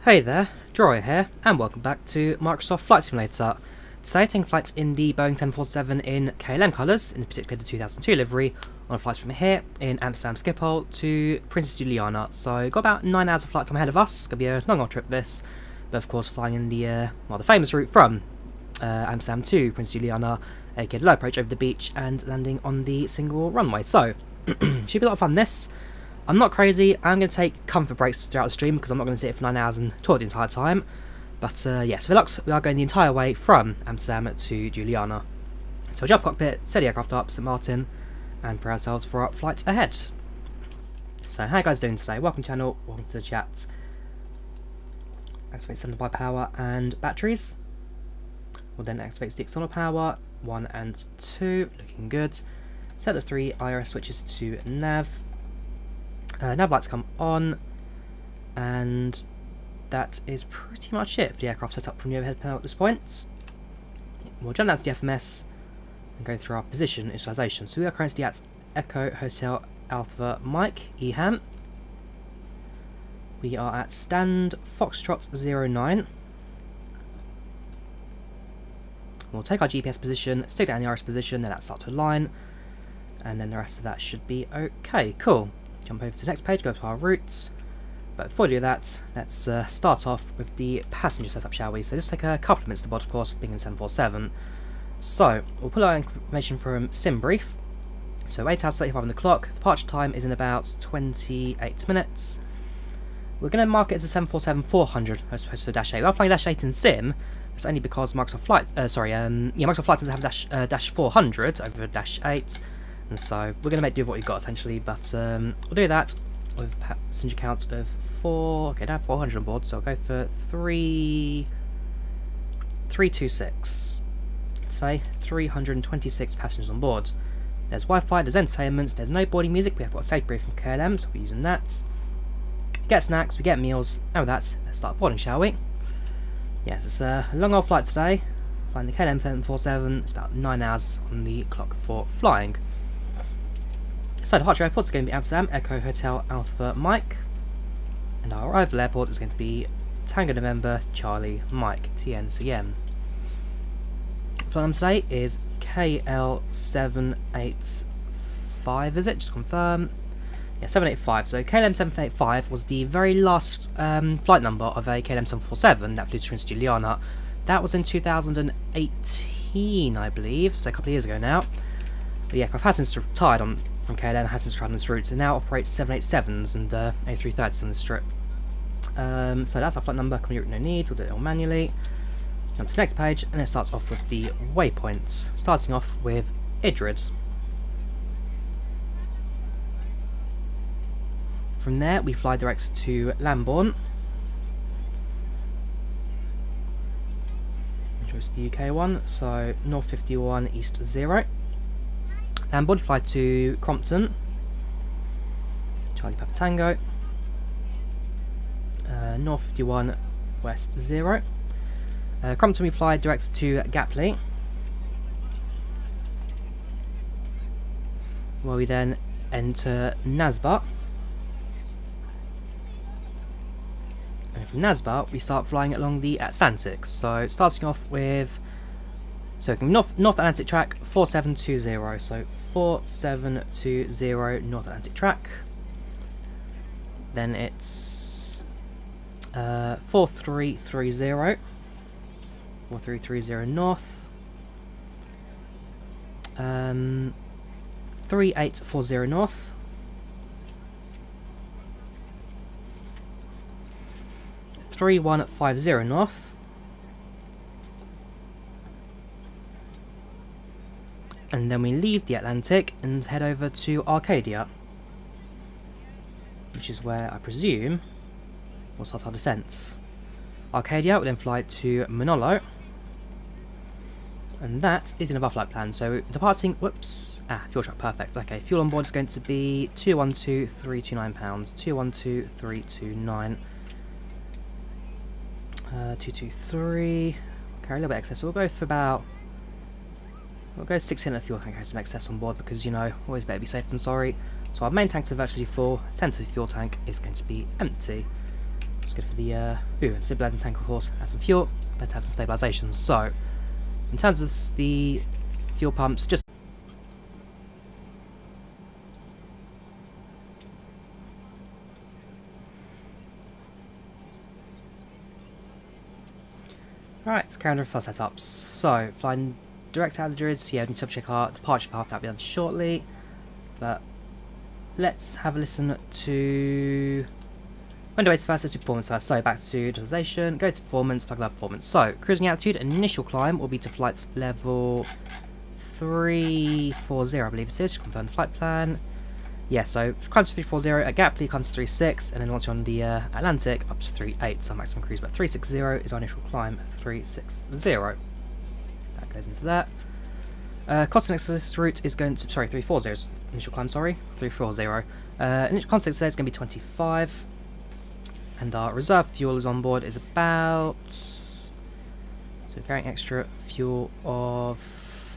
Hey there, Drawyah here, and welcome back to Microsoft Flight Simulator. Today taking flights in the Boeing 747 in KLM colours, in particular the 2002 livery, on flights from here in Amsterdam Schiphol to Princess Juliana. So got about 9 hours of flight time ahead of us. It's going to be a long old trip this, but of course flying in the famous route from Amsterdam to Princess Juliana, aka the low approach over the beach, and landing on the single runway. So should be a lot of fun this. I'm not crazy. I'm going to take comfort breaks throughout the stream because I'm not going to sit here for 9 hours and talk the entire time. But yes, Velux, we are going the entire way from Amsterdam to Juliana. So jump cockpit, set the aircraft up, St Martin, and prepare ourselves for our flights ahead. So how are you guys doing today? Welcome to the channel, welcome to the chat. Activate standby power and batteries. We'll then activate the external power, 1 and 2, looking good. Set the 3 IRS switches to nav. Nav lights come on, and that is pretty much it for the aircraft setup from the overhead panel at this point. We'll jump down to the FMS and go through our position initialization. So we are currently at Echo Hotel Alpha Mike EHAM. We are at stand Foxtrot 09. We'll take our GPS position, stick that in the RS position, then that start to align, and then the rest of that should be okay. Cool. Jump over to the next page, go to our routes. But before we do that, let's start off with the passenger setup, shall we? So just take a couple of minutes to board, of course, being in 747. So we'll pull our information from Sim Brief. So 8 hours 35 on the clock. Departure time is in about 28 minutes. We're going to mark it as a 747-400 as opposed to Dash 8. We are flying Dash 8 in Sim. It's only because Microsoft Flight, Microsoft Flight doesn't have Dash 400 over Dash 8. And so we're going to make do with what we've got essentially, but we'll do that with a passenger count of 4. Okay, now 400 on board, so I'll go for 326. Say 326 passengers on board. There's Wi-Fi, there's entertainment, there's no boarding music. We have got a safe brief from KLM, so we're using that. We get snacks, we get meals, and with that, let's start boarding, shall we? Yes, it's a long old flight today. Flying the KLM 747. It's about 9 hours on the clock for flying. So departure airport is going to be Amsterdam, Echo Hotel Alpha Mike, and our arrival airport is going to be Tango November Charlie Mike TNCM. Flight number today is KL785, is it? Just confirm. Yeah, 785. So KLM 785 was the very last flight number of a KLM 747 that flew to Princess Juliana. That was in 2018, I believe, so a couple of years ago now. The aircraft has since retired from KLM, has since retired on this route, and now operates 787s and A330s on this strip. So that's our flight number, coming no need, we'll do it all manually. Jump to the next page, and it starts off with the waypoints, starting off with Idrid. From there, we fly direct to Lambourne. Choose the UK one, so North 51, East 0. Lambourne, fly to Crompton. Charlie Papa Tango. North 51, West 0. Crompton, we fly direct to Gapley, where we then enter Nasba. And from Nasba, we start flying along the Atlantic. So starting off with North Atlantic track 4720. So 4720 North Atlantic track. Then it's 4330. 4330 North. 3840 North. 3150 North. And then we leave the Atlantic and head over to Arcadia, which is where I presume we'll start our descents. Arcadia will then fly to Manolo, and that is in our flight plan. So departing, fuel truck, perfect. Okay, fuel on board is going to be 212,329 pounds. 212,329. 223. Carry a little bit excess. So we'll go for about We'll go 600 fuel tank, some excess on board because, you know, always better be safe than sorry. So our main tanks are virtually full, center fuel tank is going to be empty. It's good for the and stabilising tank, of course. Add some fuel, better have some stabilisation. So, in terms of the fuel pumps, just Alright, let's carry on with our setup. So, flying direct out of the Druids, yeah, we need to check our departure path, that'll be done shortly. But let's have a listen to window weights first, let's do performance first. So, back to utilization, go to performance, plug up performance. So, cruising altitude, initial climb will be to flights level 340, I believe it is, to confirm the flight plan. Yeah, so climb to 340, at Gapley climb to 36, and then once you're on the Atlantic, up to 38, so maximum cruise, but 360 is our initial climb, 360. That goes into that. Constant next route is going to, sorry, 340 initial climb, sorry, 340. Initial constant today is going to be 25, and our reserve fuel is on board is about, so we're carrying extra fuel of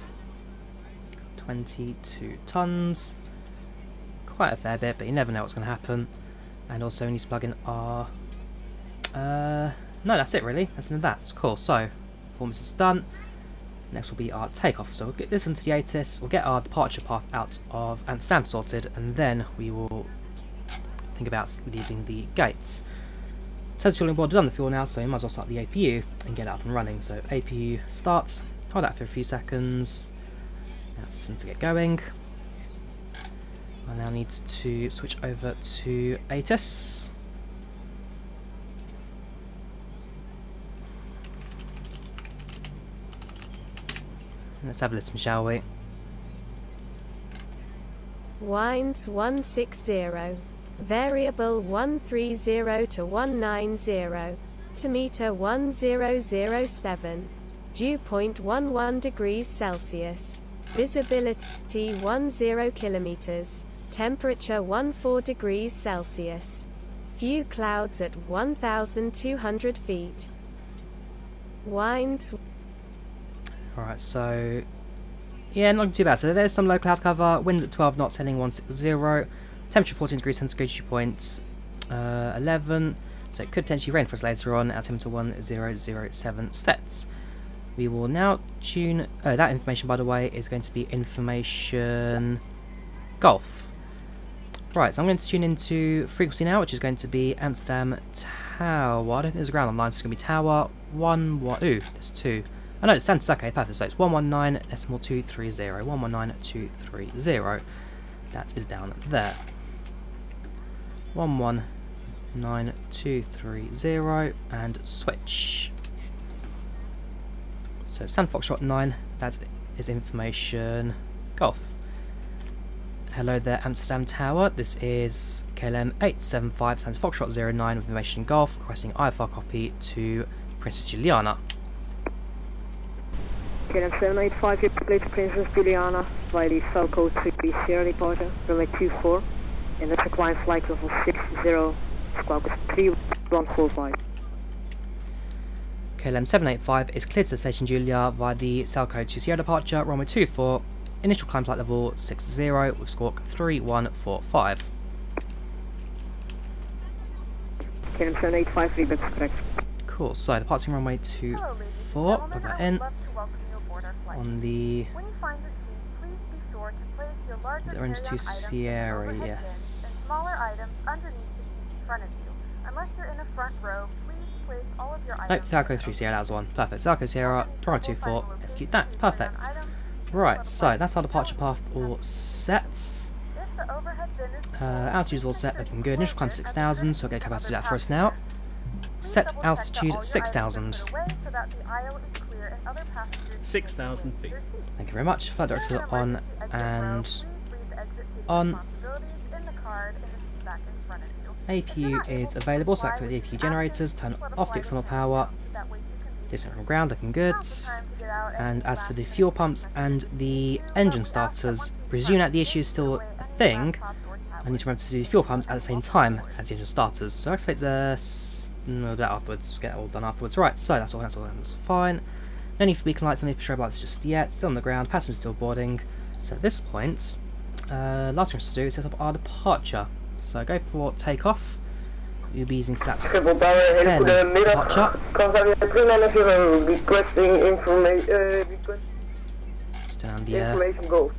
22 tons. Quite a fair bit, but you never know what's going to happen. And also we need to plug in our no, that's it really, that's into that. Cool. So performance is done. Next will be our takeoff. So we'll get this into the ATIS, we'll get our departure path out of Amsterdam sorted, and then we will think about leaving the gates. Says fueling board, done the fuel now, so you might as well start the APU and get it up and running. So APU starts, hold that for a few seconds. That's to get going. I now need to switch over to ATIS. Let's have a listen, shall we? Winds 160. Variable 130 to 190. Altimeter 1007. Dew point 11 degrees Celsius. Visibility 10 kilometers. Temperature 14 degrees Celsius. Few clouds at 1,200 feet. Winds. Alright, so yeah, not too bad. So there's some low cloud cover, winds at 12 knots, heading 160, temperature 14 degrees centigrade, dew point 11, so it could potentially rain for us later on. Altimeter 1007 sets. We will now tune, that information by the way is going to be information Golf. Right, so I'm going to tune into frequency now, which is going to be Amsterdam Tower. I don't think there's a ground on line, so it's going to be Tower 11, there's 2. Oh no, it's Sint, okay, perfect, so it's 119.230, 119.230, that is down there. 119.230, and switch. So Stand Foxtrot 9, that is information Golf. Hello there, Amsterdam Tower. This is KLM 875, stands Foxtrot 09 with information Golf, requesting IFR copy to Princess Juliana. KLM 785, your plate to Princess Juliana via the Falco 3 Sierra departure, runway 24, and that's a climb flight level 60, squawk 3145. KLM 785 is cleared to the station Julia via the Salco 2 Sierra departure, runway 24, initial climb flight level 60 with squawk 3145. KLM 785, feedback correct. Cool, so departing runway 24, plug that in. On the orange 2 Sierra, yes. Nope, Falco 3 Sierra, that was one. Perfect. Falco Sierra, Drawyah 24, execute that. Perfect. Right, so that's our departure path all set. Altitude's all set, looking good. Initial climb 6,000, so I'll get a cab out to do that for us now. Set altitude 6,000. 6,000 feet. Thank you very much. Flight director on and on. APU is available, so activate the APU generators, turn off the external power. Distant from ground, looking good. And as for the fuel pumps and the engine starters, presume that the issue is still a thing. I need to remember to do the fuel pumps at the same time as the engine starters. So activate the that afterwards, get it all done afterwards. Right, so that's fine. No need for beacon lights, no need for strobe lights just yet. Still on the ground, passengers still boarding. So at this point, last thing to do is set up our departure. So go for takeoff. you'll be using flaps Schiphol Tower, hele 10 goedemiddag. departure. Contact 390 requesting information, Just turn on the information goal.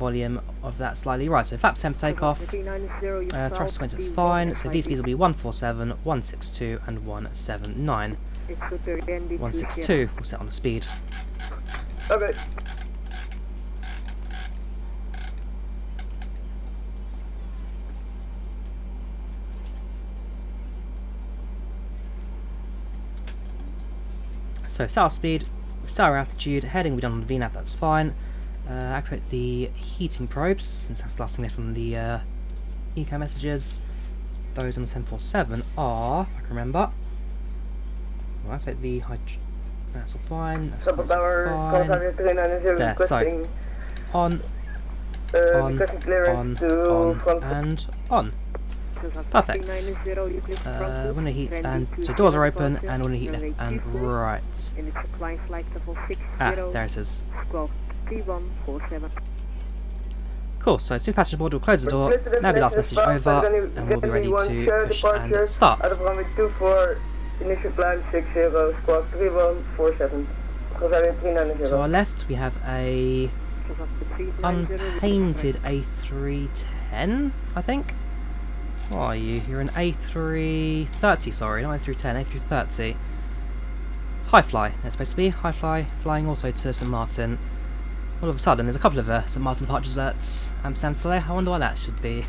volume of that slightly. Right, so flaps 10 for takeoff. Thrust 20, that's fine. So these speeds will be 147, 162 and 179. 162, we'll set on the speed. Okay. So set our speed, set our altitude, heading we done on the VNAV, that's fine. Activate the heating probes, since that's the last thing left from the eco messages. Those on the 747 are, if I can remember. We'll activate the that's all fine. That's all Schiphol Tower, fine. contact 390 There, so requesting on, requesting clearance to front. and on. Perfect. We're going to heat and so doors are open and we're going to heat left and right. Ah, there it is. Cool, so as soon as passenger board, we'll close the door, that'll be last message over, and we'll be ready to push and start. Out of runway 24, initial climb 60, squawk 3147. Contact 390. To our left, we have a unpainted A310, I think. What are you? You're an A330, sorry, not A310, A330. High fly, that's supposed to be. High fly, flying also to St Martin. All of a sudden, there's a couple of St Martin departures at Amsterdam today. I wonder why that should be.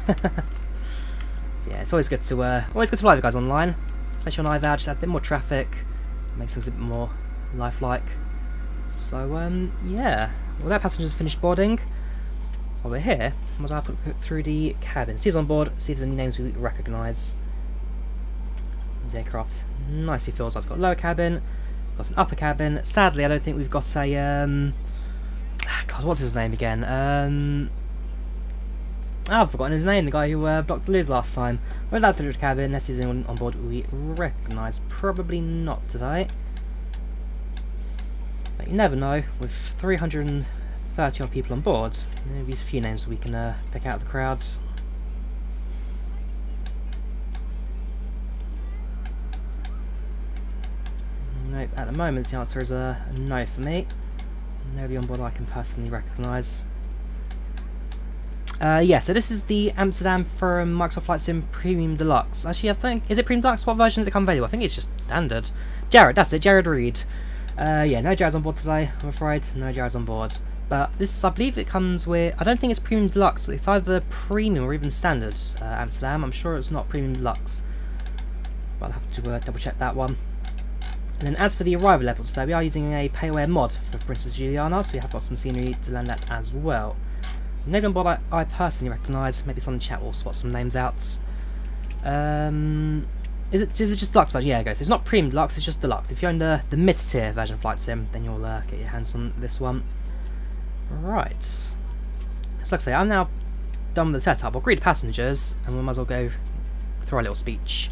Yeah, it's always good to fly with guys online, especially on IVAO. Just adds a bit more traffic, makes things a bit more lifelike. So yeah, well, that passenger's finished boarding. While we're here, I might have a look through the cabin. See who's on board, see if there's any names we recognise. This aircraft nicely fills up. It's got a lower cabin, got an upper cabin. Sadly, I don't think we've got a God, what's his name again? I've forgotten his name. The guy who blocked the lose last time. Without the cabin, unless there's anyone on board we recognise. Probably not today. But you never know. With 330 odd people on board, maybe a few names we can pick out of the crowds. Nope. At the moment, the answer is a no for me. Nobody on board I can personally recognise. Yeah, so this is the Amsterdam from Microsoft Flight Sim Premium Deluxe. Actually, I think, is it Premium Deluxe? What version does it come available? I think it's just standard. Jared, that's it, Jared Reed. Yeah, no Jared's on board today, I'm afraid. No Jared's on board. But this, I believe it comes with, I don't think it's Premium Deluxe. It's either Premium or even Standard Amsterdam. I'm sure it's not Premium Deluxe. But I'll have to double check that one. And then as for the arrival levels today, we are using a pay-aware mod for Princess Juliana, so we have got some scenery to land at as well. Nobody on board that I personally recognise. Maybe someone in the chat will spot some names out. Is it just Deluxe version? Yeah, it goes. It's not Premium Deluxe, it's just Deluxe. If you're in the mid-tier version of Flight Sim, then you'll get your hands on this one. Right. So like I say, I'm now done with the setup. I'll greet the passengers, and we might as well go through our little speech.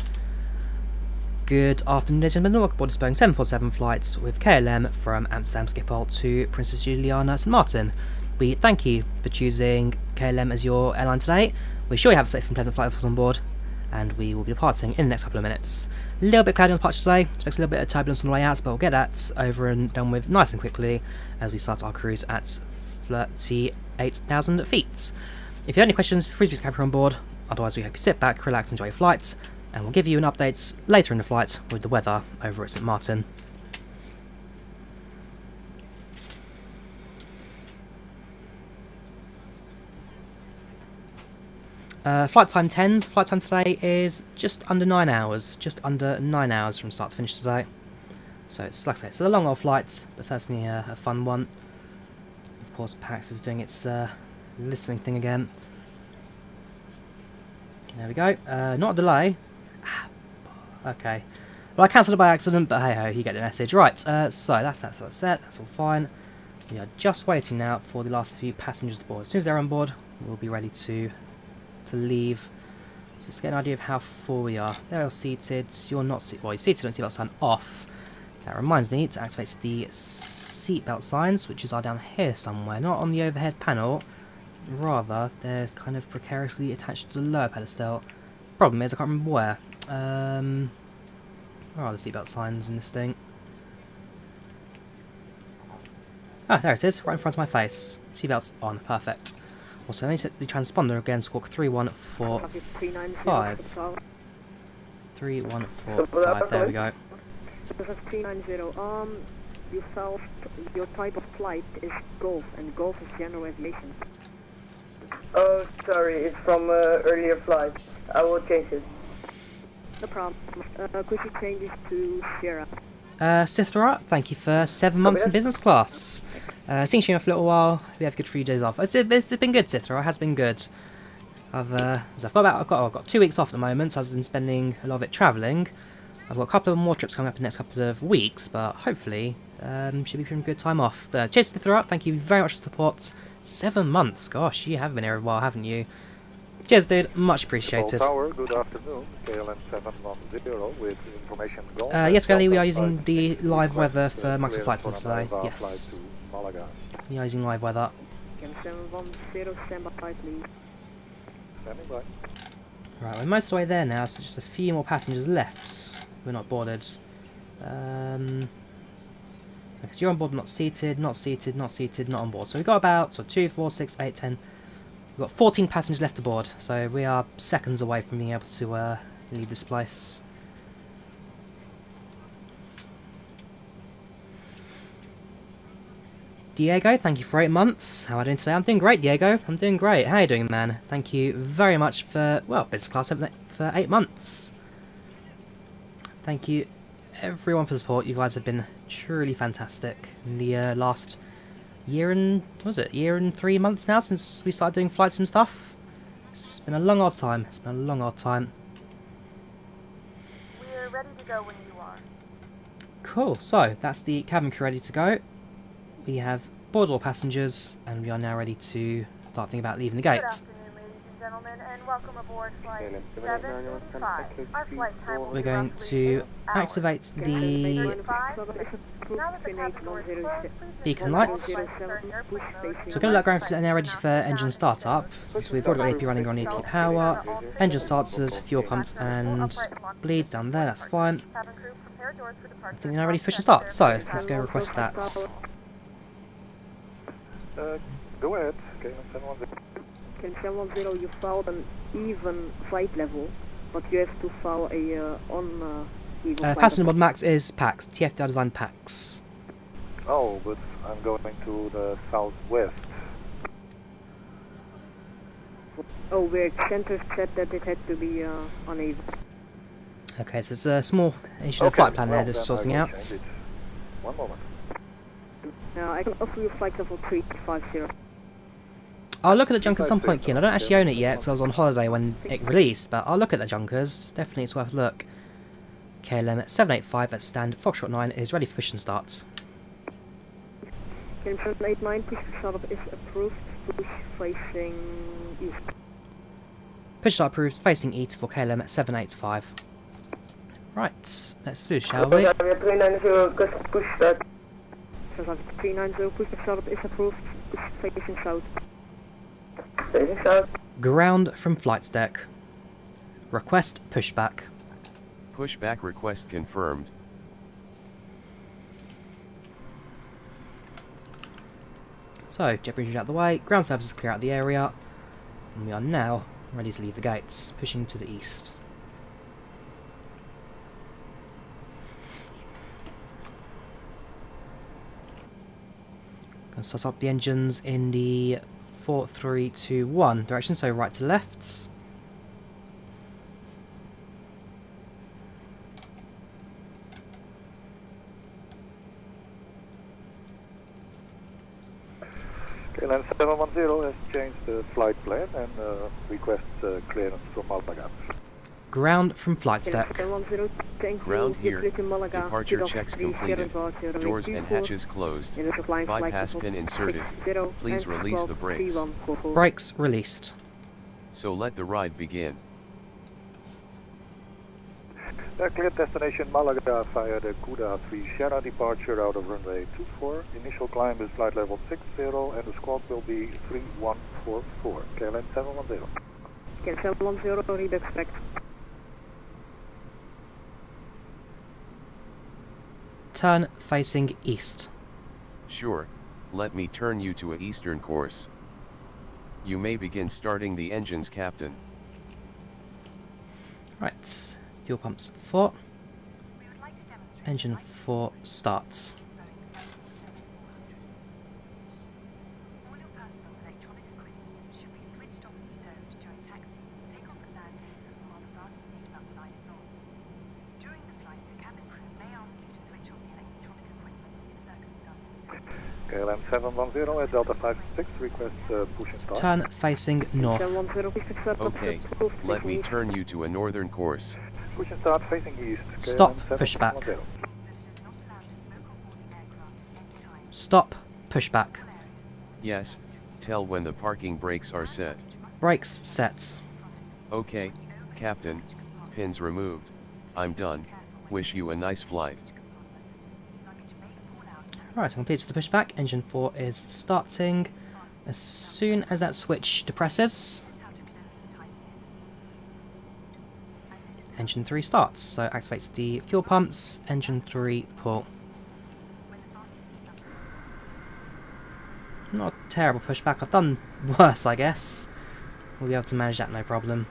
Good afternoon, ladies and gentlemen. Welcome aboard this Boeing 747 flight with KLM from Amsterdam Schiphol to Princess Juliana Saint Martin. We thank you for choosing KLM as your airline today. We sure you have a safe and pleasant flight with us on board, and we will be departing in the next couple of minutes. A little bit cloudy on departure today, expects a little bit of turbulence on the way out, but we'll get that over and done with nice and quickly as we start our cruise at 38,000 feet. If you have any questions, feel free to capture on board. Otherwise, we hope you sit back, relax, enjoy your flight, and we'll give you an update later in the flight with the weather over at St Martin. Flight time 10s. Flight time today is just under 9 hours. Just under 9 hours from start to finish today. So it's, like I say, it's a long old flight, but certainly a fun one. Of course, PACX is doing its listening thing again. There we go. Not a delay. Okay. Well, I cancelled it by accident, but hey ho, you get the message. Right, so that's set. That's all fine. We are just waiting now for the last few passengers to board. As soon as they're on board, we'll be ready to leave. Just to get an idea of how full we are. They're all seated. You're not seated. Well, you're seated on seatbelt sign off. That reminds me to activate the seatbelt signs, which are down here somewhere, not on the overhead panel. Rather, they're kind of precariously attached to the lower pedestal. Problem is, I can't remember where. Where are the seatbelt signs in this thing? Ah, there it is, right in front of my face. Seatbelts on, perfect. Also, let me set the transponder again, squawk 3145. 3145, there we go. 390, you felt your type of flight is Golf, and Golf is general aviation. Oh, sorry, it's from earlier flight. I will change it. No problem. Could you change it to Sierra? Sithra, thank you for 7 months in business class. Seeing you for a little while, we have good 3 days off. It's been good, Sithra, it has been good. I've got 2 weeks off at the moment, so I've been spending a lot of it travelling. I've got a couple of more trips coming up in the next couple of weeks, but hopefully should be pretty good time off. But cheers, Sithra, thank you very much for the support. 7 months, gosh, you have been here a while, haven't you? Cheers, dude, much appreciated. Tower, good afternoon. KLM 710 with information Golf. Yes, Gally, we are using the live weather for Microsoft Flight Plus today. Yes. We are using live weather. KLM 710, stand by, please. Standing by. Right, we're most of the way there now, so just a few more passengers left. We're not boarded. Because you're on board, not seated, not seated, not seated, not on board. So we've got about 2, 4, 6, 8, 10. We've got 14 passengers left aboard, so we are seconds away from being able to leave this place. Diego, thank you for 8 months. How are you doing today? I'm doing great, Diego. I'm doing great. How are you doing, man? Thank you very much for, well, business class for 8 months. Thank you, everyone, for the support. You guys have been truly fantastic in the last year and 3 months now since we started doing flights and stuff. It's been a long old time. It's been a long old time. We're ready to go when you are. Cool. So that's the cabin crew ready to go. We have boarded all passengers, and we are now ready to start thinking about leaving the Good gates. afternoon, ladies and gentlemen, and welcome aboard flight 785. Our flight time will We're be going roughly to 8 hours. activate the 35. Now that the cabin doors are closed, please beacon ensure lights. all flights are in airplane mode. So we're going to let ground crews and they're ready for engine startup, since we've already got AP running on AP power, engine starters, fuel pumps and bleeds down there, that's fine. Cabin crew, prepare doors for I departure. think they're ready for push to start, so let's go request that. Go ahead, KLM 710. KLM 710, you found an even flight level, but you have to follow a even flight Passenger level. mod max is PACX, TFDi design PACX. Oh, but I'm going to the southwest. Oh, where center said that it had to be uneven. Okay, so it's a small issue of flight plan there, just then I sorting will out. change it. One moment. I can offer you flight level 350. I'll look at the junk at some point, Ken. I don't actually own it yet because I was on holiday when it released, but I'll look at the junkers. Definitely it's worth a look. KLM 785 at stand Foxtrot 9 is ready for push and starts. KLM 789, push to startup is approved, push facing east. Push start approved, facing east for KLM 785. Right, let's do, shall we? 390, push start. 390, push to startup is approved, push facing south. Facing south. Ground from flights deck. Request pushback. Pushback request confirmed. So, jet bridge out of the way, ground surface is clear out the area, and we are now ready to leave the gates, pushing to the east. Going to start up the engines in the 4, 3, 2, 1 direction, so right to left. KLM 710 has changed the flight plan and requests clearance from Malaga. Ground from flights deck. 710, thank you. Ground here. Clear to Malaga. Departure Takeoff checks 3, completed. Sierra, Doors and 24, hatches closed. and the flying flight Bypass level pin inserted. 60, Please and release the 12, brakes. 3144. Brakes released. So let the ride begin. Clear destination Malaga via the Kuda 3 Sierra departure out of runway 24. Initial climb is flight level 60 and the squawk will be 3144. KLM 710. KLM 710, read expect. turn facing east. Sure, let me turn you to a eastern course. You may begin starting the engines, Captain. Right, fuel pumps 4. Engine 4 starts. All your personal electronic equipment should be switched off and stowed during taxi, takeoff and landing, while the fasten seatbelt sign is on. During the flight, the cabin crew may ask you to switch off the electronic equipment if circumstances so dictate. KLM 710 at Delta 56, request push and start. Turn facing north. 710, please accept. Okay, let me turn you to a northern course. Push and start facing east. Stop, KLM pushback. 710. That it is not allowed to smoke on board the aircraft at any time. Stop, pushback. Yes, tell when the parking brakes are set. Brakes set. Okay, Captain, pins removed. I'm done. Wish you a nice flight. Right, I completed the pushback. Engine 4 is starting as soon as that switch depresses. Engine 3 starts, so activates the fuel pumps. Engine 3 pull. Not a terrible pushback. I've done worse, I guess. We'll be able to manage that no problem.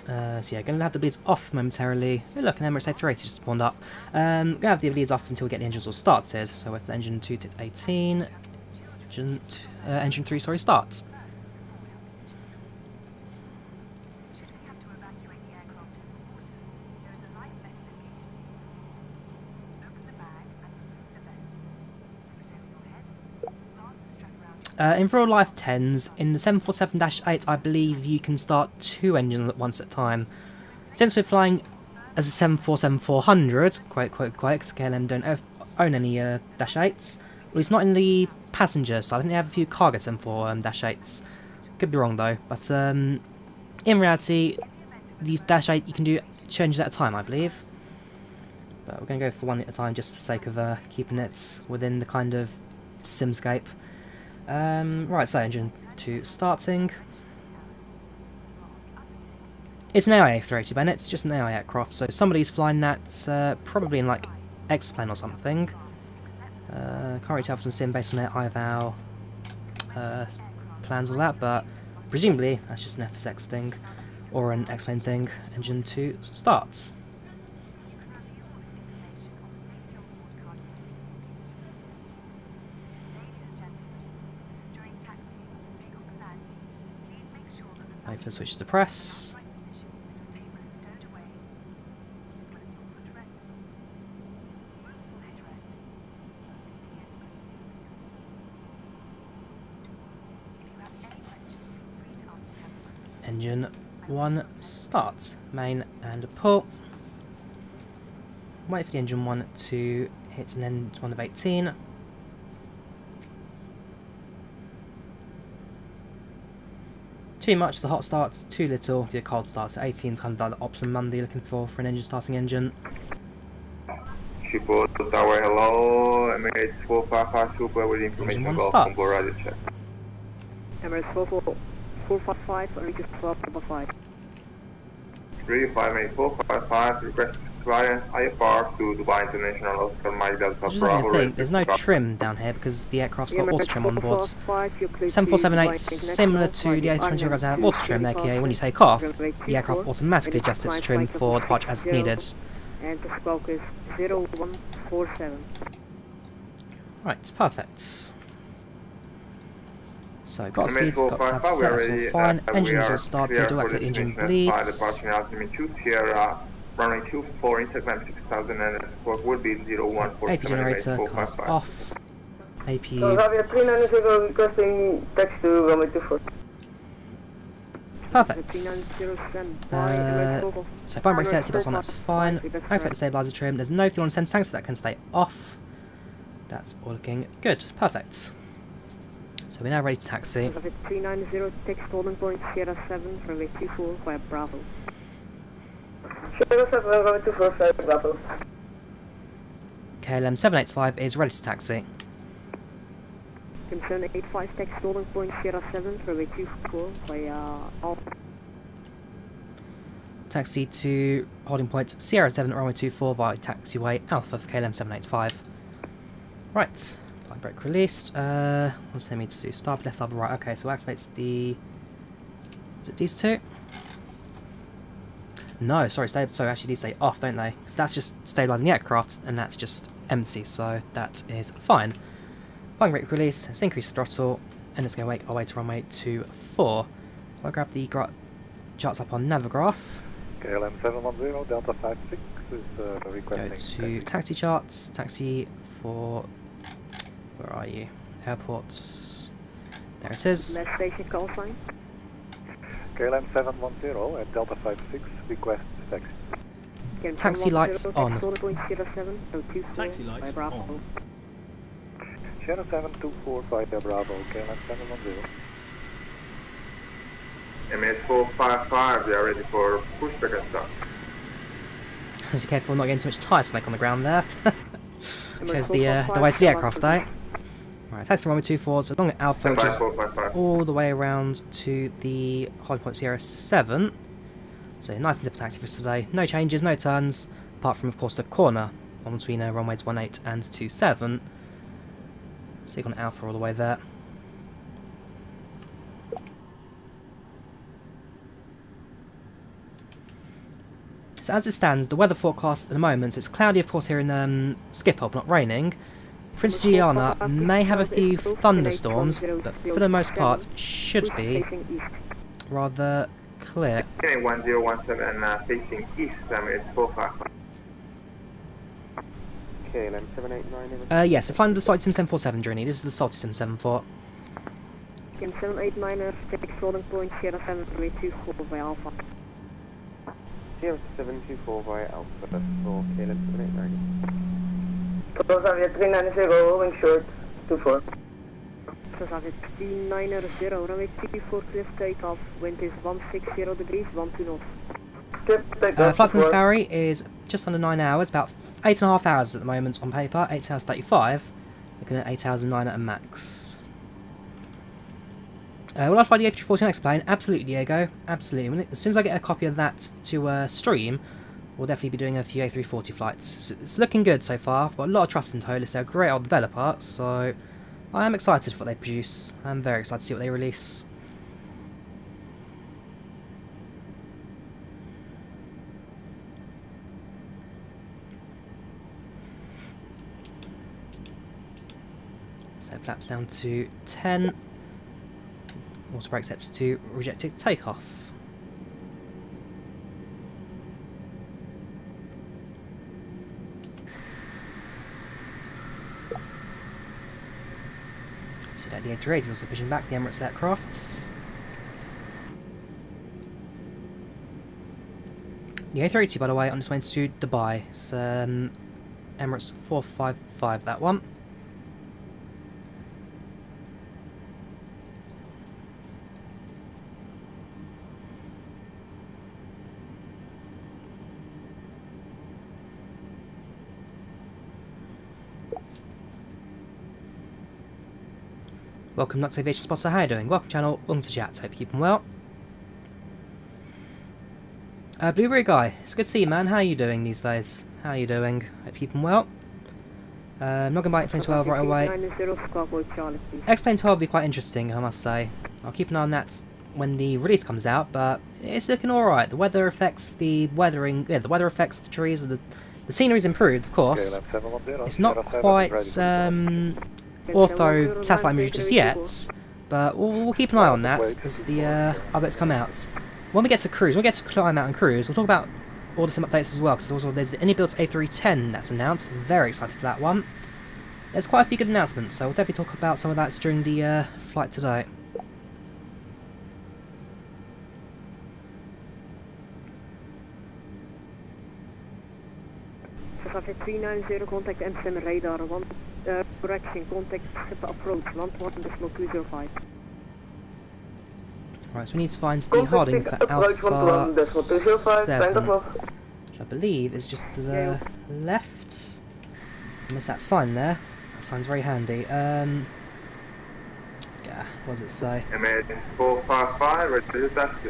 So yeah, going to have the bleeds off momentarily. Oh, look, an Emirates A380 just spawned up. Going to have the bleeds off until we get the engines all started. So with engine 2 to 18, engine 3, sorry, starts. Should we have to evacuate the aircraft in the water, there is a life vest located near your seat. Open the bag and remove the vest. Slip it over your head. Pass the strap around your In real life 10s, in the 747-8 I believe you can start 2 engines at once at a time. Since we're flying as a 747-400, quote, because KLM don't own any Dash 8s, well, it's not in the passenger side. I think they have a few cargo 747 8s. Could be wrong though, but in reality, these Dash 8 you can do 2 engines at a time, I believe. But we're going to go for 1 at a time just for the sake of keeping it within the kind of simscape. Right, so engine 2 starting. It's an AI A380, Ben. It's just an AI aircraft, so somebody's flying that probably in like X-plane or something. Can't really tell from Sim based on their IVAO plans, all that, but presumably that's just an FSX thing or an X-plane thing. Engine 2 starts. Wait for the switch to press. Engine 1 starts. Main and pull. Wait for the engine 1 to hit an end 1 of 18. Too much the hot starts, too little the cold starts. 18 is kind of like the option Monday looking for an engine starting engine. Schiphol Tower, hello. Emirates 455 Super with information about onboard radio check. Emirates 455, request 455. 35 Emirates 455, request client IFR to Dubai International Oscar Mike Delta Bravo. There's no trim down here because the aircraft's got auto trim on board. 7478 similar to the A320 guys have auto trim, aka when you take off, the aircraft automatically adjusts its trim for departure as needed. And the squawk is 0147. Right, perfect. So got speeds, got stuff set, that's all fine. Engines all started, do activate the engine bleeds. Runway 24, Instagram 6000 and the squawk will be 0147. AP generator cast off. AP. So Javier 390 requesting text to runway 24. Perfect. So button brake set, seatbelts on, that's fine. Activate the stabilizer trim. There's no fuel on send tanks, so that can stay off. That's all looking good. Perfect. So we're now ready to taxi. 390, text holding point Sierra 7 for runway 24 via Bravo. Sierra 7, runway 24 via Bravo. KLM 785 is ready to taxi. Concern 85, text holding point Sierra 7 for runway 24 via Alpha. taxi to holding point Sierra 7 runway 24 via taxiway Alpha for KLM 785. Right, flight brake released. What's it need to do? Starboard left, starboard right. Okay, so activates the... Is it these two? No, sorry, actually these stay off, don't they? So that's just stabilising the aircraft, and that's just empty, so that is fine. Flying brake release, let's increase the throttle, and let's go make our way to runway 24. I'll grab the charts up on Navigraph. KLM 710, Delta 56 is requesting... Go to taxi charts, taxi for... Where are you? Airports. There it is. Last station call sign. KLM 710 at Delta 56 request taxi. Taxi lights on. Taxi lights on. Sierra 724 via Bravo, KLM 710. MS455, we are ready for pushback and start. Just be careful not getting too much tyre smoke on the ground there. Shows the way to the aircraft, eh? Right, taxi runway 24, so along at Alpha, which is all the way around to the holding point Sierra 7. So nice and simple taxi for us today. No changes, no turns, apart from of course the corner on between runways 18 and 27. So you've got an Alpha all the way there. So as it stands, the weather forecast at the moment, it's cloudy of course here in Schiphol, but not raining. Princess Juliana may have a few thunderstorms, but for the most part should be rather clear. Okay, 1017 facing east, MS455. KLM 789. Yeah, so find the SaltySim 747 journey. This is the SaltySim 74. KLM 789, take holding point Sierra 7 runway 24 by Alpha. Sierra 724 via Alpha, that's for KLM 789. Avia 390, holding short, 24. Avia 390, runway 24, clear takeoff, wind is 160 degrees, 12 knots. Flight from Barry is just under 9 hours, about 8.5 hours at the moment on paper, 8 hours 35, looking at 8 hours and 9 at a max. Will I fly the A340 next plane? Absolutely, Diego, absolutely. As soon as I get a copy of that to stream, we'll definitely be doing a few A340 flights. It's looking good so far. I've got a lot of trust in Tolis. They're a great old developer, so I am excited for what they produce. I'm very excited to see what they release. So flaps down to 10. Water brake sets to rejected takeoff. See that the A380 is also pushing back the Emirates aircrafts. The A380, by the way, on its way to Dubai. It's Emirates 455, that one. Welcome, Nux Aviation Spotter. How are you doing? Welcome, channel. Welcome to chat. Hope you're keeping well. Blueberry Guy, it's good to see you, man. How are you doing these days? How are you doing? Hope you're keeping well. I'm not going to buy X-Plane 12 right away. X-Plane 12 will be quite interesting, I must say. I'll keep an eye on that when the release comes out, but it's looking alright. The weather affects the weathering. Yeah, the weather affects the trees. The scenery's improved, of course. It's not quite ortho satellite imagery just yet, but we'll keep an eye on that as the updates come out. When we get to cruise, when we get to climb out and cruise, we'll talk about all the sim updates as well, because also there's the AnyBuilt A310 that's announced. I'm very excited for that one. There's quite a few good announcements, so we'll definitely talk about some of that during the flight today. Traffic 390, contact MSM radar, correction, contact approach, 11.205. Right, so we need to find the holding for Alpha 7, which I believe is just to the left. I missed that sign there. That sign's very handy. Yeah, what does it say? MS455, ready to taxi.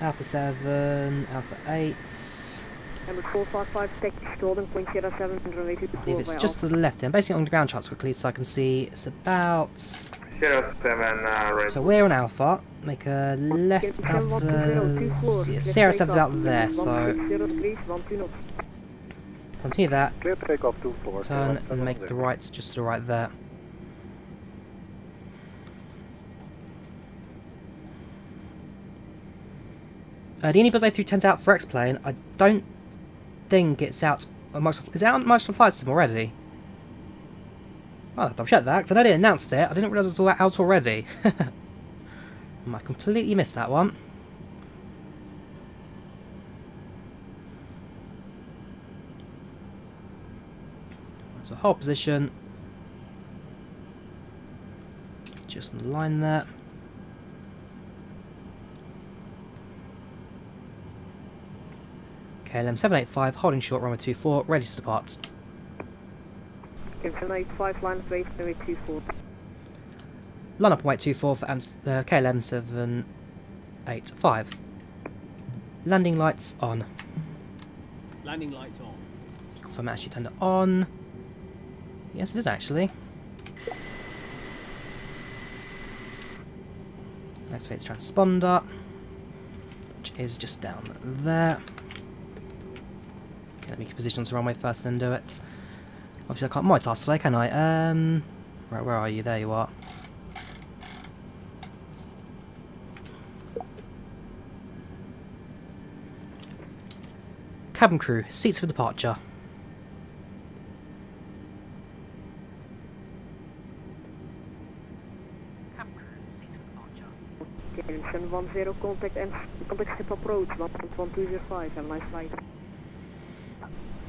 Alpha 7, Alpha 8. Number 455, taxi holding point 07, runway 24 I believe it's by just to the left. I'm basing it on the ground charts quickly so I can see it's about... 07, right. So we're on Alpha. Make a left Alpha... Yeah, Sierra 7's out there, so... Continue that. Clear takeoff 24. Turn and make the right just to the right there. The Unibus A310's out for X-Plane. I don't think it's out on Microsoft. Is it out on Microsoft FlightSim already? Well, I'll have to check that, because I know they announced it. I didn't realise it was all out already. I completely missed that one. So hold position. Just on the line there. KLM 785, holding short, runway 24, ready to depart. KLM 785, line of 8, runway 24. Line up and wait 24 for KLM 785. Landing lights on. Landing lights on. Confirm I actually turned it on. Yes, it did actually. Activate the transponder, which is just down there. Okay, let me position on the runway first and then do it. Obviously I can't multitask today, can I? Right, where are you? There you are. Cabin crew, seats for departure. KLM 710, contact Schiphol approach, 11205, have a nice flight.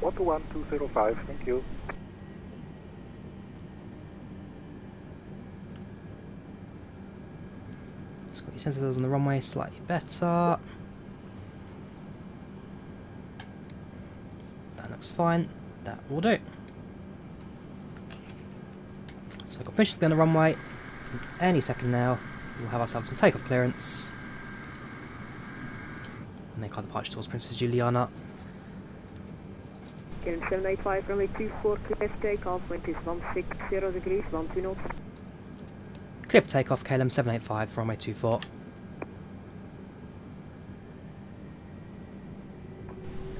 121-205, thank you. Just got your sensors on the runway slightly better. That looks fine. That will do. So I've got permission to be on the runway. Any second now, we'll have ourselves some takeoff clearance. And make our departure towards Princess Juliana. KLM 785, runway 24, clear for takeoff, wind is 160 degrees, 12 knots. Clear for takeoff, KLM 785, runway 24.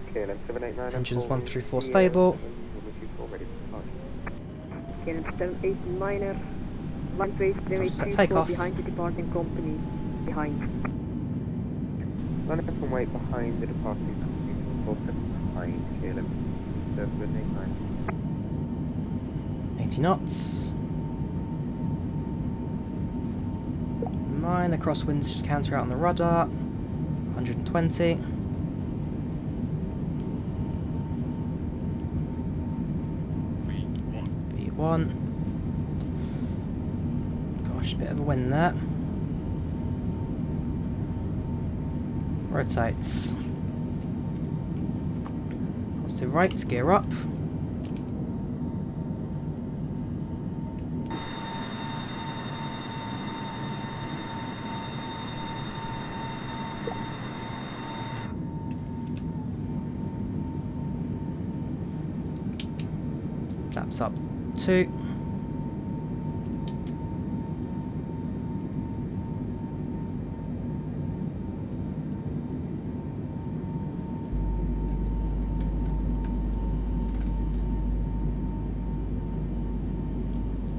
KLM 789. Engines 1 through 4 stable. KLM 789er, line base, runway 24, takeoff. behind the departing company, behind. Line up and wait behind the departing company, behind KLM 789. 80 knots. 9 across winds, just counter out on the rudder. 120. V1. Gosh, bit of a wind there. Rotates. Positive right, gear up. Flaps up 2.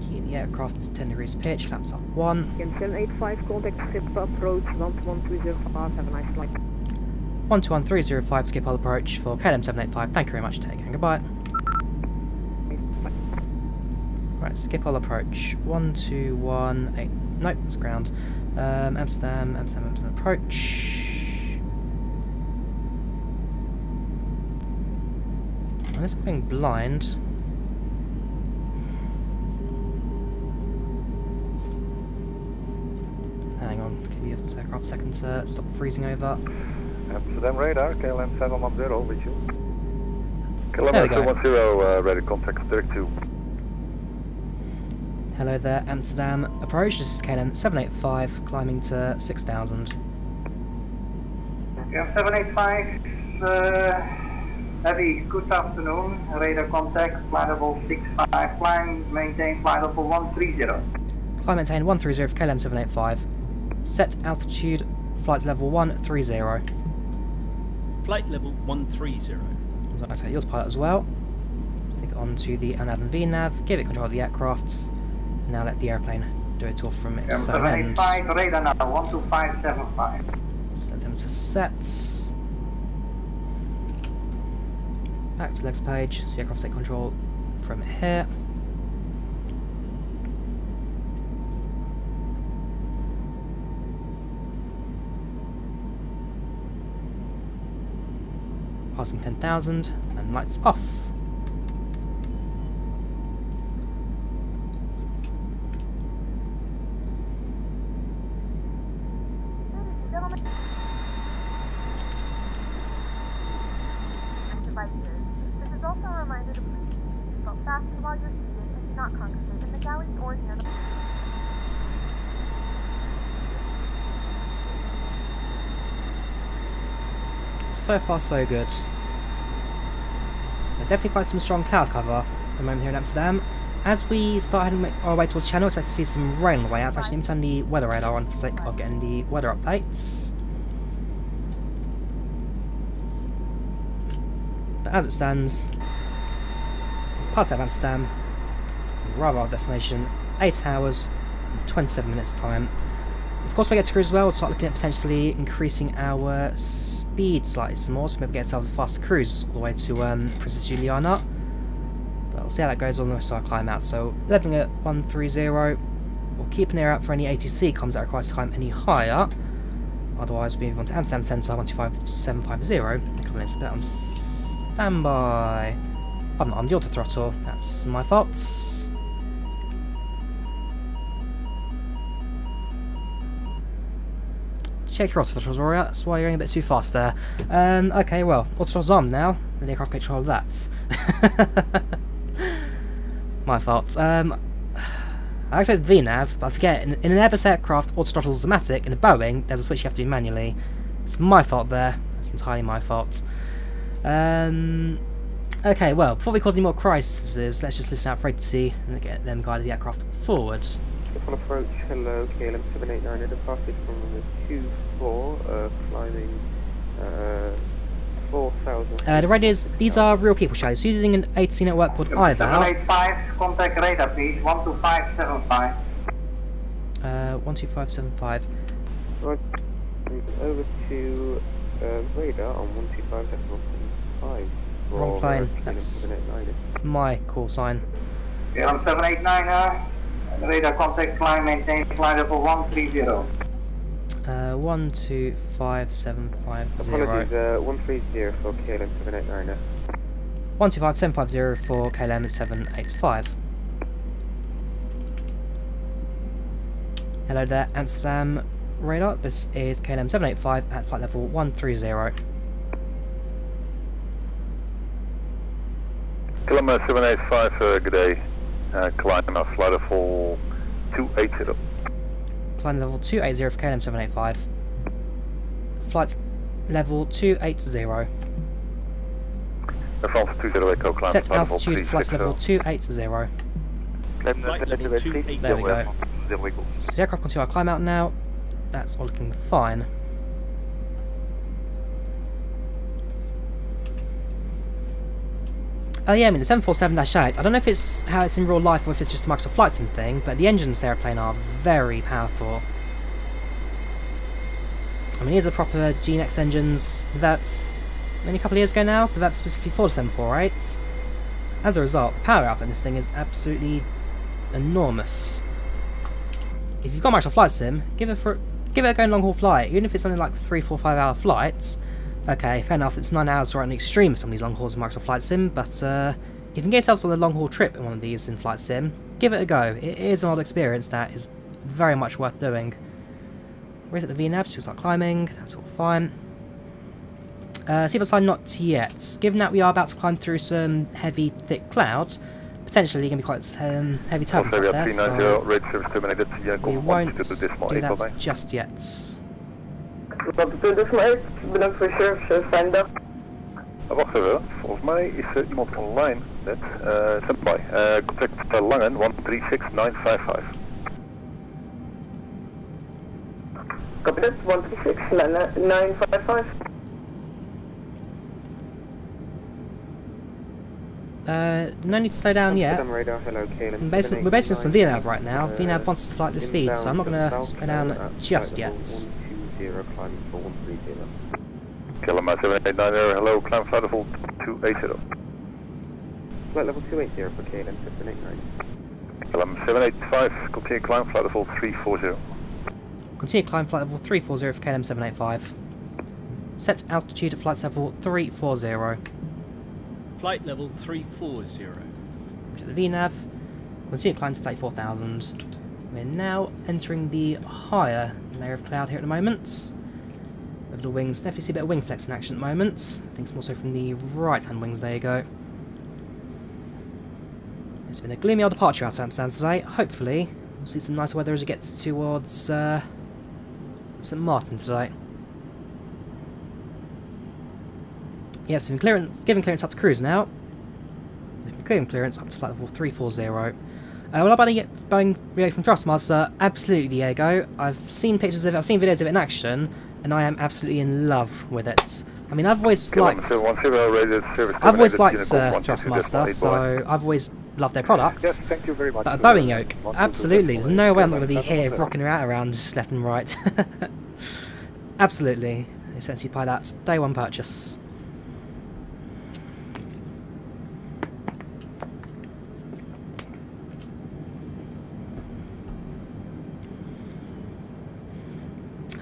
Key in the aircraft is 10 degrees pitch, flaps up 1. KLM 785, contact Schiphol approach, 11205, have a nice flight. 121-305 Schiphol approach for KLM 785. Thank you very much, take care, goodbye. Right, Schiphol approach. 1218. Nope, that's ground. Amsterdam approach. And it's going blind. Hang on, give the aircraft a second to stop freezing over. Amsterdam radar, KLM 710 with you. There we KLM go. 710, ready contact 32. Hello there, Amsterdam approach. This is KLM 785, climbing to 6,000. 785, heavy, good afternoon. Radar contact, flight level 65, climb, maintain flight level 130. Climb maintain 130 for KLM 785. Set altitude, flight level 130. Flight level 130. So I take yours pilot as well. Stick it onto the nav and VNav, give it control of the aircraft. Now let the airplane do its all from its own end. 785, radar now, 12575. Set them to sets. Back to the next page, so the aircraft take control from here. Passing 10,000, and lights off. This is also a reminder to please keep your seatbelt fastened while you're seated and do not congregate in the galleys or near the... So far so good. So definitely quite some strong cloud cover at the moment here in Amsterdam. As we start heading our way towards the channel, expect to see some rain on the way out. Actually, let me turn the weather radar on for the sake of getting the weather updates. But as it stands, part of Amsterdam, arrive at our destination, 8 hours and 27 minutes time. Of course, when we get to cruise as well, we'll start looking at potentially increasing our speed slightly some more, so maybe get ourselves a faster cruise all the way to Princess Juliana. But we'll see how that goes on the rest of our climb out. So, leveling at 130, we'll keep an ear out for any ATC comms that require us to climb any higher. Otherwise, we'll move on to Amsterdam Centre 125750 and come in and put that on standby. I'm not on the auto throttle, that's my fault. Check your auto throttles, Drawyah, that's why you're going a bit too fast there. Okay, well, auto throttles on now, the aircraft can control that. My fault. I said VNav, but I forget, in an Airbus aircraft, auto throttle is automatic, in a Boeing, there's a switch you have to do manually. It's my fault there, that's entirely my fault. Okay, well, before we cause any more crises, let's just listen out for ATC and get them guided the aircraft forward. On approach, hello, KLM 789, departed from runway 24, climbing 4,000. The radios, these are real people shows, using an ATC network called IVAO. 785, contact radar please, 12575. 12575. Right, over to radar on 125.5. Wrong plane, that's my call sign. KLM 789, radar contact, climb, maintain flight level 130. 130 125,750. for KLM 789. 125,750 for KLM 785. Hello there, Amsterdam radar. This is KLM 785 at flight level 130. KLM 785, good day. Climb at flight level 280. Climb level 280 for KLM 785. Flight level 280. France 20 Echo, climb Set flight level altitude, flight level 280. Flight level 280. There we go. So the aircraft continue our climb out now. That's all looking fine. Oh yeah, I mean the 747-8, I don't know if it's how it's in real life or if it's just a Microsoft Flight Sim thing, but the engines of the airplane are very powerful. I mean, these are proper GeneX engines developed maybe a couple of years ago now, developed specifically for the 748. As a result, the power output in this thing is absolutely enormous. If you've got Microsoft Flight Sim, give it a go on long haul flight, even if it's only like 3, 4, 5 hour flights. Okay, fair enough, it's 9 hours right on the extreme of some of these long hauls in Microsoft Flight Sim, but if you can get yourselves on a long haul trip in one of these in Flight Sim, give it a go. It is an odd experience that is very much worth doing. Where's it, the VNav? So start climbing, that's all fine. Seatbelt sign not yet. Given that we are about to climb through some heavy, thick cloud, potentially going to be quite heavy turbulence up there, so we won't do that just yet. Wat dus maar bedankt voor je service, fijne dag. Wacht even, volgens mij is er iemand online net. Standby. Contact Langen 136955. Kabinet 136955. No need to slow down yet. Amsterdam radar, hello, KLM. We're basically just on VNAV right now. VNAV wants us to fly at this speed, so I'm not going to slow down just yet. 120, climbing for 130. KLM 789, hello, climb flight level 280. Flight level 280 for KLM 789. KLM 785, continue climb flight level 340. Continue climb flight level 340 for KLM 785. Set altitude at flight level 340. Flight level 340. To the VNAV. Continue climb to 34,000. We're now entering the higher layer of cloud here at the moment. Over the wings, definitely see a bit of wing flex in action at the moment. I think it's more so from the right-hand wings. There you go. It's been a gloomy old departure out of Amsterdam today. Hopefully, we'll see some nicer weather as it gets towards St Martin today. Yeah, so we've been giving clearance up to cruise now. We've been clearing clearance up to flight level 340. Well, about to get Boeing relay from Thrustmaster, absolutely Diego. I've seen pictures of it, I've seen videos of it in action, and I am absolutely in love with it. I mean, I've always liked Thrustmaster, so I've always loved their products. Yes, thank you very much. But a Boeing yoke, absolutely. There's no way I'm not going to be here rocking her out around left and right. Absolutely. Essentially buy that day one purchase.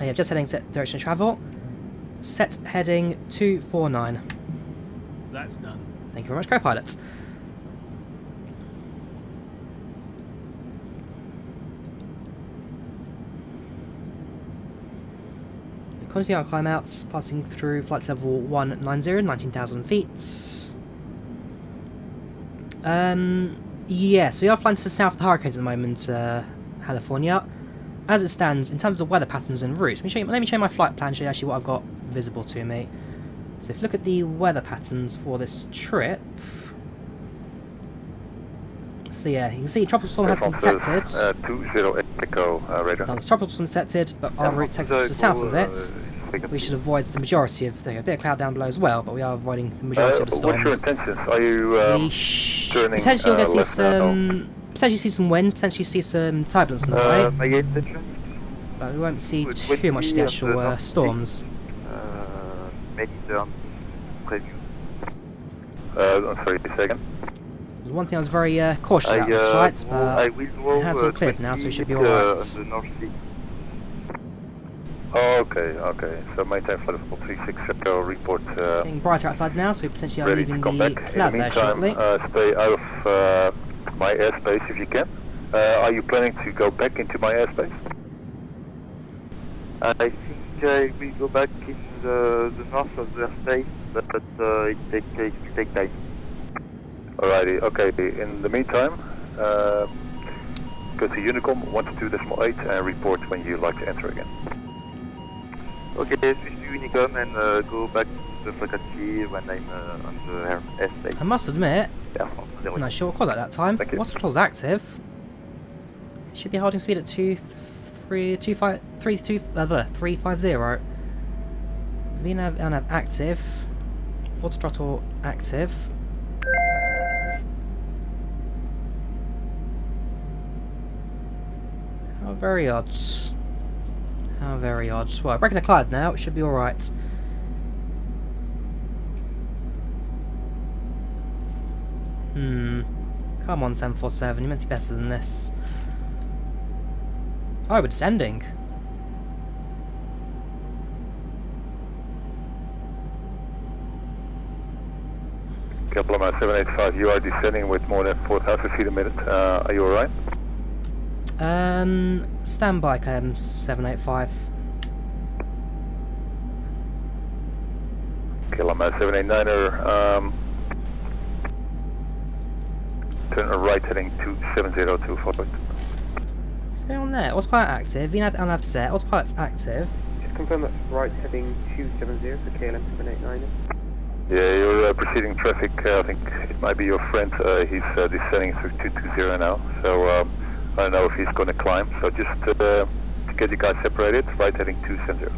Yeah, just heading set direction of travel. Set heading 249. That's done. Thank you very much, co-pilot. Continue our climb outs, passing through flight level 190, 19,000 feet. Yeah, so we are flying to the south of the hurricanes at the moment, California. As it stands, in terms of weather patterns and routes, let me show you my flight plan, show you actually what I've got visible to me. So if you look at the weather patterns for this trip, so yeah, you can see tropical storm has been detected. 208 Echo radar. The tropical storm detected, but our route takes us to the south of it. We should avoid the majority of a bit of cloud down below as well, but we are avoiding the majority of the storms. What's your intentions? Are you turning potentially we'll see some potentially see some winds, potentially see some turbulence on the way. But we won't see too much of the actual storms. I'm sorry, say again. There's one thing I was very cautious about this flight, but it has all cleared now, so we should be alright. Okay. So maintain flight level 36, report. It's getting brighter outside now, so we potentially are leaving the cloud there shortly. Stay out of my airspace if you can. Are you planning to go back into my airspace? I think I will go back in the north of the airspace, but it will take time. Alrighty, okay. In the meantime, go to Unicom 122.8 and report when you like to enter again. Okay, switch to Unicom and go back to the frequency when I'm on the airspace. I must admit, yeah, I'm not sure what was at that time. Water control's active. Should be holding speed at 350. VNAV active. Water throttle active. How very odd. How very odd. Well, breaking the cloud now, it should be alright. Come on, 747, you're meant to be better than this. Oh, we're descending. Kaplan 785, you are descending with more than 4,000 feet a minute. Are you alright? Stand by, KLM 785. KLM 789er, turn right heading 2702 forward. Stay on there. Autopilot active. VNAV and nav set. Autopilot's active. just confirm that's right heading 270 for KLM 789. Yeah, you're proceeding traffic. I think it might be your friend. He's descending through 220 now. So I don't know if he's going to climb. So just to get you guys separated, right heading 270.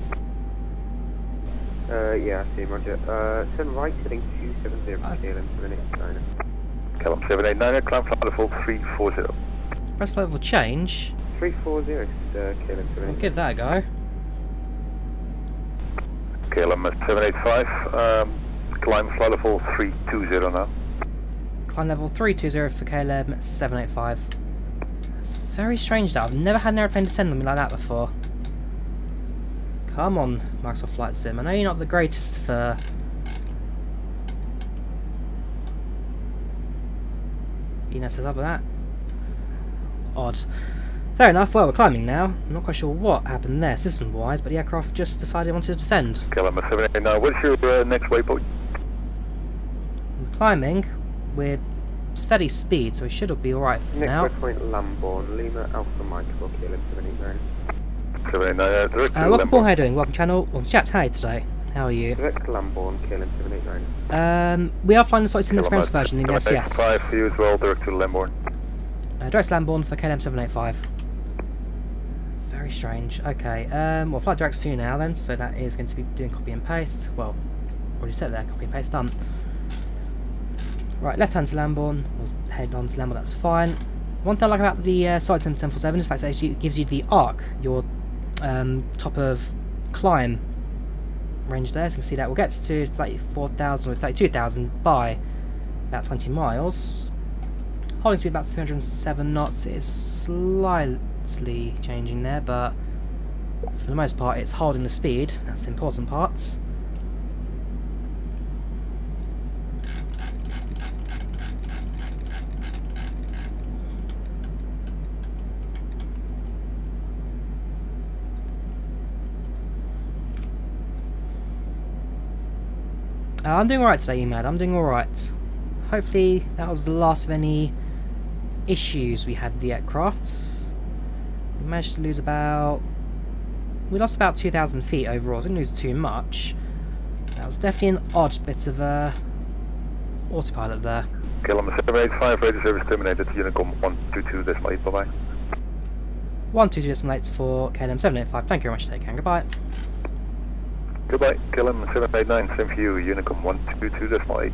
Yeah, I see, roger. Send right heading 270 for KLM 789. KLM 789, climb flight level 340. Press level change. 340 is KLM 789. I'll give that a go. KLM 785, climb flight level 320 now. Climb level 320 for KLM 785. It's very strange that I've never had an airplane descend on me like that before. Come on, Microsoft Flight Sim. I know you're not the greatest for... set up with that. Odd. Fair enough, well we're climbing now. I'm not quite sure what happened there system wise, but the aircraft just decided it wanted to descend. KLM 789, what's your next waypoint? We're climbing with steady speed, so we should be alright for next now. Next waypoint Lambourne, Lima Alpha Mike for KLM 789. 789, direct to welcome, Paul, how Lambourne. are you doing? Welcome channel, welcome to chat, how are you today? How are you? Direct to Lambourne, KLM 789. We are flying the SaltySim experience version in the SCS. 5 for you as well, direct to Lambourne. Direct to Lambourne for KLM 785. Very strange. Okay, we'll fly direct to you now then, so that is going to be doing copy and paste. Well, already said there, copy and paste done. Right, left hand to Lambourne, we'll head on to Lambourne, that's fine. One thing I like about the SaltySim 747 is the fact that it gives you the arc, your top of climb range there, so you can see that we'll get to 34,000 or 32,000 by about 20 miles. Holding speed about 307 knots. It is slightly changing there, but for the most part it's holding the speed. That's the important parts. I'm doing alright today, Emad. I'm doing alright. Hopefully that was the last of any issues we had with the aircrafts. We managed to lose about... we lost about 2,000 feet overall. Didn't lose too much. That was definitely an odd bit of autopilot there. KLM 785, radio service terminated, Unicom 122.8, bye-bye. 122.8 for KLM 785. Thank you very much, take care, goodbye. Goodbye, KLM 789, same for you, Unicom 122.8.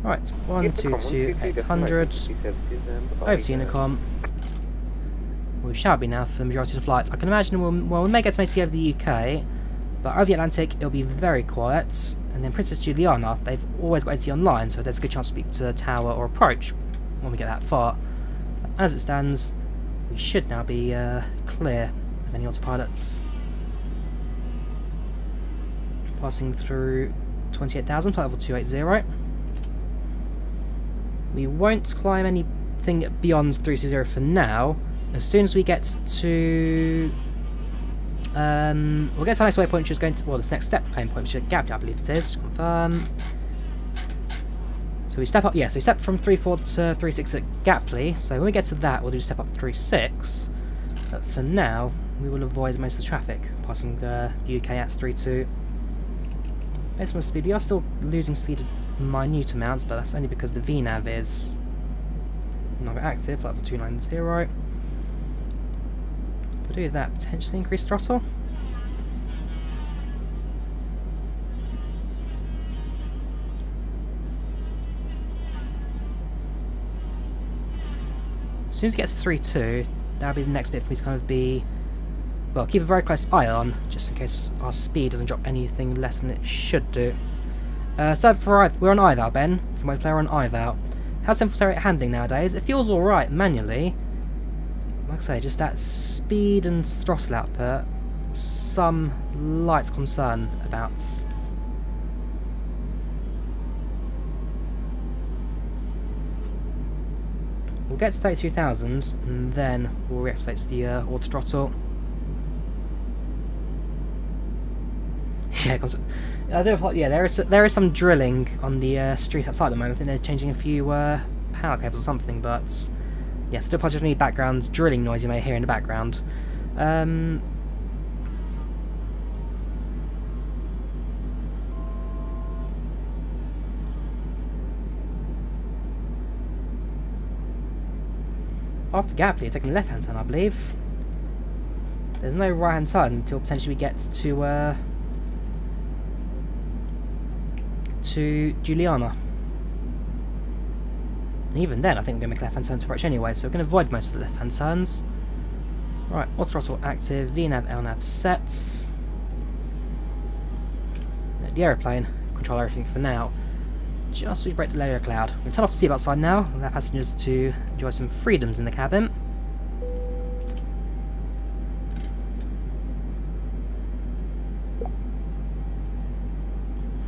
Right, 122.800. Over to Unicom. We shall be now for the majority of the flights. I can imagine we may get to AC over the UK, but over the Atlantic it'll be very quiet. And then Princess Juliana, they've always got AT online, so there's a good chance to speak to the tower or approach when we get that far. But as it stands, we should now be clear of any autopilots. Passing through 28,000, flight level 280. We won't climb anything beyond 320 for now. As soon as we get to... we'll get to our next waypoint, which is going to... well, this next step plane point, which is Gapley, I believe it is, to confirm. So we step up, yeah, so we step from 34 to 36 at Gapley, so when we get to that, we'll do step up to 36. But for now, we will avoid most of the traffic, passing the UK at 32. Based on the speed, we are still losing speed at minute amounts, but that's only because the VNAV is not active, level 290. We'll do that, potentially increase throttle. As soon as it gets to 3.2, that'll be the next bit for me to kind of be... well, keep a very close eye on, just in case our speed doesn't drop anything less than it should do. So we're on IVAO, Ben, from my player on IVAO. How's infiltrate handling nowadays? It feels alright manually. Like I say, just that speed and throttle output, some light concern about. We'll get to 32,000 and then we'll reactivate the auto throttle. Yeah, there is some drilling on the street outside at the moment. I think they're changing a few power cables or something, but yeah, still positive any background drilling noise you may hear in the background. after Gapley, taking the left-hand turn, I believe. There's no right-hand turns until potentially we get to Juliana. And even then, I think we're going to make a left-hand turn to approach anyway, so we're going to avoid most of the left-hand turns. Right, auto throttle active, VNav, LNav sets. The aeroplane, control everything for now. Just as we break the layer of cloud. We're going to turn off the seatbelt side now, and allow passengers to enjoy some freedoms in the cabin.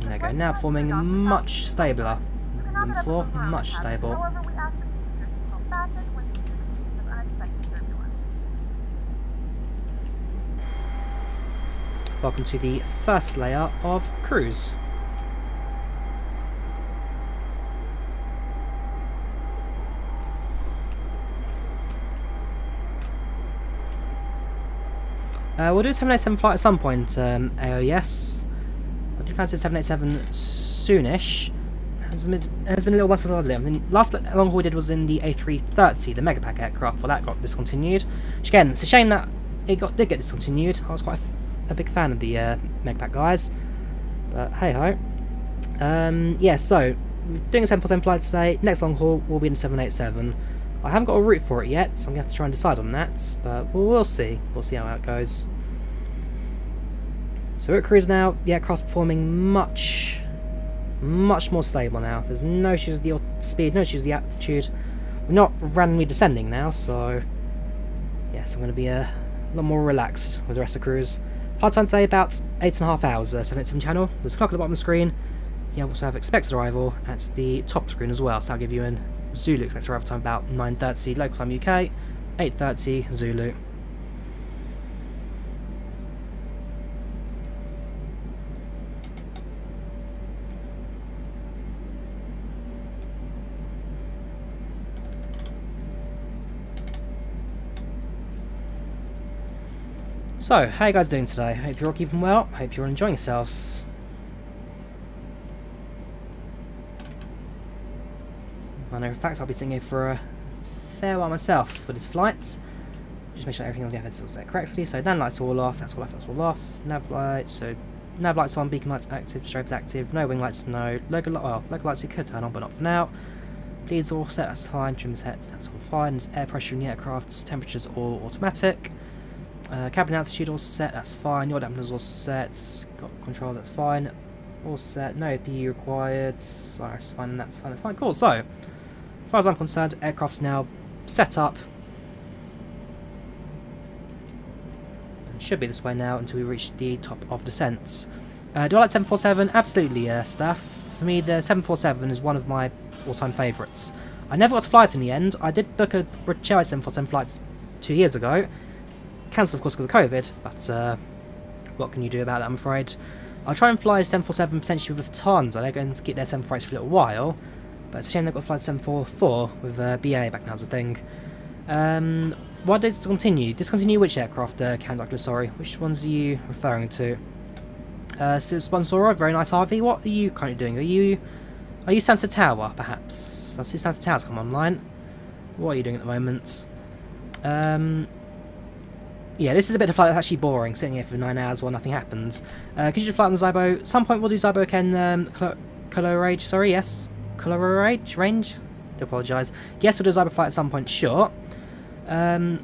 There we go, now performing much stabler than before, much stable. Welcome to the first layer of cruise. We'll do a 787 flight at some point, AOS. I do plan to do 787 soonish. Has been a little while since I did it. I mean, last long haul we did was in the A330, the Megapack aircraft, well that got discontinued. Which again, it's a shame that it did get discontinued. I was quite a big fan of the Megapack guys. But hey ho. Yeah, so we're doing a 747 flight today. Next long haul will be in 787. I haven't got a route for it yet, so I'm going to have to try and decide on that, but we'll see. We'll see how that goes. So we're at cruise now. The aircraft's performing much more stable now. There's no issues with the speed, no issues with the altitude. We're not randomly descending now, so yes, I'm going to be a lot more relaxed with the rest of the cruise. Flight time today about 8.5 hours, 787 channel. There's a clock at the bottom of the screen. You also have expected arrival at the top of the screen as well, so I'll give you an Zulu expected arrival time about 9:30 local time UK, 8:30 Zulu. So, how are you guys doing today? Hope you're all keeping well, hope you're enjoying yourselves. I know, in fact, I'll be sitting here for a fair while myself for this flight. Just make sure everything on the FS is set correctly. So, land lights are all off, that's all off, that's all off. Nav lights, so nav lights on, beacon lights active, strobes active, no wing lights, no. Local lights we could turn on, but not for now. Bleeds all set, that's fine. Trim sets, that's all fine. There's air pressure in the aircraft's temperatures all automatic. Cabin altitude all set, that's fine. Your dampeners all set. Got control, that's fine. All set, no APU required. Sorry, that's fine, that's fine, that's fine. Cool, so. As far as I'm concerned, aircraft's now set up. It should be this way now until we reach the top of descents. Do I like 747? Absolutely, Staff. For me, the 747 is one of my all-time favourites. I never got to fly it in the end. I did book a Cherry 747 flight 2 years ago. Cancelled, of course, because of COVID, but what can you do about that, I'm afraid. I'll try and fly 747 potentially with Lufthansa. They're going to get their 748s for a little while. But it's a shame they've got to fly 744 with BA back now as a thing. Why did it discontinue? Discontinue which aircraft, Candidate? Sorry. Which ones are you referring to? Sponsora, very nice RV. What are you currently doing? Are you Santa Tower, perhaps? I see Santa Tower's come online. What are you doing at the moment? Yeah, this is a bit of a flight that's actually boring, sitting here for 9 hours while nothing happens. Could you just fly on the Zybo? At some point we'll do Zybo again, Color Rage, sorry, yes. Color range? Do apologise. Yes, we'll do a Zyber flight at some point, sure. So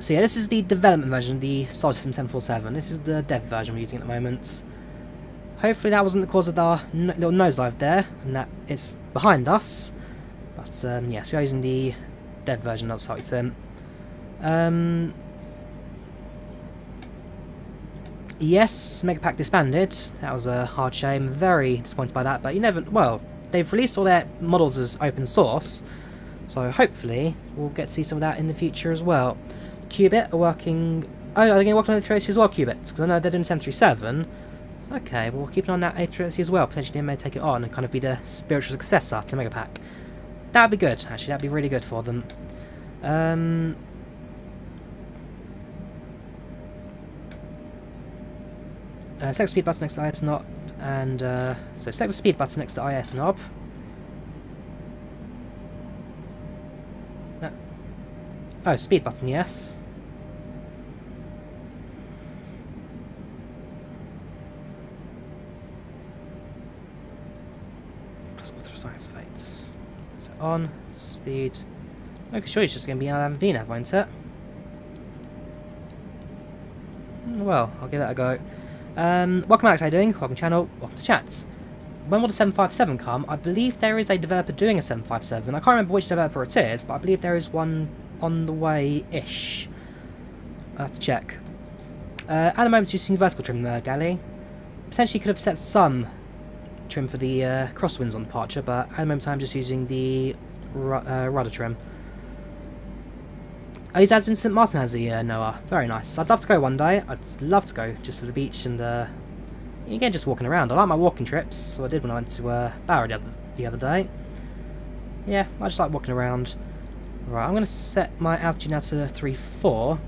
yeah, this is the development version of the SaltySim 747. This is the dev version we're using at the moment. Hopefully that wasn't the cause of our little nosedive there, and that it's behind us. But yes, we are using the dev version of SaltySim. Yes, Megapack disbanded. That was a hard shame. Very disappointed by that, but you never... Well, they've released all their models as open source, so hopefully we'll get to see some of that in the future as well. Qubit are working... Oh, are they going to work on the A380 as well, Qubit? Because I know they're doing 737. Okay, well, we'll keep an eye on that A380 as well. Potentially they may take it on and kind of be the spiritual successor to Megapack. That'd be good, actually. That'd be really good for them. Select the speed button next to IS knob, and so select the speed button next to IS knob. Oh, speed button, yes. Plus authorized fates. So on, speed. Okay, sure, it's just going to be an VNAV, won't it? Well, I'll give that a go. Welcome Alex, how you doing? Welcome channel, welcome to chats. When will the 757 come? I believe there is a developer doing a 757. I can't remember which developer it is, but I believe there is one on the way-ish. I'll have to check. At the moment, it's using vertical trim there, Galley. Potentially could have set some trim for the crosswinds on departure, but at the moment I'm just using the rudder trim. Oh, his dad's been St Martin, has he, Noah? Very nice. I'd love to go one day. I'd love to go just to the beach and again, just walking around. I like my walking trips, so I did when I went to Barrow the other day. Yeah, I just like walking around. Right, I'm going to set my altitude now to 3-4.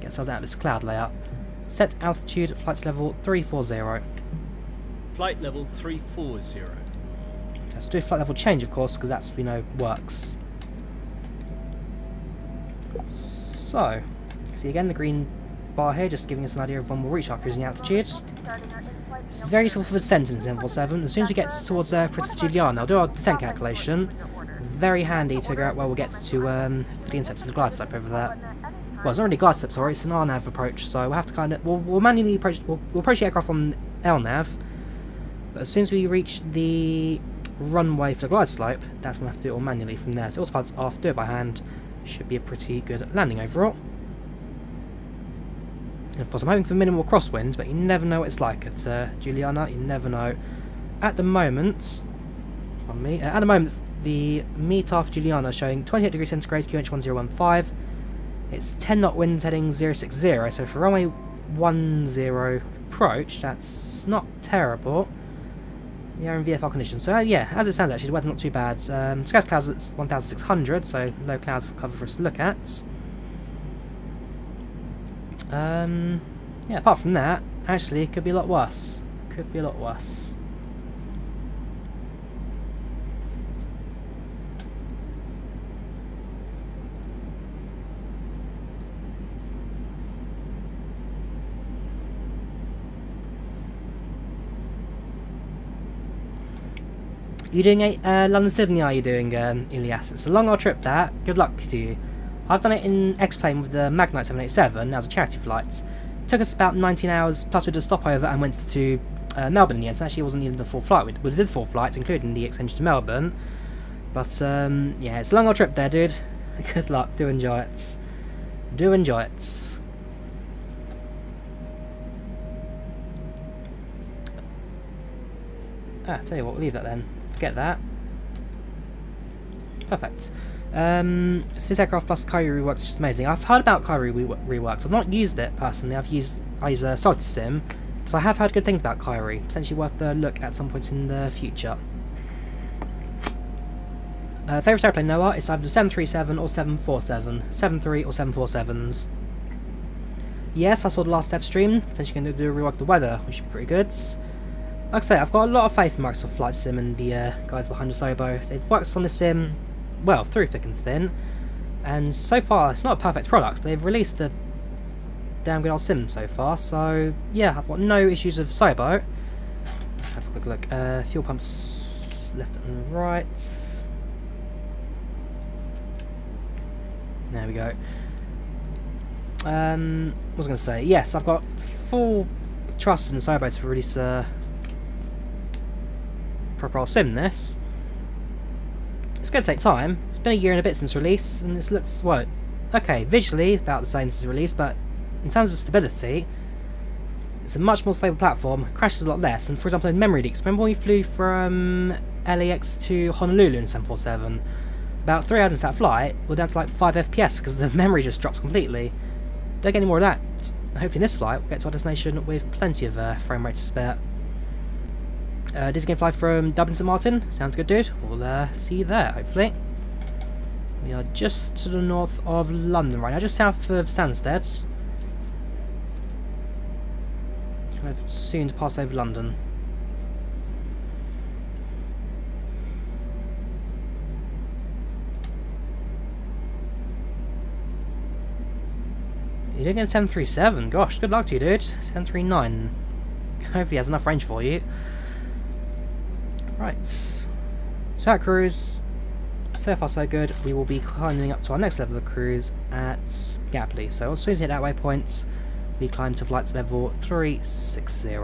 Get ourselves out of this cloud layout. Set altitude, flights level 340. Flight level 340. Let's do flight level change, of course, because that's, we know, works. So, see again the green bar here, just giving us an idea of when we'll reach our cruising altitude. It's very useful for descent in 747. As soon as we get towards Princess Juliana, I'll do our descent calculation. Very handy to figure out where we'll get to for the intercepts of the glide slope over there. Well, it's not really glide slope, sorry, it's an RNAV approach, so we'll have to kind of, we'll manually approach, we'll approach the aircraft on LNAV, but as soon as we reach the runway for the glide slope, that's when we have to do it all manually from there. So autopilot's off, do it by hand. Should be a pretty good landing overall. And of course I'm hoping for minimal crosswind, but you never know what it's like at Juliana, you never know. At the moment, the meet after Juliana showing 28 degrees centigrade, QH1015. It's 10 knot winds heading 060, so for runway 10 approach, that's not terrible. Yeah, in VFR conditions. So yeah, as it stands actually, the weather's not too bad. Scatter clouds at 1,600, so low clouds for cover for us to look at. Yeah, apart from that, actually, it could be a lot worse. Could be a lot worse. You doing London-Sydney, are you doing, Ilias? It's a long old trip, that. Good luck to you. I've done it in X-Plane with the Magnite 787, as a charity flight. Took us about 19 hours, plus we did a stopover and went to Melbourne in the end, so actually it wasn't even the full flight. We did 4 flights, including the extension to Melbourne. But, yeah, it's a long old trip there, dude. Good luck, do enjoy it. Do enjoy it. Tell you what, we'll leave that then. Get that. Perfect. So this aircraft plus Kyrie reworks is just amazing. I've heard about Kyrie reworks. I've not used it personally. I use SaltySim, so I have heard good things about Kyrie. Potentially worth a look at some points in the future. Favourite airplane, Noah? It's either 737 or 747. 73 or 747s. Yes, I saw the last dev stream. Potentially going to do a rework of the weather, which should be pretty good. Like I say, I've got a lot of faith in Microsoft Flight Sim and the guys behind the Sobo. They've worked on the sim, well, through thick and thin, and so far it's not a perfect product, but they've released a damn good old sim so far, so yeah, I've got no issues with Sobo. Let's have a quick look. Fuel pumps left and right. There we go. What was I going to say? Yes, I've got full trust in Sobo to release a proper old sim this. It's going to take time. It's been a year and a bit since release, and this looks, well, okay, visually it's about the same since release, but in terms of stability, it's a much more stable platform, crashes a lot less, and for example in memory leaks, remember when we flew from LAX to Honolulu in 747? About 3 hours into that flight, we're down to like 5 FPS because the memory just drops completely. Don't get any more of that. Hopefully in this flight we'll get to our destination with plenty of frame rate to spare. Disney game fly from Dublin St Martin. Sounds good, dude. We'll see you there, hopefully. We are just to the north of London right now, just south of Stansted. Kind of soon to pass over London. You're doing a 737. Gosh, good luck to you, dude. 739. Hopefully he has enough range for you. Right. So at cruise, so far so good. We will be climbing up to our next level of cruise at Gapley. So as soon as we hit that waypoint, we climb to flights level 360.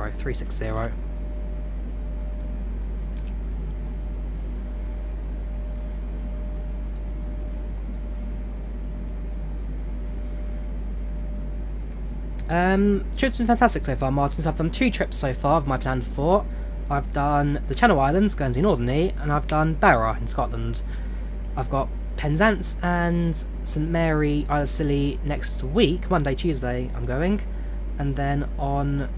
Trip's been fantastic so far, Martin. So I've done 2 trips so far of my planned 4. I've done the Channel Islands, Guernsey and Alderney, and I've done Barra in Scotland. I've got Penzance and St Mary, Isle of Scilly next week, Monday, Tuesday I'm going. And then on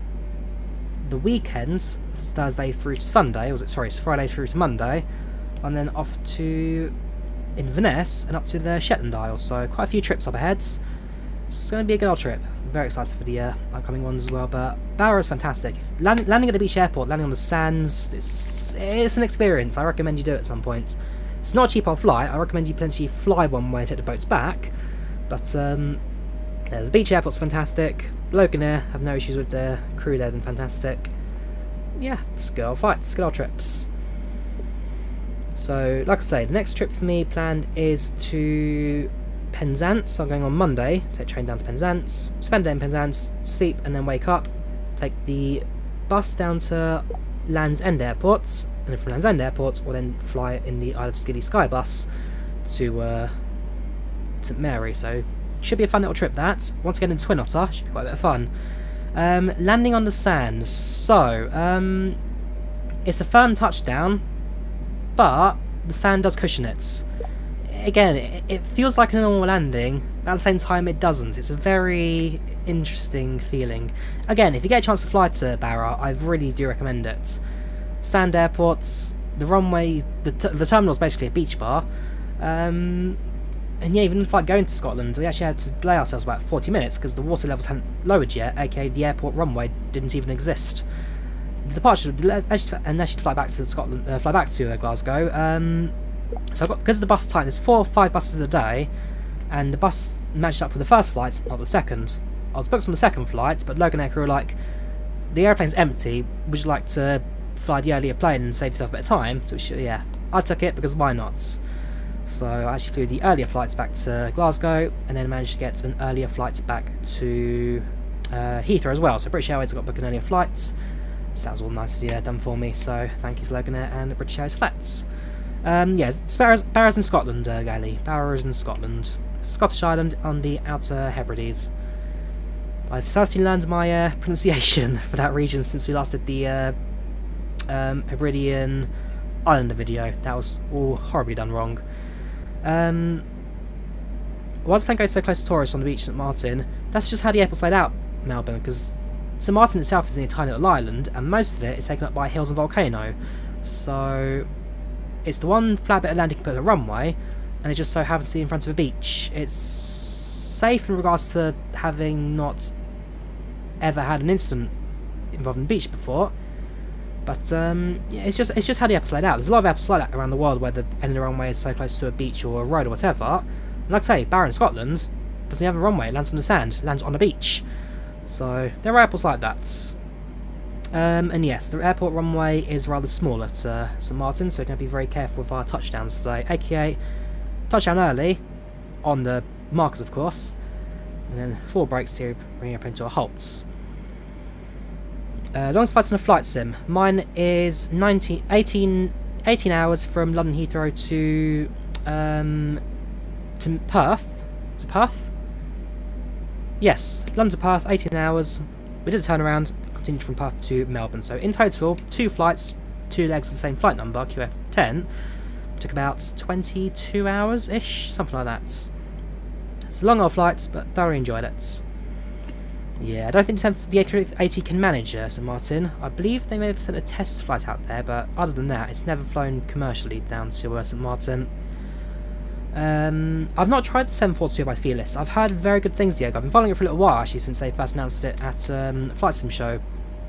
the weekend, Thursday through to Sunday, it's Friday through to Monday, and then off to Inverness and up to the Shetland Isles. So quite a few trips up ahead. It's going to be a good old trip. I'm very excited for the upcoming ones as well. But Barra is fantastic. Landing at a beach airport, landing on the sands, it's an experience. I recommend you do it at some point. It's not a cheap old flight. I recommend you potentially fly one way and take the boats back. But yeah, the beach airport's fantastic. Loganair, have no issues with the crew there, been fantastic. Yeah, it's good old flights, good old trips. So, like I say, the next trip for me planned is to Penzance. I'm going on Monday, take train down to Penzance, spend a day in Penzance, sleep and then wake up, take the bus down to Land's End Airport, and then from Land's End Airport we'll then fly in the Isle of Scilly Sky bus to St Mary. So should be a fun little trip that. Once again in Twin Otter, should be quite a bit of fun. Landing on the sands. So it's a firm touchdown, but the sand does cushion it. Again, it feels like a normal landing, but at the same time it doesn't. It's a very interesting feeling. Again, if you get a chance to fly to Barra, I really do recommend it. Sand airports, the runway, the terminal is basically a beach bar. And yeah, even if going to Scotland, we actually had to delay ourselves about 40 minutes because the water levels hadn't lowered yet, aka the airport runway didn't even exist. The departure, and actually fly back to Scotland, fly back to Glasgow. So because of the bus time, there's 4 or 5 buses a day, and the bus matched up with the first flight, not the second. I was booked on the second flight, but Loganair crew were like, the airplane's empty, would you like to fly the earlier plane and save yourself a bit of time? So yeah, I took it because why not? So I actually flew the earlier flights back to Glasgow, and then managed to get an earlier flight back to Heathrow as well. So British Airways got booked an earlier flights, so that was all nicely done for me. So thank you to Loganair and British Airways Flats. Yeah, Barra's in Scotland, Gally. Barra's in Scotland. Scottish island on the Outer Hebrides. I've certainly learned my pronunciation for that region since we last did the Hebridean Islander video. That was all horribly done wrong. Why does the plane go so close to tourists on the beach at St Martin? That's just how the airport's laid out, Melbourne, because St Martin itself is in a tiny little island, and most of it is taken up by hills and volcano. So it's the one flat bit of landing you can put on a runway, and it just so happens to be in front of a beach. It's safe in regards to having not ever had an incident involving the beach before, but yeah, it's just how the airport's laid out. There's a lot of airports like that around the world where the end of the runway is so close to a beach or a road or whatever. And like I say, Barra in Scotland doesn't have a runway, it lands on the sand, it lands on a beach. So there are airports like that. And yes, the airport runway is rather small at St Martin, so we're going to be very careful with our touchdowns today, aka touchdown early, on the markers of course, and then 4 brakes to bring up into a halt. Longest flights in a flight sim. Mine is 18 hours from London Heathrow to Perth. To Perth? Yes, London to Perth, 18 hours. We did a turnaround, continued from Perth to Melbourne. So in total, 2 flights, 2 legs of the same flight number, QF10. Took about 22 hours-ish, something like that. It's a long old flight, but thoroughly enjoyed it. Yeah, I don't think the A380 can manage St Martin. I believe they may have sent a test flight out there, but other than that, it's never flown commercially down to St Martin. I've not tried the 742 by Fearless. I've heard very good things, Diego. I've been following it for a little while, actually, since they first announced it at FlightSim Show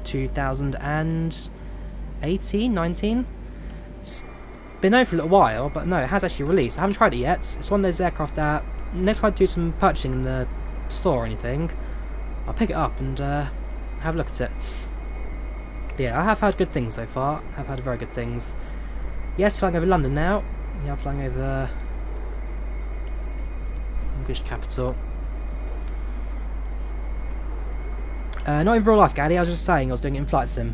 2018, 19. It's been known for a little while, but no, it has actually released. I haven't tried it yet. It's one of those aircraft that, next time I do some purchasing in the store or anything, I'll pick it up and have a look at it. But yeah, I have heard good things so far. I've heard very good things. Yes, flying over London now. Yeah, I'm flying over English capital. Not in real life, Gaddy. I was just saying I was doing it in FlightSim.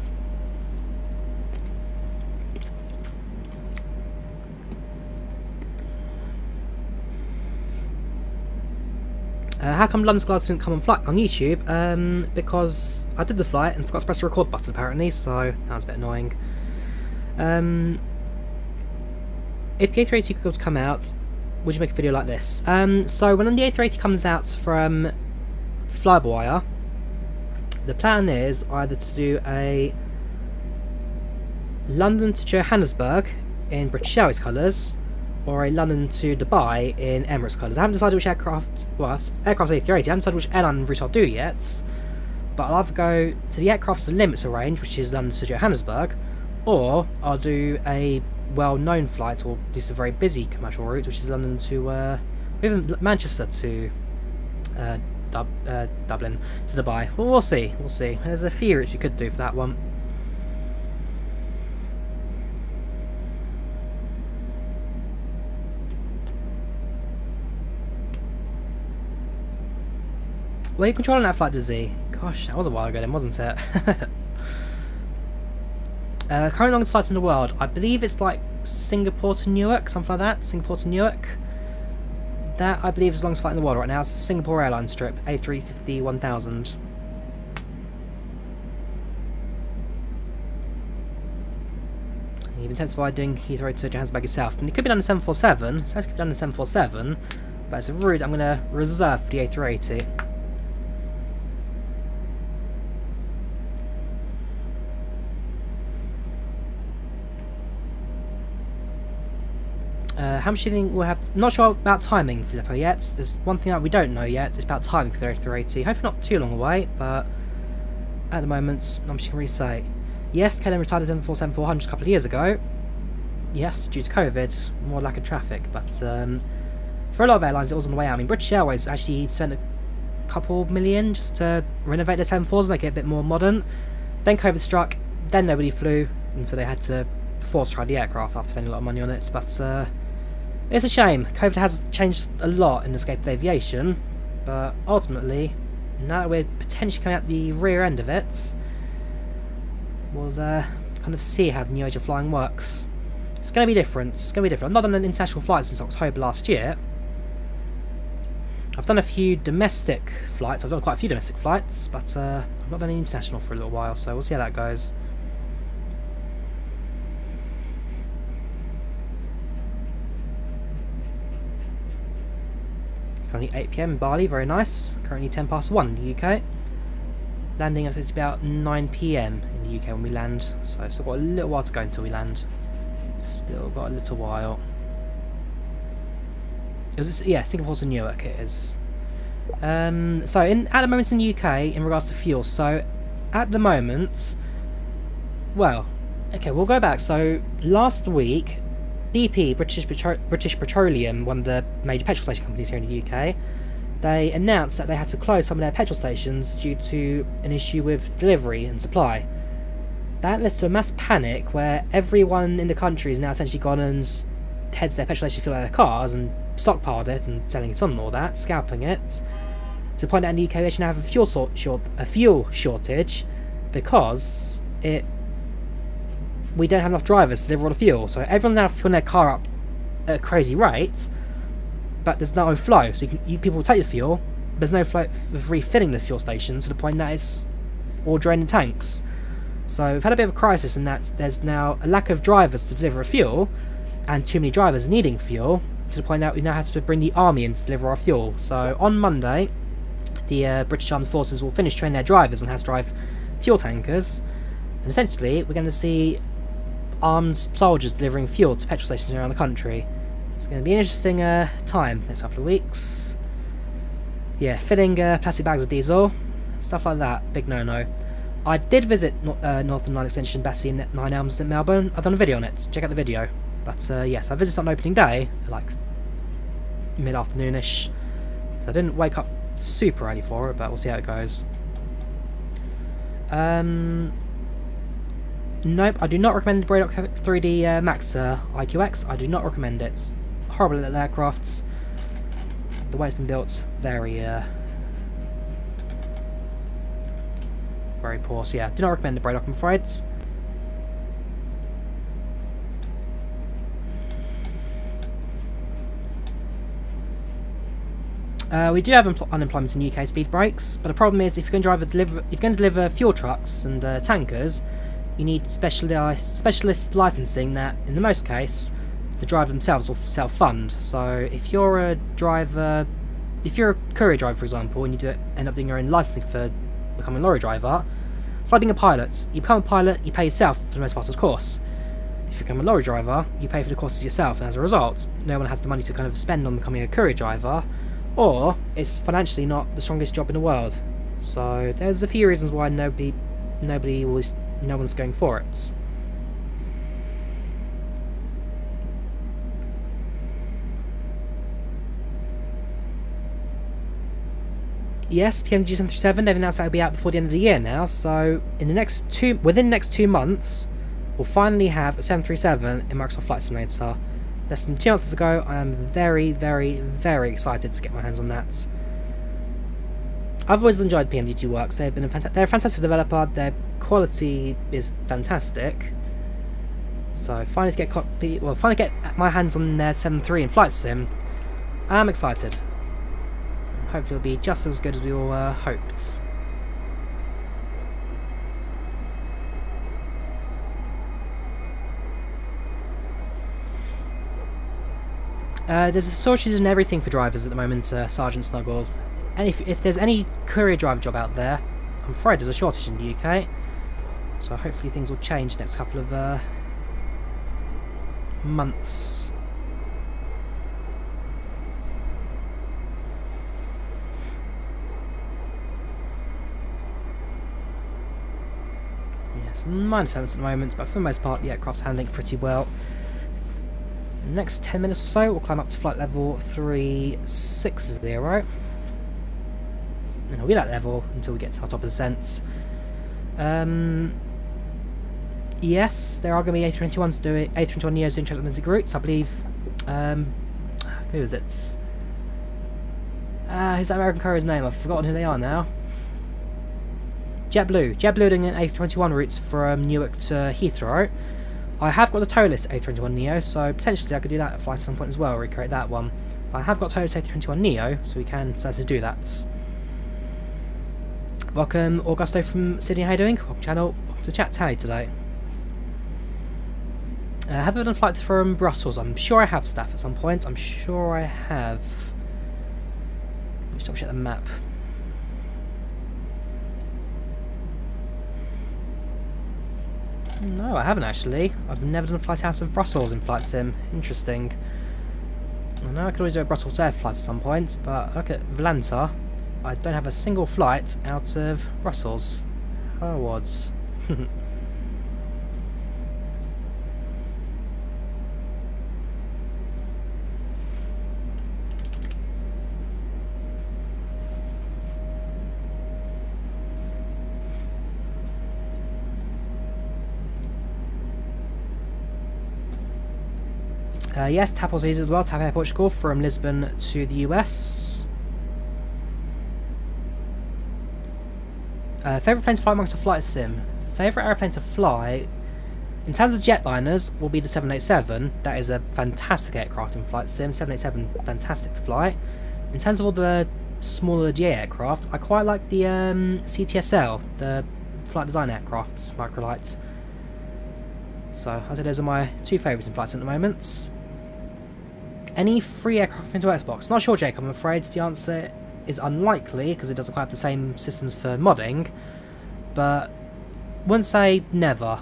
How come London Skies didn't come on YouTube? Because I did the flight and forgot to press the record button apparently, so that was a bit annoying. If the A380 could come out, would you make a video like this? So when the A380 comes out from Drawyah, the plan is either to do a London to Johannesburg in British Airways colours, or a London to Dubai in Emirates colours. I haven't decided which aircraft, well, aircraft's A380, I haven't decided which airline route I'll do yet, but I'll either go to the aircraft's limits range, which is London to Johannesburg, or I'll do a well-known flight, or this is a very busy commercial route, which is London to, even Manchester to Dublin to Dubai. Well, we'll see, There's a few routes you could do for that one. Were you controlling that flight to Z? Gosh, that was a while ago then, wasn't it? Current longest flight in the world. I believe it's like Singapore to Newark, something like that. Singapore to Newark. That, I believe, is the longest flight in the world right now. It's a Singapore Airlines strip, A350-1000. You've been tempted by doing Heathrow to Johannesburg yourself. And it could be done in 747, so it could be done in 747, but it's a route I'm going to reserve for the A380. How much do you think we'll have? Not sure about timing, Filippo, yet. There's one thing that we don't know yet. It's about timing for the A380. Hopefully not too long away, but at the moment, not much you can really say. Yes, KLM retired the 747-400 a couple of years ago. Yes, due to COVID, more lack of traffic. But for a lot of airlines, it was on the way out. I mean, British Airways actually spent a couple million just to renovate their 747s, make it a bit more modern. Then COVID struck. Then nobody flew, and so they had to force try the aircraft after spending a lot of money on it. But it's a shame. COVID has changed a lot in the scope of aviation, but ultimately, now that we're potentially coming out the rear end of it, we'll kind of see how the new age of flying works. It's going to be different. I've not done an international flight since October last year. I've done a few domestic flights. I've done quite a few domestic flights, but I've not done any international for a little while, so we'll see how that goes. Currently 8 PM in Bali, very nice. Currently 10 past 1 in the UK. Landing, I think it's about 9 PM in the UK when we land, so still got a little while to go until we land. Still got a little while. Yeah, Singapore to Newark it is. So at the moment in the UK, in regards to fuel, so at the moment, well, okay, we'll go back. So last week, BP, British Petroleum, one of the major petrol station companies here in the UK, they announced that they had to close some of their petrol stations due to an issue with delivery and supply. That led to a mass panic where everyone in the country is now essentially gone and heads to their petrol station to fill out their cars and stockpiled it and selling it on and all that, scalping it, to the point that in the UK we actually have a fuel shortage because we don't have enough drivers to deliver all the fuel. So everyone's now filling their car up at a crazy rate, but there's no flow. So people will take the fuel, but there's no flow of refilling the fuel station to the point that it's all draining tanks. So we've had a bit of a crisis in that there's now a lack of drivers to deliver fuel, and too many drivers needing fuel, to the point that we now have to bring the army in to deliver our fuel. So on Monday, the British Armed Forces will finish training their drivers on how to drive fuel tankers, and essentially we're going to see armed soldiers delivering fuel to petrol stations around the country. It's going to be an interesting time next couple of weeks. Yeah, filling plastic bags of diesel, stuff like that, big no-no. I did visit Northern Line Extension Battersea and 9 Elms in Melbourne. I've done a video on it, check out the video. But yes, I visited on opening day, like mid-afternoonish. So I didn't wake up super early for it, but we'll see how it goes. Nope, I do not recommend the Bradock 3D Max IQX. I do not recommend it. Horrible little aircrafts. The way it's been built, very poor. So yeah, do not recommend the Bradock, I'm afraid. We do have unemployment in UK speed brakes, but the problem is if you're going to deliver fuel trucks and tankers, you need specialist licensing that, in the most case, the driver themselves will self-fund. So if you're a courier driver, for example, and you end up doing your own licensing for becoming a lorry driver, it's like being a pilot. You become a pilot, you pay yourself for the most part of the course. If you become a lorry driver, you pay for the courses yourself, and as a result, no one has the money to kind of spend on becoming a courier driver, or it's financially not the strongest job in the world. So there's a few reasons why no one's going for it. Yes, PMG 737, they've announced that will be out before the end of the year now, so within the next 2 months, we'll finally have a 737 in Microsoft Flight Simulator. Less than 2 months ago, I am very, very, very excited to get my hands on that. I've always enjoyed PMGT Works. They're a fantastic developer. Their quality is fantastic. So finally get my hands on their 7.3 in Flight Sim. I'm excited. Hopefully, it'll be just as good as we all hoped. There's a shortage in everything for drivers at the moment, Sergeant Snuggle. And if there's any courier driver job out there, I'm afraid there's a shortage in the UK. So hopefully things will change next couple of months. Yes, minor turbulence at the moment, but for the most part the aircraft's handling pretty well. In the next 10 minutes or so, we'll climb up to flight level 360. And it'll be that level until we get to our top ascents. Yes, there are going to be A321s doing A321neos doing transatlantic routes. I believe. Who is it? Who's that American courier's name? I've forgotten who they are now. JetBlue doing an A321 routes from Newark to Heathrow. I have got the TOLIS A321neo, so potentially I could do that at flight at some point as well, recreate that one. But I have got TOLIS A321neo, so we can certainly do that. Welcome, Augusto from Sydney, how you doing? Welcome channel, welcome to chat tally today. Have I done a flight from Brussels? I'm sure I have, staff, at some point. I'm sure I have. Let me just double check the map. No, I haven't actually. I've never done a flight out of Brussels in Flight Sim. Interesting. I know I could always do a Brussels air flight at some point, but look at Volanta. I don't have a single flight out of Brussels. How odd. Yes, TAP was easy as well, TAP Air Portugal from Lisbon to the US. Favourite plane to fly amongst a flight sim? Favourite airplane to fly, in terms of jetliners, will be the 787. That is a fantastic aircraft in flight sim. 787, fantastic to fly. In terms of all the smaller GA aircraft, I quite like the CTSL, the flight design aircraft, microlight. So I'd say those are my two favourites in flight sim at the moment. Any free aircraft into Xbox? Not sure, Jake, I'm afraid. The answer is unlikely, because it doesn't quite have the same systems for modding, but wouldn't say never.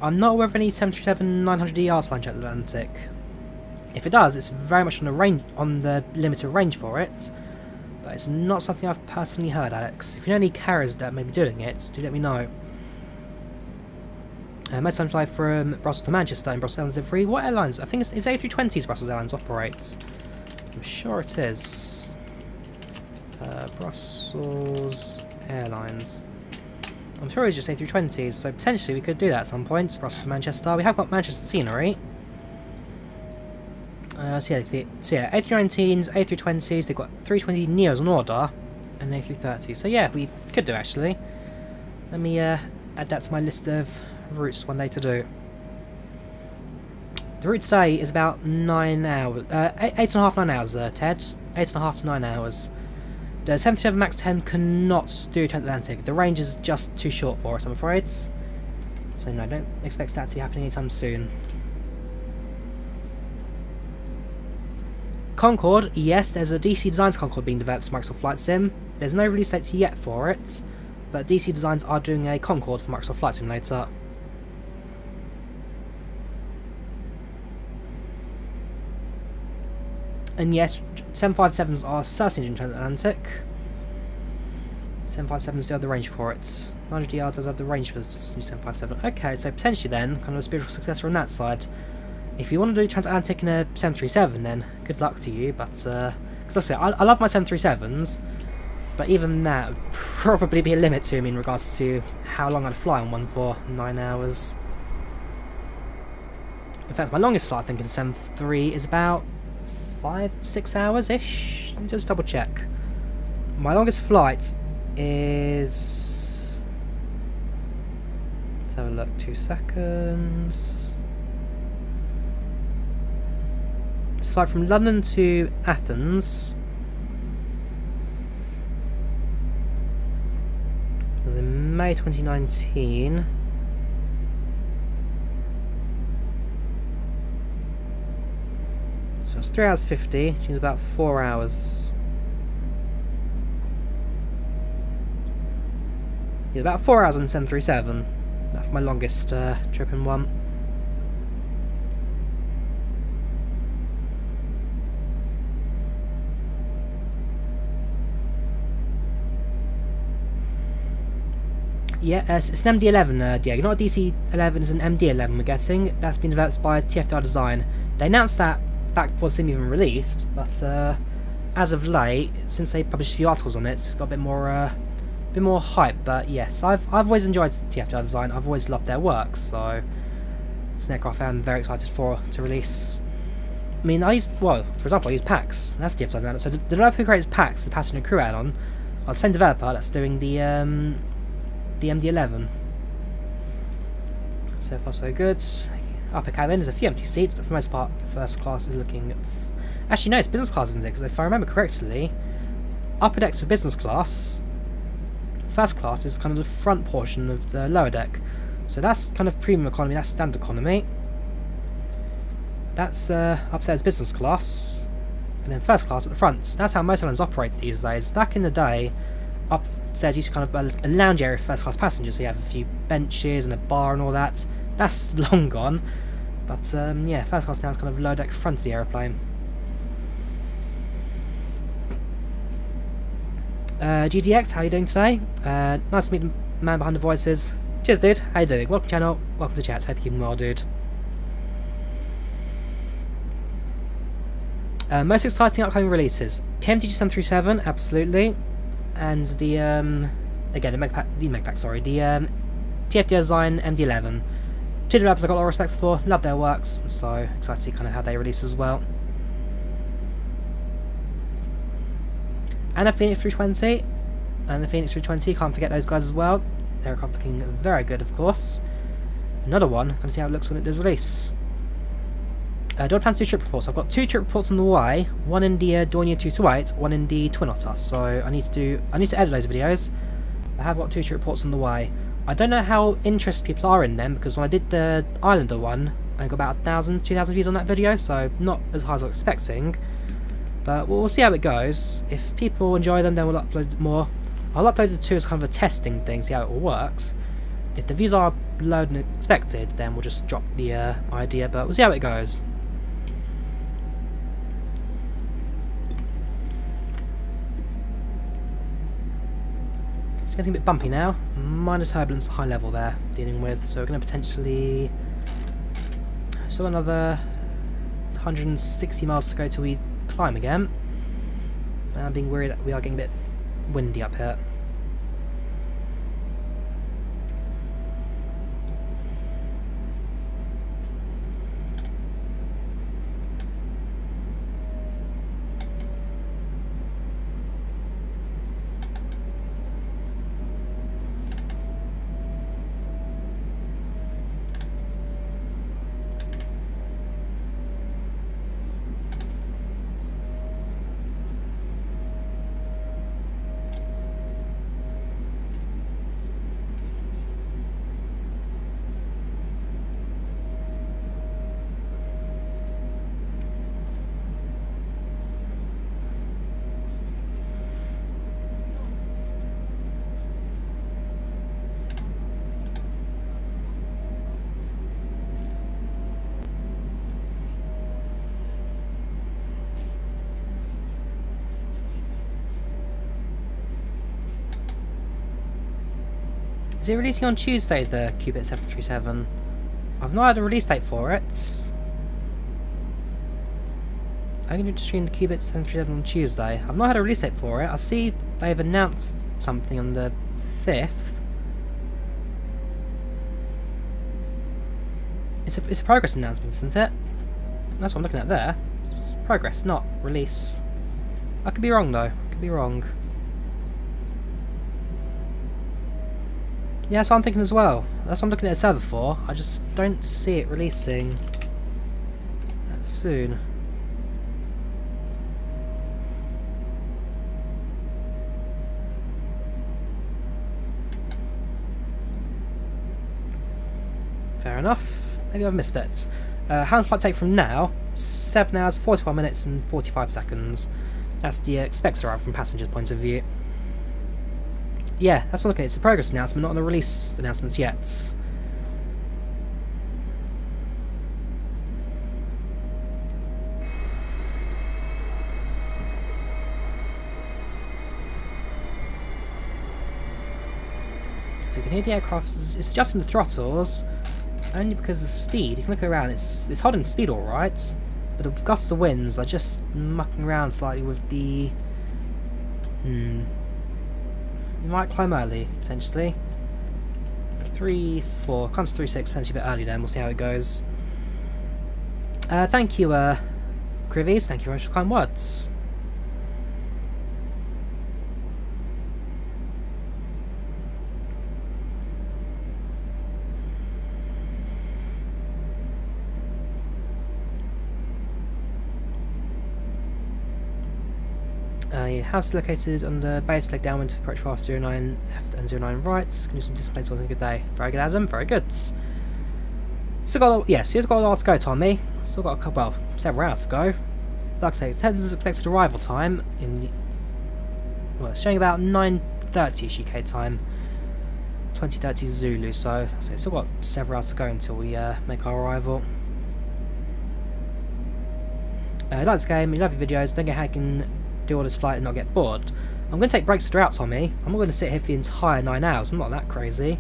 I'm not aware of any 737-900ER flying transatlantic. If it does, it's very much on the limited range for it, but it's not something I've personally heard, Alex. If you know any carriers that may be doing it, do let me know. Most time fly from Brussels to Manchester in Brussels Airlines livery. What airlines? I think it's A320s Brussels Airlines operates. I'm sure it is. Brussels Airlines. I'm sure it's just A320s, so potentially we could do that at some point. Brussels to Manchester. We have got Manchester scenery. So yeah, A319s, A320s, they've got 320 Neos on order, and A330s. So yeah, we could do actually. Let me add that to my list of routes one day to do. The route today is about 9 hours, 8.5 9 hours, Ted. 8.5 to 9 hours. The 737 MAX 10 cannot do transatlantic. The range is just too short for us, I'm afraid. So no, don't expect that to be happening anytime soon. Concorde, yes, there's a DC Designs Concorde being developed for Microsoft Flight Sim. There's no release dates yet for it, but DC Designs are doing a Concorde for Microsoft Flight Simulator. And yes, 757s are certainly in transatlantic. 757s do have the range for it. 900DR does have the range for the new 757. Okay, so potentially then, kind of a spiritual successor on that side. If you want to do transatlantic in a 737, then good luck to you. But because like I say, I love my 737s, but even that would probably be a limit to me in regards to how long I'd fly on one for 9 hours. In fact, my longest flight I think in 73 is about 5-6 hours ish. Let me just double check. My longest flight is. Let's have a look. 2 seconds. Flight from London to Athens. It was in May 2019. So it's 3 hours 50, which is about 4 hours. Yeah, about 4 hours on 737. That's my longest trip in one. Yeah, it's an MD-11, Diego. Not a DC-11, it's an MD-11 we're getting. That's been developed by TFDi Design. They announced that back before the sim even released, but as of late, since they published a few articles on it, it's got a bit more hype. But yes, I've always enjoyed TFDi Design. I've always loved their work, so it's an aircraft I'm very excited to release. I mean, for example, I use PACX. That's TFDi Design. So the developer who creates PACX, the passenger crew add-on, are the same developer that's doing the MD-11. So far so good. Upper cabin, there's a few empty seats, but for the most part first class is looking... Actually no, it's business class, isn't it? Because if I remember correctly, upper decks for business class, first class is kind of the front portion of the lower deck. So that's kind of premium economy, that's standard economy. That's upstairs business class, and then first class at the front. That's how most airlines operate these days. Back in the day, upstairs used to kind of a lounge area for first class passengers, so you have a few benches and a bar and all that. That's long gone, but yeah, first class now is kind of low deck front of the aeroplane. GDX, how are you doing today? Nice to meet the man behind the voices. Cheers, dude. How you doing? Welcome to the channel. Welcome to chat. Hope you're keeping well, dude. Most exciting upcoming releases: PMTG 737, absolutely, and the again the TFDi Design MD-11. Two developers I've got a lot of respect for, love their works, so excited to see kind of how they release as well. And a Phoenix 320, can't forget those guys as well. They're looking very good, of course. Another one, kind of see how it looks when it does release. Do I plan to do trip reports? I've got 2 trip reports on the way, one in the Drawyah 228, one in the Twin Otter. So I need to edit those videos. I have got 2 trip reports on the way. I don't know how interested people are in them, because when I did the Islander one, I got about 1,000, 2,000 views on that video, so not as high as I was expecting. But we'll see how it goes. If people enjoy them, then we'll upload more. I'll upload the 2 as kind of a testing thing, see how it all works. If the views are lower than expected, then we'll just drop the idea, but we'll see how it goes. It's getting a bit bumpy now. Minor turbulence, high level there, dealing with. So we're going to potentially... still another 160 miles to go till we climb again. I'm being worried that we are getting a bit windy up here. Is it releasing on Tuesday, the Qubit 737? I've not had a release date for it. I'm going to stream the Qubit 737 on Tuesday. I've not had a release date for it. I see they've announced something on the 5th. It's a progress announcement, isn't it? That's what I'm looking at there. It's progress, not release. I could be wrong though. I could be wrong. Yeah, that's what I'm thinking as well. That's what I'm looking at the server for. I just don't see it releasing that soon. Fair enough. Maybe I've missed it. How long's flight take from now? 7 hours, 41 minutes and 45 seconds. That's the expected arrival from passenger point of view. Yeah, that's what I'm looking at. It's a progress announcement, not on the release announcements yet. So you can hear the aircraft is adjusting the throttles only because of the speed. You can look around, it's holding speed alright, but the gusts of winds are just mucking around slightly with the... We might climb early, potentially. 3-4, climbs 3-6, potentially a bit early then, we'll see how it goes. Thank you, Crivies, thank you very much for kind words. Your house is located on the base leg downwind to approach path 09 left and 09 right. Can do some displays once a good day. Very good, Adam. Very good. Still got here's got a while to go, Tommy. Still got a couple, well, several hours to go. Like I say, it has expected arrival time in it's showing about 9:30 UK time, 20:30 Zulu. So still got several hours to go until we make our arrival. Like this game, you love your videos. Don't get how you can do all this flight and not get bored. I'm going to take breaks throughout, Tommy. I'm not going to sit here for the entire 9 hours. I'm not that crazy.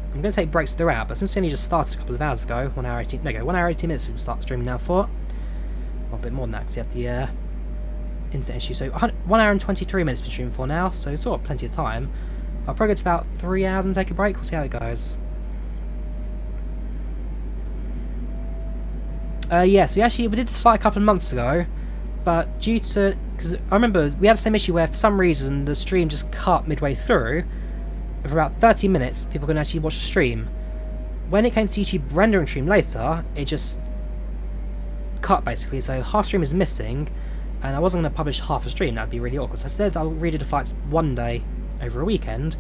I'm going to take breaks throughout, but since we only just started a couple of hours ago, 1 hour 18, there you go, 1 hour 18 minutes we can start streaming now for. Well, a bit more than that because you have the internet issue. So 1 hour and 23 minutes we're streaming for now, so it's got plenty of time. I'll probably go to about 3 hours and take a break. We'll see how it goes. Yes, we did this flight a couple of months ago, but due to, because I remember we had the same issue where for some reason the stream just cut midway through. For about 30 minutes people couldn't actually watch the stream. When it came to YouTube rendering stream later, it just cut basically, so half stream is missing, and I wasn't going to publish half a stream, that'd be really awkward. So instead I'll redo the flights one day over a weekend,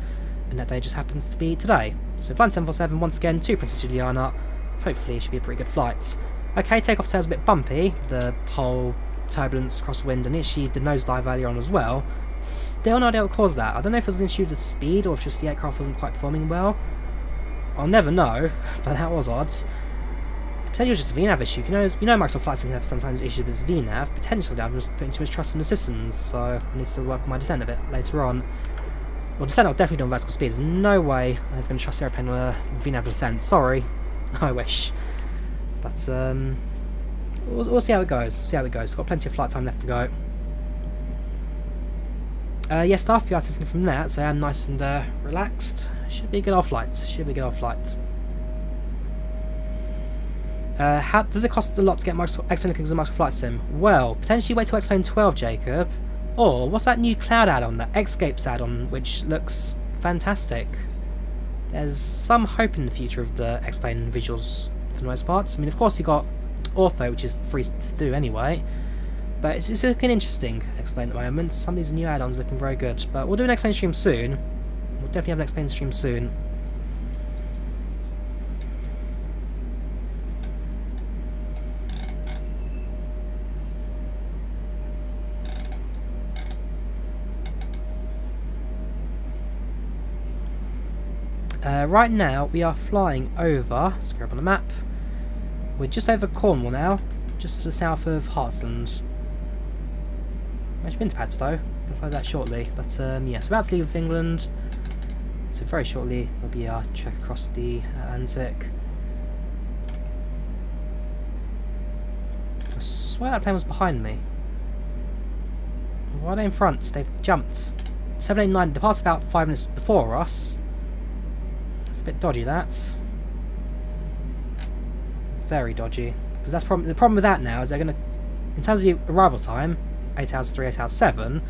and that day just happens to be today. So flight 747 once again to Princess Juliana. Hopefully it should be a pretty good flight. Okay, takeoff tail's a bit bumpy, the whole turbulence, crosswind, and actually the nosedive earlier on as well. Still no idea what caused that. I don't know if it was an issue with the speed or if just the aircraft wasn't quite performing well. I'll never know, but that was odd. Potentially it was just a VNAV issue. You know Microsoft Flight Sim have sometimes issues with this VNAV. Potentially I'm just putting too much trust in the systems, so I need to work on my descent a bit later on. Well, descent I'll definitely do on vertical speed. There's no way I'm going to trust the airplane on a VNAV descent. Sorry. I wish. But, we'll see how it goes. See how it goes. We've got plenty of flight time left to go. Yes, staff, you are assisting from that, so I am nice and relaxed. Should be a good old flight. Should be a good old flight. How does it cost a lot to get X-Plane Kings and Microsoft Flight Sim? Well, potentially wait till X-Plane 12, Jacob. Or, what's that new cloud add-on, that Xscapes add-on, which looks fantastic. There's some hope in the future of the X-Plane visuals for the most part. I mean, of course you got Ortho, which is free to do anyway. But it's looking interesting, X-Plane at the moment. Some of these new add-ons looking very good. But we'll do an X-Plane stream soon. We'll definitely have an X-Plane stream soon. Right now we are flying over, let's go up on the map, we're just over Cornwall now, just to the south of Hartsland. I've actually been to Padstow, I'll fly that shortly, but yes, we're about to leave England, so very shortly there'll be our trek across the Atlantic. I swear that plane was behind me. Why are they in front? They've jumped. 789 departed about 5 minutes before us. It's a bit dodgy, that's very dodgy, because that's the problem with that now is they're going to, in terms of the arrival time, 8 hours 3, 8 hours 7,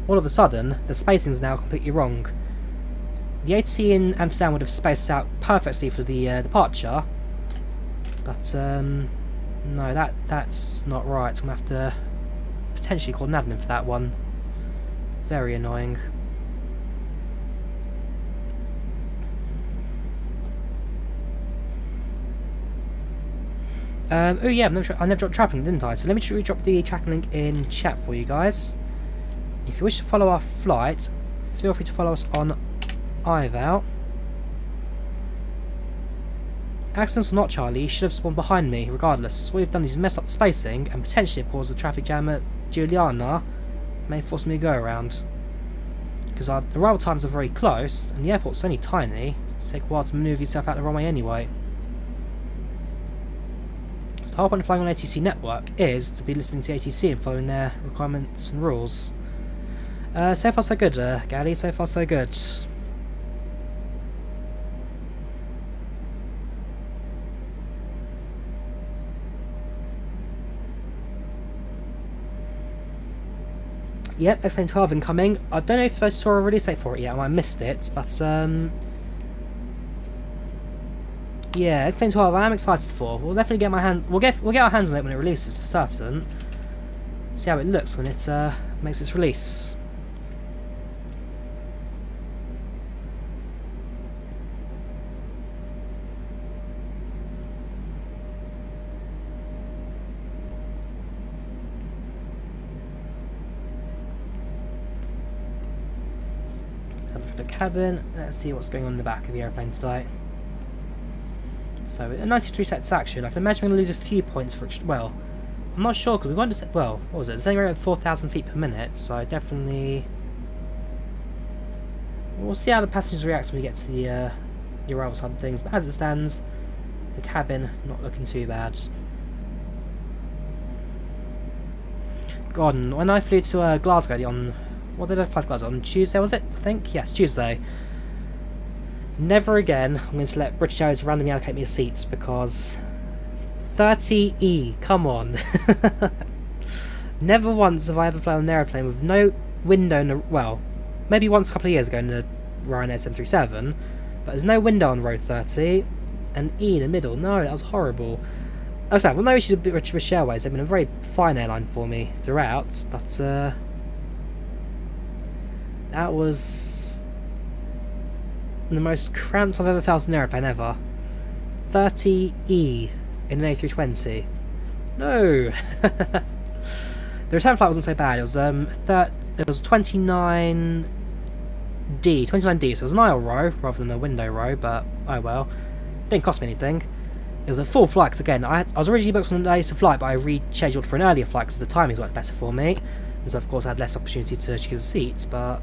all of a sudden the spacing is now completely wrong. The ATC in Amsterdam would have spaced out perfectly for the departure, but no, that's not right. I'm going to have to potentially call an admin for that one. Very annoying. Oh yeah, I never dropped tracking, didn't I? So let me just drop the tracking link in chat for you guys. If you wish to follow our flight, feel free to follow us on IVAO. Accidents or not, Charlie, you should have spawned behind me, regardless. What we've done is messed up the spacing and potentially have caused a traffic jam at Juliana. May force me to go around. Because our arrival times are very close, and the airport's only tiny. It'll take a while to manoeuvre yourself out the runway anyway. The whole point of flying on ATC network is to be listening to ATC and following their requirements and rules. So far so good, Gally, so far so good. Yep, X-Plane 12 incoming. I don't know if I saw a release date for it yet, I might have missed it, but yeah, X-Plane 12 I am excited for. We'll definitely get we'll get our hands on it when it releases for certain. See how it looks when it makes its release. Have a look at the cabin. Let's see what's going on in the back of the airplane today. So, a 93 satisfaction. I can imagine we're going to lose a few points for well, I'm not sure because we won't just, well, what was it? It's only around 4,000 feet per minute, so definitely we'll see how the passengers react when we get to the arrival side of things. But as it stands, the cabin not looking too bad. God, when I flew to Glasgow on, what did I fly to Glasgow on Tuesday? Was it? I think yes, Tuesday. Never again I'm going to let British Airways randomly allocate me a seats because 30E, come on. Never once have I ever flown an aeroplane with no window in the, well, maybe once a couple of years ago in the Ryanair 737, but there's no window on row 30 and E in the middle. No, that was horrible. Well, no issue with British Airways, they've been a very fine airline for me throughout, but that was the most cramped I've ever felt in an aeroplane ever. 30E in an A320. No! The return flight wasn't so bad. It was 29D, so it was an aisle row rather than a window row, but oh well. Didn't cost me anything. It was a full flight because again, I was originally booked on a later flight, but I rescheduled for an earlier flight because the timings worked better for me. And so of course I had less opportunity to choose the seats, but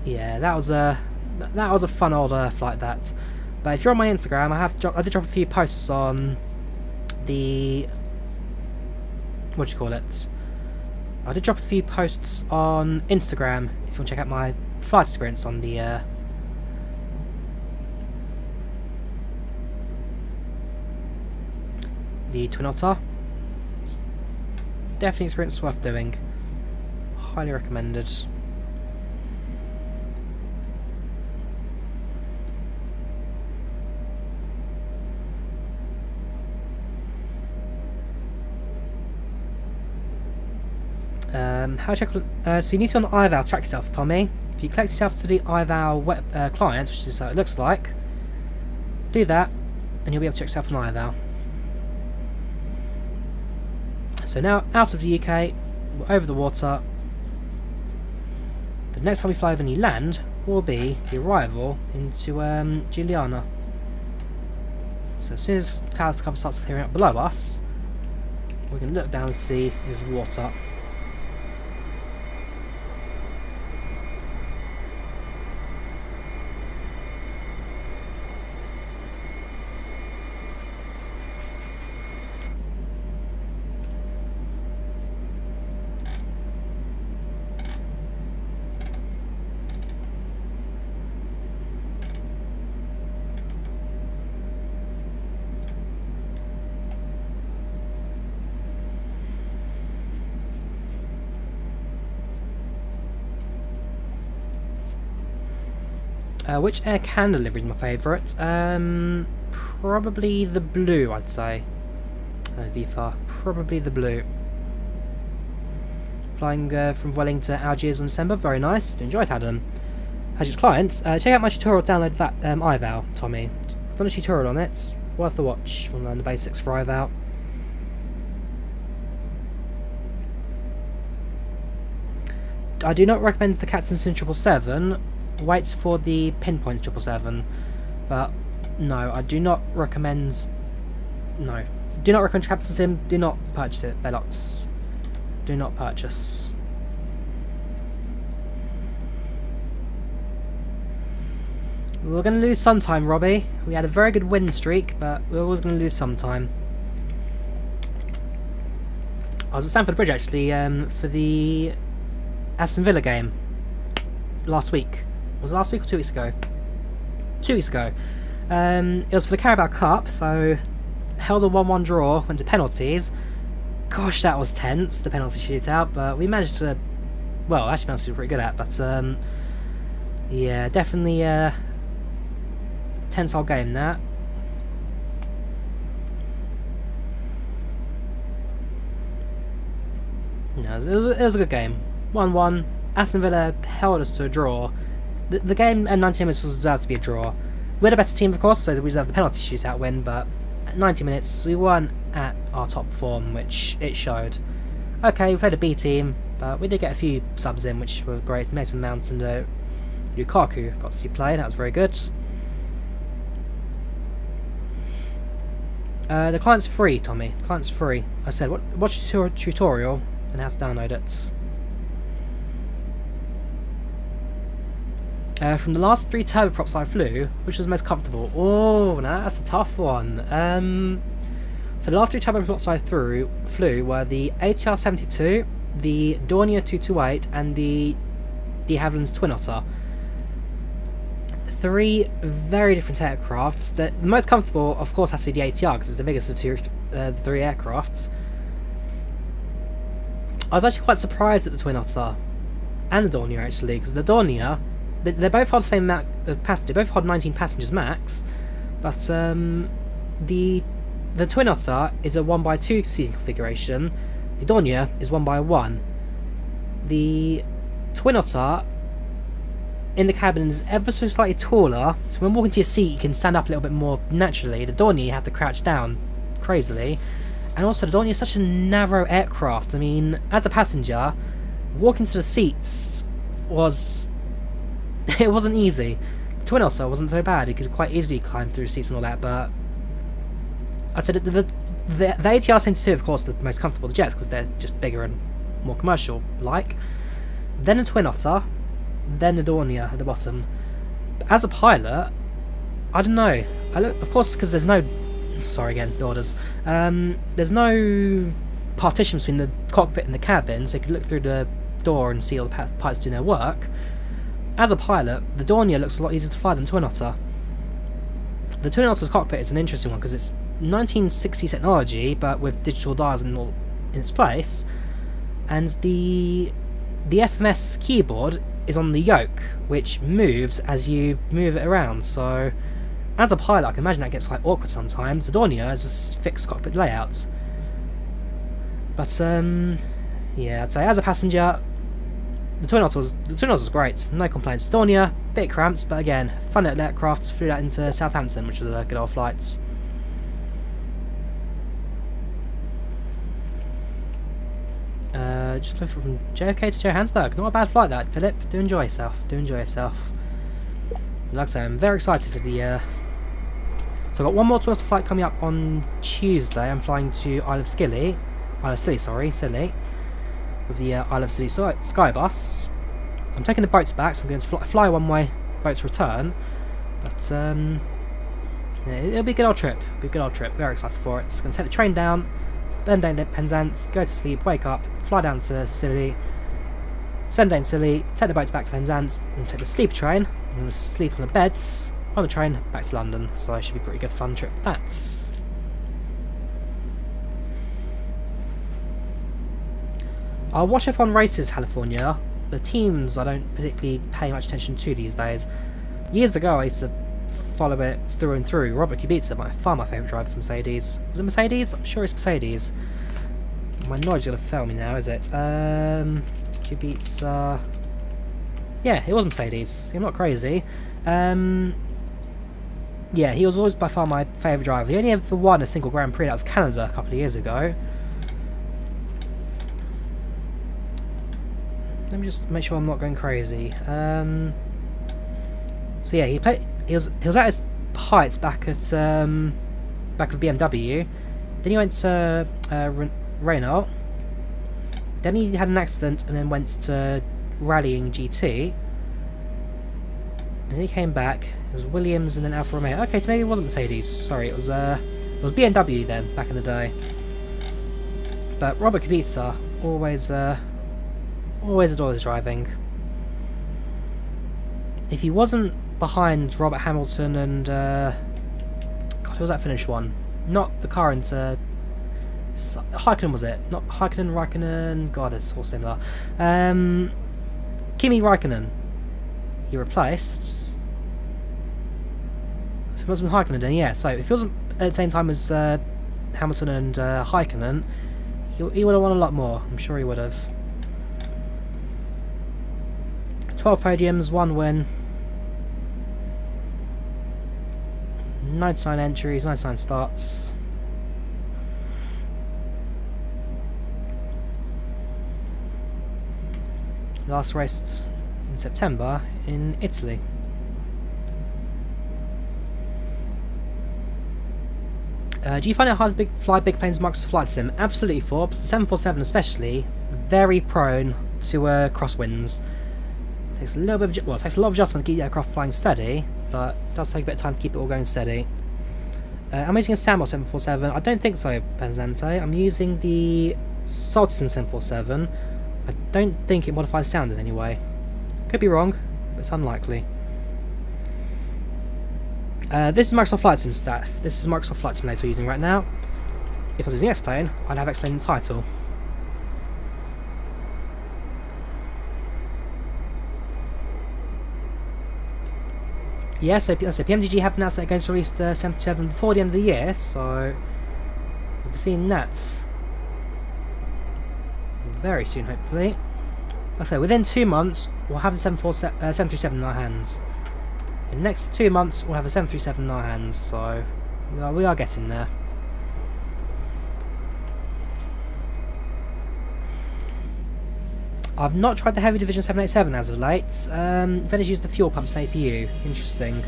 Yeah, that was a fun old flight, that. But if you're on my Instagram, I did drop a few posts on the, what do you call it? I did drop a few posts on Instagram if you want to check out my flight experience on the Twin Otter. Definitely experience worth doing. Highly recommended. How to check? So you need to go on the IVAO track yourself, Tommy. If you connect yourself to the IVAO web client, which is how it looks like, do that, and you'll be able to check yourself on IVAO. So now out of the UK, we're over the water. The next time we fly over and you land will be the arrival into Juliana. So as soon as clouds cover starts clearing up below us, we can look down and see is water. Which air can delivery is my favourite? Probably the blue, I'd say. VFAR, probably the blue. Flying from Welling to Algiers in December, very nice. Enjoyed Adam. As your clients, check out my tutorial. Download that IVAO, Tommy. I've done a tutorial on it. Worth the watch. If you want to learn the basics for IVAO. I do not recommend the Captain's Sim 777. Waits for the pinpoint 777, but no, I do not recommend. No, do not recommend Captain's Sim. Do not purchase it, Velox. Do not purchase. We're going to lose sometime, Robbie. We had a very good win streak, but we're always going to lose sometime. I was at Stamford Bridge actually for the Aston Villa game last week. Was it last week or 2 weeks ago? 2 weeks ago. It was for the Carabao Cup, so held a 1-1 draw, went to penalties. Gosh, that was tense, the penalty shootout, but we managed to, well, actually managed to do pretty good at, but yeah, definitely tense old game, that. No, it was a good game. 1-1, Aston Villa held us to a draw. The game at 90 minutes was deserved to be a draw. We're the better team, of course, so we deserve the penalty shootout win, but at 90 minutes we weren't at our top form, which it showed. Okay, we played a B team, but we did get a few subs in, which were great. Mason Mount and Lukaku got to see play, that was very good. The client's free, Tommy. The client's free. I said, watch your tutorial and how to download it. From the last 3 turboprops I flew, which was most comfortable? Oh, no, that's a tough one. So the last 3 turboprops I flew were the ATR 72, the Dornier 228, and the de Havilland's Twin Otter. 3 very different aircrafts. The most comfortable, of course, has to be the ATR because it's the biggest of the 3 aircrafts. I was actually quite surprised at the Twin Otter and the Dornier actually, because the Dornier, they both hold the same capacity. They both hold 19 passengers max, but the Twin Otter is a 1x2 seating configuration. The Dornier is 1x1. The Twin Otter in the cabin is ever so slightly taller, so when walking to your seat you can stand up a little bit more naturally. The Dornier you have to crouch down crazily, and also the Dornier is such a narrow aircraft. I mean, as a passenger, walking to the seats was it wasn't easy. The Twin Otter wasn't so bad. You could quite easily climb through seats and all that, but I'd say that the ATR 72, of course, the most comfortable of the jets because they're just bigger and more commercial-like. Then the Twin Otter, then the Drawyah at the bottom. But as a pilot, I don't know. Of course, because there's no... Sorry again, builders. There's no partition between the cockpit and the cabin, so you can look through the door and see all the pilots doing their work. As a pilot, the Drawyah looks a lot easier to fly than Twin Otter. The Twin Otter's cockpit is an interesting one because it's 1960 technology, but with digital dials in its place, and the FMS keyboard is on the yoke, which moves as you move it around. So, as a pilot, I can imagine that gets quite awkward sometimes. The Drawyah is a fixed cockpit layout, but yeah, I'd say as a passenger, the Twin Otter was great, no complaints. Drawyah, bit cramped, but again, fun little aircraft. Flew that into Southampton, which was a good old flights. Just flew from JFK to Johannesburg. Not a bad flight that, Philip. Do enjoy yourself. Do enjoy yourself. Like I say, I'm very excited for the... So I've got one more Twin Otter flight coming up on Tuesday. I'm flying to Isle of Scilly, with the Isle of Scilly Skybus. I'm taking the boats back, so I'm going to fly one way, boats return. But yeah, it'll be a good old trip. Very excited for it. Going to take the train down, then down to Penzance, go to sleep, wake up, fly down to Scilly, spend the day in Scilly, take the boats back to Penzance, and take the sleep train. I'm going to sleep on the beds on the train back to London. So it should be a pretty good fun trip. I'll watch F1 races California. The teams I don't particularly pay much attention to these days. Years ago I used to follow it through and through. Robert Kubica, by far my favourite driver from Mercedes. Was it Mercedes? I'm sure it's Mercedes. My knowledge is going to fail me now, is it? Kubica... Yeah, it was Mercedes. See, I'm not crazy. Yeah, he was always by far my favourite driver. He only ever won a single Grand Prix, that was Canada a couple of years ago. Let me just make sure I'm not going crazy. So yeah, he was at his heights back at with BMW. Then he went to Renault. Then he had an accident and then went to rallying GT. And then he came back. It was Williams and then Alfa Romeo. Okay, so maybe it wasn't Mercedes. Sorry, it was BMW then back in the day. But Robert Kubica always adored his driving. If he wasn't behind Robert Hamilton and God, who was that Finnish one? Not the current Häkkinen, was it? Not Häkkinen, Raikkonen. God, it's all similar. Kimi Raikkonen. He replaced. So it wasn't Häkkinen then, yeah. So if he wasn't at the same time as Hamilton and Häkkinen, he would have won a lot more. I'm sure he would have. 12 podiums, 1 win, 99 entries, 99 starts. Last raced in September in Italy. Do you find it hard to fly big planes in Microsoft Flight Sim? Absolutely, Forbes. The 747 especially, very prone to crosswinds. Takes a little bit of, it takes a lot of adjustment to keep the aircraft flying steady, but it does take a bit of time to keep it all going steady. I'm using a Sandbox 747. I don't think so, Penzante. I'm using the SaltySim 747. I don't think it modifies sound in any way. Could be wrong, but it's unlikely. This is Microsoft Flight Sim staff. This is Microsoft Flight Simulator we're using right now. If I was using X-Plane, I'd have X-Plane in the title. Yeah, so PMDG have announced they're going to release the 737 before the end of the year, so we'll be seeing that very soon, hopefully. Like I say, within 2 months, we'll have the 737 in our hands. In the next 2 months, we'll have a 737 in our hands, so we are getting there. I've not tried the Heavy Division 787 as of late. I've only used the fuel pumps and APU. Interesting.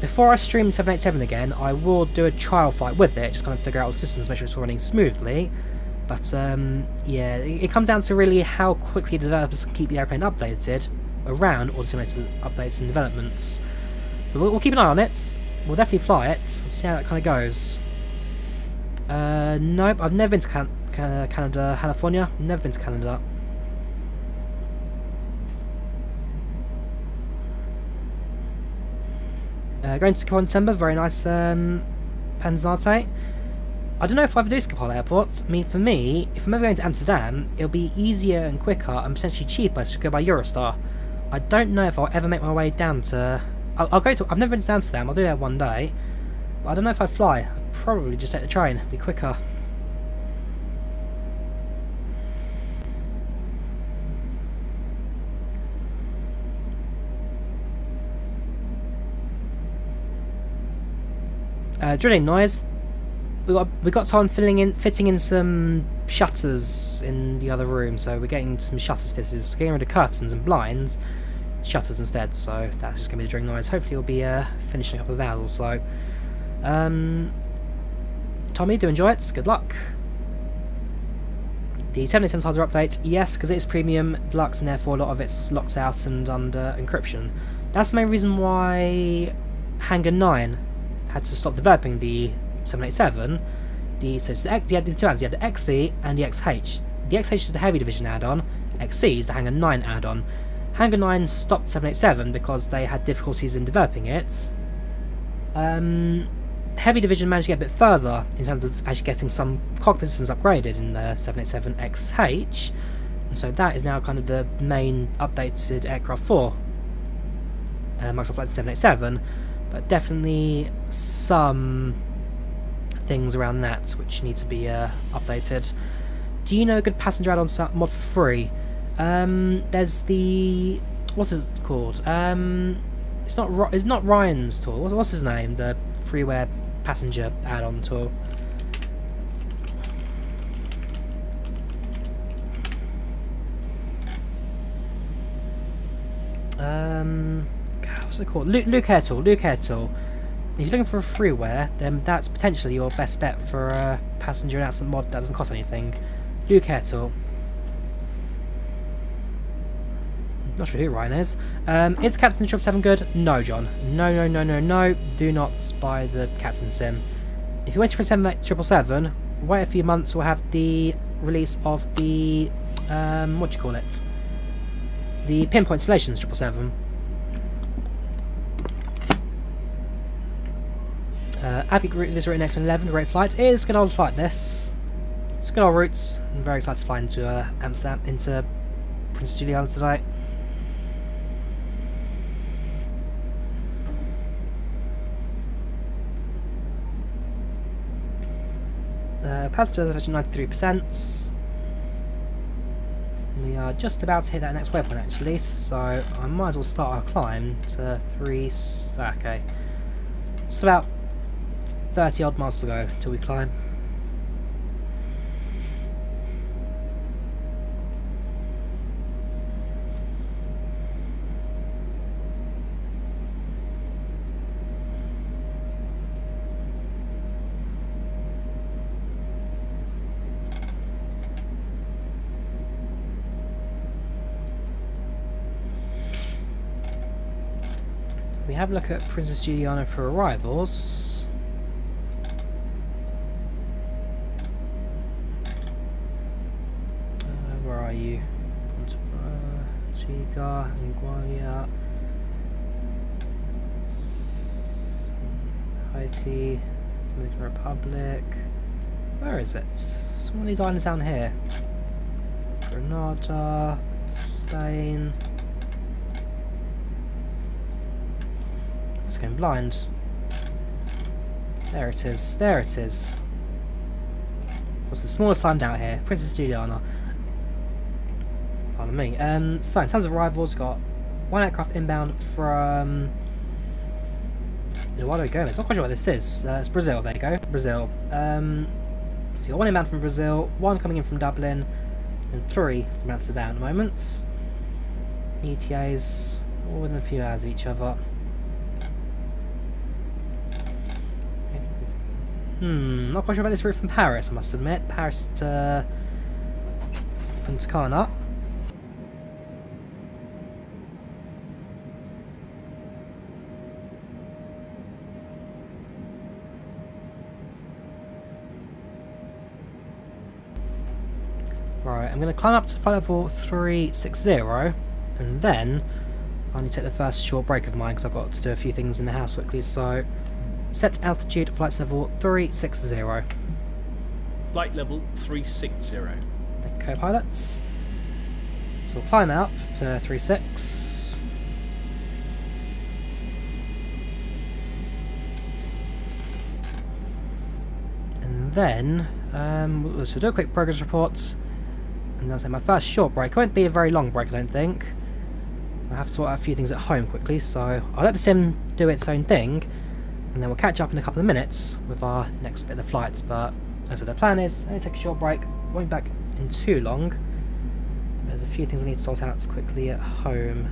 Before I stream the 787 again, I will do a trial flight with it, just kind of figure out all the systems, make sure it's all running smoothly. But yeah, it comes down to really how quickly developers can keep the airplane updated around all the simulator updates and developments. So we'll keep an eye on it. We'll definitely fly it. We'll see how that kind of goes. Nope, I've never been to Canada, California. Never been to Canada. Going to Schiphol in December, very nice Panzarte. I don't know if I ever do Schiphol Airport. I mean, for me, if I'm ever going to Amsterdam, it'll be easier and quicker and potentially cheaper to go by Eurostar. I don't know if I'll ever make my way down to... I'll go to... I've never been to Amsterdam, I'll do that one day. But I don't know if I'd fly. I'd probably just take the train, it'd be quicker. Drilling noise. We got someone fitting in some shutters in the other room, so we're getting some shutters fitted. So getting rid of curtains and blinds, shutters instead. So that's just gonna be the drilling noise. Hopefully, we'll be finishing a couple of hours or so. Tommy, do enjoy it. Good luck. The 787 hardware update, yes, because it's premium deluxe and therefore a lot of it's locked out and under encryption. That's the main reason why Hangar 9 had to stop developing the 787. You had the two add-ons, you had the XC and the XH. The XH is the Heavy Division add-on, XC is the Hangar 9 add-on. Hangar 9 stopped 787 because they had difficulties in developing it. Heavy Division managed to get a bit further in terms of actually getting some cockpit systems upgraded in the 787 XH, and so that is now kind of the main updated aircraft for Microsoft Flight 787, but definitely some things around that which need to be updated. Do you know a good passenger add-on mod for free? There's the... what's it called? It's not Ryan's tool. What's his name? The freeware passenger add-on tool. What's it called? Luke Air Tool. Luke Air Tool. If you're looking for a freeware, then that's potentially your best bet for a passenger announcement mod that doesn't cost anything. Luke Air Tool. Not sure who Ryan is. Is the Captain 777 good? No, John. No. Do not buy the Captain Sim. If you're waiting for 777, wait a few months, we'll have the release of the what do you call it? The Pinpoint Simulations 777. Avic route is written next to 11, great flight. It is a good old flight, this. It's good old routes. I'm very excited to fly into Amsterdam, into Princess Juliana today. Passengers are actually 93%. We are just about to hit that next waypoint actually, so I might as well start our climb to 3... okay. Just about 30 odd miles to go till we climb. We have a look at Princess Juliana for arrivals. Where are you? Chiga, Ngualia, Haiti, Dominican Republic. Where is it? It's one of these islands down here. Grenada, Spain. Going blind. There it is. There it is. What's the smallest island out here? Princess Juliana. Pardon me. So in terms of arrivals, we've got one aircraft inbound from. Where do we go? It's not quite sure what this is. It's Brazil. There you go. Brazil. So you got one inbound from Brazil, one coming in from Dublin, and 3 from Amsterdam at the moment. ETAs all within a few hours of each other. Not quite sure about this route from Paris, I must admit. Paris to Punta Cana. Right, I'm going to climb up to flight level 360, and then I need to take the first short break of mine because I've got to do a few things in the house quickly. So, set altitude, flight level 360. Flight level 360. The co-pilots. So we'll climb up to 36. And then, we'll do a quick progress report. And I'll take my first short break. It won't be a very long break, I don't think. I have to sort out a few things at home quickly, so I'll let the sim do its own thing, and then we'll catch up in a couple of minutes with our next bit of the flights. But as the plan is, I'm going to take a short break, won't be back in too long. There's a few things I need to sort out quickly at home.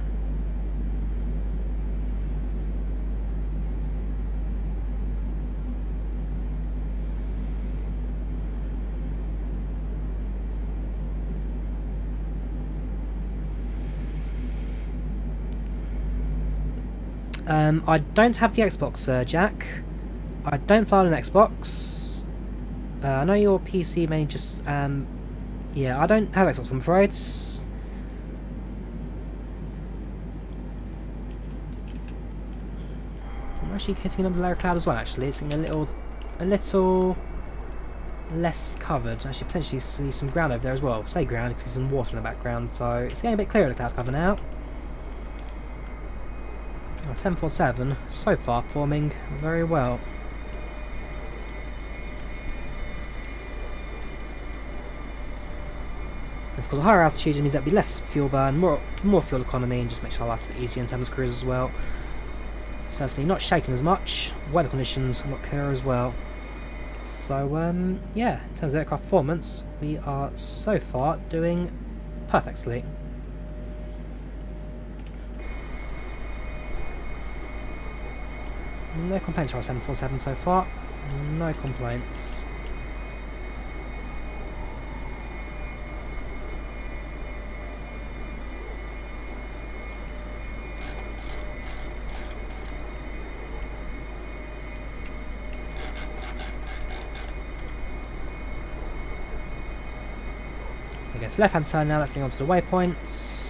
I don't have the Xbox, Jack. I don't file an Xbox. I know your PC may just, yeah, I don't have Xbox, I'm afraid. I'm actually hitting another layer of cloud as well, actually. It's getting a little less covered. I should potentially see some ground over there as well. Say ground, you can see some water in the background, so it's getting a bit clearer, the cloud cover now. 747, so far performing very well. And of course, higher altitude means there'll be less fuel burn, more fuel economy, and just make sure that's a bit easier in terms of cruise as well. Certainly not shaking as much. Weather conditions a lot clearer as well. So yeah, in terms of aircraft performance, we are so far doing perfectly. No complaints for our 747 so far. No complaints. I guess left hand side now, let's get on to the waypoints.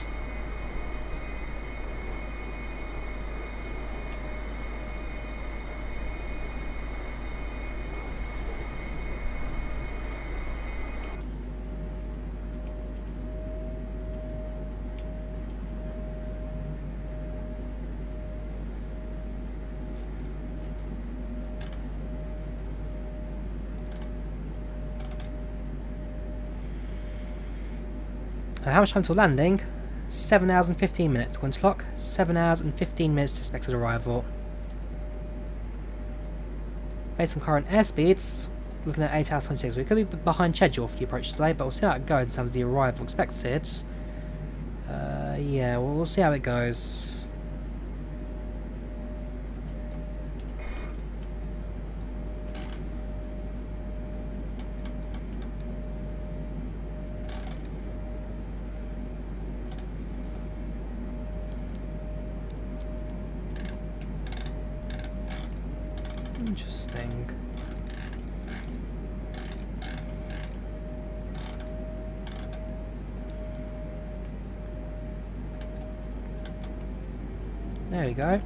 How much time till landing? 7 hours and 15 minutes. Coin clock. 7 hours and 15 minutes to expected arrival. Based on current airspeeds, looking at 8 hours 26. We could be behind schedule for the approach today, but we'll see how it goes in terms of the arrival expected. Yeah, we'll see how it goes. Interesting. There we go.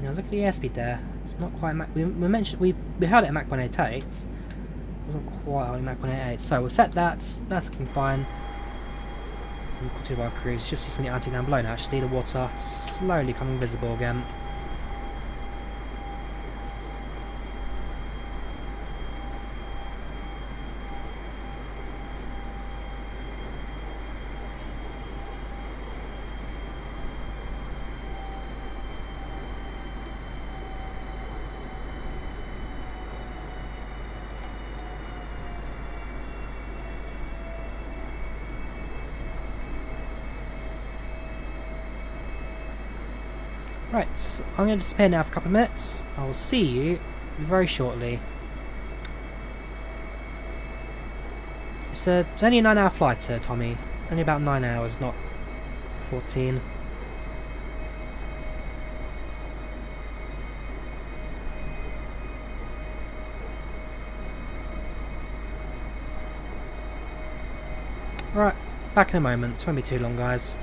Now look at the airspeed there. It's not quite Mach. We mentioned we held it at Mach 188. It wasn't quite on Mach 188. So we'll set that. That's looking fine. We'll continue our cruise. Just see something Atlantic down below now. Actually, the water slowly coming visible again. Right, I'm going to disappear now for a couple of minutes. I will see you very shortly. It's only a 9-hour flight, Tommy. Only about 9 hours, not 14. Right, back in a moment. It won't be too long, guys.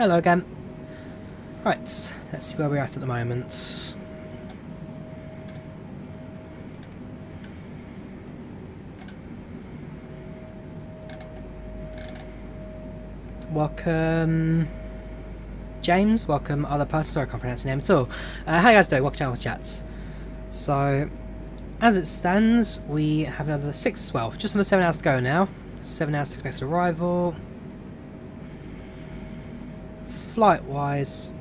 Hello again. Right, let's see where we're at the moment. Welcome, James. Welcome, other person. Sorry, I can't pronounce your name at all. How you guys doing? Welcome to our chats. So, as it stands, we have another just under 7 hours to go now. 7 hours to expected arrival. Flight-wise,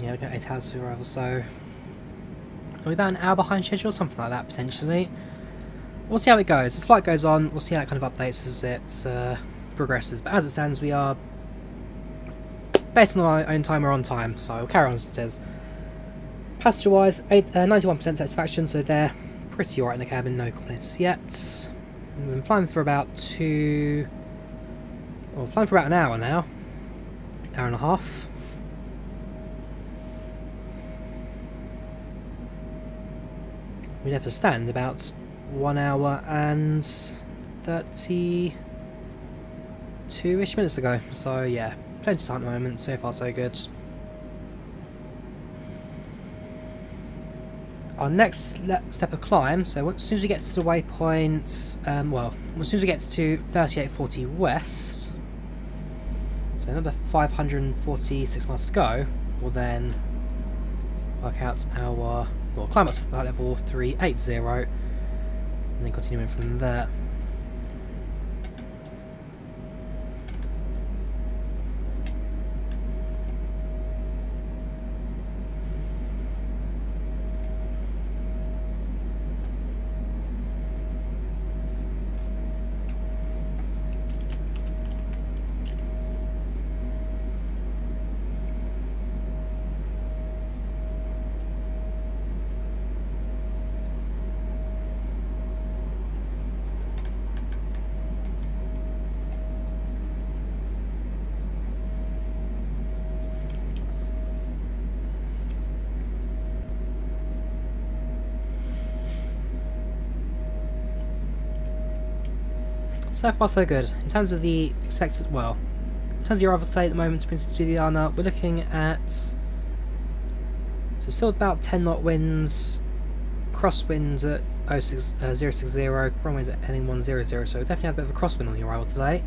yeah, we've got 8 hours to arrival, so we're about an hour behind schedule, something like that, potentially. We'll see how it goes. As flight goes on, we'll see how it kind of updates as it progresses. But as it stands, we are based on our own time, we're on time, so we'll carry on as it is. Passenger-wise, 91% satisfaction, so they're pretty alright in the cabin, no complaints yet. We've been flying for about an hour now. Hour and a half. We'd have to stand about 1 hour and 32-ish minutes ago. So yeah, plenty of time at the moment. So far so good. Our next step of climb, so as soon as we get to the waypoint, as soon as we get to 3840 west, so another 546 miles to go, we'll then work out we'll climb up to that level 380, and then continuing from there. So far so good. In terms of the expected, in terms of the arrival state at the moment to Princess Juliana, we're looking at, so still about 10 knot winds, crosswinds at 060, runways at heading 100, so definitely have a bit of a crosswind on the arrival today.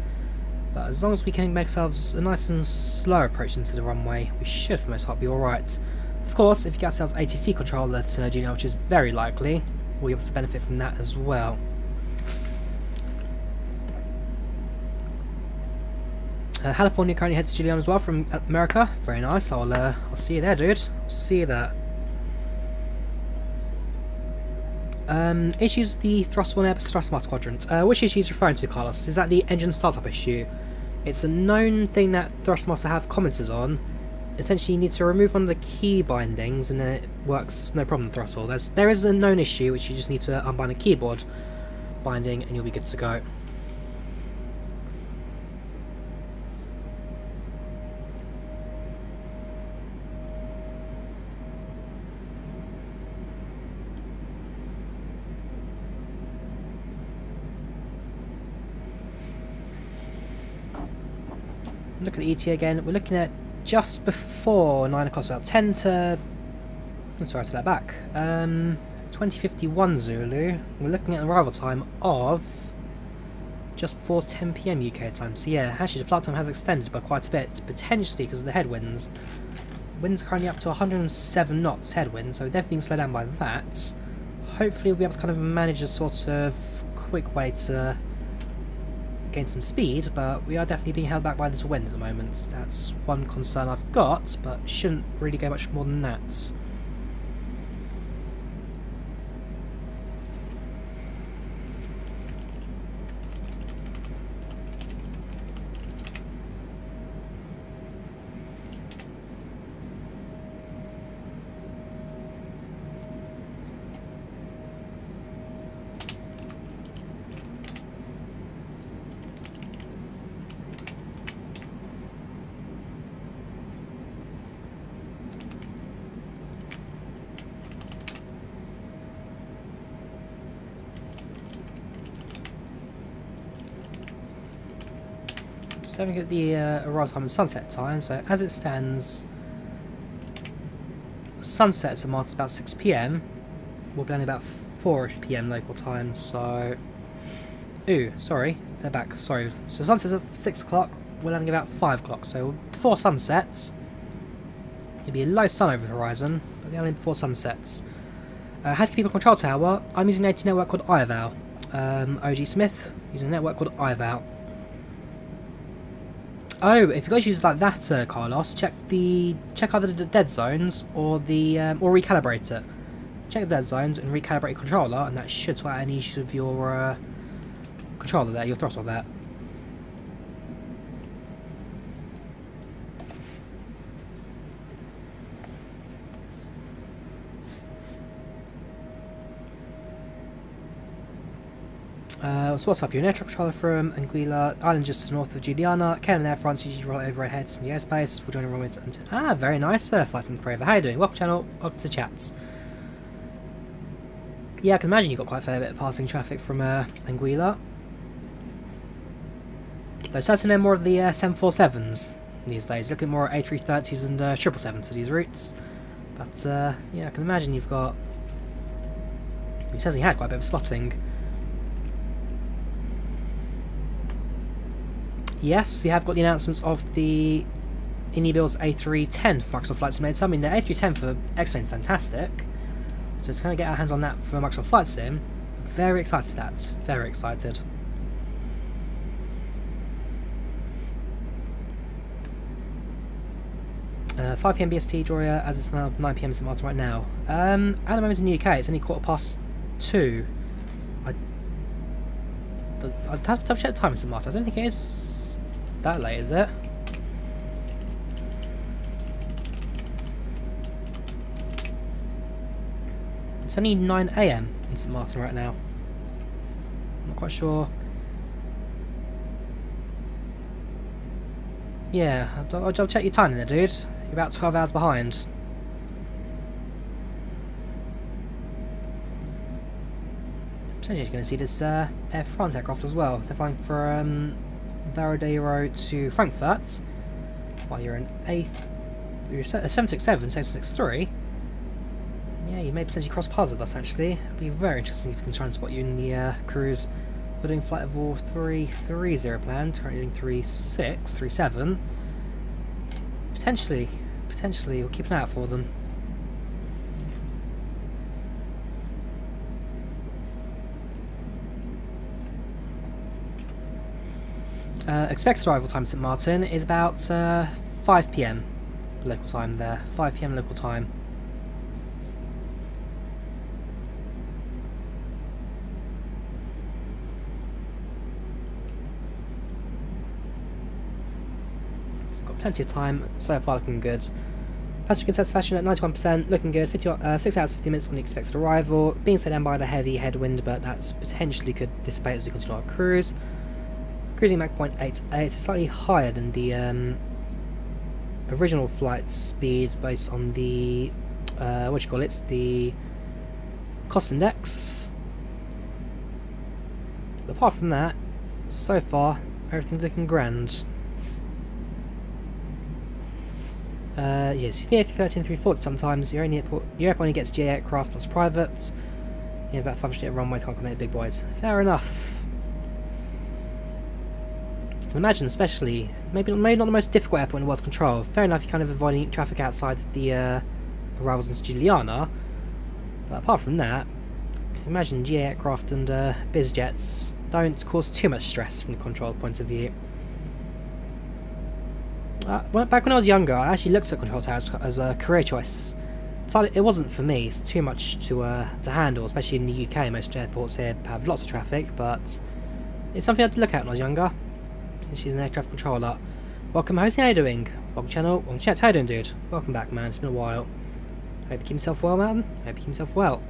But as long as we can make ourselves a nice and slow approach into the runway, we should for the most part be alright. Of course, if you get ourselves ATC control at Juliana, which is very likely, we'll be able to benefit from that as well. California currently heads to Juliana as well from America. Very nice. I'll see you there, dude. See you there. Issues with the thrust one Airbus thrust master quadrant. Which issue is referring to, Carlos? Is that the engine startup issue? It's a known thing that Thrustmaster have commented on. Essentially, you need to remove one of the key bindings, and then it works no problem. Throttle. There is a known issue which you just need to unbind a keyboard binding, and you'll be good to go. Look at the ETA again. We're looking at just before 9 o'clock, so about 10 to... I'm sorry, I take that back. 2051 Zulu. We're looking at an arrival time of just before 10 PM UK time. So yeah, actually the flight time has extended by quite a bit, potentially because of the headwinds. Winds are currently up to 107 knots headwind, so definitely can slow down by that. Hopefully we'll be able to kind of manage a sort of quick way to gain some speed, but we are definitely being held back by this wind at the moment. That's one concern I've got, but shouldn't really go much more than that. having at the arrival time and sunset time. So as it stands, sunset at St Martin's about 6 PM. We'll be only about 4 PM local time. So, ooh, sorry, they're back. Sorry. So sunset's at 6 o'clock. We're landing about 5 o'clock. So before sunsets, there'll be a low sun over the horizon, but we're only before sunsets. How to keep a control tower? I'm using an AT network called IVAO. OG Smith using a network called IVAO. Oh, if you guys use like that, Carlos, check either the dead zones or or recalibrate it. Check the dead zones and recalibrate your controller, and that should sort out any issues with your controller there, your throttle there. So what's up? You're an air traffic controller from Anguilla Island, just north of Juliana. KLM Air France usually roll over ahead in the airspace for joining runway. Very nice, FlightControlReplay. How are you doing? Welcome channel, welcome to chats. Yeah, I can imagine you've got quite a fair bit of passing traffic from Anguilla. Though certainly more of the 747s these days. Looking more at A330s and 777s for these routes. But yeah, I can imagine you've got. He says he had quite a bit of spotting. Yes, we have got the announcements of the Indie Builds A310 for Microsoft Flight Sim made. So I mean, the A310 for X-Plane is fantastic. So to kind of get our hands on that for Microsoft Flight Sim, very excited for that. Very excited. Uh, 5 PM BST, Drawyah, as it's now 9 PM St Martin right now. At the moment in the UK, it's only 2:15. I'd have to check the time in St Martin. I don't think it is that late, is it? It's only 9 AM in St Martin right now. I'm not quite sure. Yeah, I'll check your time in there, dude. You're about 12 hours behind. Potentially you're going to see this Air France aircraft as well. They're flying from Varadero to Frankfurt. While you're a 767, 763. Yeah, you may potentially cross paths with us actually. It'll be very interesting if we can try and spot you in the cruise. We're doing flight level 330 planned, currently doing 36, 37. Potentially, we'll keep an eye out for them. Expected arrival time St Martin is about 5 PM local time there. 5 PM local time. So got plenty of time, so far looking good. Passenger satisfaction at 91%, looking good. 6 hours 50 minutes on the expected arrival. Being slowed down by the heavy headwind, but that's potentially could dissipate as we continue our cruise. Cruising Mach 0.88 is slightly higher than the original flight speed based on the the cost index. But apart from that, so far everything's looking grand. Yes, the A330 and 340 sometimes your airport only gets GA aircraft plus private. You have about 500 runways, can't commit big boys. Fair enough. I can imagine, especially, maybe not the most difficult airport in the world to control. Fair enough, you're kind of avoiding traffic outside the arrivals into Juliana. But apart from that, I can imagine GA aircraft and biz jets don't cause too much stress from the control point of view. Back when I was younger, I actually looked at control towers as a career choice. It wasn't for me. It's too much to handle, especially in the UK. Most airports here have lots of traffic, but it's something I had to look at when I was younger. Since she's an air traffic controller. Welcome, hosting. How you doing? Welcome channel. Welcome chat. How you doing, dude? Welcome back, man. It's been a while. Hope you keep yourself well, man. Hope you keep yourself well.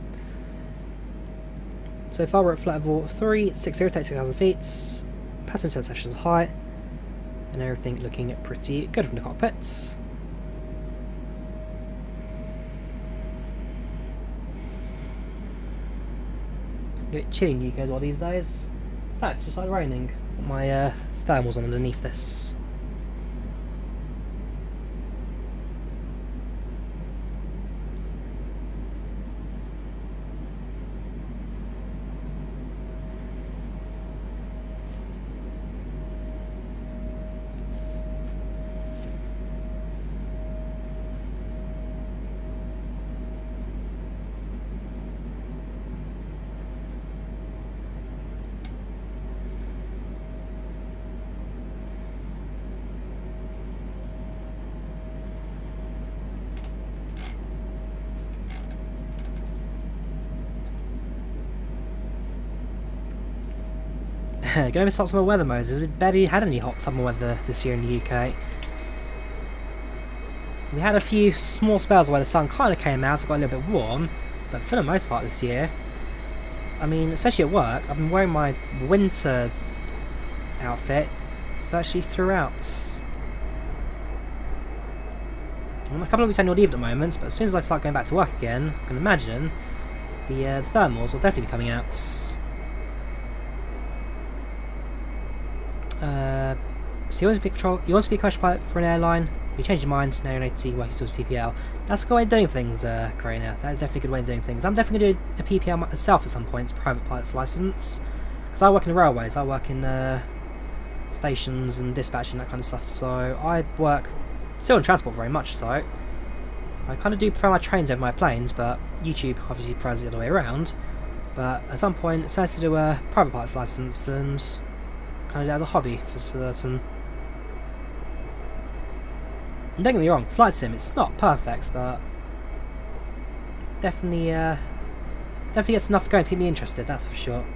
So far, we're at flight level 360, 36,000 feet. Passenger satisfaction is high, and everything looking pretty good from the cockpits. It's a bit chilly in you guys all these days. That's just like raining. My thermals on underneath this. Going to hot summer weather modes. We've barely had any hot summer weather this year in the UK. We had a few small spells where the sun kind of came out, so it got a little bit warm, but for the most part this year, I mean, especially at work, I've been wearing my winter outfit virtually throughout. I'm a couple of weeks annual leave at the moment, but as soon as I start going back to work again, I can imagine the thermals will definitely be coming out. So you want to be a commercial pilot for an airline, you change your mind, now you're an ATC working towards PPL. That's a good way of doing things, Karina. That is definitely a good way of doing things. I'm definitely going to do a PPL myself at some point, private pilot's license. Because I work in the railways, I work in stations and dispatching, that kind of stuff, so I work still in transport very much so. I kind of do prefer my trains over my planes, but YouTube obviously prefers it the other way around. But at some point, it's nice to do a private pilot's license and kind of do it as a hobby for certain. And don't get me wrong, FlightSim, it's not perfect, but definitely gets enough going to keep me interested, that's for sure.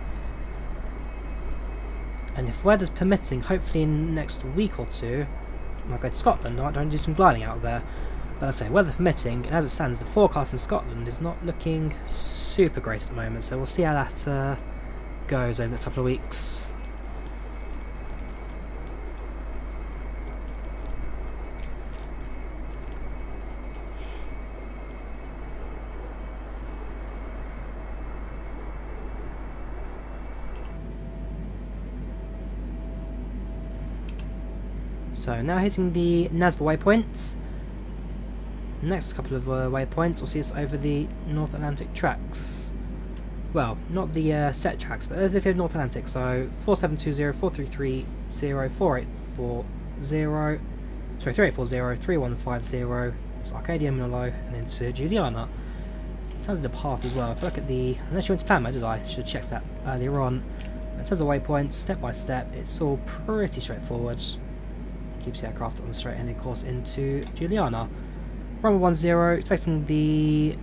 And if weather's permitting, hopefully in next week or two, I might go to Scotland. I might do some gliding out there. But I say, weather permitting, and as it stands, the forecast in Scotland is not looking super great at the moment, so we'll see how that goes over the next couple of weeks. So now hitting the Nasba waypoints. Next couple of waypoints will see us over the North Atlantic tracks. Well, not the set tracks, but as if you're North Atlantic. So 4720, 4330, 4840, sorry, 3840, 3150. It's Arcadia Minolo and into Juliana. In terms of the path as well, if you look at the, unless you went to plan mode, did I? Should have checked that earlier on. In terms of waypoints, step by step, it's all pretty straightforward. Keeps the aircraft on the straight ending course into Juliana. Runway 10, expecting the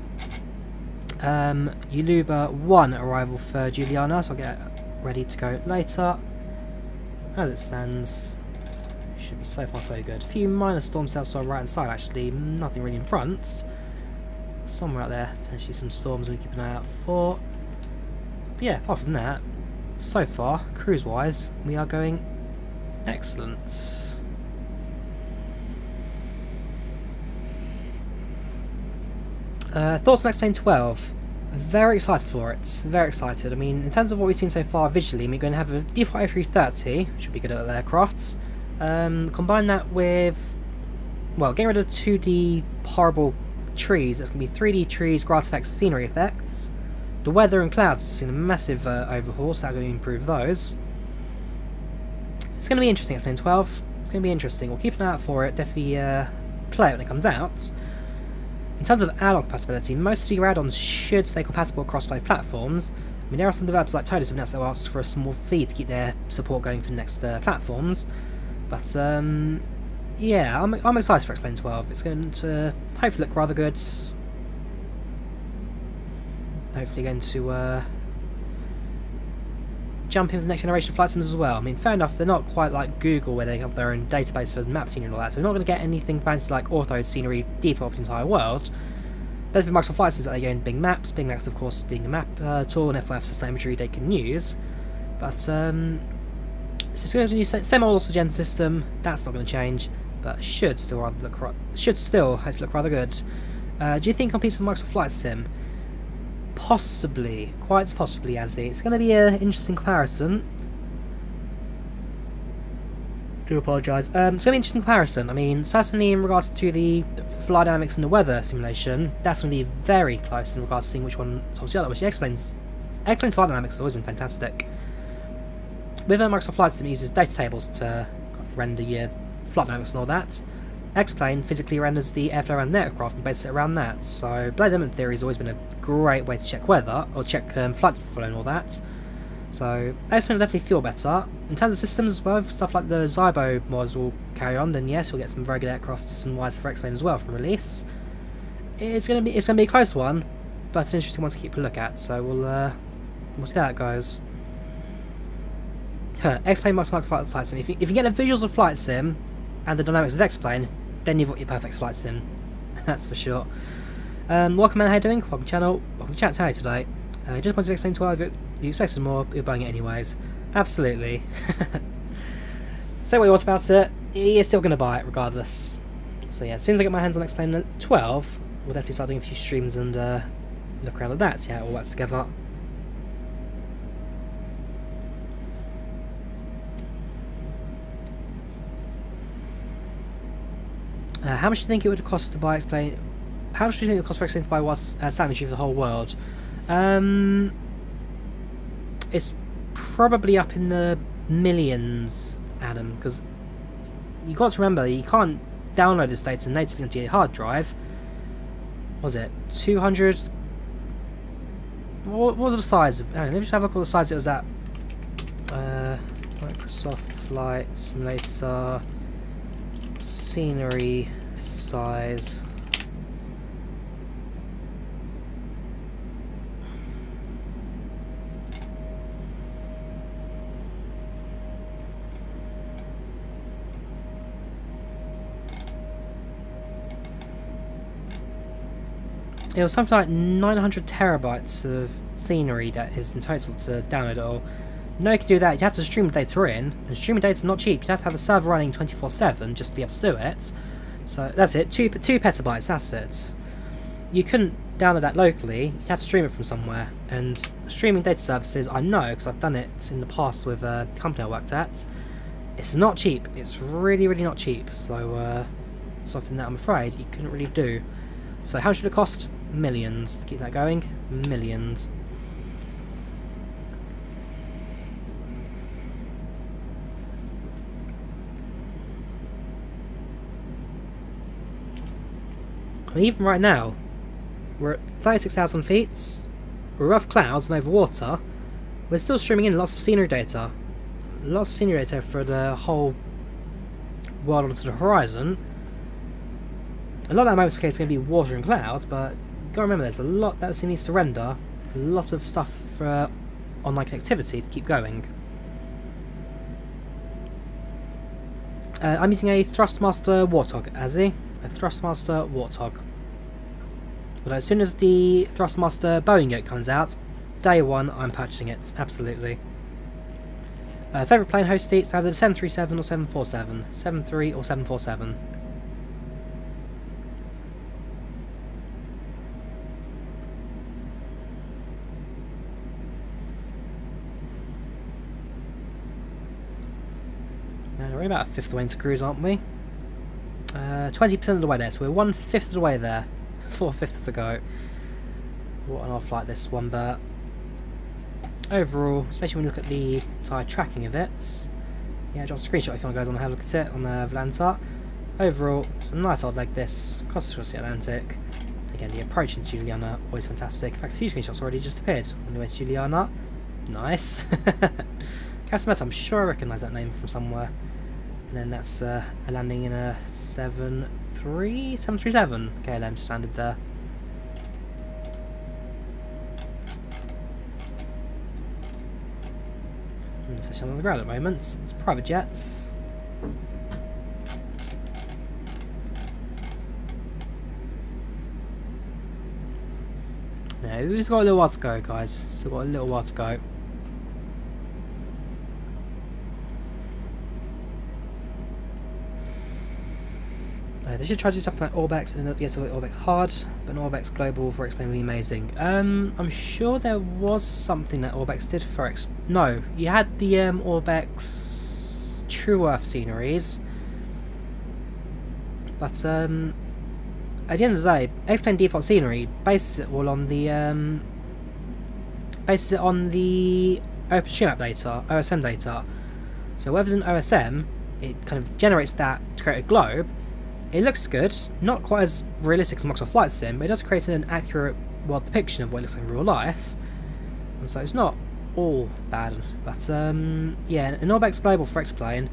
Uluba 1 arrival for Juliana, so I'll get ready to go later. As it stands, should be so far so good. A few minor storm cells to our right hand side actually, nothing really in front. Somewhere out there, potentially some storms we'll keep an eye out for. But yeah, apart from that, so far, cruise wise, we are going excellent. Thoughts on X-Plane 12. Very excited for it. Very excited. I mean, in terms of what we've seen so far visually, we're going to have a default A330, which should be good at the aircrafts. Combine that with, well, getting rid of 2D horrible trees. That's going to be 3D trees, grass effects, scenery effects. The weather and clouds has seen a massive overhaul, so that's going to improve those. It's going to be interesting, X-Plane 12. It's going to be interesting. We'll keep an eye out for it. Definitely play it when it comes out. In terms of add-on compatibility, most of the add-ons should stay compatible across both platforms. I mean, there are some developers like TOTUS who have announced they'll ask for a small fee to keep their support going for the next platforms. But, yeah, I'm excited for X-Plane 12. It's going to hopefully look rather good. Hopefully going to jump into the next generation of flight sims as well. I mean, fair enough, they're not quite like Google where they have their own database for map scenery and all that, so we're not going to get anything fancy like ortho scenery default for the entire world. But for Microsoft Flight Sims that they go in Bing Maps, Bing Maps of course being a map tool, and FYF system imagery they can use. But it's just going to use the same old autogen system, that's not going to change, but should still hopefully look rather good. Do you think it competes with Microsoft Flight Sim? Possibly, quite possibly, Azzy. It's going to be an interesting comparison. do apologise. So an interesting comparison. I mean, certainly in regards to the flight dynamics and the weather simulation, that's going to be very close in regards to seeing which one tops the other, which explains flight dynamics has always been fantastic. With Microsoft Flight Sim, it uses data tables to render your flight dynamics and all that. X-Plane physically renders the airflow around the aircraft and bases it around that. So Blade Element Theory has always been a great way to check weather, or check flight flow and all that. So X-Plane will definitely feel better. In terms of systems as well, if stuff like the Zybo mods will carry on, then yes, we'll get some very good aircraft system-wise for X-Plane as well from release. It's gonna be a close one, but an interesting one to keep a look at. So we'll see how it goes. X-Plane Microsoft Flight Sim. If you get the visuals of Flight Sim and the dynamics of X-Plane, then you've got your perfect Flight Sim. That's for sure. Welcome, man. How you doing? Welcome to the channel. Welcome to chat. How are you today? Just wanted to explain to you, you expected more, you're buying it anyways. Absolutely. Say what you want about it, you're still going to buy it regardless. So yeah, as soon as I get my hands on X-Plane 12, we'll definitely start doing a few streams and look around at that, see how it all works together. How much do you think it would cost to buy X-Plane? How much do you think it would cost for X-Plane to buy what's sandwich for the whole world? It's probably up in the millions, Adam, because you got to remember you can't download this data natively onto your hard drive. What was it 200? What was the size of? Let me just have a look at the size it was at. Microsoft Flight Simulator scenery size. It was something like 900 terabytes of scenery that is in total to download it all. No, you can do that. You'd have to stream data in, and streaming data is not cheap. You'd have to have a server running 24/7 just to be able to do it. So that's it. 2 petabytes. That's it. You couldn't download that locally. You'd have to stream it from somewhere. And streaming data services, I know because I've done it in the past with a company I worked at. It's not cheap. It's really, really not cheap. So something that I'm afraid you couldn't really do. So how much should it cost? Millions to keep that going. Millions. I mean, even right now, we're at 36,000 feet, we're above clouds and over water, we're still streaming in lots of scenery data. Lots of scenery data for the whole world onto the horizon. A lot of that moment is going to be water and clouds, but you've got to remember there's a lot that sim needs to render, a lot of stuff for online connectivity to keep going. I'm using a Thrustmaster Warthog, Azzy. A Thrustmaster Warthog. But as soon as the Thrustmaster Boeing yoke comes out, day one I'm purchasing it, absolutely. Favourite plane host seats, either the 737 or 747. 73 or 747. Now we're about a fifth of the way into cruise, aren't we? 20% of the way there, so we're 1/5 of the way there. 4/5 to go. What an off like this one, but overall, especially when you look at the entire tracking of it, yeah, drop a screenshot if you want to go on and have a look at it on the Volanta. Overall, it's a nice old leg this, across the Atlantic. Again, the approach into Juliana, always fantastic. In fact, a few screenshots already just appeared on the way to Juliana. Nice. Casimir, I'm sure I recognise that name from somewhere. And then that's a landing in a 737 KLM standard there. And it's actually on the ground at the moment. It's private jets. Now, who's got a little while to go, guys? Still got a little while to go. They should try to do something like Orbex and not get to Orbex hard, but an Orbex global for X-Plane would be amazing. I'm sure there was something that Orbex did for X. No, you had the Orbex true earth sceneries. But at the end of the day, X-Plane default scenery bases it all on the OpenStreetMap data, OSM data. So whether it's an OSM, it kind of generates that to create a globe. It looks good, not quite as realistic as Microsoft Flight Sim, but it does create an accurate world depiction of what it looks like in real life. And so it's not all bad. But yeah, an Orbex Global for X-Plane,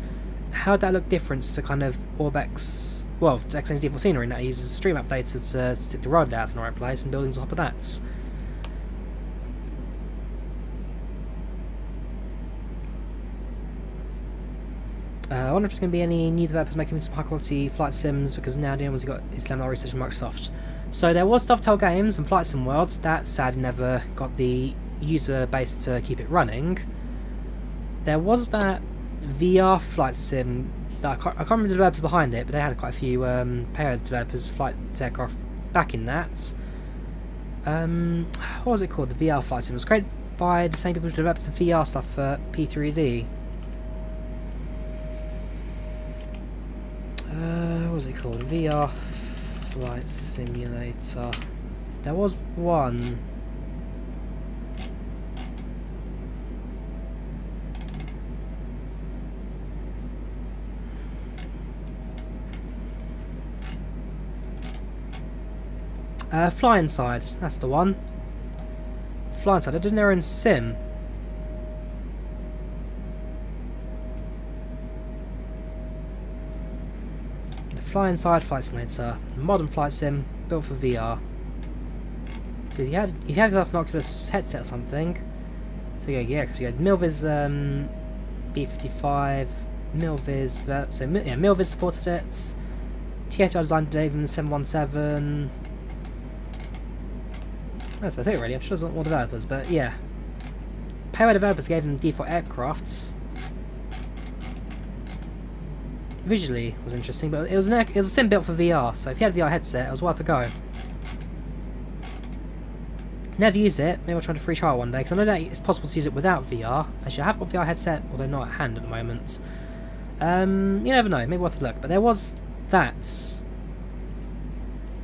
how would that look different to kind of Orbex, well, to X-Plane's default scenery, and that uses stream map data to stick the road out in the right place and buildings on top of that. I wonder if there's going to be any new developers making some high quality flight sims, because now the only one's got is Lamar Research and Microsoft. So there was Dovetail Games and Flight Sim Worlds that sadly never got the user base to keep it running. There was that VR flight sim that I can't remember the developers behind it, but they had quite a few pair developers, flight aircraft back in that. What was it called? The VR flight sim. It was created by the same people who developed the VR stuff for P3D. What was it called? VR Flight Simulator. There was one. Fly Inside, that's the one. Fly Inside, they're doing their own sim. Fly Inside Flight Simulator, a modern flight sim built for VR. So if you have yourself an Oculus headset or something, so yeah, because you had Milviz B55, Milviz, so yeah, Milviz supported it. TFDi designed it even the 717. That's about it really. I'm sure there's more developers, but yeah. Payware developers gave them default aircrafts. Visually was interesting, but it was a sim built for VR, so if you had a VR headset, it was worth a go. Never used it, maybe I'll try to free trial one day, because I know that it's possible to use it without VR. Actually, I have got a VR headset, although not at hand at the moment. You never know, maybe worth a look, but there was that.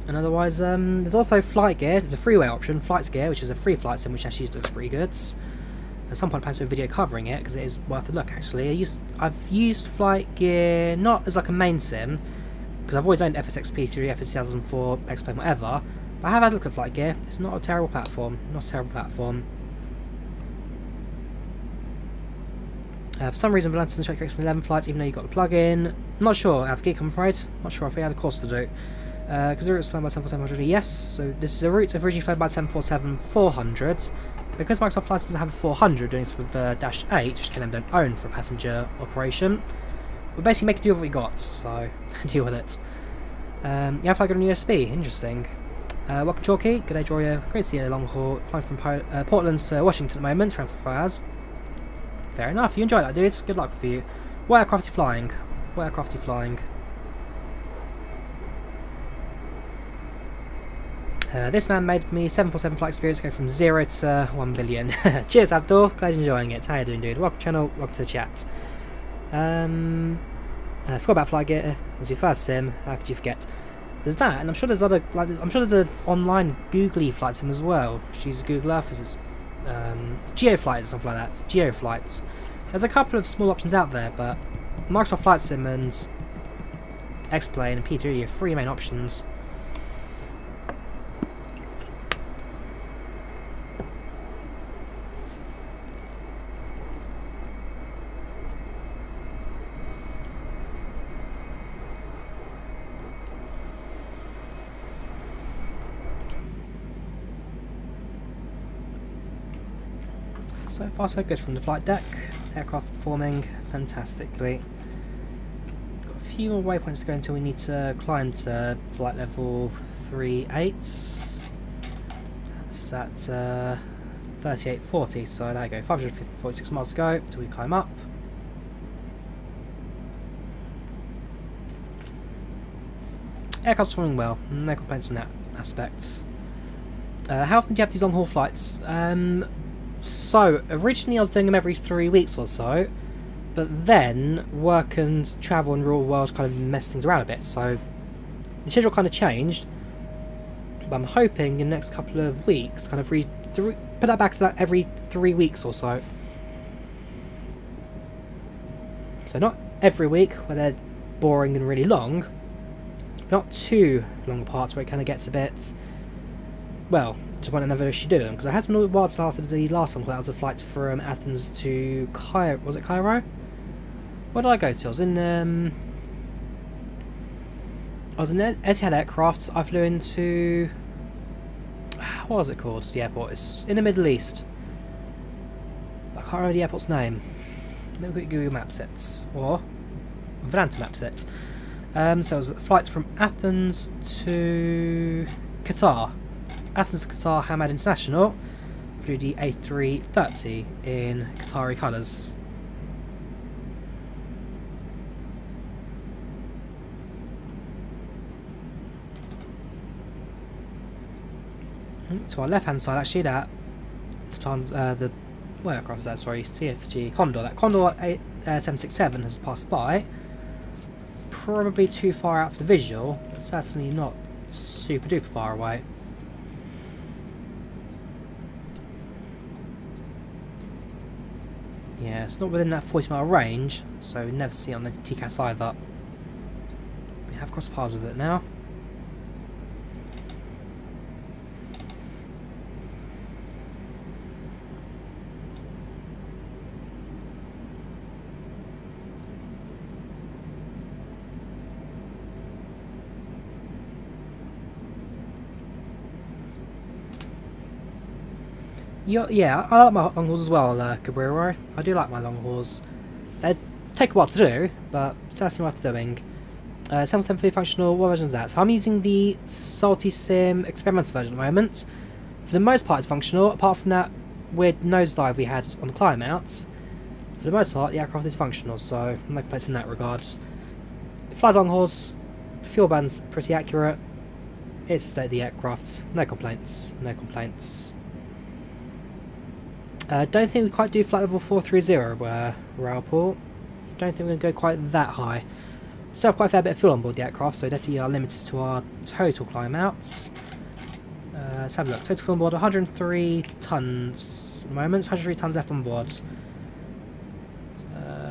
And otherwise, there's also Flight Gear, there's a freeway option, Flight Gear, which is a free flight sim, which actually looks pretty good. At some point I plan to do a video covering it, because it is worth a look actually. I've used Flight Gear, not as like a main sim, because I've always owned FSXP3, FS2004, X-Plane, whatever, but I have had a look at Flight Gear. It's not a terrible platform, for some reason Volanta doesn't check your X-Plane 11 flights, even though you've got the plug-in. Not sure, I have a geek, I'm afraid. Not sure if we had a course to do. Because the route was flown by 747-400, yes, so this is a route originally flown by 747-400. Because Microsoft Flight doesn't have a 400, doing this with Dash 8, which KLM don't own for a passenger operation, we're basically making do with what we got, so deal with it. Yeah, flying on USB, interesting. Welcome Chalky, good day Drawyah, great to see you long haul, flying from Portland to Washington at the moment, around for 4 hours. Fair enough, you enjoy that dude, good luck for you. What aircraft are you flying? What aircraft are you flying? This man made me 747 flight experience go from 0 to 1 billion. Cheers Abdul, glad you're enjoying it. How you doing dude? Welcome to the channel, welcome to the chat. I forgot about Flight Gear, it was your first sim, how could you forget? There's that, and I'm sure there's other, like, I'm sure there's an online Googly flight sim as well. She uses Google Earth as its GeoFlight or something like that, GeoFlights. There's a couple of small options out there, but Microsoft Flight Sim and X-Plane and P3 are 3 main options. So far so good from the flight deck, aircraft performing fantastically. Got a few more waypoints to go until we need to climb to flight level 38. That's at 3840, so there you go, 546 miles to go until we climb up. Aircraft's performing well, no complaints in that aspect. How often do you have these long haul flights? So, originally I was doing them every 3 weeks or so, But then work and travel and real world kind of mess things around a bit, so the schedule kind of changed. But I'm hoping in the next couple of weeks, kind of put that back to that every 3 weeks or so. So not every week where they're boring and really long, not too long parts where it kind of gets a bit, well, to point another issue doing, because it has been a while since I started the last one, that was a flight from Athens to Cairo. Was it Cairo? Where did I go to? I was in Etihad aircraft. I flew into, what was it called? The airport. It's in the Middle East. I can't remember the airport's name. Let me Google Maps it, or Volanta Maps it. So it was flights from Athens to Qatar. Athens to Qatar, Hamad International. Flew the A330 in Qatari colours. To our left hand side, actually, that the what aircraft is that? Sorry, TFG Condor. That Condor 767 has passed by. Probably too far out for the visual, but certainly not super duper far away. Yeah, it's not within that 40-mile range, so we never see it on the TCAS either. We have crossed paths with it now. Yeah, I like my long hauls as well, Cabrero. I do like my long hauls. They take a while to do, but certainly worth doing. 7 fully functional, what version is that? So I'm using the SaltySim experimental version at the moment. For the most part it's functional, apart from that weird nosedive we had on the climb outs. For the most part the aircraft is functional, so no complaints in that regard. It flies long hauls, fuel burn's pretty accurate. It's the aircraft, no complaints, no complaints. Don't think we quite do flight level 430 where Railport. Don't think we're going to go quite that high. Still have quite a fair bit of fuel on board the aircraft, so definitely are limited to our total climb outs. Let's have a look. Total fuel on board 103 tons at the moment. 103 tons left on board.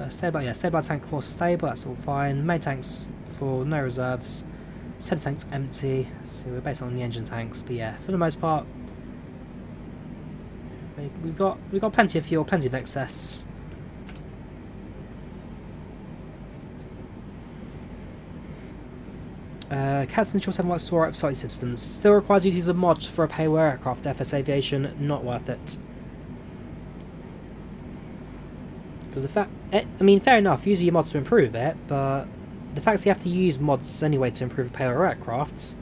Stable tank force stable, that's all fine. Main tanks full, no reserves. Center tanks empty, so we're based on the engine tanks, but yeah, for the most part we've got plenty of fuel, plenty of excess. CAD's initial 7 works for SaltySim systems. Still requires you to use a mod for a payload aircraft. FS Aviation, not worth it. Because the fact, I mean, fair enough, using your mods to improve it, but the fact that you have to use mods anyway to improve payload aircrafts,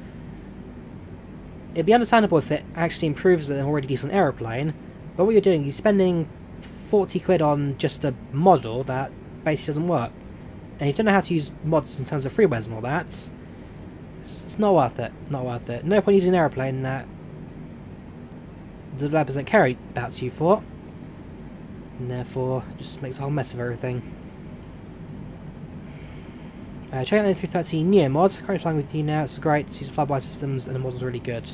it'd be understandable if it actually improves an already decent aeroplane. But what you're doing is spending 40 quid on just a model that basically doesn't work. And if you don't know how to use mods in terms of freewares and all that, it's not worth it. Not worth it. No point using an aeroplane that the developers don't care about you for. And therefore, it just makes a whole mess of everything. Check out the A330 Neo mod. Currently flying with you now. It's great. It's used flyby systems and the model's really good.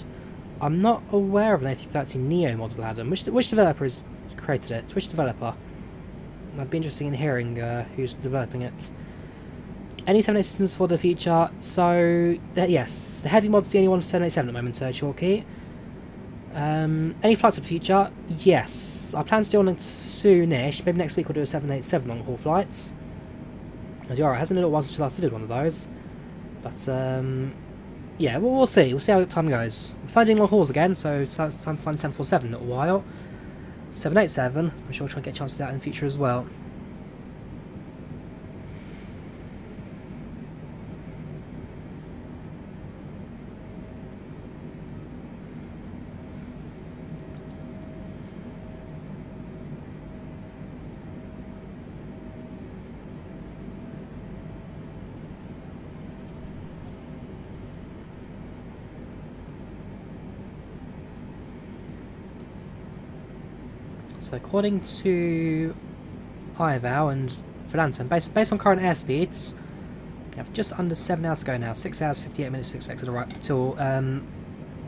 I'm not aware of an A330 Neo model, Adam. Which developer has created it? Which developer? I'd be interested in hearing who's developing it. Any 787 systems for the future? So, yes, the heavy mod's the only one for 787 at the moment, Chalky. Any flights for the future? Yes. I plan to do one soonish. Maybe next week we'll do a 787 long haul flights. As you're right, it has been a little while since we last did one of those. But, yeah, we'll see. We'll see how time goes. We're finding long hauls again, so it's time to find 747 in a little while. 787, I'm sure we'll try and get a chance to do that in the future as well. So according to IVAO and Volanta. And based on current airspeeds, we have just under 7 hours to go now. 6 hours 58 minutes expected till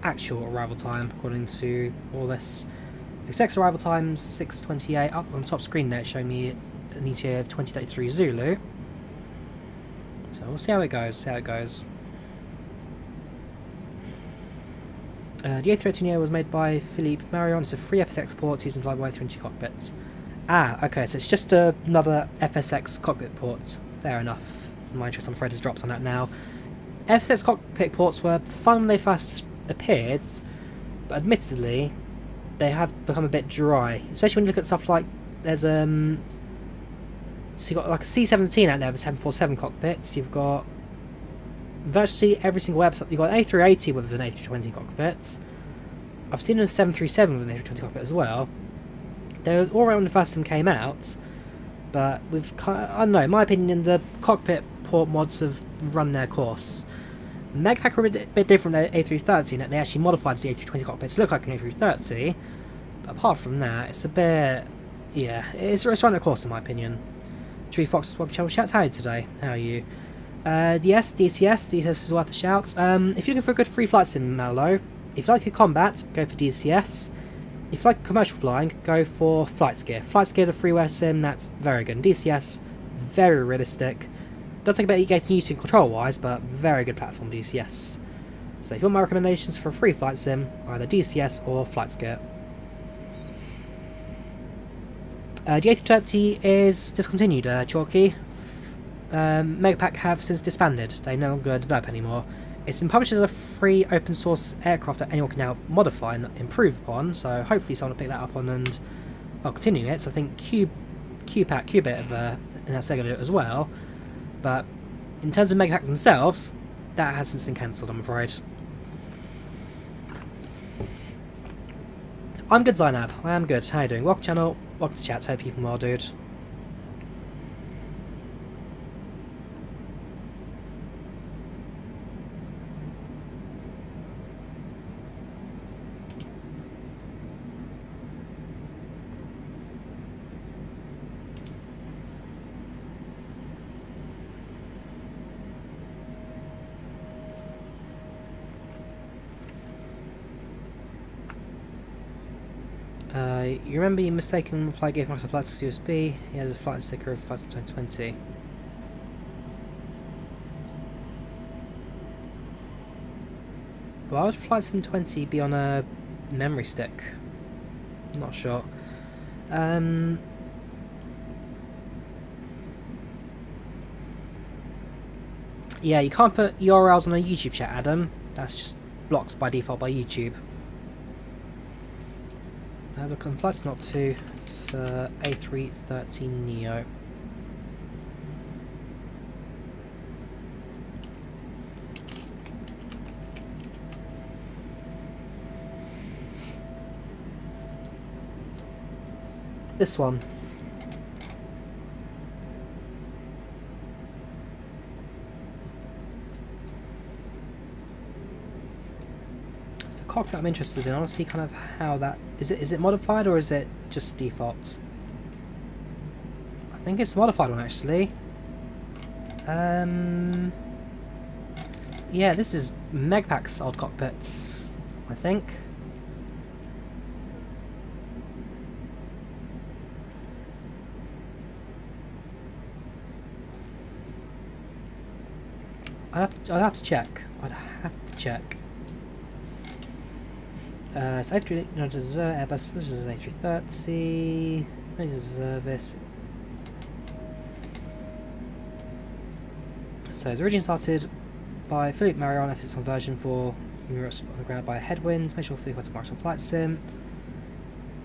actual arrival time, according to all this. Expected arrival time 6:28. Up on the top screen there, it's showing me an ETA of 20:33 Zulu. So we'll see how it goes. The A318neo was made by Philippe Marion. It's a free FSX port using flyby through into cockpits. Ah, okay, so it's just another FSX cockpit port. Fair enough. My interest, I'm afraid, has dropped on that now. FSX cockpit ports were fun when they first appeared, but admittedly, they have become a bit dry. Especially when you look at stuff like there's so you've got like a C-17 out there with 747 cockpits. You've got virtually every single website. You've got an A380 with an A320 cockpit. I've seen a 737 with an A320 cockpit as well. They were all around when the first of them came out, but we've I don't know, in my opinion, the cockpit port mods have run their course. Megpack are a bit different than A330 in that they actually modified the A320 cockpit to look like an A330, but apart from that, it's a bit, yeah, it's run their course in my opinion. Tree Fox Web Channel Chat, how are you today? How are you? Yes, DCS is worth a shout. If you're looking for a good free flight sim, Mallow, if you like your combat, go for DCS. If you like commercial flying, go for FlightScare. FlightScare is a freeware sim that's very good. And DCS, very realistic. Does take a bit of getting used to control-wise, but very good platform, DCS. So if you want my recommendations for a free flight sim, either DCS or FlightScare. The A330 is discontinued, Chalky. Megapack have since disbanded. They no longer develop anymore. It's been published as a free open source aircraft that anyone can now modify and improve upon, so hopefully someone will pick that up on and continue it. So I think Qbit have announced they're going to do it as well. But in terms of Megapack themselves, that has since been cancelled, I'm afraid. I'm good, Zainab. I am good. How are you doing? Welcome channel. Welcome to chat. Hope you can well, dude. You remember your mistaken flight gave Microsoft Flight Stick USB? He had a flight sticker of Flight 2020. Why would Flight Sim 20 be on a memory stick? I'm not sure. Yeah, you can't put URLs on a YouTube chat, Adam. That's just blocked by default by YouTube. Look on Flight Not 2 for A313neo. This one. Cockpit I'm interested in. I want to see kind of how that is it modified or is it just default? I think it's the modified one actually. Yeah, this is Megpack's old cockpits, I think. I'd have to check. I'd have to check. So A3, Airbus, this is an A330, this is service. So it's originally started by Philippe Marion, FSX on version 4, Europe's on the ground by a headwind, make sure to click to Microsoft Flight Sim.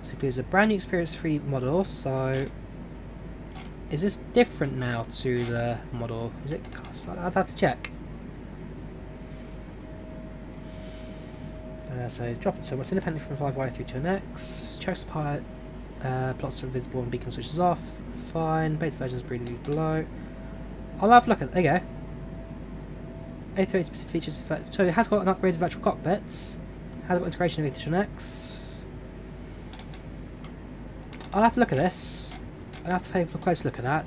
So it includes a brand new Experience 3 model, so is this different now to the model? Is it, I'd have to check. So drop it so what's independent from flyby through to an X. Checks the pilot, plots are visible and beacon switches off. That's fine. Beta version is briefly below. I'll have a look at it. There you go. A380 specific features. So it has got an upgraded virtual cockpits. Has got integration of an X. I'll have to look at this. I'll have to take a close look at that.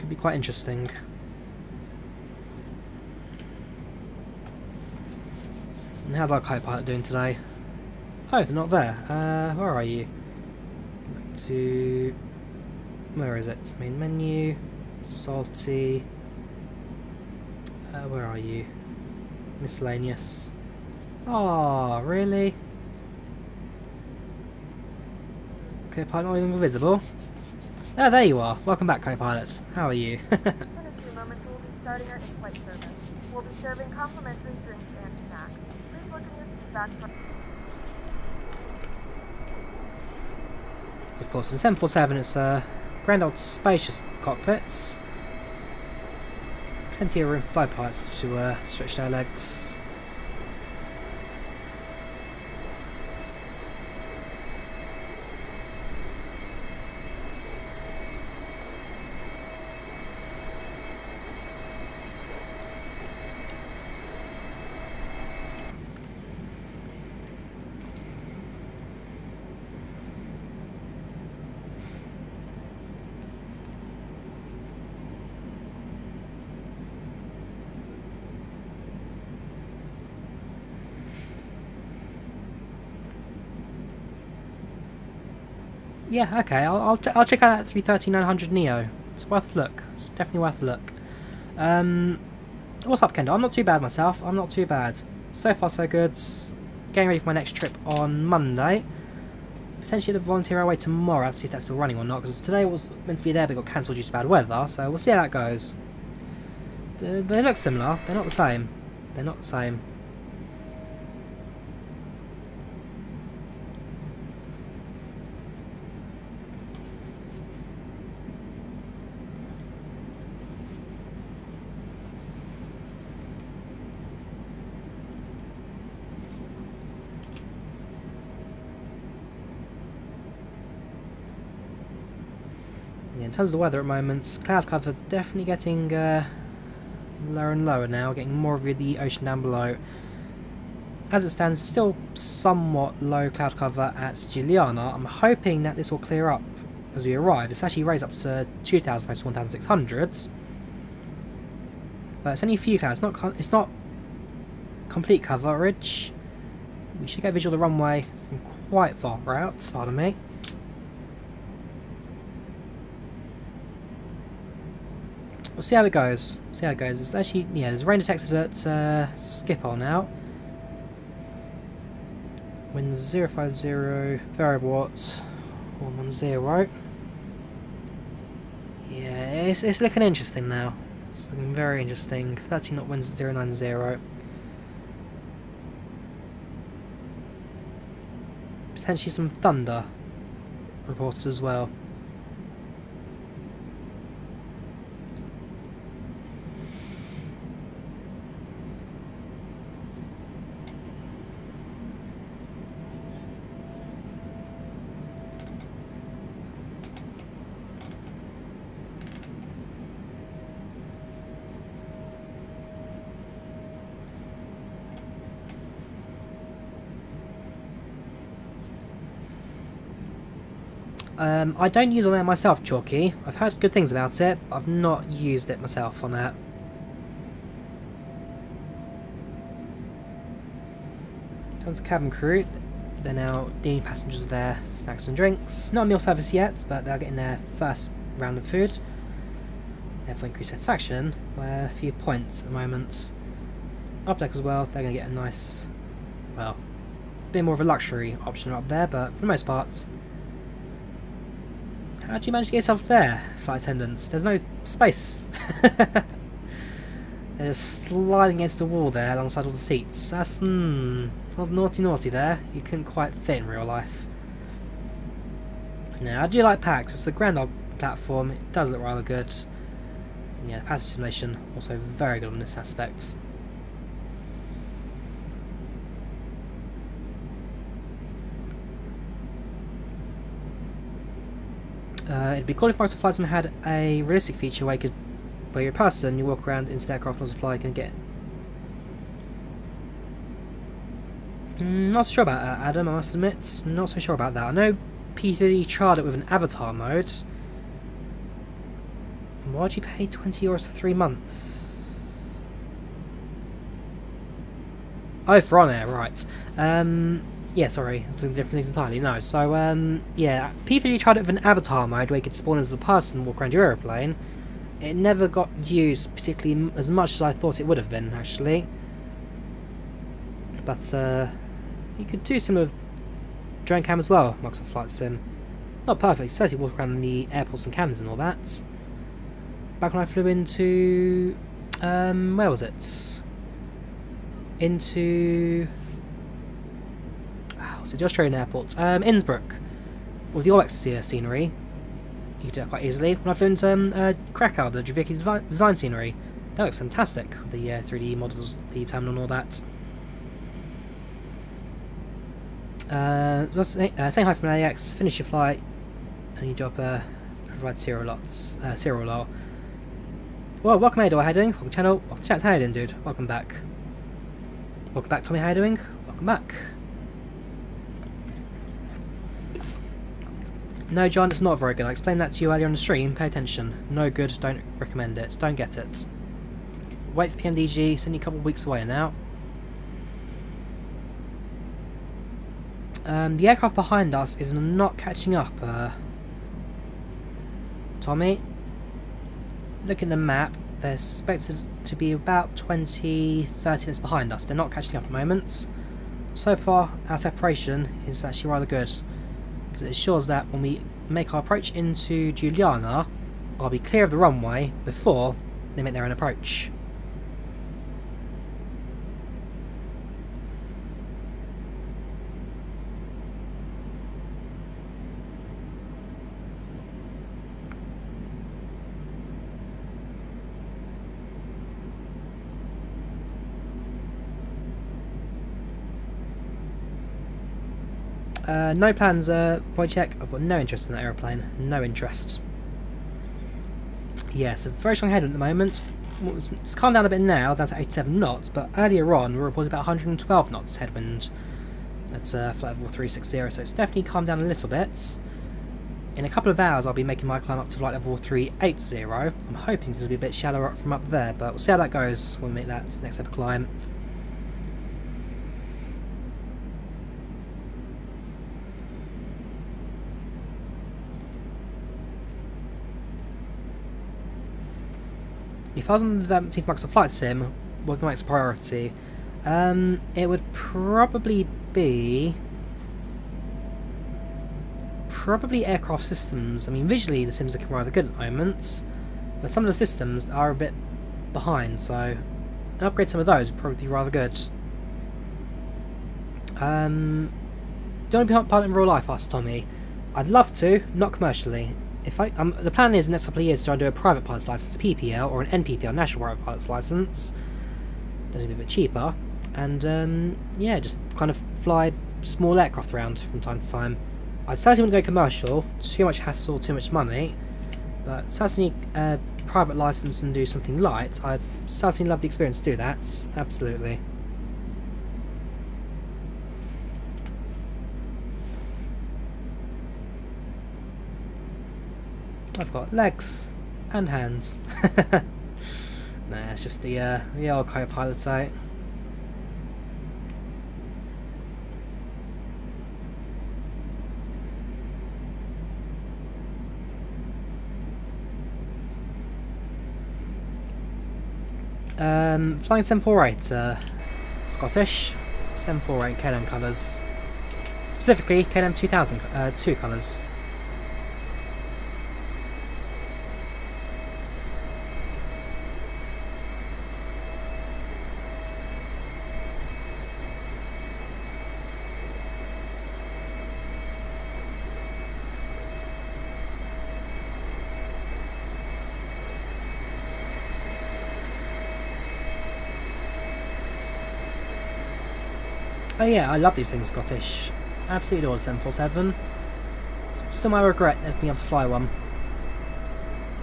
Could be quite interesting. And how's our co-pilot doing today? Oh, they're not there. Where are you? Back to... Where is it? Main menu. Salty. Where are you? Miscellaneous. Oh, really? Co-pilot not even visible. Oh, there you are. Welcome back, co-pilot. How are you? In a few moments, we'll be starting our in-flight service. We'll be serving complimentary drinks and snacks. Please look in your seat back for... Of course, in the 747, it's a grand old spacious cockpits. Plenty of room for both pilots to stretch their legs. Yeah, okay, I'll check out that 330-900 Neo. It's worth a look. It's definitely worth a look. What's up, Kendall? I'm not too bad myself. I'm not too bad. So far, so good. Getting ready for my next trip on Monday. Potentially the Volunteer Railway tomorrow. I have to see if that's still running or not, because today was meant to be there but got cancelled due to bad weather, so we'll see how that goes. They look similar. They're not the same. They're not the same. In terms of the weather at the moment, cloud cover definitely getting lower and lower now, getting more of the ocean down below. As it stands, it's still somewhat low cloud cover at Juliana. I'm hoping that this will clear up as we arrive. It's actually raised up to 2,000 close to 1,600s. But it's only a few clouds, it's not complete coverage. We should get a visual of the runway from quite far out, pardon me. We'll see how it goes. See how it goes. It's actually, yeah, there's rain detected at Schiphol now. Wind 050, variable watts, 110. Yeah, it's looking interesting now. It's looking very interesting. 13 knot winds at 090. Potentially some thunder reported as well. I don't use on air myself, Chalky. I've heard good things about it, but I've not used it myself on air. In terms of cabin crew, they're now dealing passengers with their snacks and drinks. Not a meal service yet, but they're getting their first round of food. Therefore increased satisfaction by a few points at the moment. Up deck as well, they're going to get a nice, well, a bit more of a luxury option up there, but for the most part, how do you manage to get yourself there, flight attendants? There's no space. They're just sliding against the wall there alongside all the seats. That's, well, naughty there. You couldn't quite fit in real life. Now, I do like PACX. It's a grand old platform. It does look rather good. And yeah, the passage simulation also very good on this aspect. It'd be cool if Microsoft FlightSim had a realistic feature where you're a person, you walk around into the aircraft and fly and get. Not so sure about that, Adam, I must admit. Not so sure about that. I know P3 tried it with an avatar mode. Why'd you pay €20 for 3 months? Oh, for on air, right. Yeah, sorry, it's different things entirely. No, so yeah, P3 tried it with an avatar mode where you could spawn as the person and walk around your aeroplane. It never got used particularly as much as I thought it would have been, actually. But you could do some of drone cam as well, Microsoft Flight Sim. Not perfect, certainly walk around in the airports and cams and all that. Back when I flew into where was it? Into was it the Australian airport? Innsbruck, with the all-X scenery. You could do that quite easily. When I flew into Krakow, the Drawyah design scenery, that looks fantastic. With the 3D models, the terminal and all that. Saying hi from AX, finish your flight, and your job provide serial lot. Well, welcome, Ado, how you doing? Welcome channel, welcome chat, how you doing, dude? Welcome back. Welcome back, Tommy, how you doing? Welcome back. No, John, it's not very good. I explained that to you earlier on the stream. Pay attention. No good, don't recommend it. Don't get it. Wait for PMDG, it's only a couple of weeks away now. The aircraft behind us is not catching up, Tommy. Look at the map, they're expected to be about 20-30 minutes behind us. They're not catching up at the moment. So far, our separation is actually rather good, because it ensures that when we make our approach into Juliana, I'll be clear of the runway before they make their own approach. No plans, VoiceAttack. I've got no interest in that aeroplane. No interest. Yeah, it's a very strong headwind at the moment. It's calmed down a bit now, down to 87 knots, but earlier on we were reporting about 112 knots headwind. That's flight level 360, so it's definitely calmed down a little bit. In a couple of hours I'll be making my climb up to flight level 380. I'm hoping this will be a bit shallower up from up there, but we'll see how that goes when we make that next ever climb. If I was on the development team for Microsoft Flight Sim, what would be my next priority? It would probably be aircraft systems. I mean, visually the sims are looking rather good at the moment, but some of the systems are a bit behind, so an upgrade some of those would probably be rather good. Do you want to be piloting in real life? Asked Tommy. I'd love to, not commercially. If the plan is in the next couple of years to try and do a private pilot's license, a PPL or an NPPL, National Private Pilot's License. Those would be a bit cheaper, and yeah, just kind of fly small aircraft around from time to time. I certainly wouldn't go commercial, too much hassle, too much money, but certainly a private license and do something light. I'd certainly love the experience to do that, absolutely. I've got legs and hands. Nah, it's just the old co-pilot site. Flying 748, Scottish 748 KLM colours, specifically KLM 2002 colours. Oh yeah, I love these things, Scottish. Absolutely adore the 747. Still my regret never being able to fly one.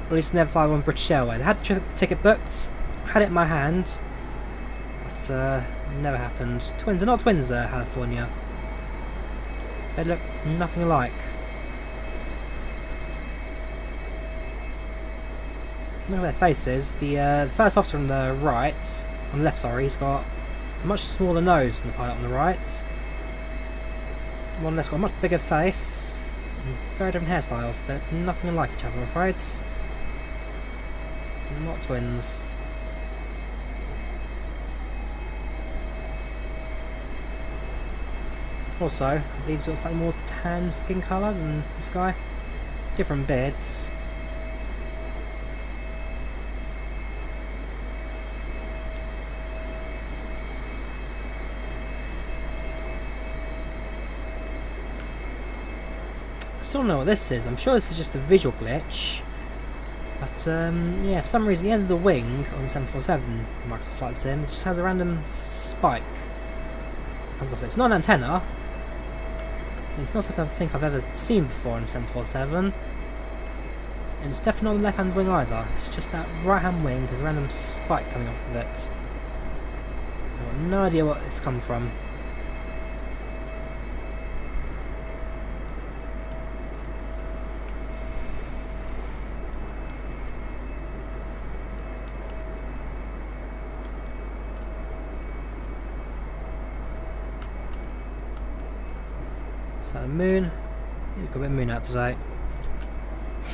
Or at least never fly one British Airways. I had the ticket booked, had it in my hand, but never happened. Twins are not twins, California. They look nothing alike. look at their faces. The first officer on the right, on the left, sorry, he's got a much smaller nose than the pilot on the right. One left's got a much bigger face. And very different hairstyles. They're nothing like each other, I'm afraid. Not twins. Also, I believe he's got slightly more tan skin colour than this guy. Different beards. Still don't know what this is. I'm sure this is just a visual glitch. But yeah, for some reason the end of the wing on the 747 Microsoft FlightSim just has a random spike. Comes off it. It's not an antenna. It's not something I think I've ever seen before on the 747. And it's definitely not on the left hand wing either. It's just that right hand wing has a random spike coming off of it. I've got no idea what it's come from. Is that the moon? You've got a bit of moon out today.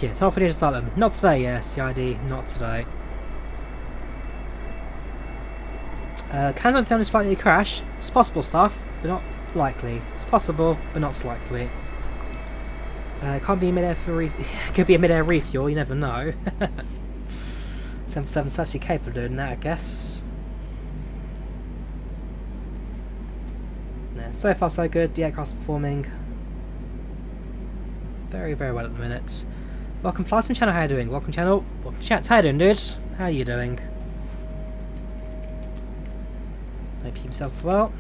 Yeah, it's half an inch start them. Not today, yeah, CID, not today. Can I film slightly crash? It's possible stuff, but not likely. It's possible, but not likely. Can't be a mid-air for could be a mid-air refuel, you never know. 747's actually capable of doing that, I guess. Yeah, so far so good, the aircraft's performing very, very well at the minute. Welcome FlightSim channel, how are you doing? Welcome channel, welcome chat, how you doing dude? How are you doing? Hope you keep yourself well.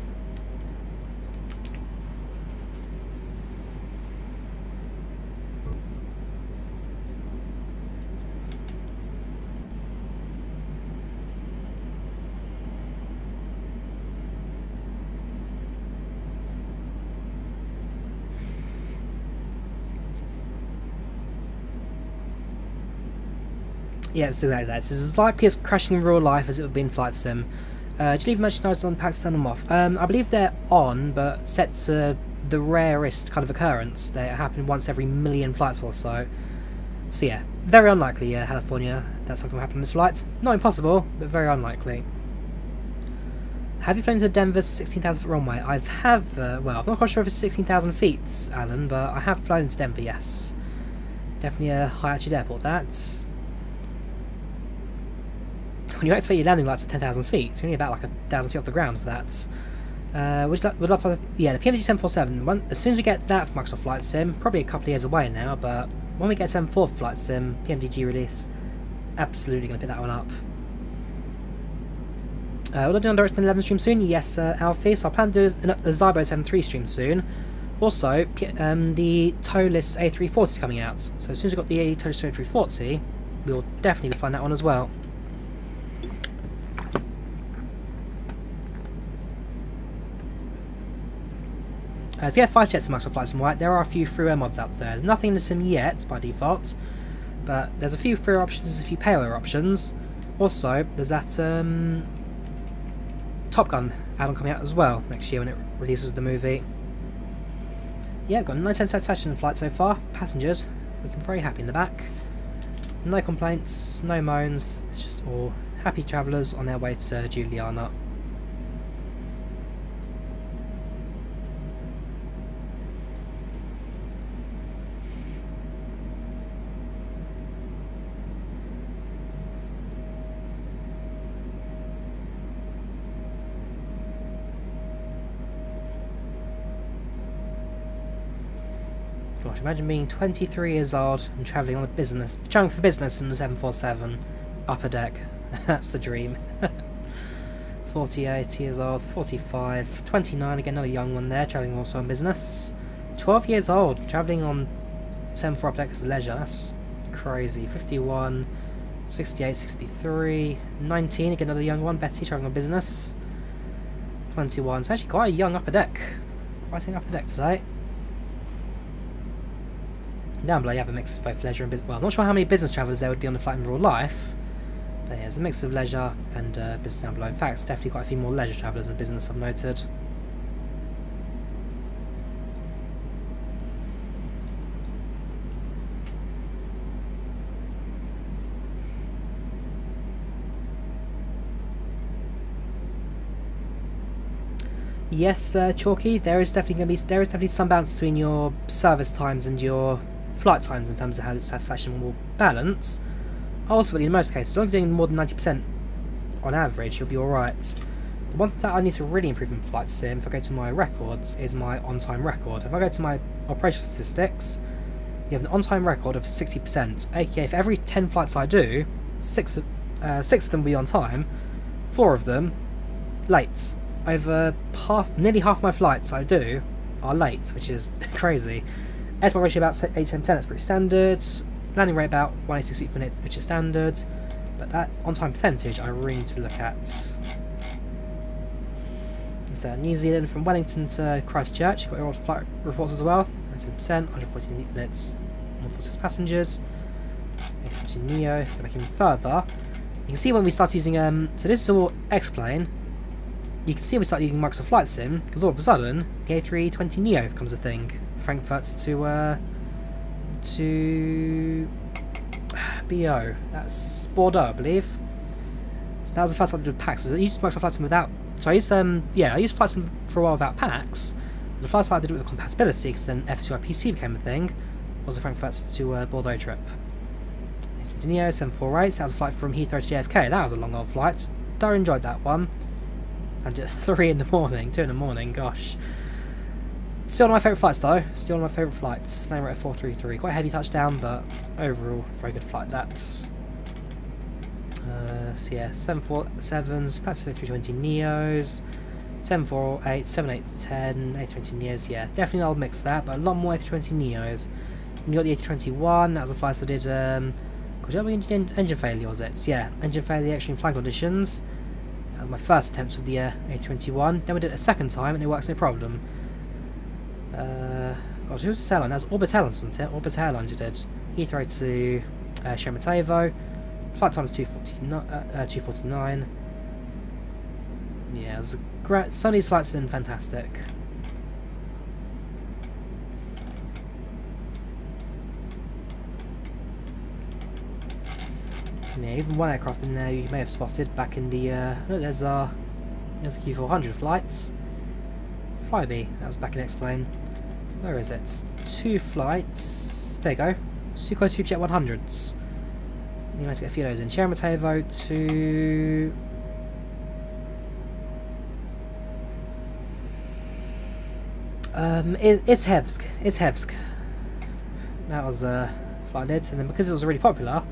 Yeah, it's exactly that. It's as likely as crashing in real life as it would be in FlightSim. Did you leave merchandise on PACX, turn them off? I believe they're on, but set to the rarest kind of occurrence. They happen once every million flights or so. So yeah, very unlikely, California, that something will happen on this flight. Not impossible, but very unlikely. Have you flown to Denver's 16,000 foot runway? I have, well, I'm not quite sure if it's 16,000 feet, Alan, but I have flown to Denver, yes. Definitely a high altitude airport, that's... When you activate your landing lights at 10,000 feet, it's only about like 1,000 feet off the ground for that. Would love to, yeah, the PMG 747, as soon as we get that for Microsoft FlightSim, probably a couple of years away now, but when we get 7.4 for FlightSim, PMDG release, absolutely going to pick that one up. Will I do on Direct 11 stream soon? Yes, Alfie, so I plan to do a Zybo 7.3 stream soon. Also, the Towless A340 is coming out, so as soon as we've got the Towless A340, we'll definitely be flying that one as well. To get fighter jets to Microsoft FlightSim White, there are a few freeware mods out there. There's nothing in the sim yet by default, but there's a few freeware options, there's a few payload options. Also, there's that Top Gun add-on coming out as well next year when it releases the movie. Yeah, got 9% satisfaction in the flight so far. Passengers looking very happy in the back. No complaints, no moans. It's just all happy travellers on their way to Juliana. Gosh, imagine being 23 years old and travelling on travelling for business in the 747 upper deck. That's the dream. 48 years old, 45, 29, again another young one there, travelling also on business. 12 years old, travelling on 74 upper deck as leisure, that's crazy. 51, 68, 63, 19, again another young one, Betty, travelling on business. 21, it's actually quite a young upper deck. Quite a young upper deck today. Down below you have a mix of both leisure and business. Well, I'm not sure how many business travellers there would be on the flight in real life, yeah, there's a mix of leisure and business down below. In fact, it's definitely quite a few more leisure travellers than business, I've noted. Yes, Chalky, there is definitely some balance between your service times and your flight times in terms of how satisfaction will balance. Ultimately, in most cases, as long as you're doing more than 90% on average, you'll be alright. The one that I need to really improve in FlightSim, if I go to my records, is my on-time record. If I go to my operational statistics, you have an on-time record of 60%, aka for every 10 flights I do, 6 of them will be on time, 4 of them late. Over nearly half my flights I do are late, which is crazy. Airport ratio about 8-10, that's pretty standard. Landing rate about 186 feet per minute, which is standard. But that on-time percentage I really need to look at. So New Zealand from Wellington to Christchurch, you've got your flight reports as well. 19%, 114 minutes, 146 passengers. Neo, go back even further. You can see when we start using so this is all X-Plane. You can see we start using Microsoft Flight Sim because all of a sudden the A320neo becomes a thing. Frankfurt to BO. That's Bordeaux, I believe. So that was the first time I did with PACX. I used Microsoft Flight Sim without. So I used I used Flight Sim for a while without PACX. The first time I did it with compatibility, because then FSUI PC became a thing, was the Frankfurt to Bordeaux trip. A320neo 748. That was a flight from Heathrow to JFK. That was a long old flight. Thoroughly enjoyed that one. And at 3 in the morning, 2 in the morning, gosh. Still one of my favourite flights though, still one of my favourite flights. Landing rate at 433, quite a heavy touchdown, but overall, very good flight that's. So yeah, 747s, Pacific 320 Neos, 748, 7810, A320 Neos, yeah, definitely an old mix that, but a lot more A320 Neos. And you got the A321, that was a flight I did, engine failure was it? Yeah, engine failure, extreme flying conditions. That was my first attempt with the A321. Then we did it a second time and it works no problem. God, who was the airline? That was Orbit Airlines, wasn't it? Orbit Airlines you did. Heathrow to Sheremetyevo. Flight time was 2:49. Yeah, it was a great. Some of these flights have been fantastic. Yeah, even one aircraft in there you may have spotted back in the. Look, there's the Q400 flights. Flyby, that was back in X-Plane. Where is it? 2 flights. There you go. Sukhoi Superjet 100s. You might get a few of those in. Sheremetyevo to. Izhevsk. Izhevsk. That was a flight I did, and then because it was really popular,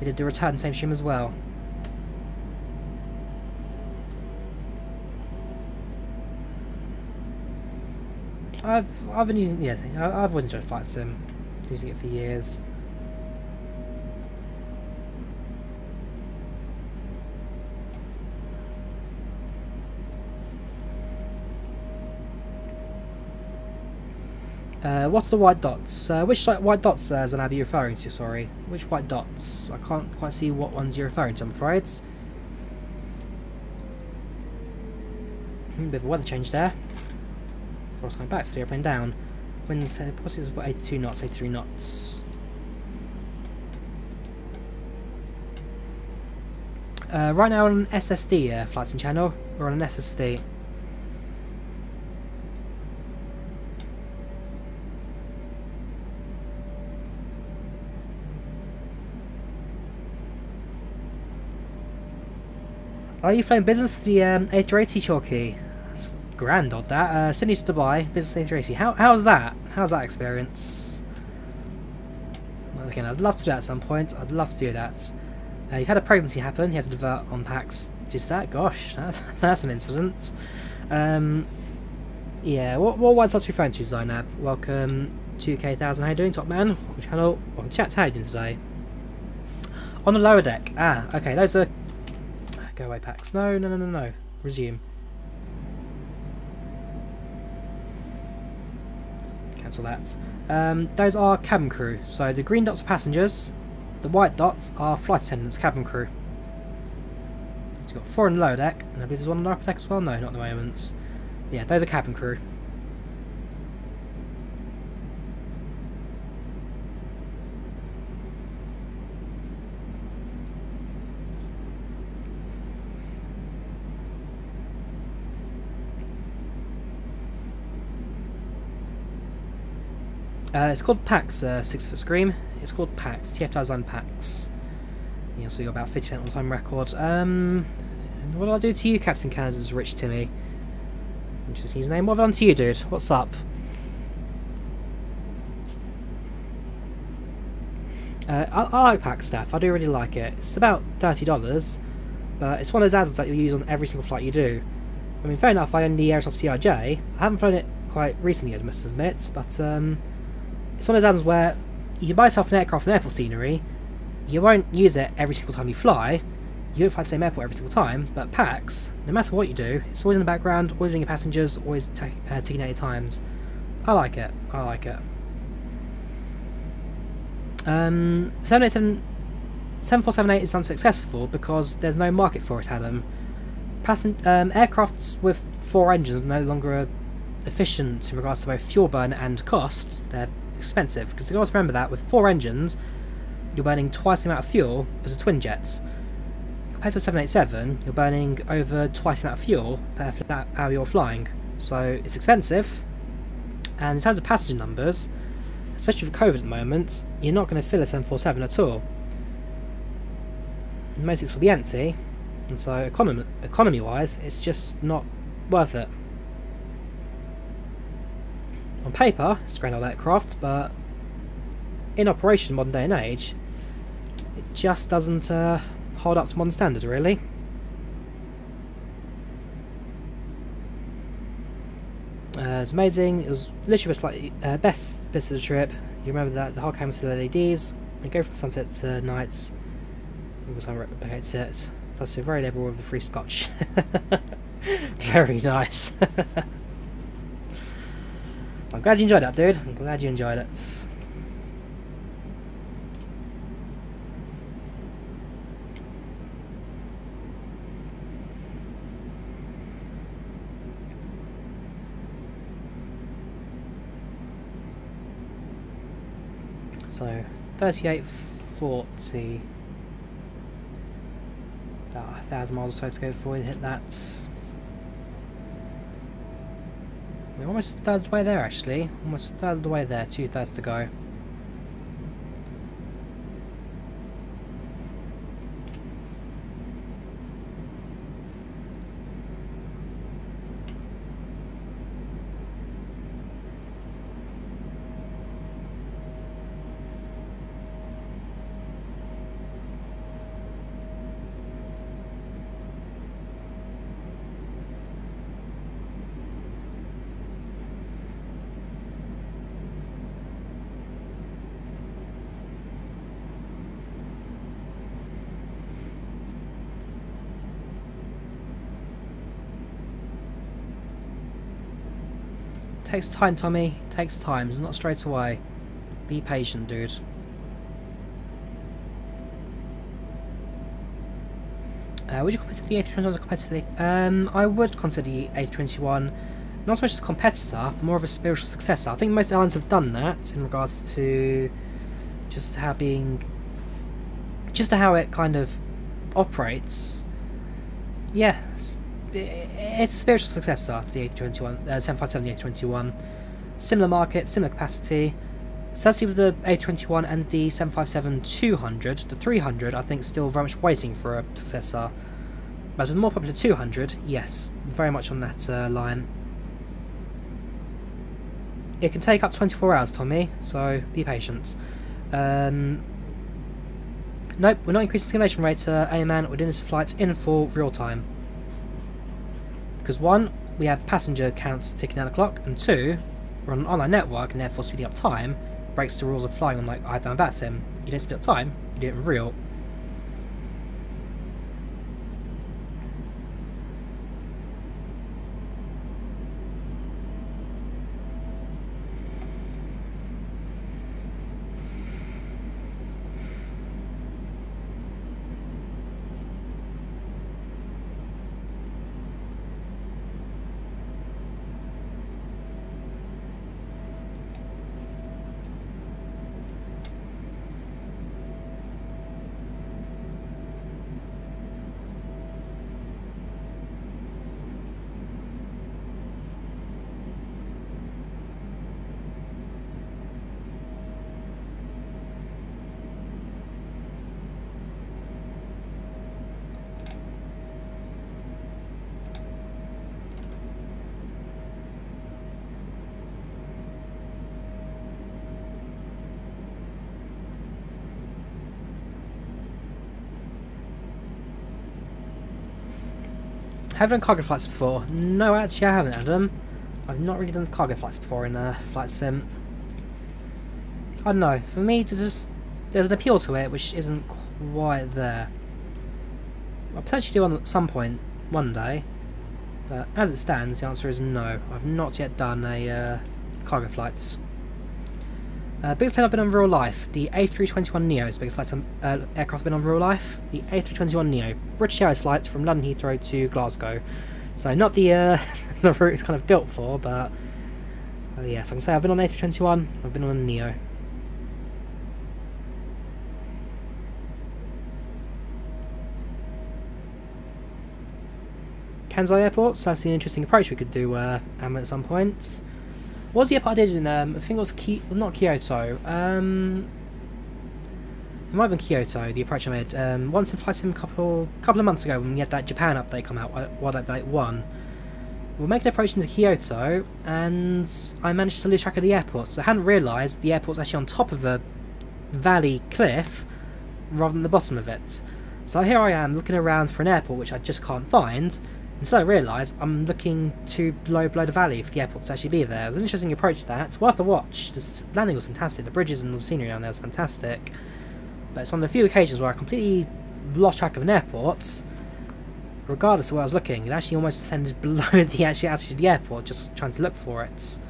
we did the return same stream as well. I've been using I've always enjoyed Flight Sim, using it for years. What's the white dots? Which white dots, Zanab, are you referring to? Sorry, which white dots? I can't quite see what ones you're referring to, I'm afraid. Bit of a weather change there. Force going back to the airplane down. Winds, what's it? 82 knots, 83 knots. Right now on an SSD Flight Sim channel. We're on an SSD. Are you flying business to the A380 Chalky? That's grand odd that. Sydney to Dubai, business A380. How's that? How's that experience? Again, I'd love to do that at some point. I'd love to do that. You've had a pregnancy happen, you had to divert on PACX. Just that? Gosh, that's an incident. Yeah, what white dots are you referring to, Zainab? Welcome to K1000, how you doing, top man? Welcome to channel, welcome to chat, how you doing today? On the lower deck, okay, those are... Go away, PACX. No. Resume. Cancel that. Those are cabin crew. So the green dots are passengers. The white dots are flight attendants, cabin crew. you've got 4 on the lower deck, and I believe there's 1 on the upper deck as well. No, not at the moment. Yeah, those are cabin crew. It's called PACX, 6 foot scream. It's called PACX, TFDi design PACX. Yeah, so you're about 50% on time record. What did I do to you, Captain Canada's Rich Timmy? Interesting his name. What have I done to you, dude? What's up? I like PACX stuff. I do really like it. It's about $30, but it's one of those add-ons that you'll use on every single flight you do. I mean, fair enough, I own the Airsoft CRJ. I haven't flown it quite recently, I must admit, but it's one of those add-ons where you can buy yourself an aircraft and airport scenery. You won't use it every single time you fly. You won't fly the same airport every single time, but PACX, no matter what you do, it's always in the background, always in your passengers, always ticking at your times. I like it. I like it. 7478 is unsuccessful because there's no market for it, Adam. Aircrafts with 4 engines are no longer efficient in regards to both fuel burn and cost. They're expensive, because you've got to remember that with 4 engines, you're burning twice the amount of fuel as the twin jets. Compared to a 787, you're burning over twice the amount of fuel per hour you're flying. So it's expensive, and in terms of passenger numbers, especially with COVID at the moment, you're not going to fill a 747 at all. Most seats will be empty, and so economy-wise, it's just not worth it. On paper, it's a grand old aircraft, but in operation, modern day and age, it just doesn't hold up to modern standards, really. It's amazing. It was literally best bit of the trip. You remember that the whole camera to LEDs. We go from sunset to nights. All the time replicates it. Plus, you're very liberal with the free scotch. Very nice. I'm glad you enjoyed that, dude. I'm glad you enjoyed it. So 3840, about 1,000 miles or so to go before we hit that. We're almost a third of the way there, actually. Almost a third of the way there, 2/3 to go. Takes time, Tommy. Takes time. It's not straight away. Be patient, dude. Would you consider the A321 as a competitor? I would consider the A321 not so much as a competitor, but more of a spiritual successor. I think most airlines have done that in regards to just how it kind of operates. Yeah. It's a spiritual successor to the A321, 757, the A321. Similar market, similar capacity. Certainly with the A321 and the 757-200, the 300 I think still very much waiting for a successor. But with the more popular 200, yes, very much on that line. It can take up 24 hours, Tommy, so be patient. Nope, we're not increasing simulation rate, A-Man. We're doing this flight in full real time. Because 1, we have passenger counts ticking down the clock, and 2, we're on an online network and therefore speeding up time breaks the rules of flying on like IVAO and VATSIM. You don't speed up time, you do it in real. Have you done cargo flights before? No, actually I haven't, Adam. I've not really done cargo flights before in Flight Sim. I don't know, for me there's an appeal to it which isn't quite there. I'll potentially do on some point, one day, but as it stands the answer is no. I've not yet done a cargo flights. Biggest plane I've been on in real life, the A321neo is the biggest aircraft I've been on in real life. The A321neo, British Airways flights from London Heathrow to Glasgow. So not the the route it's kind of built for, but yes, I can say I've been on A321, I've been on a neo. Kansai Airport, so that's an interesting approach we could do at some point. What was the airport I did in, I think it was not Kyoto, it might have been Kyoto, the approach I made. Once in Flight Sim a couple of months ago when we had that Japan update come out, World Update 1, we'll make an approach into Kyoto, and I managed to lose track of the airport. So I hadn't realised the airport's actually on top of a valley cliff, rather than the bottom of it. So here I am looking around for an airport which I just can't find. Until I realise I'm looking too below the valley for the airport to actually be there. It was an interesting approach to that. It's worth a watch. The landing was fantastic. The bridges and the scenery down there was fantastic. But it's one of the few occasions where I completely lost track of an airport. Regardless of where I was looking, it actually almost descended below the actual altitude of the airport, just trying to look for it.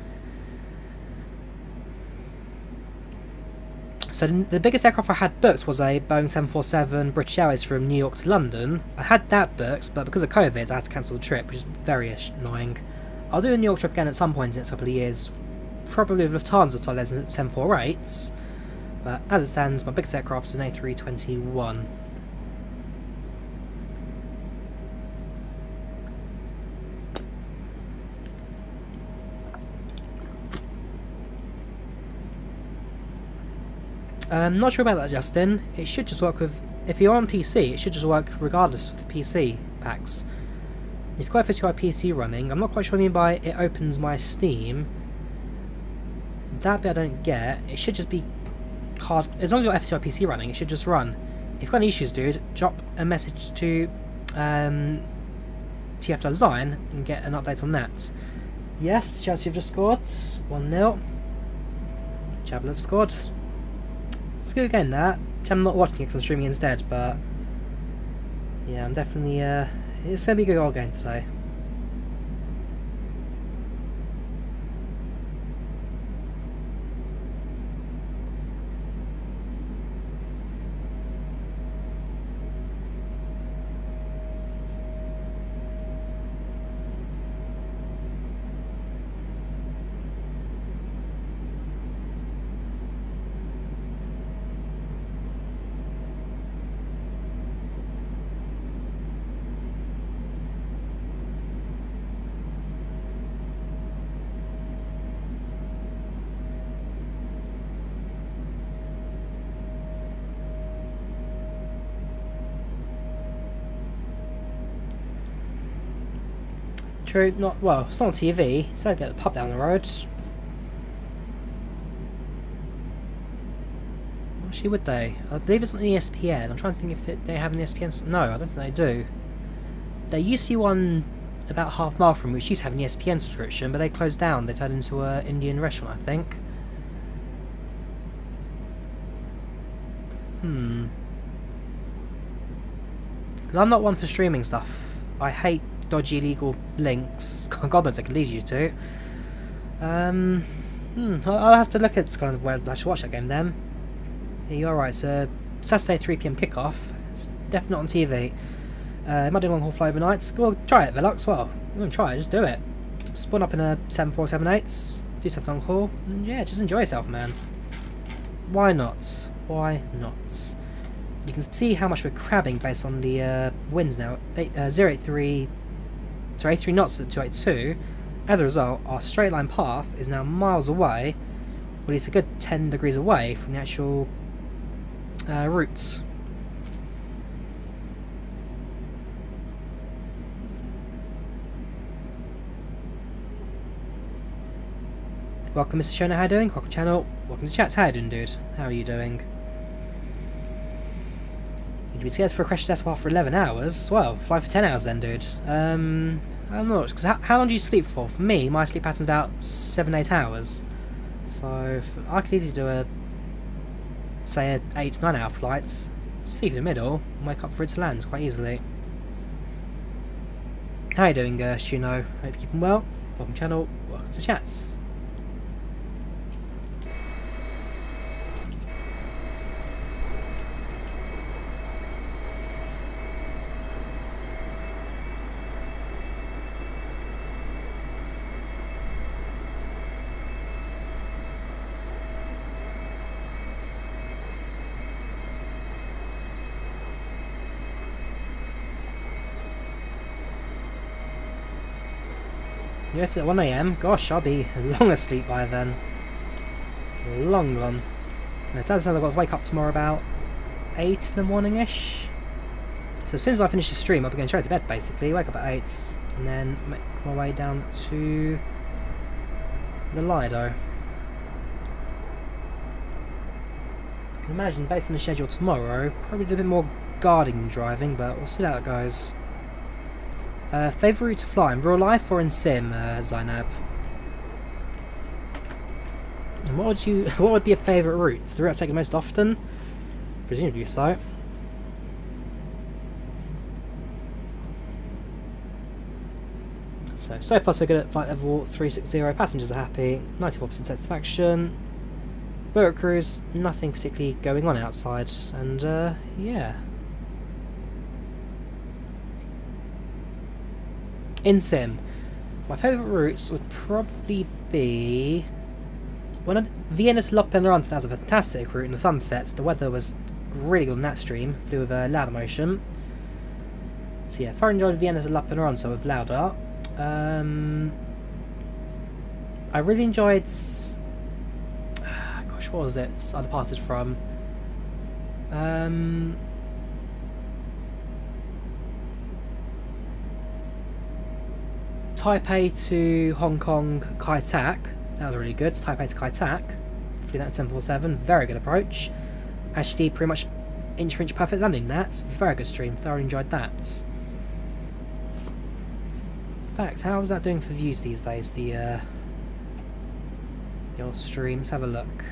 So the biggest aircraft I had booked was a Boeing 747 British Airways from New York to London. I had that booked, but because of COVID I had to cancel the trip, which is very annoying. I'll do a New York trip again at some point in the next couple of years, probably with Lufthansa to less than 748s, but as it stands my biggest aircraft is an A321. Not sure about that, Justin. It should just work with... If you're on PC, it should just work regardless of PC packs. If you've got FSUI PC running, I'm not quite sure what I mean by it opens my Steam. That bit I don't get. It should just be... As long as you've got FSUI PC running, it should just run. If you've got any issues, dude, drop a message to TFDi Design and get an update on that. Yes, Chelsea have just scored. 1-0. Chabel have scored. It's a good game that. I'm not watching it because I'm streaming instead, but yeah, I'm definitely it's going to be a good old game today. True, not well. It's not on TV. It's only at the pub down the road. Actually, would they? I believe it's on ESPN. I'm trying to think if they have an ESPN. No, I don't think they do. There used to be one about half mile from me, which used to have an ESPN subscription, but they closed down. They turned into an Indian restaurant, I think. Because I'm not one for streaming stuff. I hate dodgy illegal links. God knows I could lead you to. I'll have to look at kind of where I should watch that game then. Yeah, you're right, so Saturday 3 PM kickoff. It's definitely not on TV. It might do a long haul fly overnight. Well, try it, Velux. Well, I'm going to try it, just do it. Spawn up in a 7478s, do some long haul, and yeah, just enjoy yourself, man. Why not? Why not? You can see how much we're crabbing based on the winds now. 083 knots at 282. As a result, our straight line path is now miles away, or at least a good 10 degrees away from the actual routes. Welcome, Mr. Shona, how are you doing? Welcome to the channel. Welcome to the chat. How are you doing, dude? How are you doing? You'd be scared for a crash test after 11 hours? Well, fly for 10 hours then, dude. I'm not, because how long do you sleep for? For me, my sleep pattern's about 7-8 hours. So, I could easily do say 8 to 9 hour flights, sleep in the middle, and wake up for it to land quite easily. How you doing, Shuno? Hope you're keeping well. Welcome to the channel, welcome to chats. Yeah, it's at 1 AM. Gosh, I'll be long asleep by then. Long gone. And it sounds like I've got to wake up tomorrow about 8 in the morning-ish. So as soon as I finish the stream, I'll be going straight to bed, basically. Wake up at 8, and then make my way down to the Lido. I can imagine, based on the schedule tomorrow, probably do a bit more guarding than driving, but we'll see how it goes. Favourite route to fly, in real life or in sim, Zainab? And what would be a favourite route? The route I take the most often? Presumably so. So far so good at flight level 360, passengers are happy, 94% satisfaction. Boat cruise, nothing particularly going on outside, and yeah. In sim, my favourite routes would probably be Vienna to Loppenrand has a fantastic route in the sunsets. The weather was really good on that stream. Flew with a louder motion. So yeah, thoroughly enjoyed Vienna to Loppenrand, so with louder. I really enjoyed. Gosh, what was it? I departed from. Taipei to Hong Kong Kai Tak. That was really good. Taipei to Kai Tak. Flew that 747. Very good approach. Actually, pretty much inch for inch perfect landing. That's very good stream. Thoroughly enjoyed that. In fact, how is that doing for views these days? The old streams. Have a look.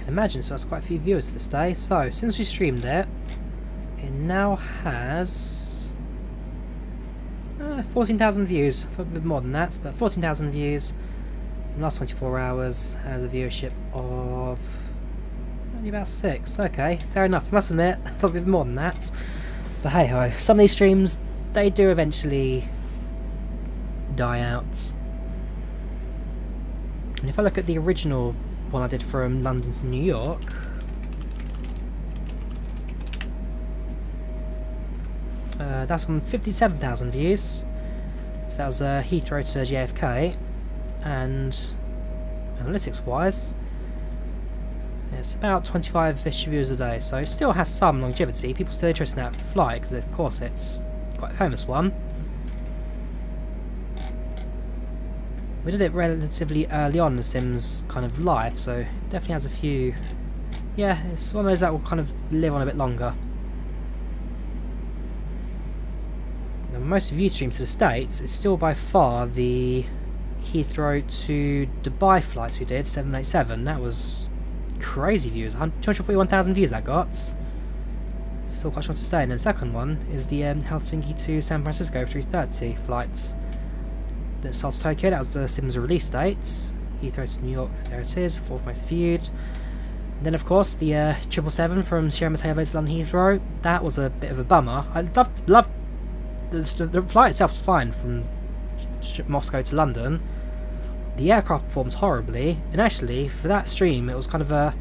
Imagine, so that's quite a few viewers this day. So since we streamed it, it now has 14,000 views. A bit more than that, but 14,000 views in the last 24 hours. Has a viewership of only about 6. Okay, fair enough. I must admit, I thought a bit more than that. But hey ho, some of these streams, they do eventually die out. And if I look at the original one I did from London to New York, that's on 57,000 views. So that was Heathrow to JFK, and analytics wise it's about 25-ish views a day, so it still has some longevity. People still interested in that flight because of course it's quite a famous one. We did it relatively early on in the Sims kind of life, so it definitely has a few. Yeah, it's one of those that will kind of live on a bit longer. The most viewed streams to the States is still by far the Heathrow to Dubai flights we did, 787. That was crazy views, 241,000 views that got. Still quite short to stay. And then the second one is the Helsinki to San Francisco 330 flights. That sold to Tokyo, that was the Sims release dates. Heathrow to New York, there it is, 4th most viewed. And then of course the 777 from Sheremetyevo to London Heathrow, that was a bit of a bummer. I loved the flight itself was fine from Moscow to London. The aircraft performed horribly, and actually for that stream it was kind of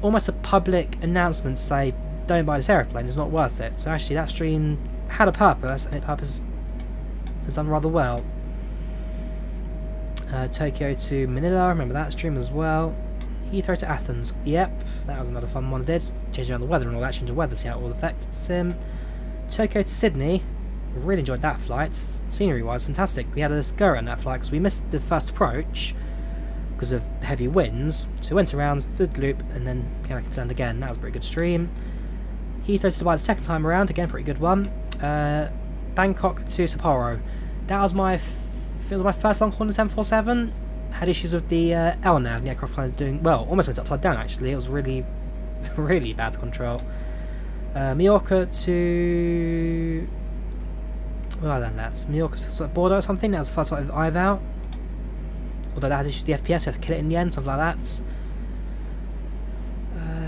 almost a public announcement to say don't buy this aeroplane, it's not worth it. So actually that stream had a purpose, and its purpose has done rather well. Tokyo to Manila, remember that stream as well. Heathrow to Athens. Yep, that was another fun one I did. Changing around the weather and all that, changing the weather, see how it all affects the sim. Tokyo to Sydney. Really enjoyed that flight. Scenery wise, fantastic. We had a go around that flight because we missed the first approach because of heavy winds. So we went around, did the loop, and then came back to land again. That was a pretty good stream. Heathrow to Dubai the second time around, again, pretty good one. Bangkok to Sapporo. That was my first long haul in the 747. Had issues with the LNAV, the aircraft was doing, well, almost went upside down actually. It was really, really bad to control. Mallorca to... Well, I don't know, that's Mallorca to Bordeaux or something. That was the first flight with IVAO. Although that had issues with the FPS, you had to kill it in the end, something like that.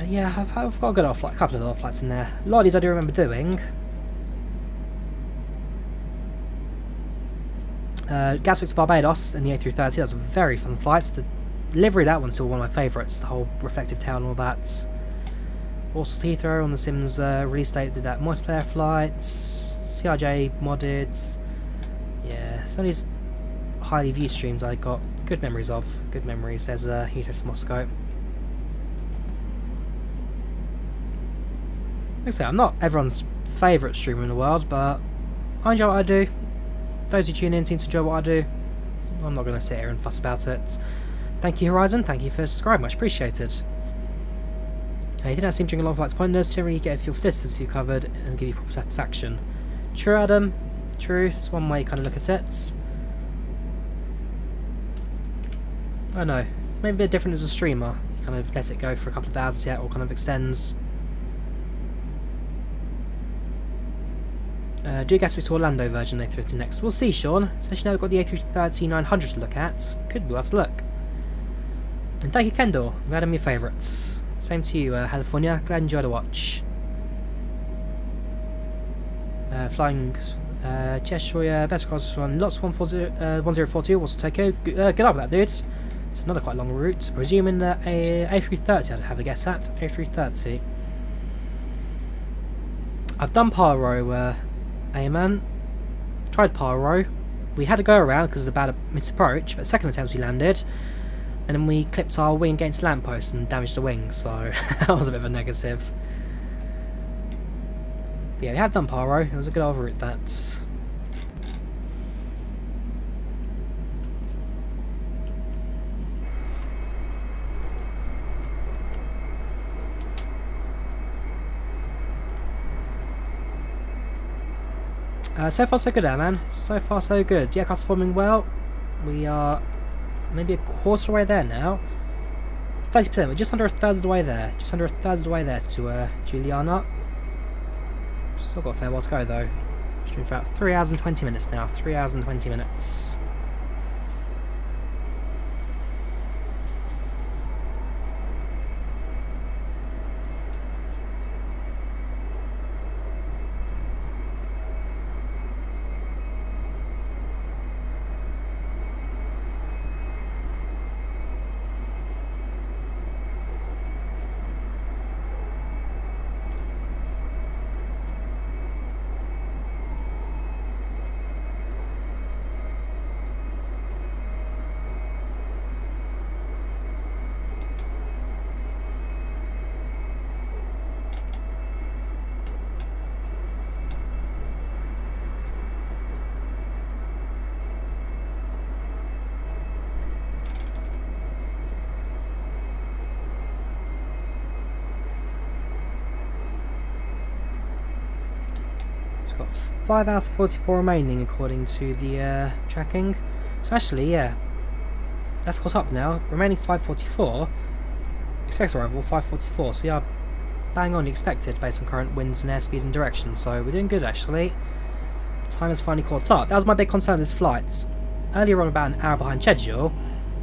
Yeah, I've got a good flight, a couple of other flights in there. A lot of these I do remember doing. Gatwick to Barbados and the A330, that was a very fun flight. The livery of that one's still one of my favourites, the whole reflective tail and all that. Also Heathrow on the Sims release date, did that multiplayer flights, CRJ modded. Yeah, some of these highly viewed streams I got good memories of. Good memories. There's Heathrow to Moscow. Like I say, I'm not everyone's favourite streamer in the world, but I enjoy what I do. Those who tune in seem to enjoy what I do. I'm not going to sit here and fuss about it. Thank you, Horizon. Thank you for subscribing. Much appreciated. You didn't seem during a long flight's pointless. Didn't really get a feel for distance you covered and give you proper satisfaction. True, Adam. True. It's one way you kind of look at it. I don't know. Maybe a bit different as a streamer. You kind of let it go for a couple of hours and see how it all kind of extends. Do get to Orlando version A330 next. We'll see, Sean. Especially now we've got the A330-900 to look at. Could be worth a look. And thank you, Kendall. I'm glad I'm your favourites. Same to you, California. Glad you enjoyed the watch. Flying Drawyah, best cross on lots 1042, also Tokyo. Good up with that, dude. It's another quite long route. Presuming a A330, I'd have a guess at. A330. I've done Paro, man. Tried Paro. We had to go around because of the bad misapproach, but second attempt we landed, and then we clipped our wing against the lamppost and damaged the wing, so that was a bit of a negative. But yeah, we have done Paro. It was a good old route, that's. So far so good there, man. So far so good. Yeah, car's performing well. We are maybe a quarter of the way there now. 30%, we're just under a third of the way there. Just under a third of the way there to Juliana. Still got a fair while to go though. Just doing for about 3 hours and 20 minutes now. 3 hours and 20 minutes. Got 5 hours 44 remaining according to the tracking. So actually, yeah, that's caught up now. Remaining 544. Expected arrival 544. So we are bang on expected based on current winds and airspeed and direction. So we're doing good actually. Time has finally caught up. That was my big concern with this flight. Earlier on about an hour behind schedule,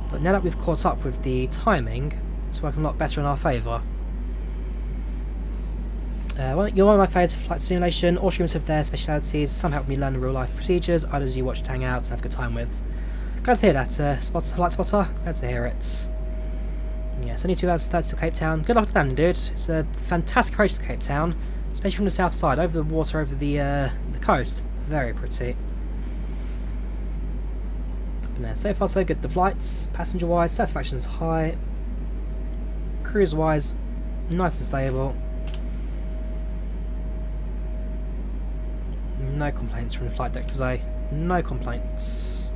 but now that we've caught up with the timing, it's working a lot better in our favour. You're one of my favourites of flight simulation. All streamers have their specialities. Some help me learn the real life procedures, others you watch to hang out and have a good time with. Glad to hear that, Light Spotter. Glad to hear it. Yeah, it's only 2 hours 30 to Cape Town. Good luck with landing, dude. It's a fantastic approach to Cape Town, especially from the south side, over the water, over the coast. Very pretty. But no, so far so good. The flights, passenger-wise, satisfaction is high. cruise wise, nice and stable. No complaints from the flight deck today. No complaints.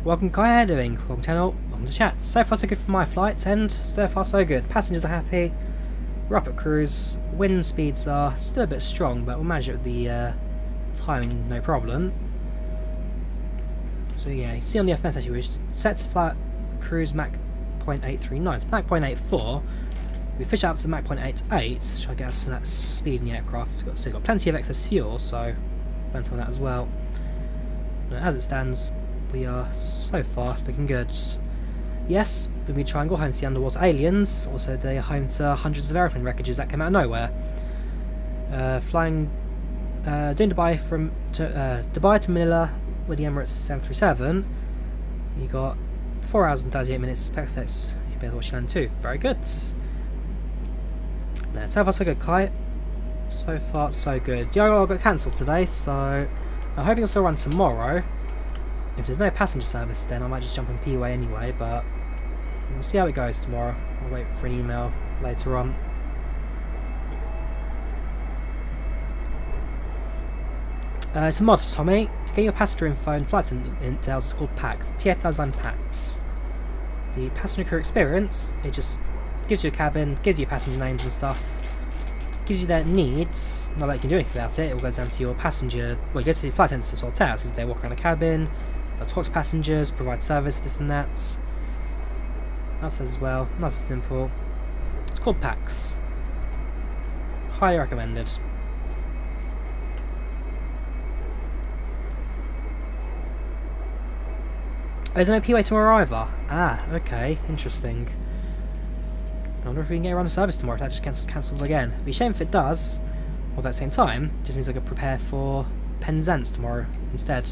Welcome Kai, how are you doing? Welcome channel, welcome to chat. So far so good for my flight, and so far so good. Passengers are happy, we're up at cruise, wind speeds are still a bit strong, but we'll manage it with the timing, no problem. So yeah, you can see on the FMS actually we're set to flat cruise Mach 0.839, it's Mach 0.84. We fish out to Mach 0.88, try to get us to that speed in the aircraft. It's still got plenty of excess fuel, so burn some of that as well. But as it stands, we are so far looking good. Yes, when we try and go home to the underwater aliens, also they are home to hundreds of aeroplane wreckages that came out of nowhere. Doing Dubai to Manila with the Emirates 737, you got 4 hours and 38 minutes PACX. You better watch land too. Very good. No, so far so good, Kai. So far so good. DIO got cancelled today, so I'm hoping it'll still run tomorrow. If there's no passenger service, then I might just jump on PUA anyway, but we'll see how it goes tomorrow. I'll wait for an email later on. It's a mod, Tommy. To get your passenger info and flight details, it's called PACX. TFDi and PACX. The passenger crew experience, it just gives you a cabin, gives you passenger names and stuff, gives you their needs. Not that you can do anything about it. It all goes down to your passenger. Well, you go to the flight attendants to sort out as they walk around the cabin. They'll talk to passengers, provide service, this and that. Upstairs as well, nice and simple. It's called PACX. Highly recommended. Oh, there's no PUA tomorrow either. Ah, okay, interesting. I wonder if we can get around the service tomorrow if that just gets cancelled again. It'd be a shame if it does. Although at the same time, it just means I could prepare for Penzance tomorrow instead.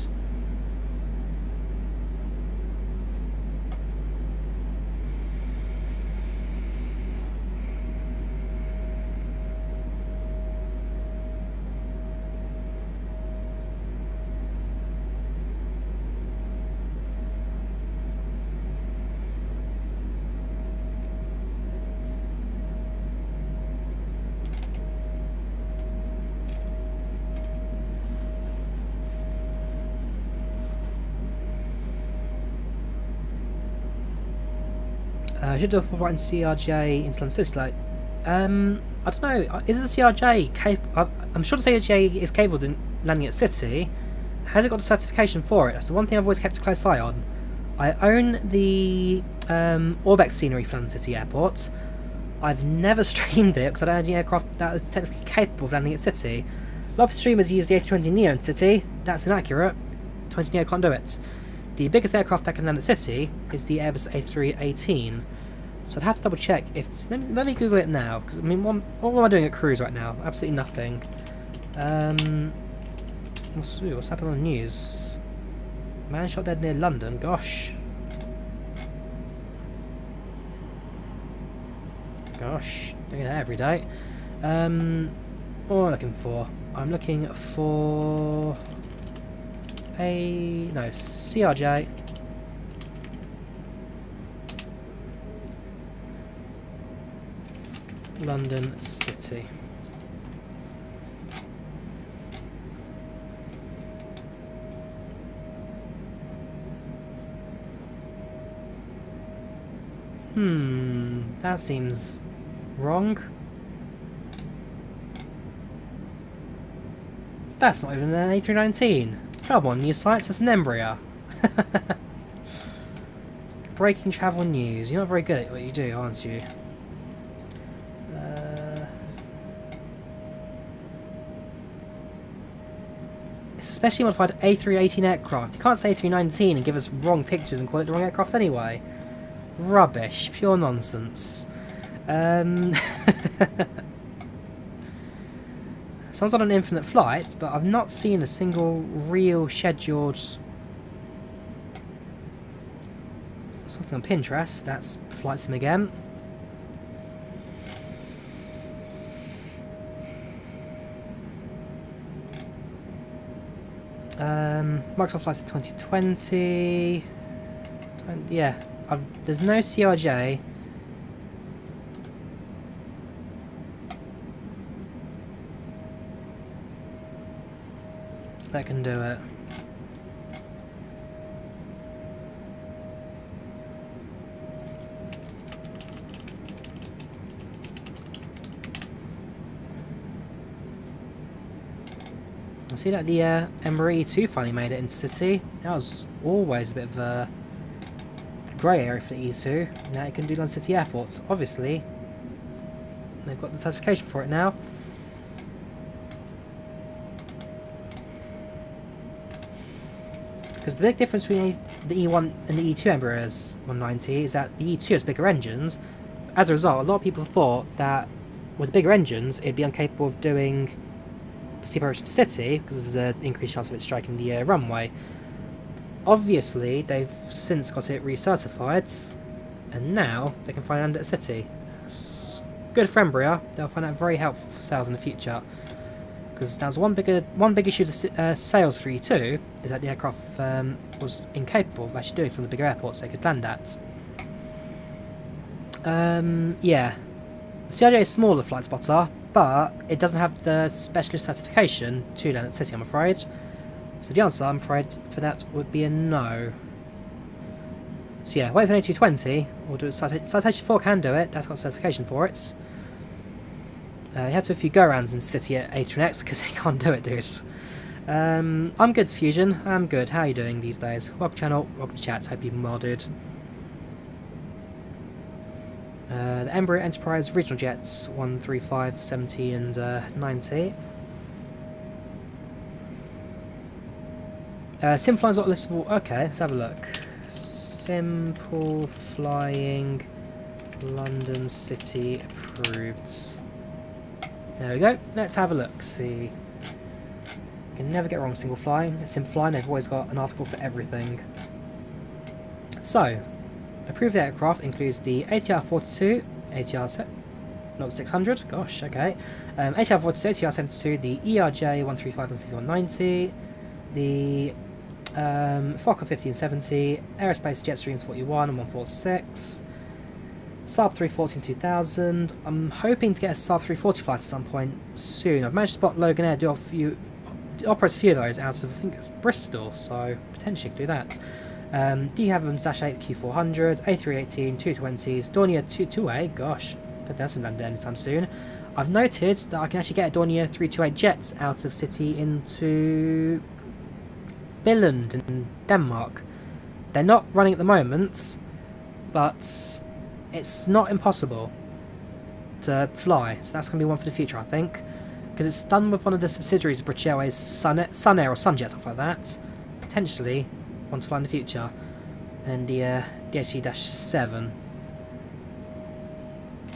I should do a full right in CRJ into London City. Like, I don't know. Is the CRJ capable? I'm sure the CRJ is capable of landing at City. Has it got a certification for it? That's the one thing I've always kept a close eye on. I own the Orbex scenery for London City Airport. I've never streamed it because I don't have any aircraft that is technically capable of landing at City. A lot of streamers use the A320neo in City. That's inaccurate. 20neo can't do it. The biggest aircraft that can land at City is the Airbus A318. So I'd have to double check if it's, let me Google it now. Cause, I mean, what am I doing at cruise right now? Absolutely nothing. What's happening on the news? Man shot dead near London. Gosh. Gosh, doing that every day. What am I looking for? I'm looking for CRJ. London City. That seems wrong. That's not even an A319. Come on, news sites, that's an Embraer. Breaking travel news. You're not very good at what you do, aren't you? specially modified A318 aircraft. You can't say A319 and give us wrong pictures and call it the wrong aircraft anyway. Rubbish. Pure nonsense. Someone's on an infinite flight, but I've not seen a single real scheduled something on Pinterest. That's FlightSim again. Microsoft Flight 2020. Yeah, there's no CRJ. That can do it. I see that the Emirates E2 finally made it into City. That was always a bit of a grey area for the E2. Now it can do London City airports. Obviously, they've got the certification for it now. Because the big difference between the E1 and the E2 Embraers 190 is that the E2 has bigger engines. As a result, a lot of people thought that with bigger engines, it'd be incapable of doing the approach to City because there's an increased chance of it striking the runway. Obviously, they've since got it recertified, and now they can fly land at City. It's good for Embraer. They'll find that very helpful for sales in the future. Because that was one big issue to sales for E2 is that the aircraft was incapable of actually doing some of the bigger airports they could land at. Yeah, CRJ is smaller flight spotter, but it doesn't have the specialist certification to land at City, I'm afraid. So the answer, I'm afraid, for that would be a no. So yeah, wait for an A220, or do it. Citation 4 can do it, that's got certification for it. You had to do a few go-rounds in City at A3X because they can't do it, dude. I'm good, Fusion. I'm good. How are you doing these days? Welcome to channel, welcome to chat. Hope you've been well, dude. The Embraer Enterprise Regional Jets 135, 70 and 90. Sim Flying's got a list of all... Okay, let's have a look. Simple Flying London City approved. There we go. Let's have a look. See. You can never get wrong Simple Flying. Simple Flying, they've always got an article for everything. So, approved aircraft includes the ATR 42, ATR not 600. Gosh, okay. ATR 42, ATR 72, the ERJ 135 and 190, the Fokker 1570, Aerospace Jetstreams 41 and 146. Saab 340 in 2000. I'm hoping to get a Saab 340 flight at some point soon. I've managed to spot Logan Air operates a few of those out of, I think it was Bristol, so potentially could do that. Do you have a -8 Q400, A318, 220s, Dornier 228, gosh, that doesn't land anytime soon. I've noted that I can actually get a Dornier 328 jets out of City into Billund in Denmark. They're not running at the moment, but it's not impossible to fly, so that's going to be one for the future, I think. Because it's done with one of the subsidiaries of British Airways, Sun Air or Sunjet, something like that. Potentially, one to fly in the future. And the DHC-7.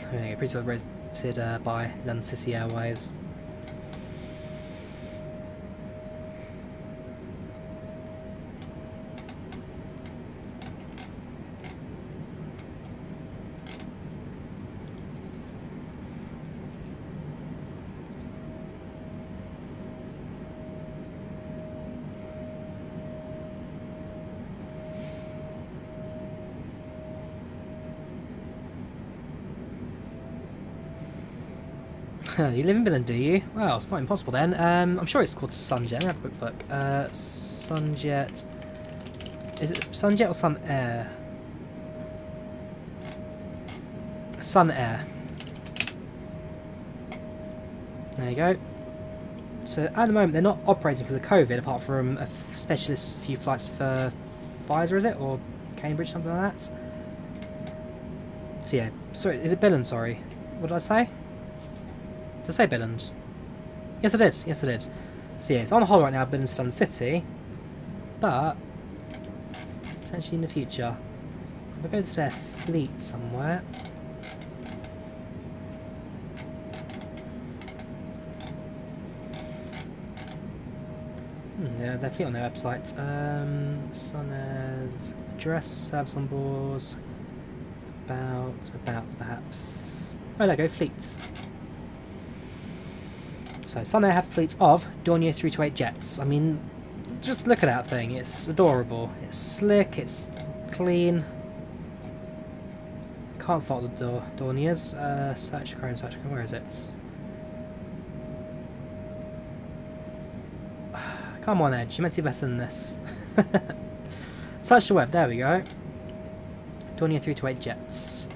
Okay, pretty operated by London City Airways. You live in Billund, do you? Well, it's not impossible then. I'm sure it's called Sunjet. Let me have a quick look. Sunjet. Is it Sunjet or Sun Air? Sun Air. There you go. So at the moment they're not operating because of COVID, apart from a specialist few flights for Pfizer, is it? Or Cambridge, something like that. So yeah. Sorry, is it Billund, sorry? What did I say? Did I say Billund? Yes I did, yes I did. So yeah, it's on hold right now, Billingston City, but potentially in the future. So if I go to their fleet somewhere. Yeah, their fleet on their website. Sun's address, service on board. About perhaps. Oh, there you go, fleets. So Sunair have fleets of Drawyah 328 jets. I mean, just look at that thing. It's adorable. It's slick. It's clean. Can't fault the Drawyahs. Search Chrome. Where is it? Come on, Edge. You meant to be better than this. Search the web. There we go. Drawyah 328 jets.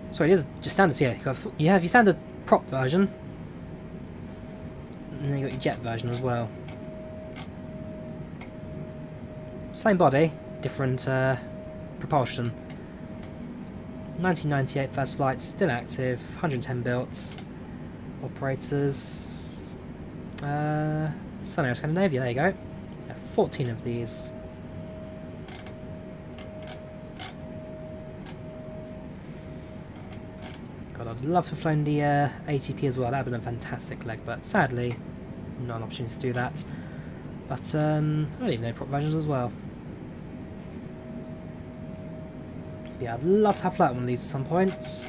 Sorry, it is just standard here. You have your standard prop version. And then you got your jet version as well. Same body, different propulsion. 1998 first flight, still active, 110 built. Operators. Sunair Scandinavia, there you go. 14 of these. God, I'd love to have flown the ATP as well. That would have been a fantastic leg, but sadly, not an opportunity to do that. But I don't even know prop versions as well. But yeah, I'd love to have flight on one of these at some point.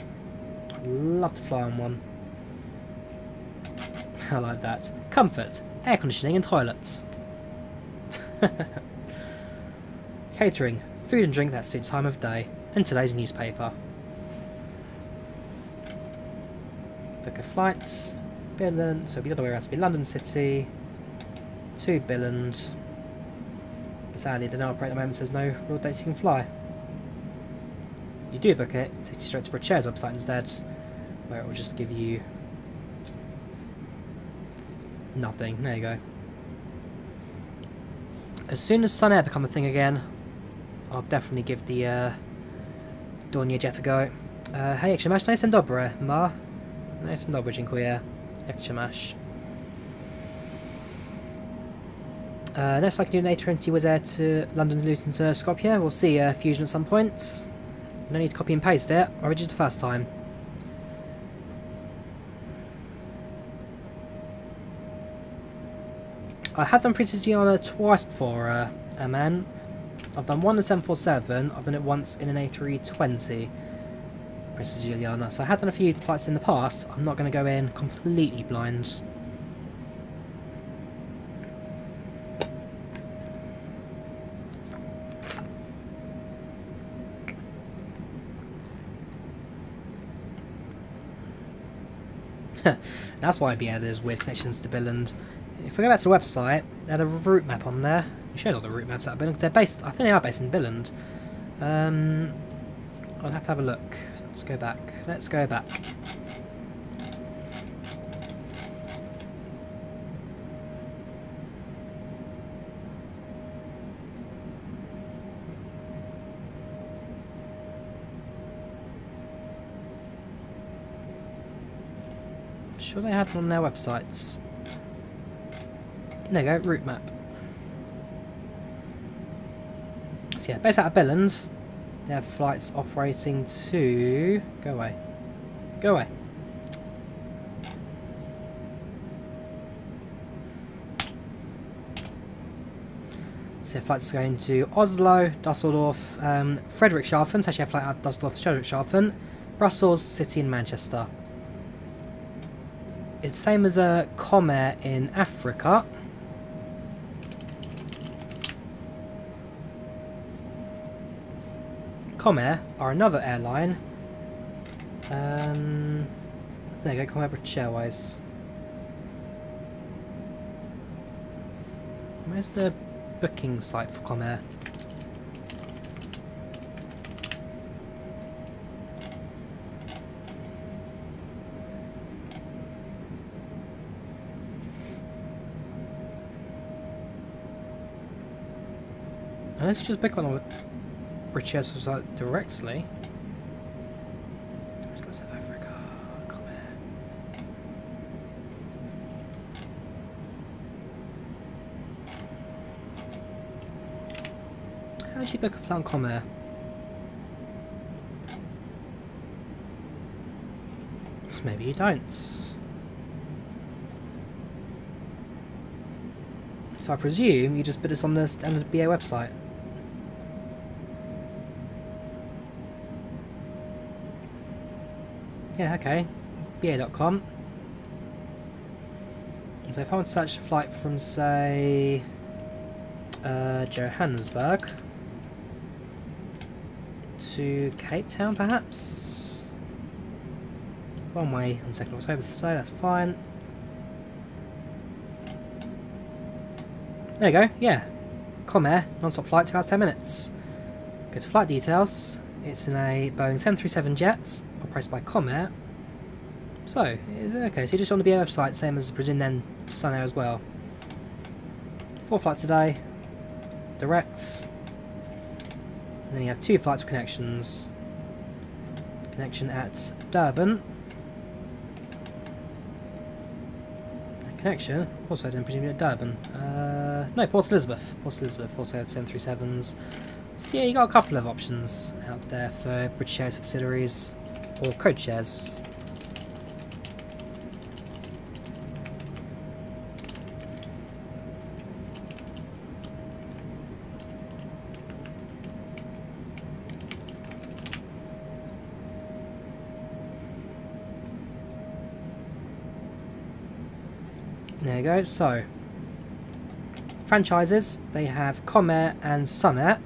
I'd love to fly on one. I like that. Comfort, air conditioning and toilets. Catering, food and drink that suits time of day, and today's newspaper. Book of flights, Billund, so it'll be the other way around, so it'll be London City to Billund. Sadly, they don't operate at the moment, so there's no real dates you can fly. You do book it, it takes you straight to British website instead, where it will just give you nothing. There you go. As soon as Sunair become a thing again, I'll definitely give the Drawyah jet a go. Hej, jak się masz? No jestem dobry, ma? No jestem dobry, dziękuję. Jak się masz? Next I can do an A20 Wizz Air to London, Luton to Skopje. We'll see Fusion at some point. No need to copy and paste it. I did it the first time. I have done Princess Juliana twice before, man. I've done one in 747, I've done it once in an A320, Princess Juliana. So I have done a few flights in the past. I'm not going to go in completely blind. That's why BA has weird connections to Billund. If we go back to the website, they had a route map on there. You showed all the route maps out of Billund. They're based, I think they are based in Billund. I'll have to have a look. Let's go back. Let's go back. I'm sure they had them on their websites. There you go, route map. So yeah, based out of Billund, they have flights operating to... Go away. Go away. So flights going to Oslo, Dusseldorf, Friedrichshafen, so actually a flight out of Dusseldorf to Friedrichshafen, Brussels, City and Manchester. It's the same as a Comair in Africa. Comair are another airline. There you go, Comair British Airways. Where's the booking site for Comair? Let's just pick on British Airways website directly. Let's have Africa. Come here. How do you book a flight on Comair? Maybe you don't. So I presume you just put this on the standard BA website. Yeah, okay. BA.com. So if I want to search a flight from, say, Johannesburg to Cape Town, perhaps? One way on 2nd October today, that's fine. There you go, yeah. Comair, non-stop flight, 2 hours 10 minutes. Go to flight details. It's in a Boeing 737 jet, operated by Comair. So, okay, so you're just on the BA website, same as presume then Sun Air as well. 4 flights a day, direct. And then you have 2 flights with connections. Connection at Durban. Connection, also then presumably at Durban. No, Port Elizabeth. Port Elizabeth also had 737s. So yeah, you got a couple of options out there for British Air subsidiaries or code shares. There you go, so franchises, they have Comair and Sun Air,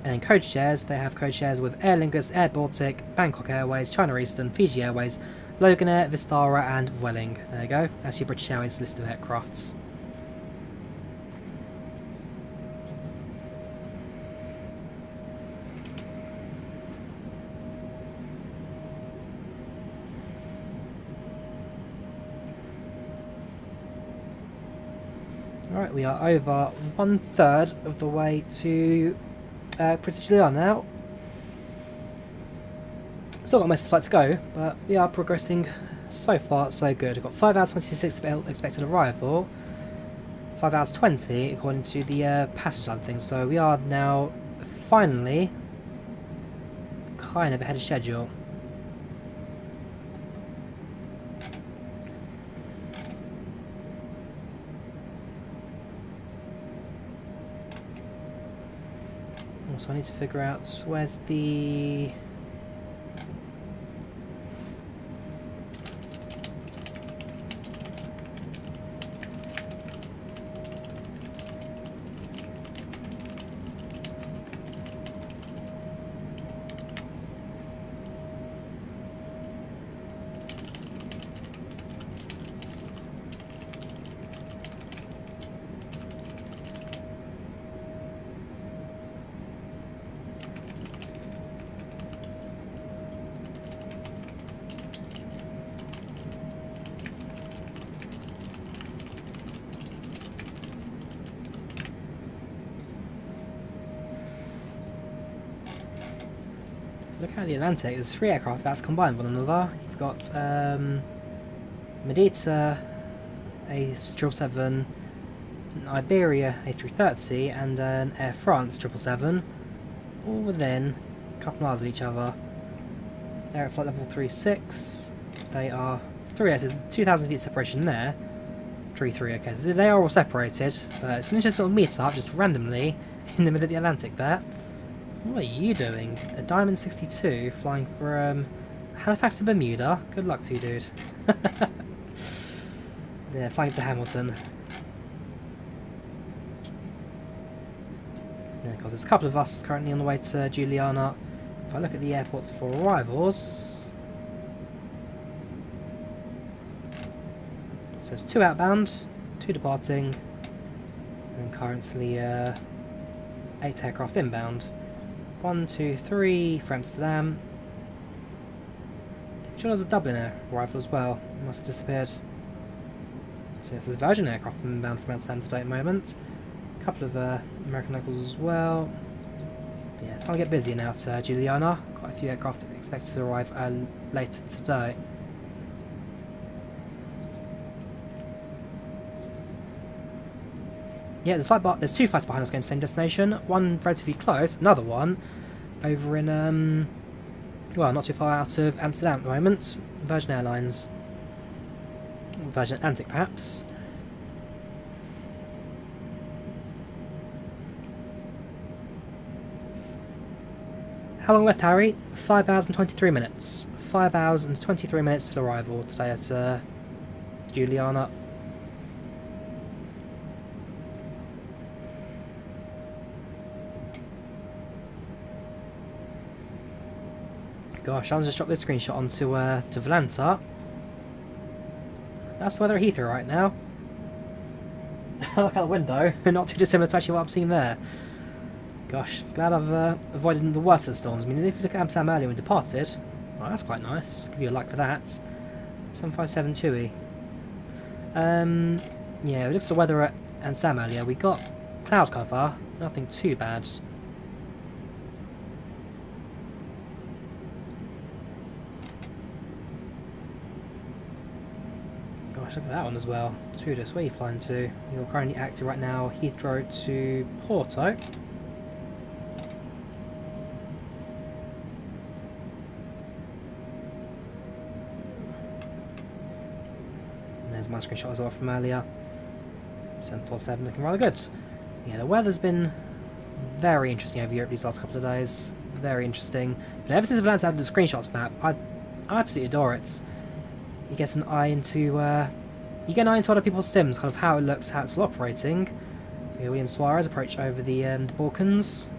and code shares, they have code shares with Aer Lingus, Air Baltic, Bangkok Airways, China Eastern, Fiji Airways, Loganair, Vistara and Vueling. There you go, that's your British Airways list of aircrafts. Alright, we are over 1/3 of the way to Princess Juliana now. Still got most of the flight to go, but we are progressing so far so good. We've got 5 hours 26 expected arrival, 5 hours 20 according to the passage side of things, so we are now finally kind of ahead of schedule. So I need to figure out where's the... Look at the Atlantic, there's 3 aircraft about to combine with one another. You've got Medita A777, an Iberia A330 and an Air France 777, all within a couple miles of each other. They're at flight level 36, they are 2,000 feet separation there. 3-3, okay, so they are all separated, but it's an interesting little meet-up just randomly in the middle of the Atlantic there. What are you doing? A Diamond 62 flying from Halifax to Bermuda? Good luck to you, dude. Yeah, flying to Hamilton. Yeah, because there's a couple of us currently on the way to Juliana. If I look at the airports for arrivals... So it's 2 outbound, 2 departing, and currently 8 aircraft inbound. 1, 2, 3 for Amsterdam. Sure, there's a Dublin Air arrival as well. It must have disappeared. So this is Virgin aircraft inbound from Amsterdam today at the moment. A couple of American locals as well. But yeah, it's starting to get busy now at Juliana. Quite a few aircraft expected to arrive later today. Yeah, there's two flights behind us going to the same destination. One relatively close, another one over in, well, not too far out of Amsterdam at the moment. Virgin Airlines. Virgin Atlantic, perhaps. How long left, Harry? 5 hours and 23 minutes. 5 hours and 23 minutes till arrival today at Juliana. Gosh, I'll just drop this screenshot onto to Volanta. That's the weather at Heathrow right now. Look out the window, not too dissimilar to actually what I'm seeing there. Gosh, glad I've avoided the worst of the storms. I mean, if you look at Amsterdam earlier when we departed, well, that's quite nice. Give you a like for that. 757 TUI. Yeah, we looked at the weather at Amsterdam earlier. We got cloud cover, nothing too bad. Gosh, look at that one as well. Tudus, where are you flying to? You're currently active right now, Heathrow to Porto. There's my screenshot as well from earlier. 747 looking rather good. Yeah, the weather's been very interesting over Europe these last couple of days. Very interesting. But ever since Volanta added the screenshot snap, I absolutely adore it. You get an eye into other people's sims, kind of how it looks, how it's all operating. Here, William Suarez approach over the Balkans.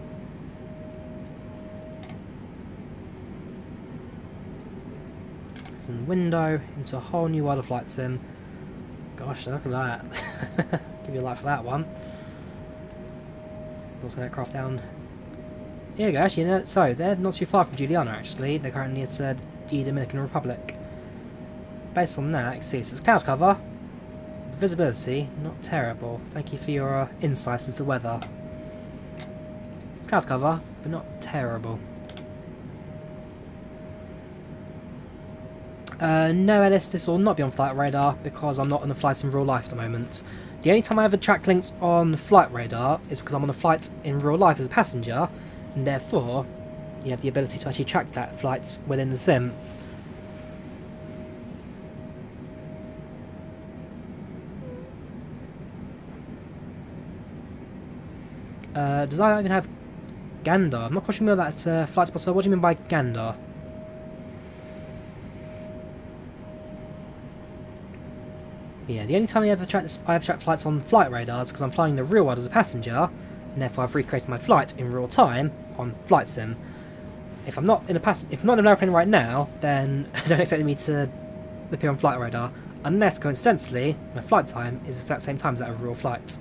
There's a window into a whole new world of flight sim. Gosh, look at that. Give you a like for that one. Also aircraft down. Here you go, actually, no, so they're not too far from Juliana actually. They're currently at the Dominican Republic. Based on that, you can see, so it's cloud cover. Visibility, not terrible. Thank you for your insights into the weather. Cloud cover, but not terrible. No, Ellis, this will not be on Flight Radar because I'm not on a flight in real life at the moment. The only time I ever track links on Flight Radar is because I'm on a flight in real life as a passenger, and therefore you have the ability to actually track that flight within the sim. Does I even have Gander? I'm not quite sure about that flight spot, so what do you mean by Gander? Yeah, the only time I ever track flights on Flight Radar is because I'm flying in the real world as a passenger, and therefore I've recreated my flight in real time on Flight Sim. If I'm not in an airplane right now, then don't expect me to appear on Flight Radar, unless coincidentally my flight time is the exact same time as that of a real flight.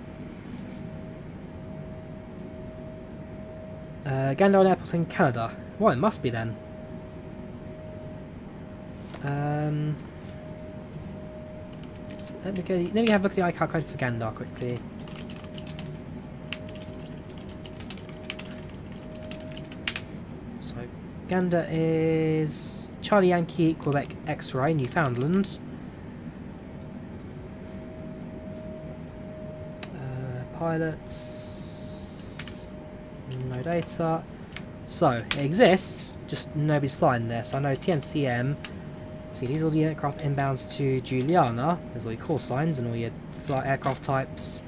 Gandon Airport in Canada. Well, it must be then. Let me have a look at the ICAO code for Gander quickly. So, Gander is Charlie Yankee Quebec X-Ray, Newfoundland. Pilots. No data. So, it exists, just nobody's flying there. So I know TNCM. See, these are all the aircraft inbounds to Juliana. There's all your call signs and all your flight aircraft types.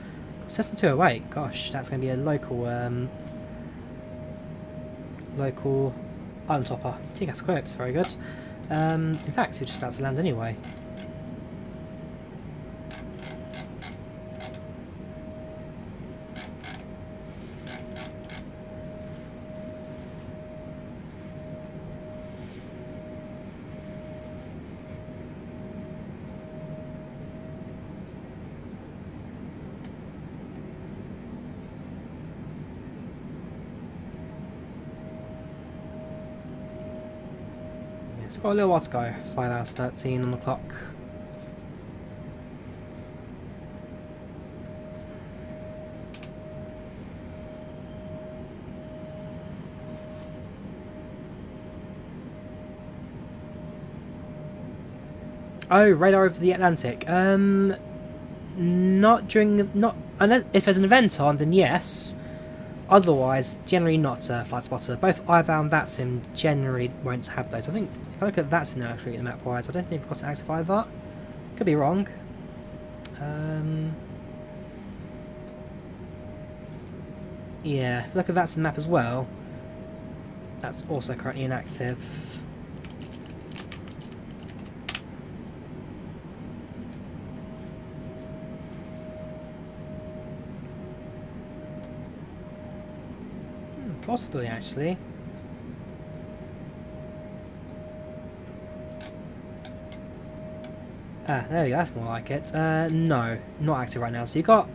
Cessna 208, gosh, that's going to be a local island topper. TCAS equipped, very good. In fact, we're just about to land anyway. It's got a little while to go, 5 hours 13 on the clock. Oh, radar over the Atlantic. Not during... not unless, if there's an event on, then yes. Otherwise, generally not Flight Spotter. Both IVAO and VATSIM generally won't have those. I think, if I look at VATSIM now, actually, the map-wise, I don't think they've got it active either. Could be wrong. Yeah, if you look at VATSIM map as well, that's also currently inactive. Possibly, actually. Ah, there we go, that's more like it. No, not active right now. So you got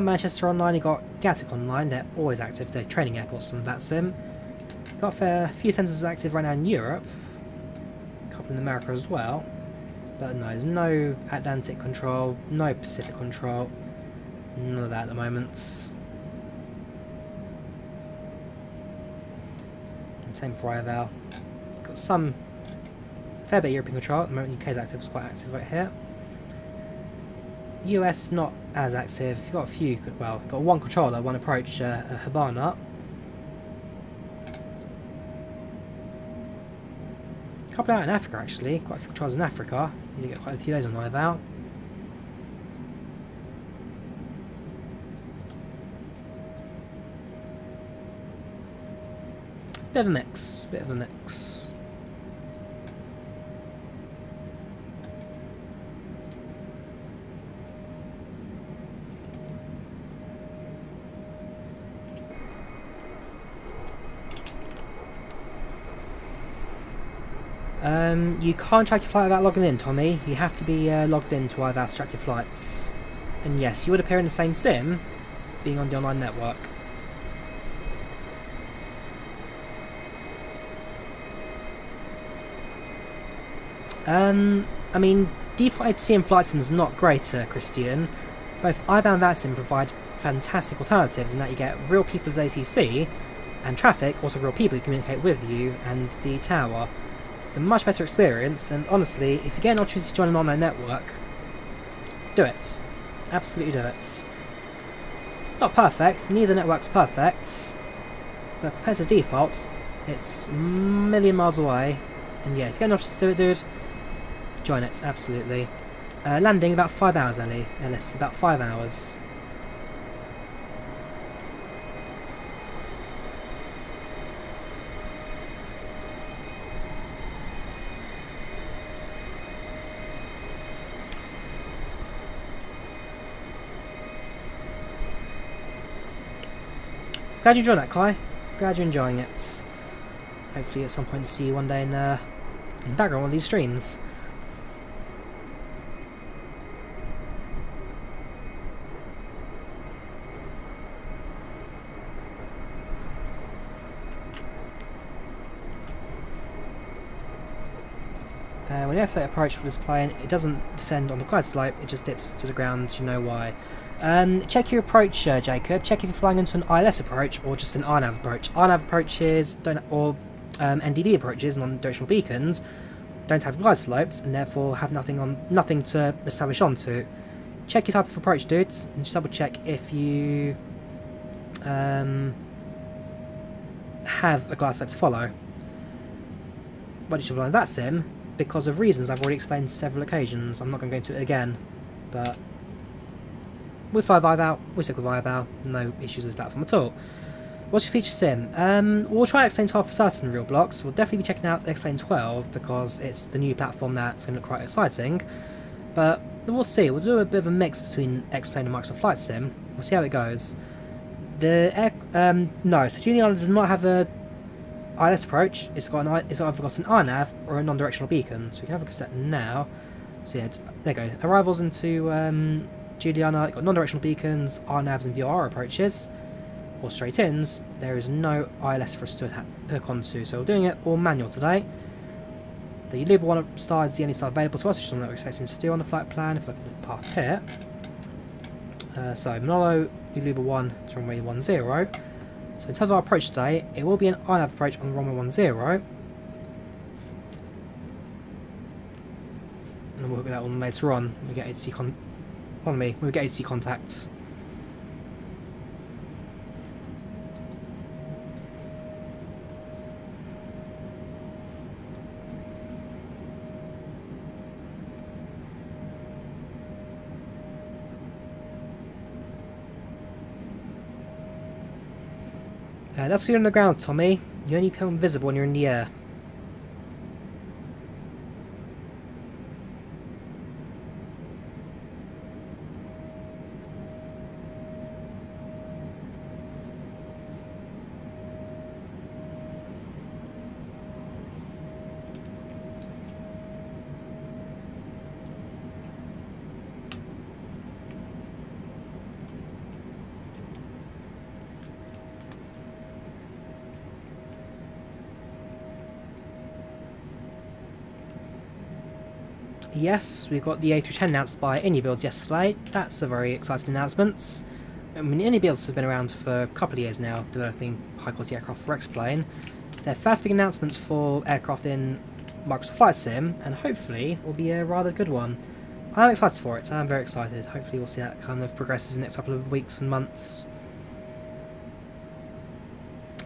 Manchester online, you got Gatwick online, they're always active, they're training airports on VATSIM. You've got a few sensors active right now in Europe, a couple in America as well. But no, there's no Atlantic control, no Pacific control, none of that at the moment. Same for IVAO. Got some fair bit of European control at the moment. UK's active, is quite active right here. US not as active. You've got a few. Well, you've got one controller, one approach, Habana. A couple out in Africa actually. Quite a few controllers in Africa. You get quite a few of those on IVAO. Bit of a mix, bit of a mix. You can't track your flight without logging in, Tommy. You have to be logged in to IVAO to track your flights. And yes, you would appear in the same sim, being on the online network. I mean, default ATC and FlightSim is not great, Christian. Both IVAO and VATSIM provide fantastic alternatives in that you get real people as ATC, and traffic, also real people who communicate with you and the tower. It's a much better experience, and honestly, if you get an opportunity to join an online network, do it. Absolutely do it. It's not perfect, neither network's perfect, but compared to defaults, it's a million miles away, and yeah, if you get an opportunity to do it, dude, join it, absolutely. Landing about 5 hours, Ellis, about 5 hours. Glad you enjoyed that, Kai. Glad you're enjoying it. Hopefully at some point see you one day in the background of one of these streams. When the airside approach for this plane, it doesn't descend on the glide slope, it just dips to the ground, you know why. Check your approach, Jacob. Check if you're flying into an ILS approach or just an RNAV approach. RNAV approaches or NDB approaches, non-directional beacons, don't have glide slopes and therefore have nothing to establish onto. Check your type of approach, dudes, and just double check if you have a glide slope to follow. But you should fly that sim because of reasons I've already explained on several occasions. I'm not going to go into it again, but we fly IVAO, we stick with IVAO, no issues with this platform at all. What's your feature sim? We'll try X-Plane 12 for certain real blocks. We'll definitely be checking out X-Plane 12 because it's the new platform that's going to look quite exciting. But we'll see. We'll do a bit of a mix between X-Plane and Microsoft Flight Sim. We'll see how it goes. No, so Juliana does not have a ILS approach. It's either got an RNAV or a non-directional beacon. So we can have a look at that now. So yeah, there you go. Arrivals into Juliana, got non-directional beacons, RNAVs and VOR approaches, or straight-ins. There is no ILS for us to hook onto, so we're doing it all manual today. The Uliba 1 star is the only star available to us, which is what we're expecting to do on the flight plan. If we look at the path here. So Manolo, Uliba 1 to runway 10. So in terms of our approach today, it will be an RNAV approach on runway 10. And we'll look at that one later on. We get ATC pardon me, we get ATC contacts. That's good on the ground, Tommy. You only become invisible when you're in the air. Yes, we got the A310 announced by AnyBuilds yesterday. That's a very exciting announcement. I mean, AnyBuilds has been around for a couple of years now, developing high-quality aircraft for X-Plane. It's their first big announcement for aircraft in Microsoft Flight Sim, and hopefully will be a rather good one. I'm excited for it, I'm very excited. Hopefully we'll see that kind of progresses in the next couple of weeks and months.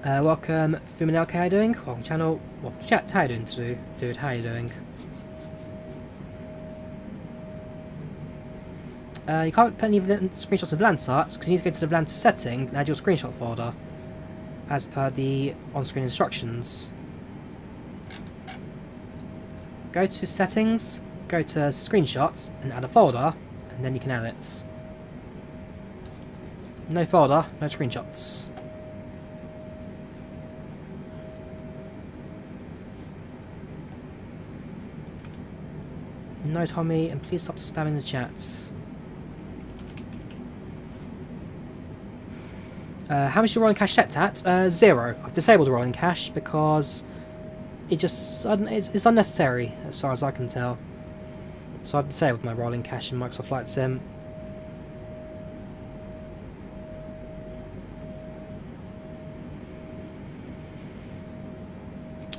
Welcome, Fuminelke, how you doing? Welcome channel, welcome chat, how you doing dude, how you doing? You can't put any screenshots of Volanta because you need to go to the Volanta settings and add your screenshot folder as per the on-screen instructions. Go to settings, go to screenshots and add a folder, and then you can add it. No folder, no screenshots. No Tommy, and please stop spamming the chats. How much is your rolling cache set at? 0. I've disabled the rolling cache because it's unnecessary as far as I can tell. So I've disabled my rolling cache in Microsoft Flight Sim.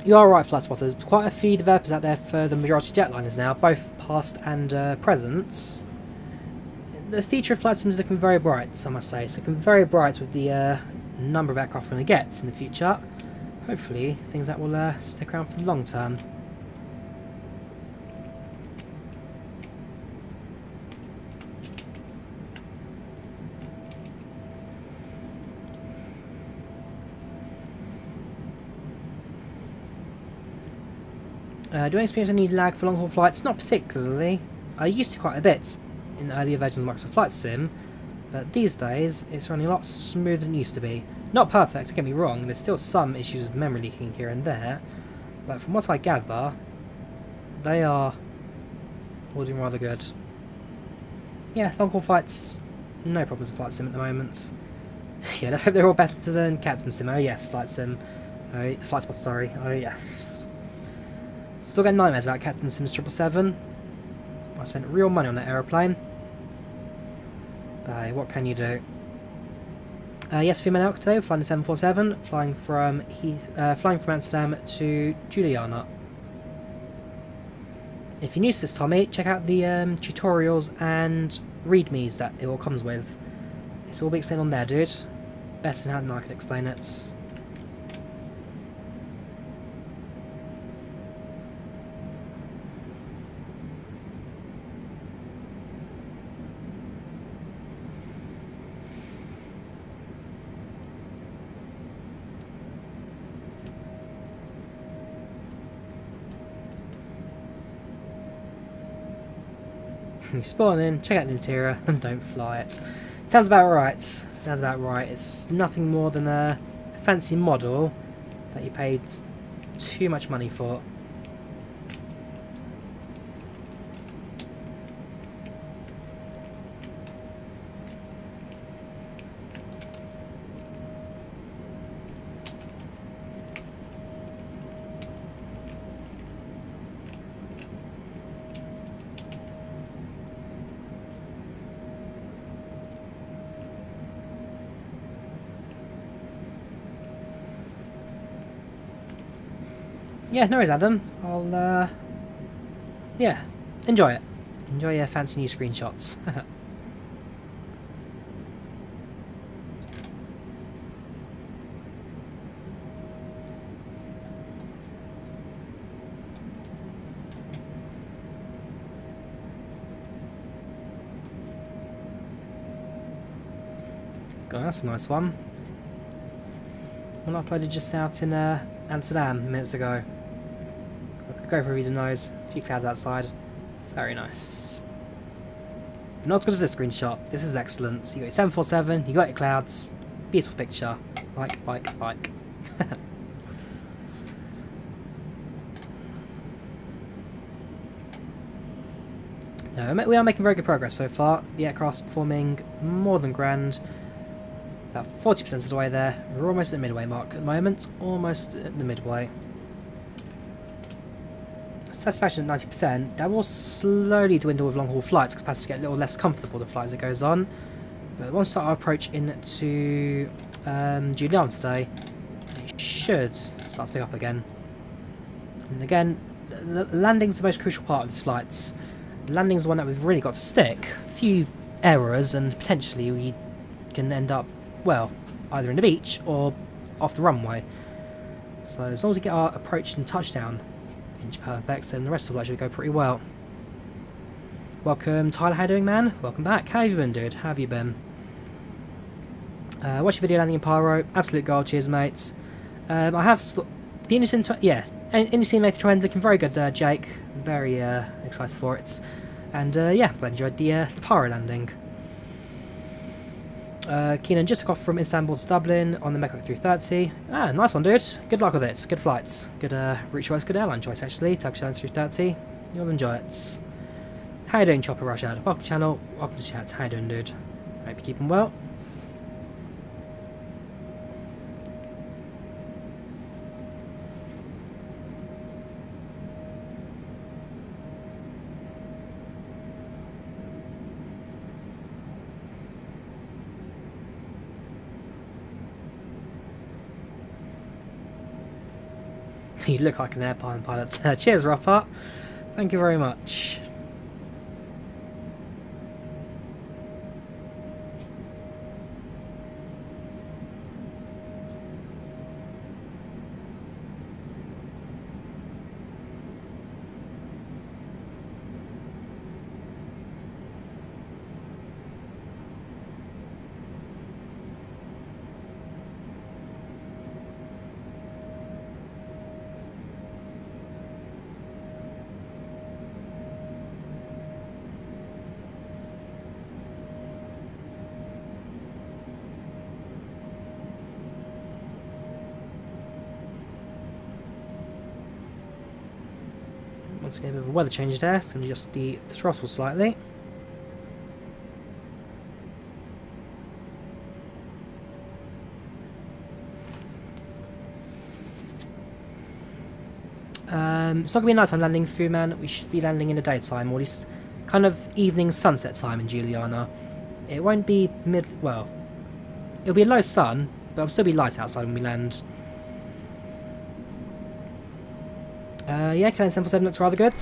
You are right, Flight Spotters. Quite a few developers out there for the majority of jetliners now, both past and present. The future of Flight Sim is looking very bright, I must say. It's looking very bright with the number of aircraft we're going to get in the future. Hopefully, things that will stick around for the long term. Do I experience any lag for long-haul flights? Not particularly. I used to quite a bit in earlier versions of Microsoft Flight Sim, but these days it's running a lot smoother than it used to be. Not perfect, don't get me wrong, there's still some issues with memory leaking here and there, but from what I gather, they are all doing rather good. Yeah, long-haul flights, no problems with Flight Sim at the moment. Yeah, let's hope they're all better than Captain Sim. Oh yes, Flight Sim. Oh, Flight Spot, sorry. Oh yes. Still getting nightmares about Captain Sim's 777. I spent real money on that aeroplane. But what can you do? Yes, female Elk today, flying the 747, flying from Amsterdam to Juliana. If you're new to this, Tommy, check out the tutorials and readmes that it all comes with. It's all be explained on there, dude. Better than how I could explain it. You spawn in, check out the interior, and don't fly it. Sounds about right. Sounds about right. It's nothing more than a fancy model that you paid too much money for. Yeah, no worries, Adam. I'll, yeah, enjoy it. Enjoy your fancy new screenshots. God, that's a nice one. One I uploaded just out in Amsterdam minutes ago. Go for a reason nose, a few clouds outside. Very nice. Not as good as this screenshot. This is excellent. So you got your 747, you got your clouds. Beautiful picture. Like. No, we are making very good progress so far. The aircraft's performing more than grand. About 40% of the way there. We're almost at the midway mark at the moment. Almost at the midway. Satisfaction at 90%. That will slowly dwindle with long haul flights because passengers get a little less comfortable the flight as it goes on. But once our approach into Juliana today, it should start to pick up again. And again, the landing's the most crucial part of this flight. The landing's the one that we've really got to stick. A few errors and potentially we can end up, well, either in the beach or off the runway. So as long as we get our approach and touchdown inch perfect, then the rest of the flight should go pretty well. Welcome Tyler, how you doing, man? Welcome back. How have you been, dude? How have you been? Watch your video landing in Pyro. Absolute gold, cheers mates. I have the Innocent, yeah, Innocent trend looking very good, Jake. Very excited for it. And yeah, I enjoyed the Pyro landing. Keenan just took off from Istanbul to Dublin on the Mecca 330. Ah, nice one, dude. Good luck with it. Good flights. Good route choice, good airline choice, actually. Turkish Airlines 330. You'll enjoy it. How you doing, Chopper Rush Out? Welcome to the channel. Welcome to chat. How you doing, dude? Hope you're keeping well. You look like an airplane pilot. Cheers, Rapper. Thank you very much. Once again, a bit of a weather change there, so I'm going to adjust the throttle slightly. It's not going to be a nighttime landing, Fu Man. We should be landing in the daytime, or at least kind of evening sunset time in Juliana. It won't be well, it'll be a low sun, but it'll still be light outside when we land. Yeah, KLM 747 looks rather good.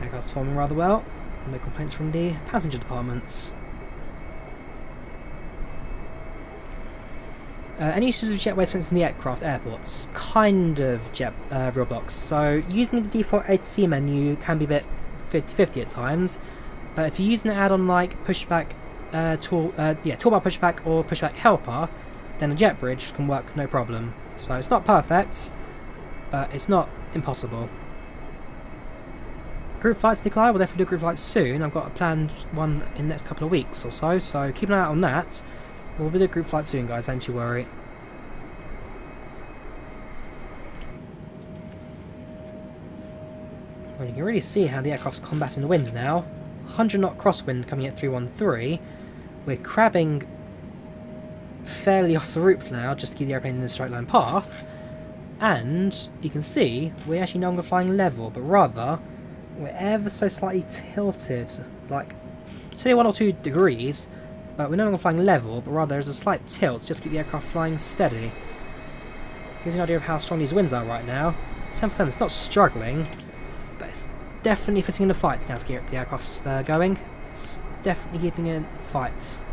Aircraft's performing rather well. No complaints from the passenger department. Any issues with jetway since in the airports? Kind of real blocks. So using the default ATIS menu can be a bit 50-50 at times. But if you're using an add-on like Pushback, Toolbar Pushback or Pushback Helper, then a jet bridge can work no problem. So it's not perfect, but it's not impossible. Group flights, Nikolai, we'll definitely do group flights soon. I've got a planned one in the next couple of weeks or so, so keep an eye out on that. We'll do a group flight soon, guys, don't you worry. Well, you can really see how the aircraft's combating the winds now. 100 knot crosswind coming at 313. We're crabbing fairly off the route now, just to keep the airplane in a straight line path. And you can see we're actually no longer flying level, but rather we're ever so slightly tilted. Like, it's only 1 or 2 degrees, but we're no longer flying level, but rather there's a slight tilt just to keep the aircraft flying steady. Gives you an idea of how strong these winds are right now. 7% is not struggling, but it's definitely putting in the fights now to keep the aircraft going. It's definitely keeping in fights.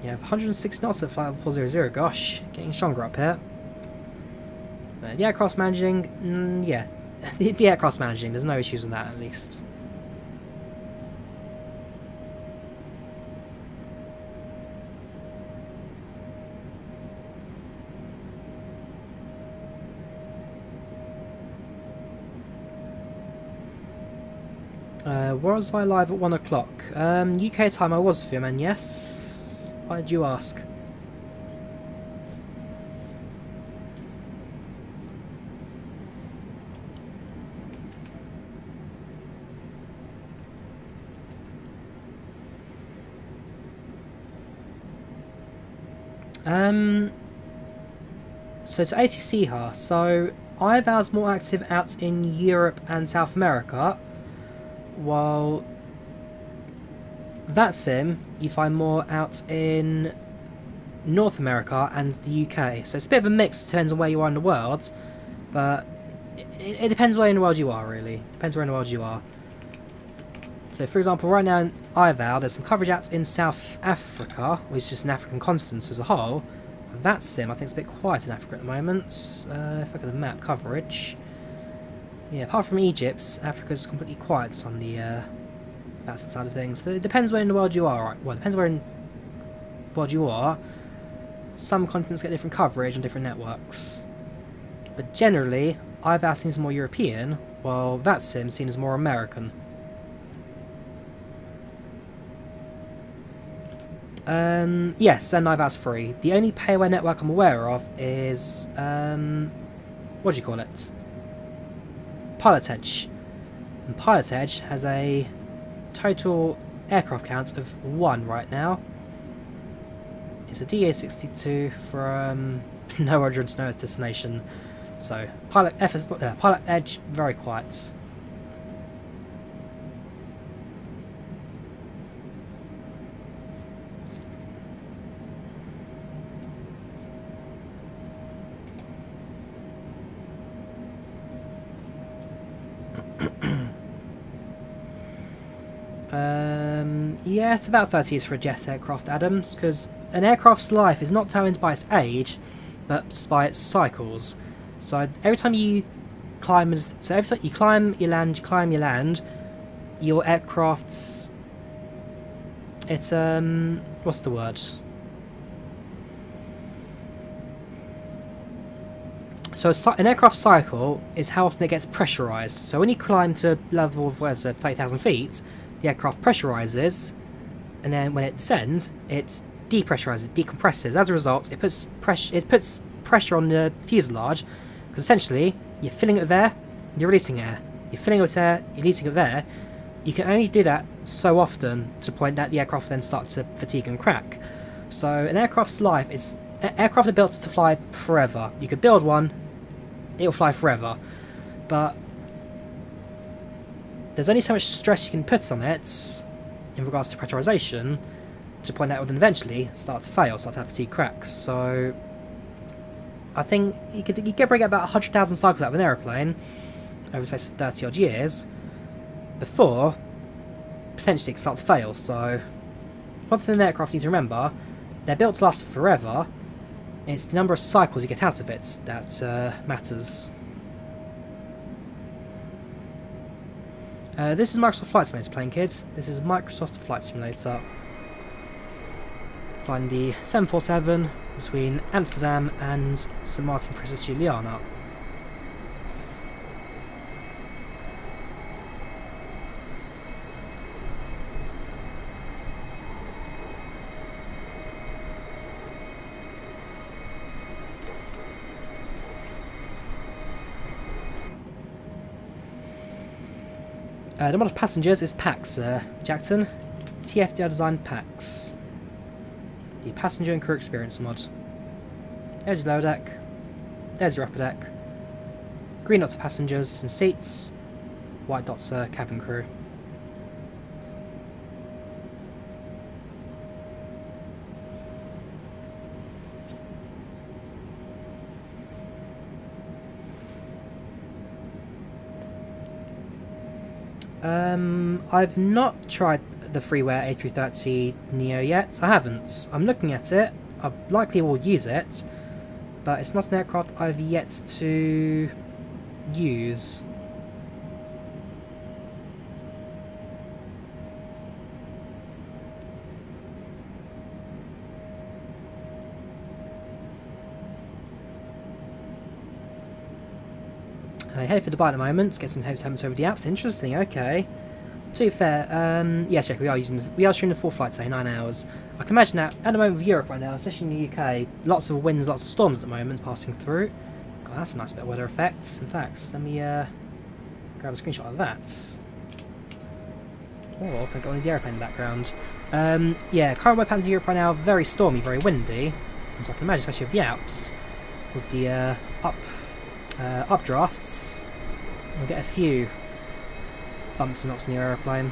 Yeah, 106 knots at flight 400. Gosh, getting stronger up here. But the aircraft's managing. Yeah, the aircraft's managing. There's no issues with that, at least. Was I live at 1 o'clock? UK time I was, Fearman, yes. Why did you ask? So to ATC, so IVAO's more active out in Europe and South America, while that sim you find more out in North America and the UK. So it's a bit of a mix, depends on where you are in the world, but it depends where in the world you are, really. Depends where in the world you are. So for example, right now in IVAO there's some coverage out in South Africa, which is just an African continent as a whole. That sim I think is a bit quiet in Africa at the moment. If I look at the map coverage, yeah, apart from Egypt, Africa's completely quiet on the that side of things. So it depends where in the world you are, right? Well, it depends where in the world you are. Some continents get different coverage on different networks. But generally, IVAO seems more European, while that sim seems more American. Yes, and IVAO's free. The only pay-away network I'm aware of is, what do you call it? Pilot Edge. And Pilot Edge has a total aircraft count of 1 right now. It's a DA62 from no origin to no destination. So Pilot Edge, very quiet. Yeah, it's about 30 years for a jet aircraft, Adams, because an aircraft's life is not determined by its age, but by its cycles. So every time you climb, you land, your aircraft's, it's what's the word? So an aircraft cycle is how often it gets pressurized. So when you climb to a level of 30,000 feet, the aircraft pressurizes, and then when it descends, it depressurizes, decompresses. As a result, it puts pressure on the fuselage, because essentially you're filling it with air, you're releasing air. You're filling it with air, you're releasing it with air. You can only do that so often to the point that the aircraft then starts to fatigue and crack. So an aircraft's life is aircraft are built to fly forever. You could build one, it'll fly forever, but there's only so much stress you can put on it in regards to pressurization to the point that it will then eventually start to fail, start to have fatigue cracks. So I think you could bring about 100,000 cycles out of an aeroplane over the space of 30 odd years before potentially it starts to fail. So one thing the aircraft needs to remember, they're built to last forever. It's the number of cycles you get out of it that matters. This is Microsoft Flight Simulator playing, kids. This is Microsoft Flight Simulator. Flying the 747 between Amsterdam and Saint Martin, Princess Juliana. The mod of passengers is PACX, Jackson. TFDi designed PACX. The passenger and crew experience mod. There's your lower deck. There's your upper deck. Green dots are passengers and seats. White dots are cabin crew. I've not tried the freeware A330 Neo yet. I haven't. I'm looking at it. I likely will use it, but it's not an aircraft I've yet to use. Headed for Dubai at the moment, get some temps over the apps. Interesting, okay. To be fair, yes, we are shooting the full flight today, 9 hours. I can imagine that at the moment with Europe right now, especially in the UK, lots of winds, lots of storms at the moment passing through. God, that's a nice bit of weather effects. In fact, let me grab a screenshot of that. Oh, I've got only the airplane in the background. Yeah, current weather patterns in Europe right now, very stormy, very windy. And so I can imagine, especially with the Alps, with the updrafts, we'll get a few bumps and knocks in the aeroplane.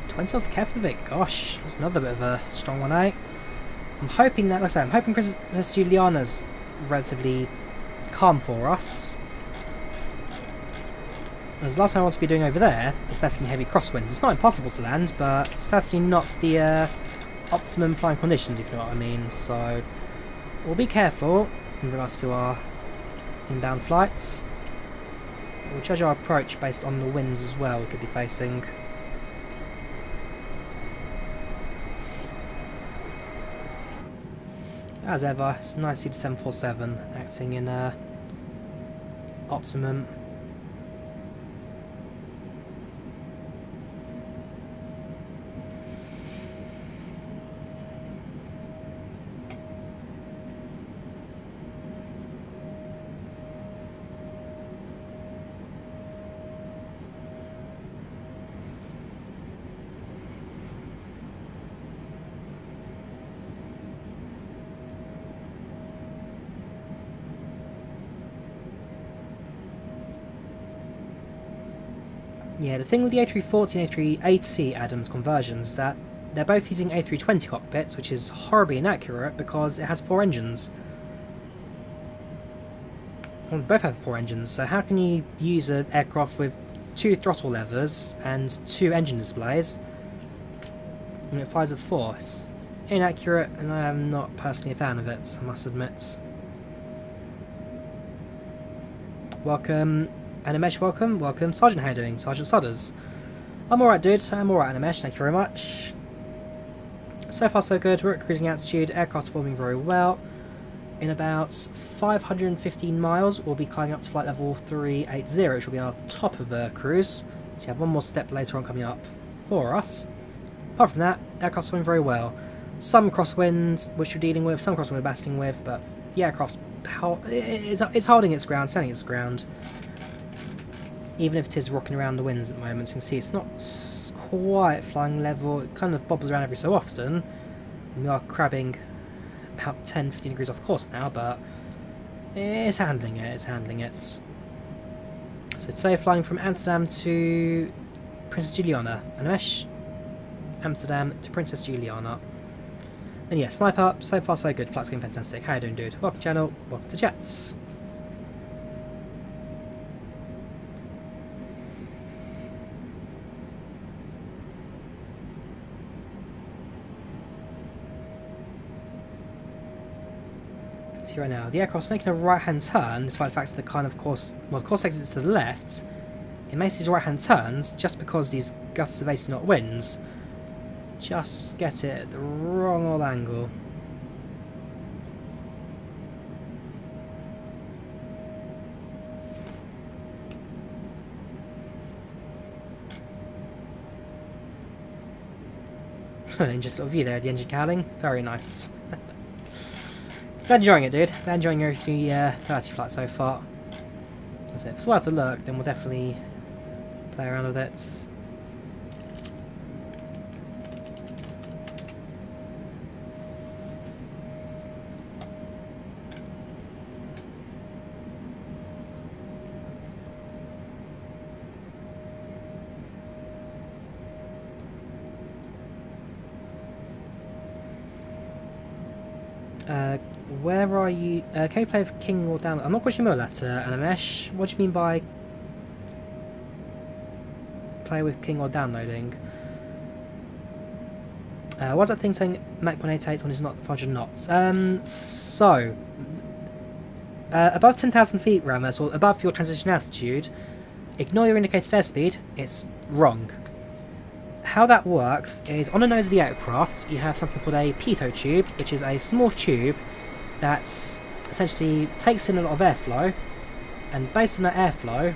Twin-cells careful with it. Gosh, that's another bit of a strong one, eh? I'm hoping that, like I said, I'm hoping Princess Juliana's relatively calm for us. As the last time I want to be doing over there, especially heavy crosswinds. It's not impossible to land, but it's actually not the optimum flying conditions, if you know what I mean. So we'll be careful in regards to our inbound flights. We'll judge our approach based on the winds as well we could be facing. As ever, it's nice to see the 747 acting in optimum. Yeah, the thing with the A340 and A380 Adams conversions is that they're both using A320 cockpits, which is horribly inaccurate because it has 4 engines. Well, they both have 4 engines, so how can you use an aircraft with 2 throttle levers and 2 engine displays when it flies with 4? It's inaccurate, and I am not personally a fan of it, I must admit. Welcome. Animesh, welcome. Sergeant, how you doing? Sergeant Sudders. I'm alright, dude. I'm alright, Animesh, thank you very much. So far, so good. We're at cruising altitude. Aircraft's performing very well. In about 515 miles, we'll be climbing up to flight level 380, which will be our top of the cruise. So you have one more step later on coming up for us. Apart from that, aircraft's performing very well. Some crosswinds, which we're dealing with, some crosswind we're battling with, but the aircraft's it's holding its ground, standing its ground. Even if it is rocking around the winds at the moment, you can see it's not quite flying level. It kind of bobbles around every so often. We are crabbing about 10-15 degrees off course now, but it's handling it. So today flying from Amsterdam to Princess Juliana. Animesh, Amsterdam to Princess Juliana. And yeah, snipe up. So far so good. Flight's going fantastic. How you doing, dude? Welcome to the channel. Welcome to chats. Right now, the aircraft's making a right-hand turn, despite the fact that the kind of course exits to the left. It makes these right-hand turns just because these gusts are basically not winds. Just get it at the wrong old angle. Just little view there of the engine cowling. Very nice. Glad enjoying it, dude. Glad enjoying your 330 flight so far. So if it's worth a look, then we'll definitely play around with it. Where are you? Can you play with King or down? I'm not quite sure about that, Animesh. What do you mean by play with King or downloading? What's that thing saying Mach 188 when it's not 500 knots? Above 10,000 feet, Ramos, or above your transition altitude, ignore your indicated airspeed, it's wrong. How that works is, on the nose of the aircraft, you have something called a pitot tube, which is a small tube that essentially takes in a lot of airflow, and based on that airflow,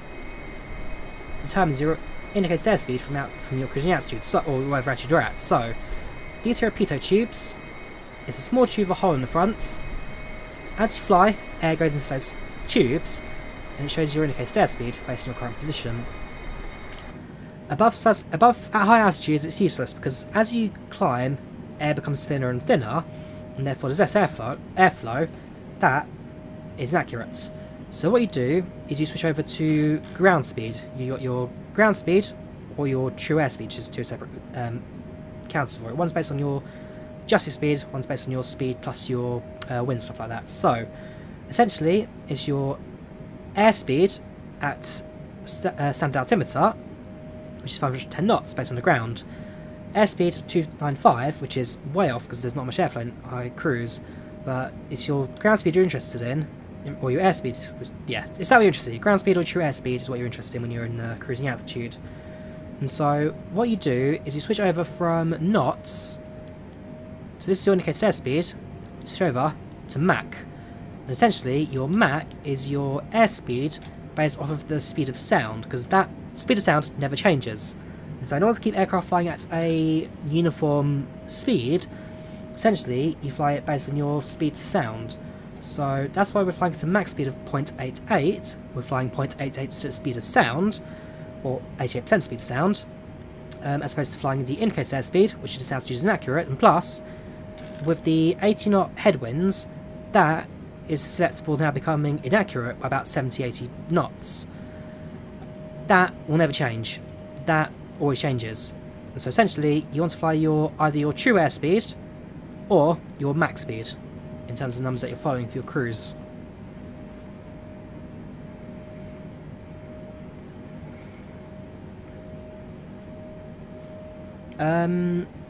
determines your indicated airspeed from your cruising altitude, or wherever altitude you're at. So, these here are pitot tubes. It's a small tube with a hole in the front. As you fly, air goes into those tubes, and it shows your indicated airspeed based on your current position. At high altitudes, it's useless because as you climb, air becomes thinner and thinner, and therefore there's less airflow. That is inaccurate. So what you do is you switch over to ground speed. You got your ground speed or your true airspeed, which is two separate counts for it. One's based on your adjusted speed, one's based on your speed plus your wind, stuff like that. So essentially, it's your airspeed at standard altimeter, which is 510 knots based on the ground. Airspeed of 295, which is way off because there's not much airflow in high cruise, but it's your ground speed you're interested in, or your airspeed. Yeah, it's that what you're interested in. Ground speed or true airspeed is what you're interested in when you're in cruising altitude. And so what you do is you switch over from knots. So this is your indicated airspeed. You switch over to Mach. And essentially, your Mach is your airspeed based off of the speed of sound, because that speed of sound never changes. And so in order to keep aircraft flying at a uniform speed, essentially you fly it based on your speed to sound. So that's why we're flying at a max speed of 0.88. We're flying 0.88 to the speed of sound, or 88% speed of sound, as opposed to flying the indicated airspeed, which is altitude is inaccurate. And plus, with the 80 knot headwinds, that is susceptible now becoming inaccurate by about 70-80 knots. That will never change. That always changes. And so essentially, you want to fly either your true airspeed or your max speed in terms of the numbers that you're following for your cruise.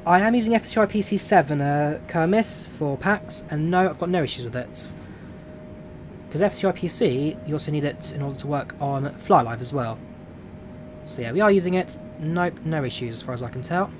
I am using FSUI PC7 Kermis for PACX, and no, I've got no issues with it. Because FSUI PC, you also need it in order to work on FlyLive as well. So yeah, we are using it. Nope, no issues as far as I can tell.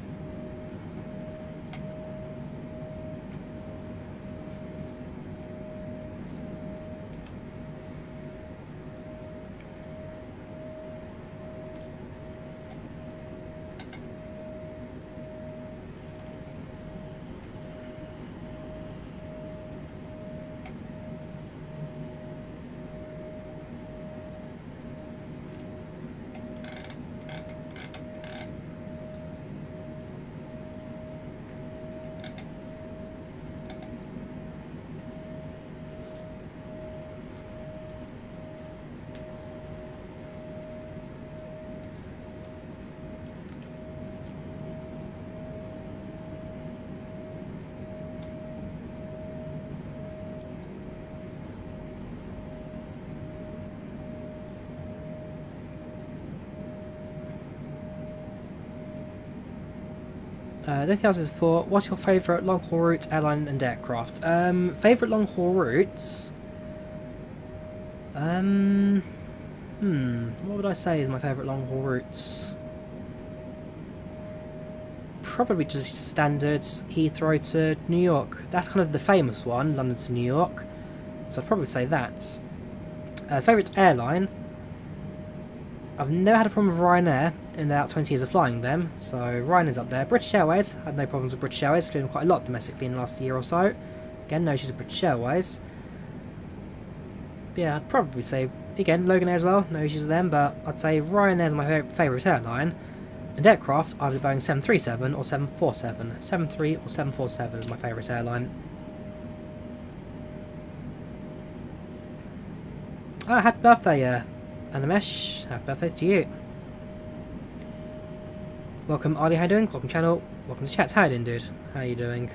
Anything else is for what's your favourite long haul route, airline and aircraft? Favourite long haul routes? What would I say is my favourite long haul routes? Probably just standard Heathrow to New York. That's kind of the famous one, London to New York. So I'd probably say that. Favourite airline? I've never had a problem with Ryanair in about 20 years of flying them, so Ryanair's up there. British Airways, I had no problems with British Airways, flew them quite a lot domestically in the last year or so. Again, no issues with British Airways. But yeah, I'd probably say, again, Loganair as well, no issues with them, but I'd say Ryanair's my favourite airline. And aircraft, either Boeing 737 or 747. 73 or 747 is my favourite airline. Ah, happy birthday, Animesh, happy birthday to you. Welcome Arlie, how you doing? Welcome channel, welcome to chat, how you doing dude? How you doing?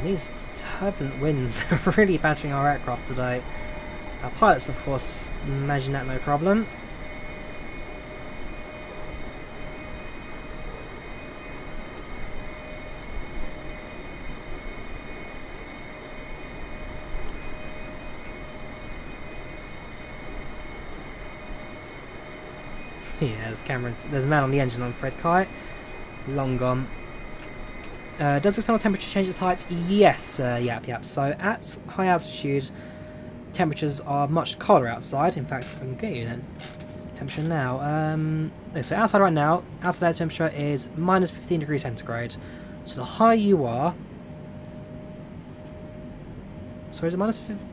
these turbulent winds are really battering our aircraft today. Our pilots, of course, managing that no problem. Yeah, there's a man on the engine, I'm afraid, Kai. Long gone. Does external temperature change its height? Yes, yep. So at high altitude, temperatures are much colder outside. In fact, I can get you that temperature now. So outside right now, outside air temperature is minus 15 degrees centigrade. So the higher you are... Sorry, is it minus 15?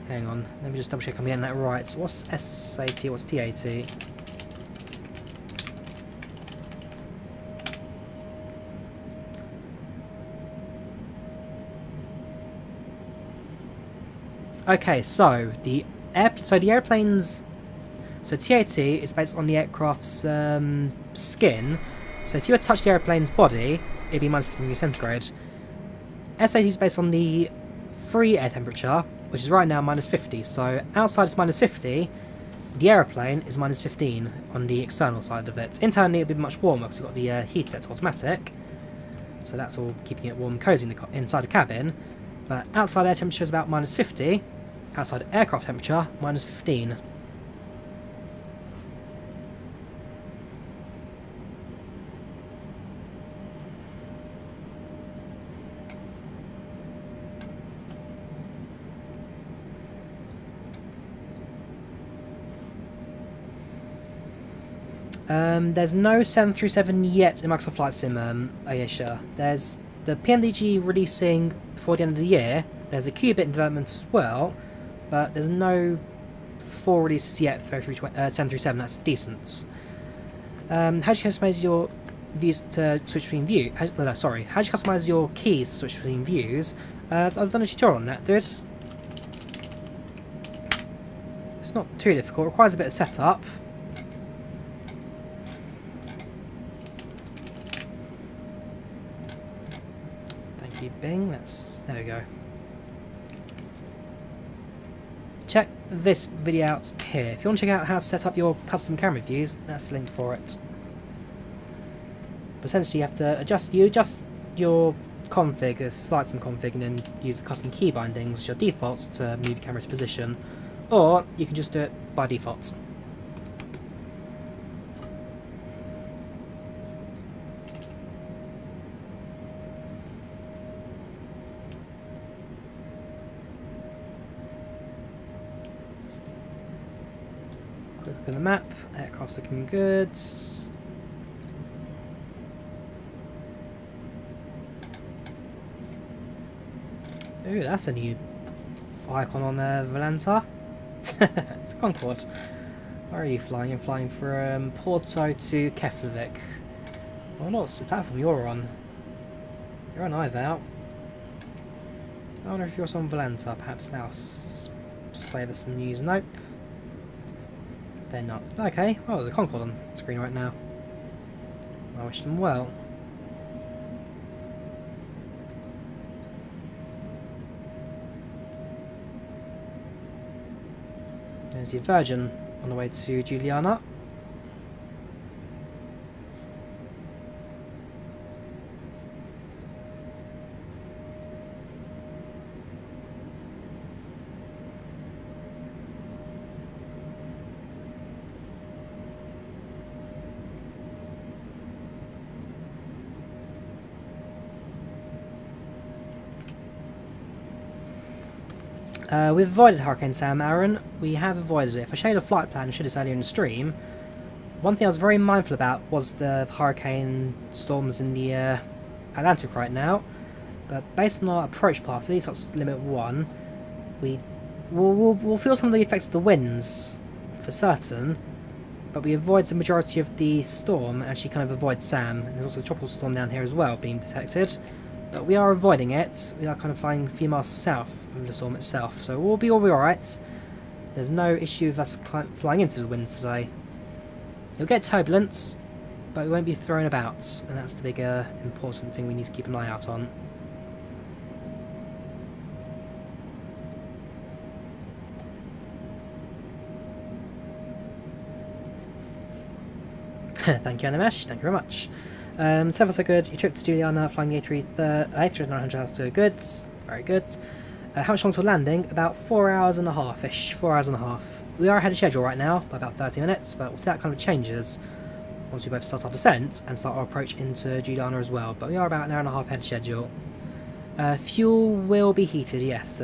Hang on, let me just double check I'm getting that right. So what's SAT, what's TAT? Okay, so the airplane's TAT is based on the aircraft's skin. So if you were to touch the airplane's body, it'd be minus 15 degrees centigrade. SAT is based on the free air temperature, which is right now minus 50. So outside is minus 50, the aeroplane is minus 15 on the external side of it. Internally it'll be much warmer because we've got the heat set to automatic. So that's all keeping it warm and cosy inside the cabin. But outside air temperature is about minus 50. Outside aircraft temperature, minus 15. There's no 737 yet in Microsoft Flight Sim, Ayesha. There's the PMDG releasing before the end of the year. There's a Qubit in development as well, but there's no full releases yet for 737. That's decent. How do you customize your views to switch between views? How do you customize your keys to switch between views? I've done a tutorial on that, dude. It's not too difficult. It requires a bit of setup. Thank you, Bing. There we go. Check this video out here. If you want to check out how to set up your custom camera views, that's the link for it. But essentially you have to adjust your config, FlightSim config, and then use the custom key bindings, which are defaults, to move your camera to position. Or you can just do it by default. Quick look at the map. Aircraft's looking good. Ooh, that's a new icon on Volanta. It's a Concorde. Where are you flying? You're flying from Porto to Keflavik. Well, what's the platform you're on? You're on IVAO. I wonder if you're also on Volanta. Perhaps that'll slave us some news. Nope. They're not. Okay, well, there's a Concorde on screen right now. I wish them well. There's your Virgin on the way to Juliana. We've avoided Hurricane Sam, Aaron. We have avoided it. If I show you the flight plan, I showed this earlier in the stream. One thing I was very mindful about was the hurricane storms in the Atlantic right now. But based on our approach path, so these sorts limit 1, we'll feel some of the effects of the winds for certain. But we avoid the majority of the storm, and actually kind of avoid Sam. And there's also a tropical storm down here as well being detected. But we are avoiding it. We are kind of flying a few miles south of the storm itself, so we'll be alright. There's no issue with us flying into the winds today. You'll get turbulence, but we won't be thrown about, and that's the big important thing we need to keep an eye out on. Thank you, Animesh. Thank you very much. So far so good. Your trip to Juliana, flying the A3900 hours to goods. Very good. How much long till landing? About 4 hours and a half-ish. 4 hours and a half. We are ahead of schedule right now by about 30 minutes, but we'll see that kind of changes once we both start our descent and start our approach into Juliana as well. But we are about an hour and a half ahead of schedule. Fuel will be heated, yes.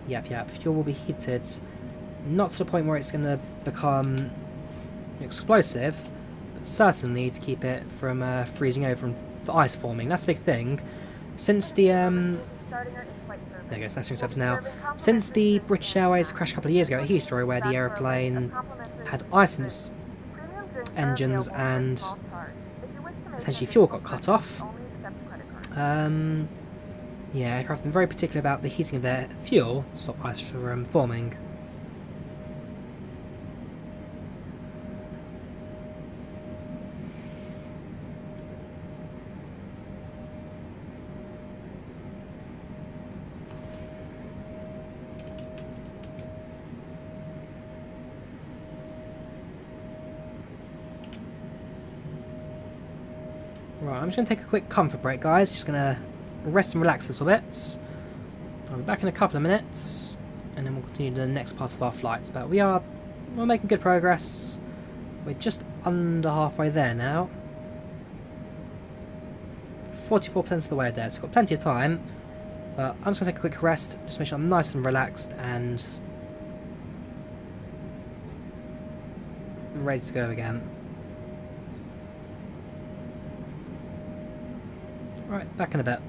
Yep. Fuel will be heated. Not to the point where it's going to become explosive, but certainly to keep it from freezing over and for ice forming. That's a big thing. Since the there goes, that's service now. Since the British Airways crash a couple of years ago at Heathrow, where the aeroplane had ice in its engines and essentially fuel got cut off. Yeah, aircraft have been very particular about the heating of their fuel to stop ice from forming. Right, I'm just going to take a quick comfort break, guys. Just going to rest and relax a little bit. I'll be back in a couple of minutes, and then we'll continue to the next part of our flights. But we're making good progress. We're just under halfway there now. 44% of the way there, so we've got plenty of time. But I'm just going to take a quick rest, just make sure I'm nice and relaxed and ready to go again. Right, back in a bit.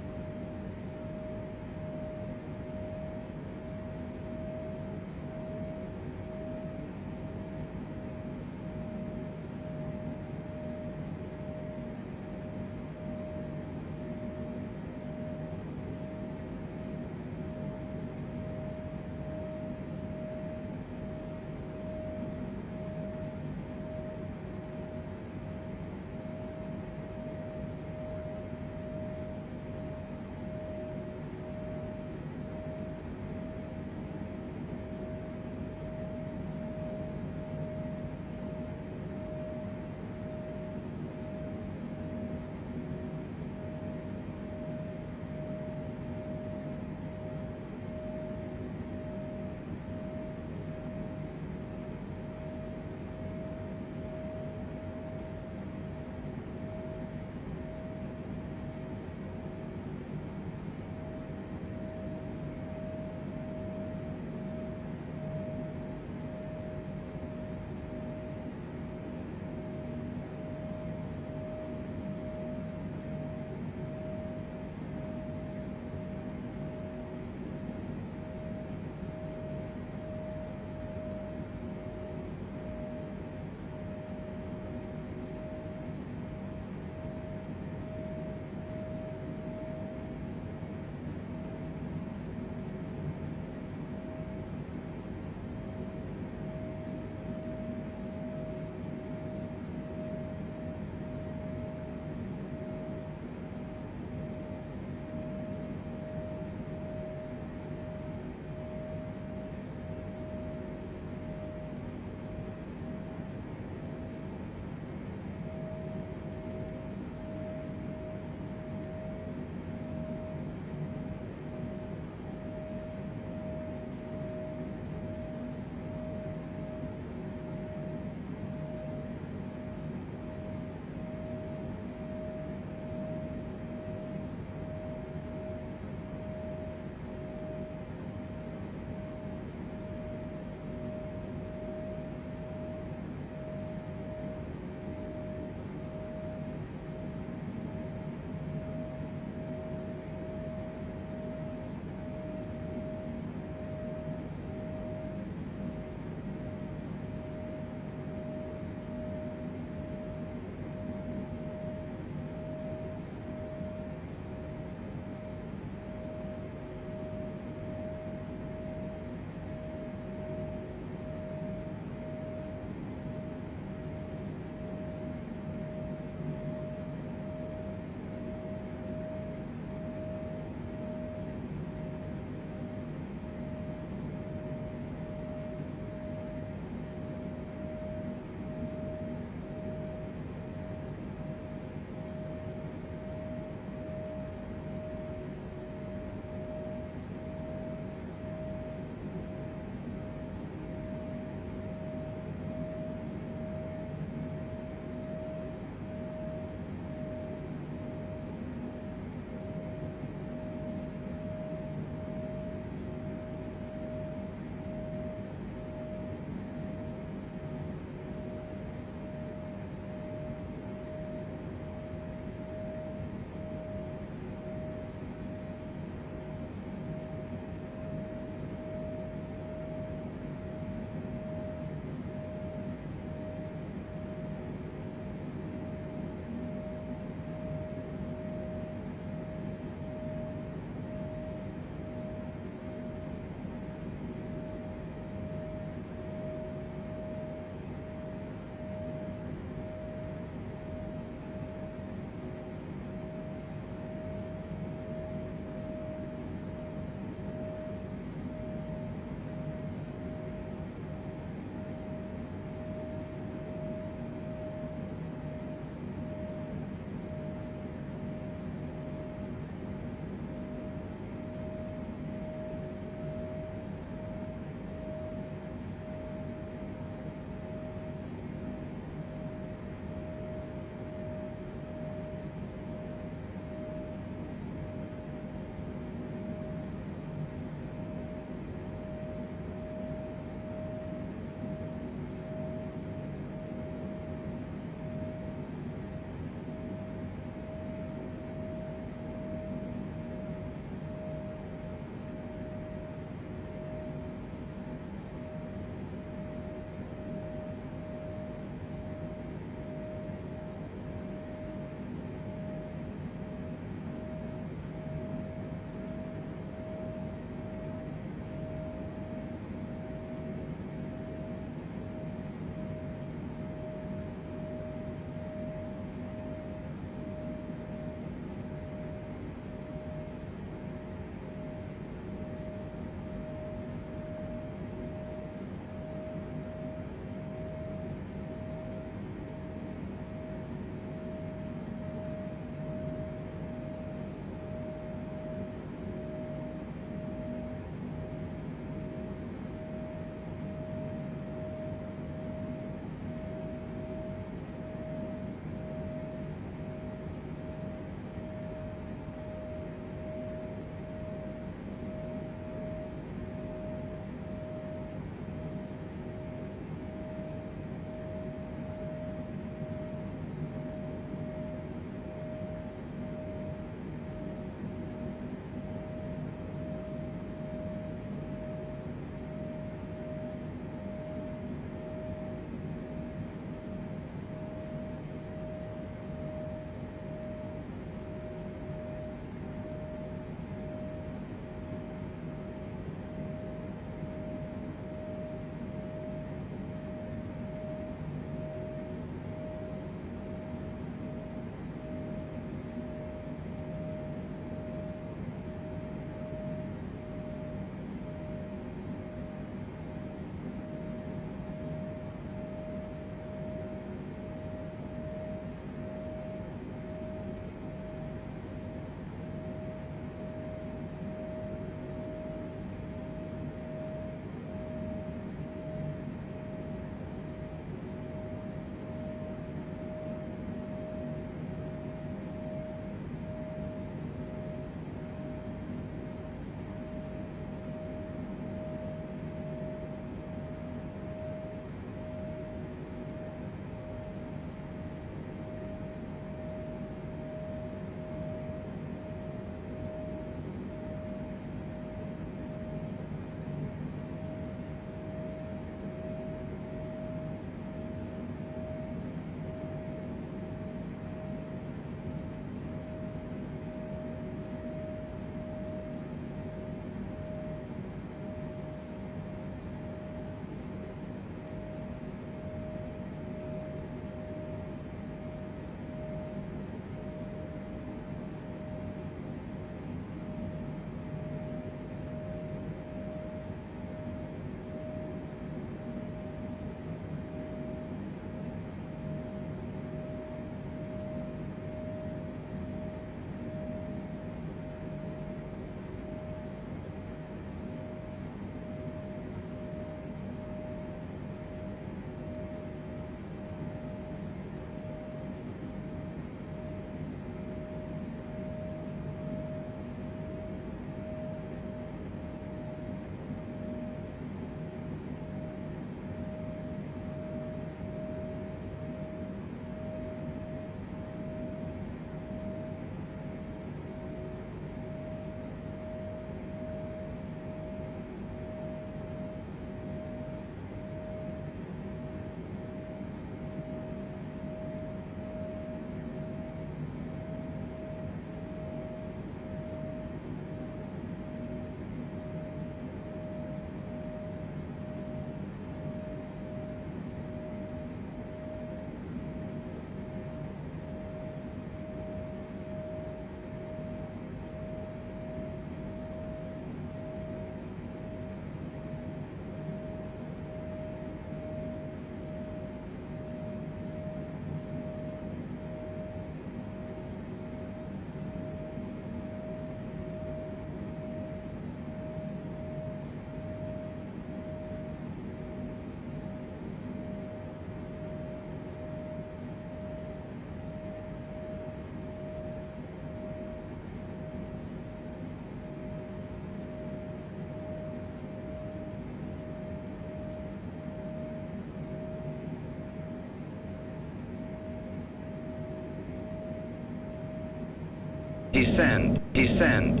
Descend, descend.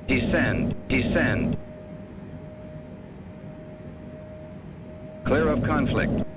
Descend, descend. Clear of conflict.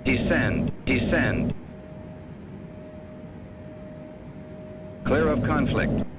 Descend, descend. Clear of conflict.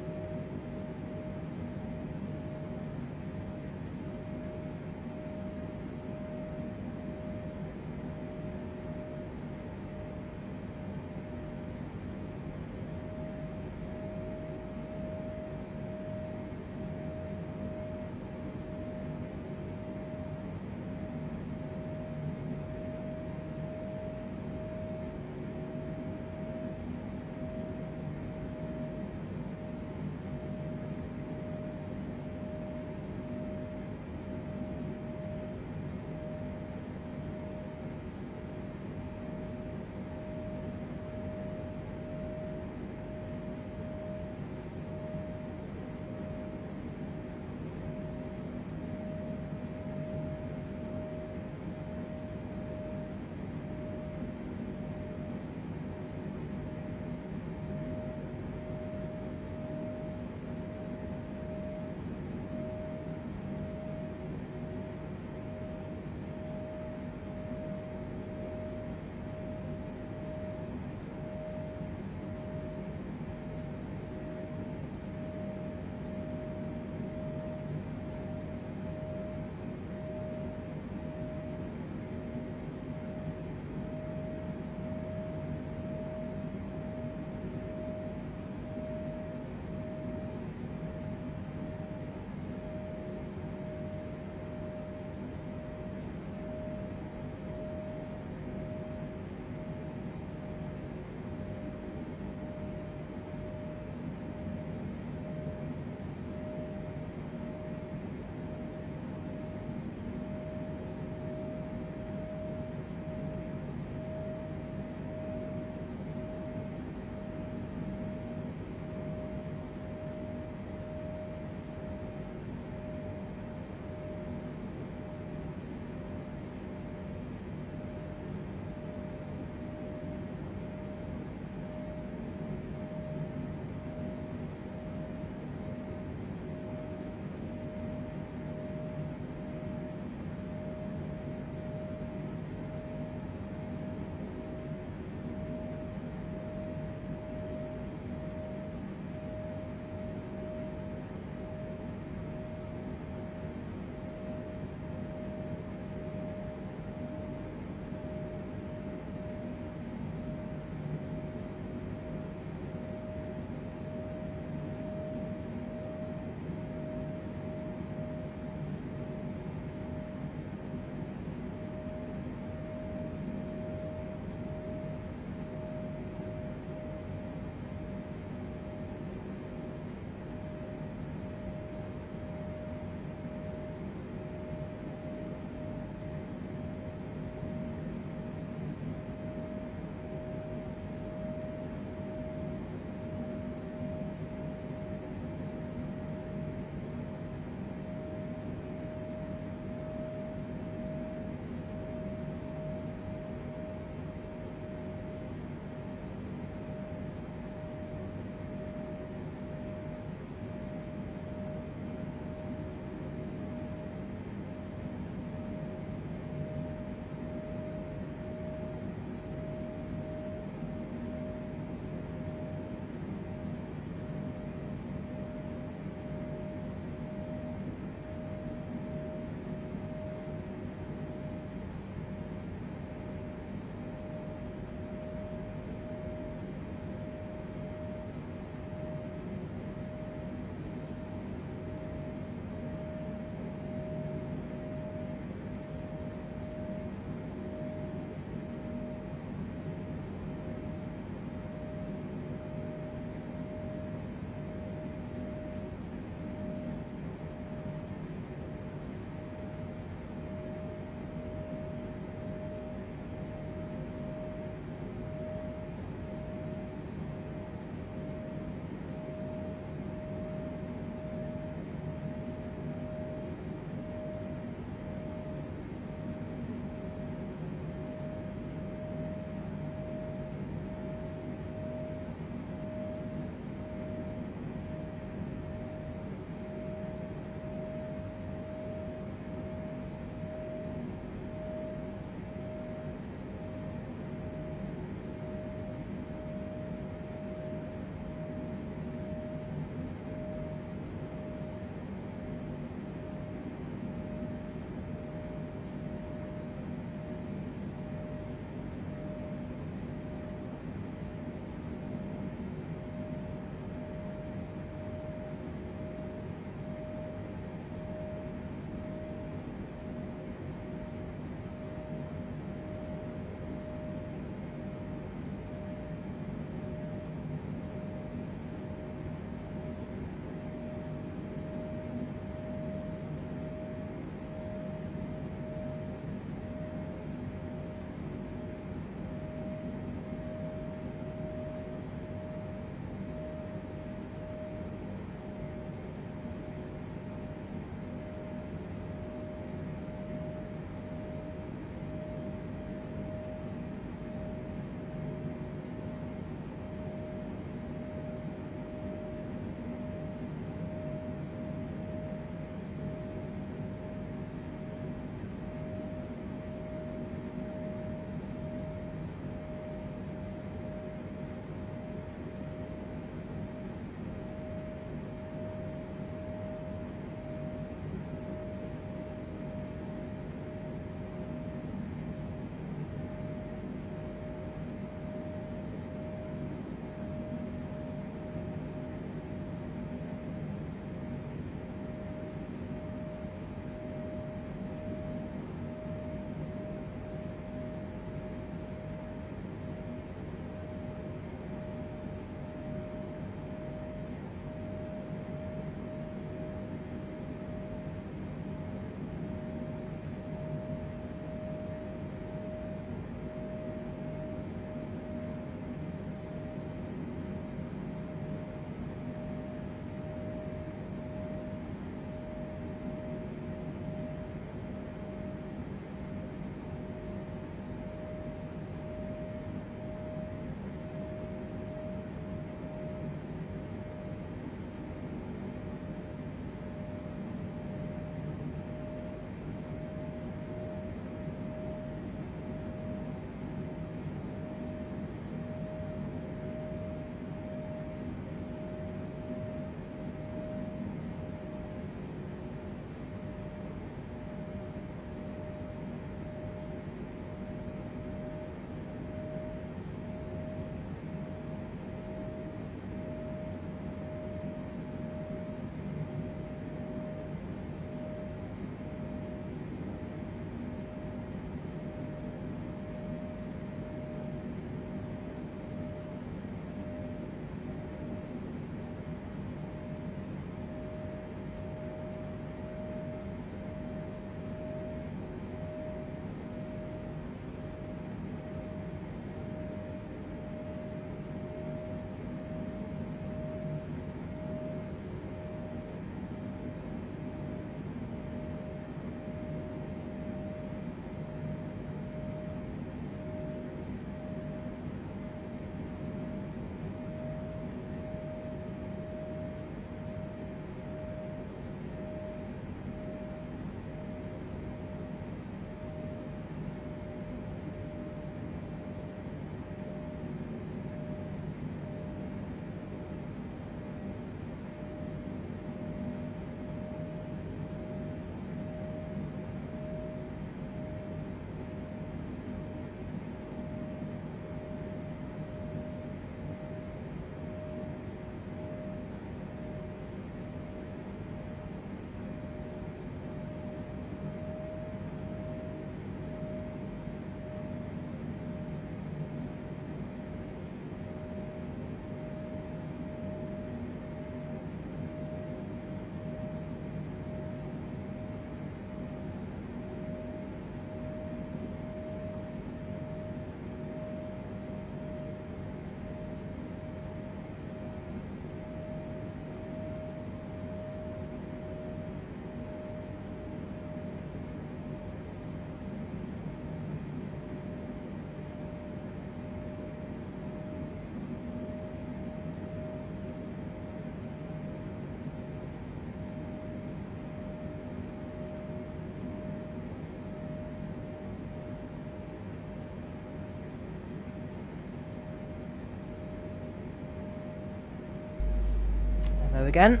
Hello again.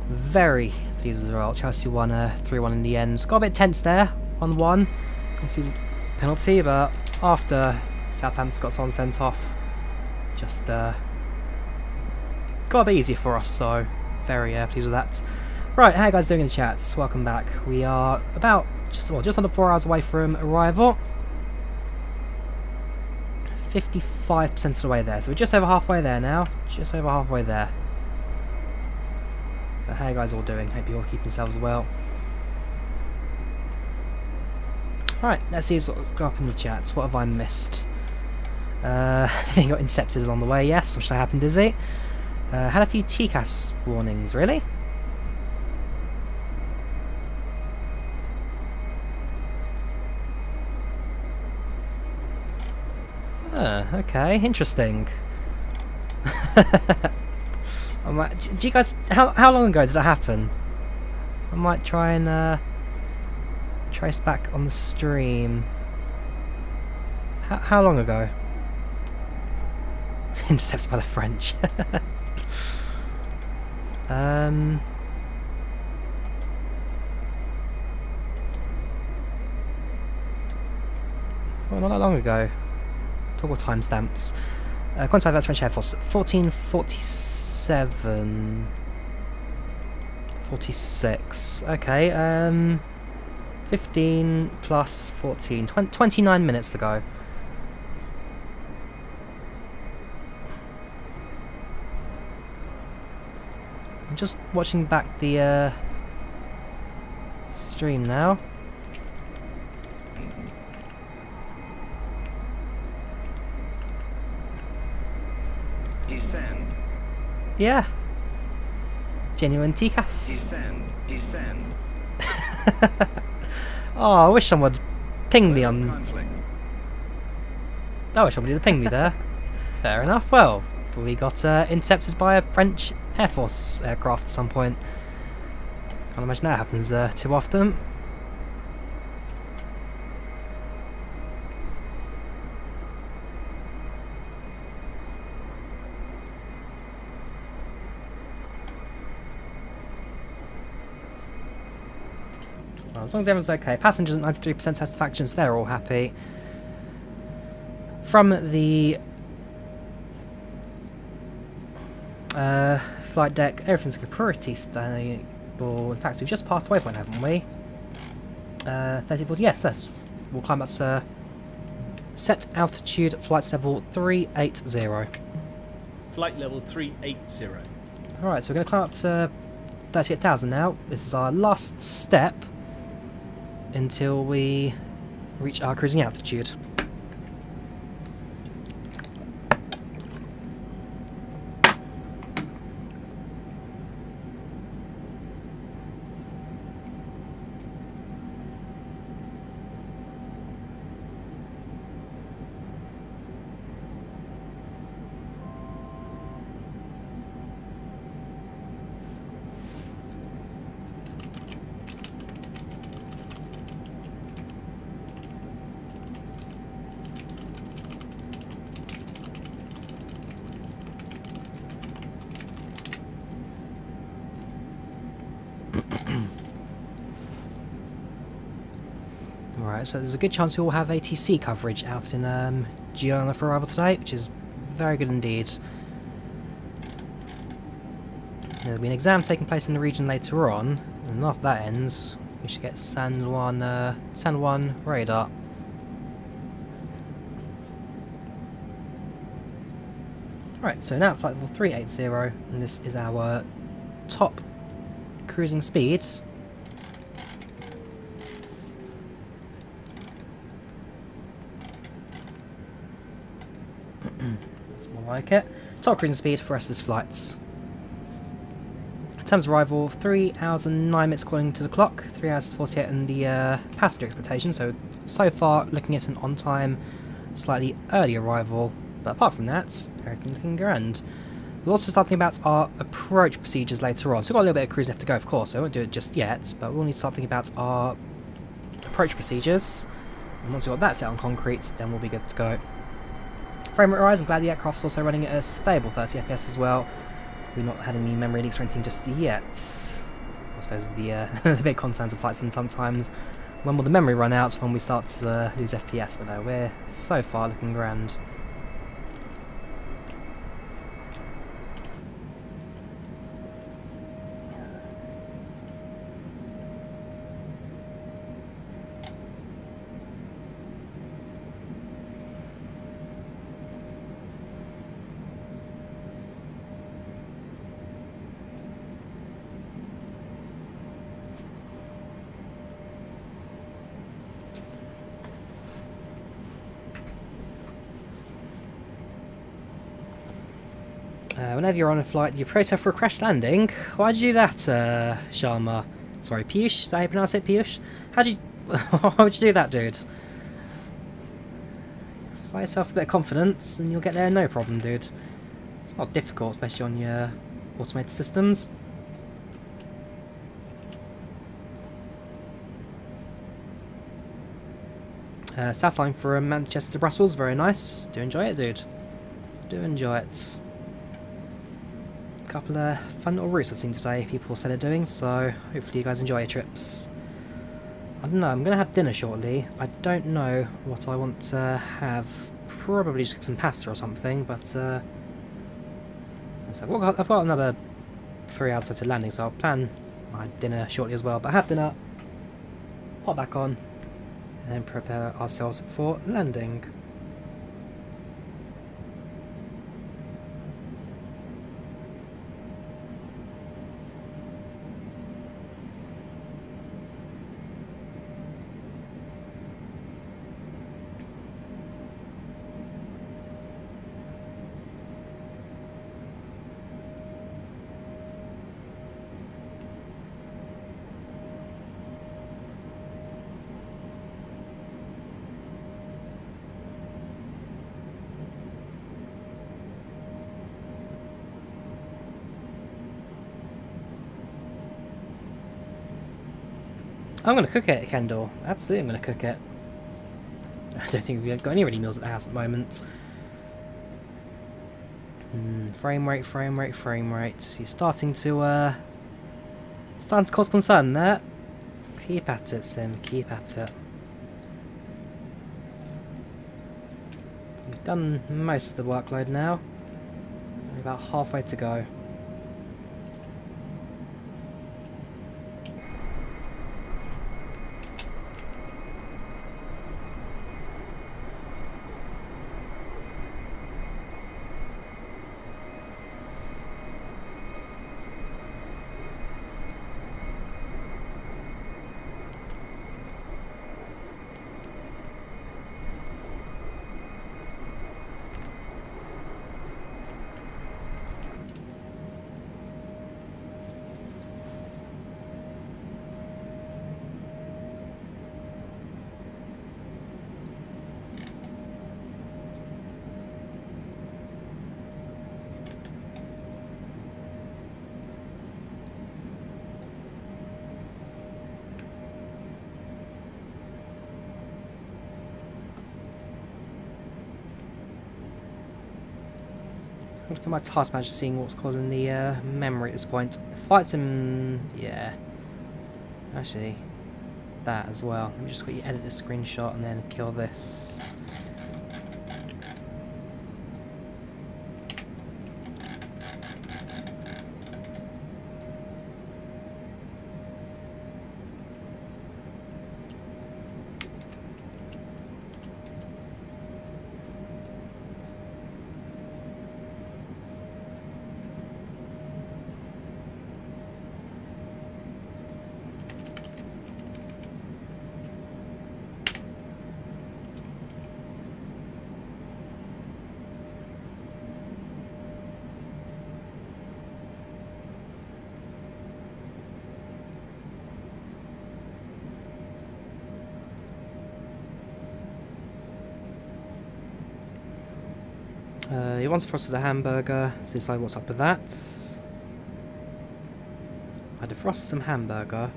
Very pleased with the result. Chelsea won 3-1 in the end. Got a bit tense there on 1. You can see the penalty, but after Southampton got someone sent off, just got a bit easier for us, so very pleased with that. Right, how you guys doing in the chat? Welcome back. We are about just under 4 hours away from arrival. 55% of the way there, so we're just over halfway there now. Just over halfway there. But how you guys all doing? Hope you all keep yourselves well. Right, let's see what's going up in the chat. What have I missed? I think I got intercepted along the way, yes, which happened, is it? Had a few TCAS warnings, really? Okay, interesting. Do you guys, how long ago did that happen? I might try and trace back on the stream. How long ago? Intercepted by the French. Well, not that long ago. Toggle timestamps. Quantified that's French Air Force. 1447. 46. Okay. 15 plus 14. 29 minutes ago. I'm just watching back the stream now. Descend. Yeah. Genuine TCAS. Descend. Descend. Oh, I wish someone would ping me on... I wish somebody would ping me there. Fair enough. Well, we got intercepted by a French Air Force aircraft at some point. Can't imagine that happens too often. Well, as long as everyone's okay. Passengers at 93% satisfaction, so they're all happy. From the flight deck, everything's pretty stable. In fact, we've just passed waypoint, haven't we? 30, 40, yes, we'll climb up to set altitude, flight level 380. Flight level 380. Alright, so we're going to climb up to 38,000 now. This is our last step until we reach our cruising altitude. Alright, so there's a good chance we will have ATC coverage out in Giona for arrival today, which is very good indeed. There'll be an exam taking place in the region later on, and after that ends, we should get San Juan radar. Right, so now flight level 380, and this is our top cruising speeds. That's more like it. Top cruising speed for the rest of this flights. In terms of arrival, 3 hours and 9 minutes according to the clock, 3 hours 48 in the passenger expectation, so far looking at an on-time, slightly early arrival, but apart from that, everything looking grand. We'll also start thinking about our approach procedures later on, so we've got a little bit of cruising left to go of course, so I won't do it just yet, but we'll need to start thinking about our approach procedures, and once we've got that set on concrete, then we'll be good to go. frame rate rise. I'm glad the aircraft's also running at a stable 30 FPS as well. We've not had any memory leaks or anything just yet. I suppose the the big concerns of flight sim sometimes. When will the memory run out? When we start to lose FPS, but no, we're so far looking grand. Whenever you're on a flight, you prepare for a crash landing. Why'd you do that, Sharma? Sorry, Piyush? Is that how you pronounce it, Piyush? How'd you... Why would you do that, dude? Fly yourself a bit of confidence and you'll get there no problem, dude. It's not difficult, especially on your automated systems. South line from Manchester to Brussels, very nice. Do enjoy it, dude. Do enjoy it. Couple of fun little routes I've seen today, people said they're doing, so hopefully you guys enjoy your trips. I don't know, I'm going to have dinner shortly. I don't know what I want to have. Probably just some pasta or something, but so I've got another 3 hours to landing, so I'll plan my dinner shortly as well. But have dinner, hop back on, and then prepare ourselves for landing. I'm going to cook it, Kendall. Absolutely I'm going to cook it. I don't think we've got any ready meals at the house at the moment. Frame rate, frame rate, frame rate. You're starting to cause concern there. Keep at it, Sim. Keep at it. We've done most of the workload now. Only about halfway to go. Look at my task manager, seeing what's causing the memory at this point. FlightSim, yeah. Actually, that as well. Let me just quickly edit this screenshot and then kill this. He wants frosted a hamburger, so decide what's up with that. I defrosted some hamburger.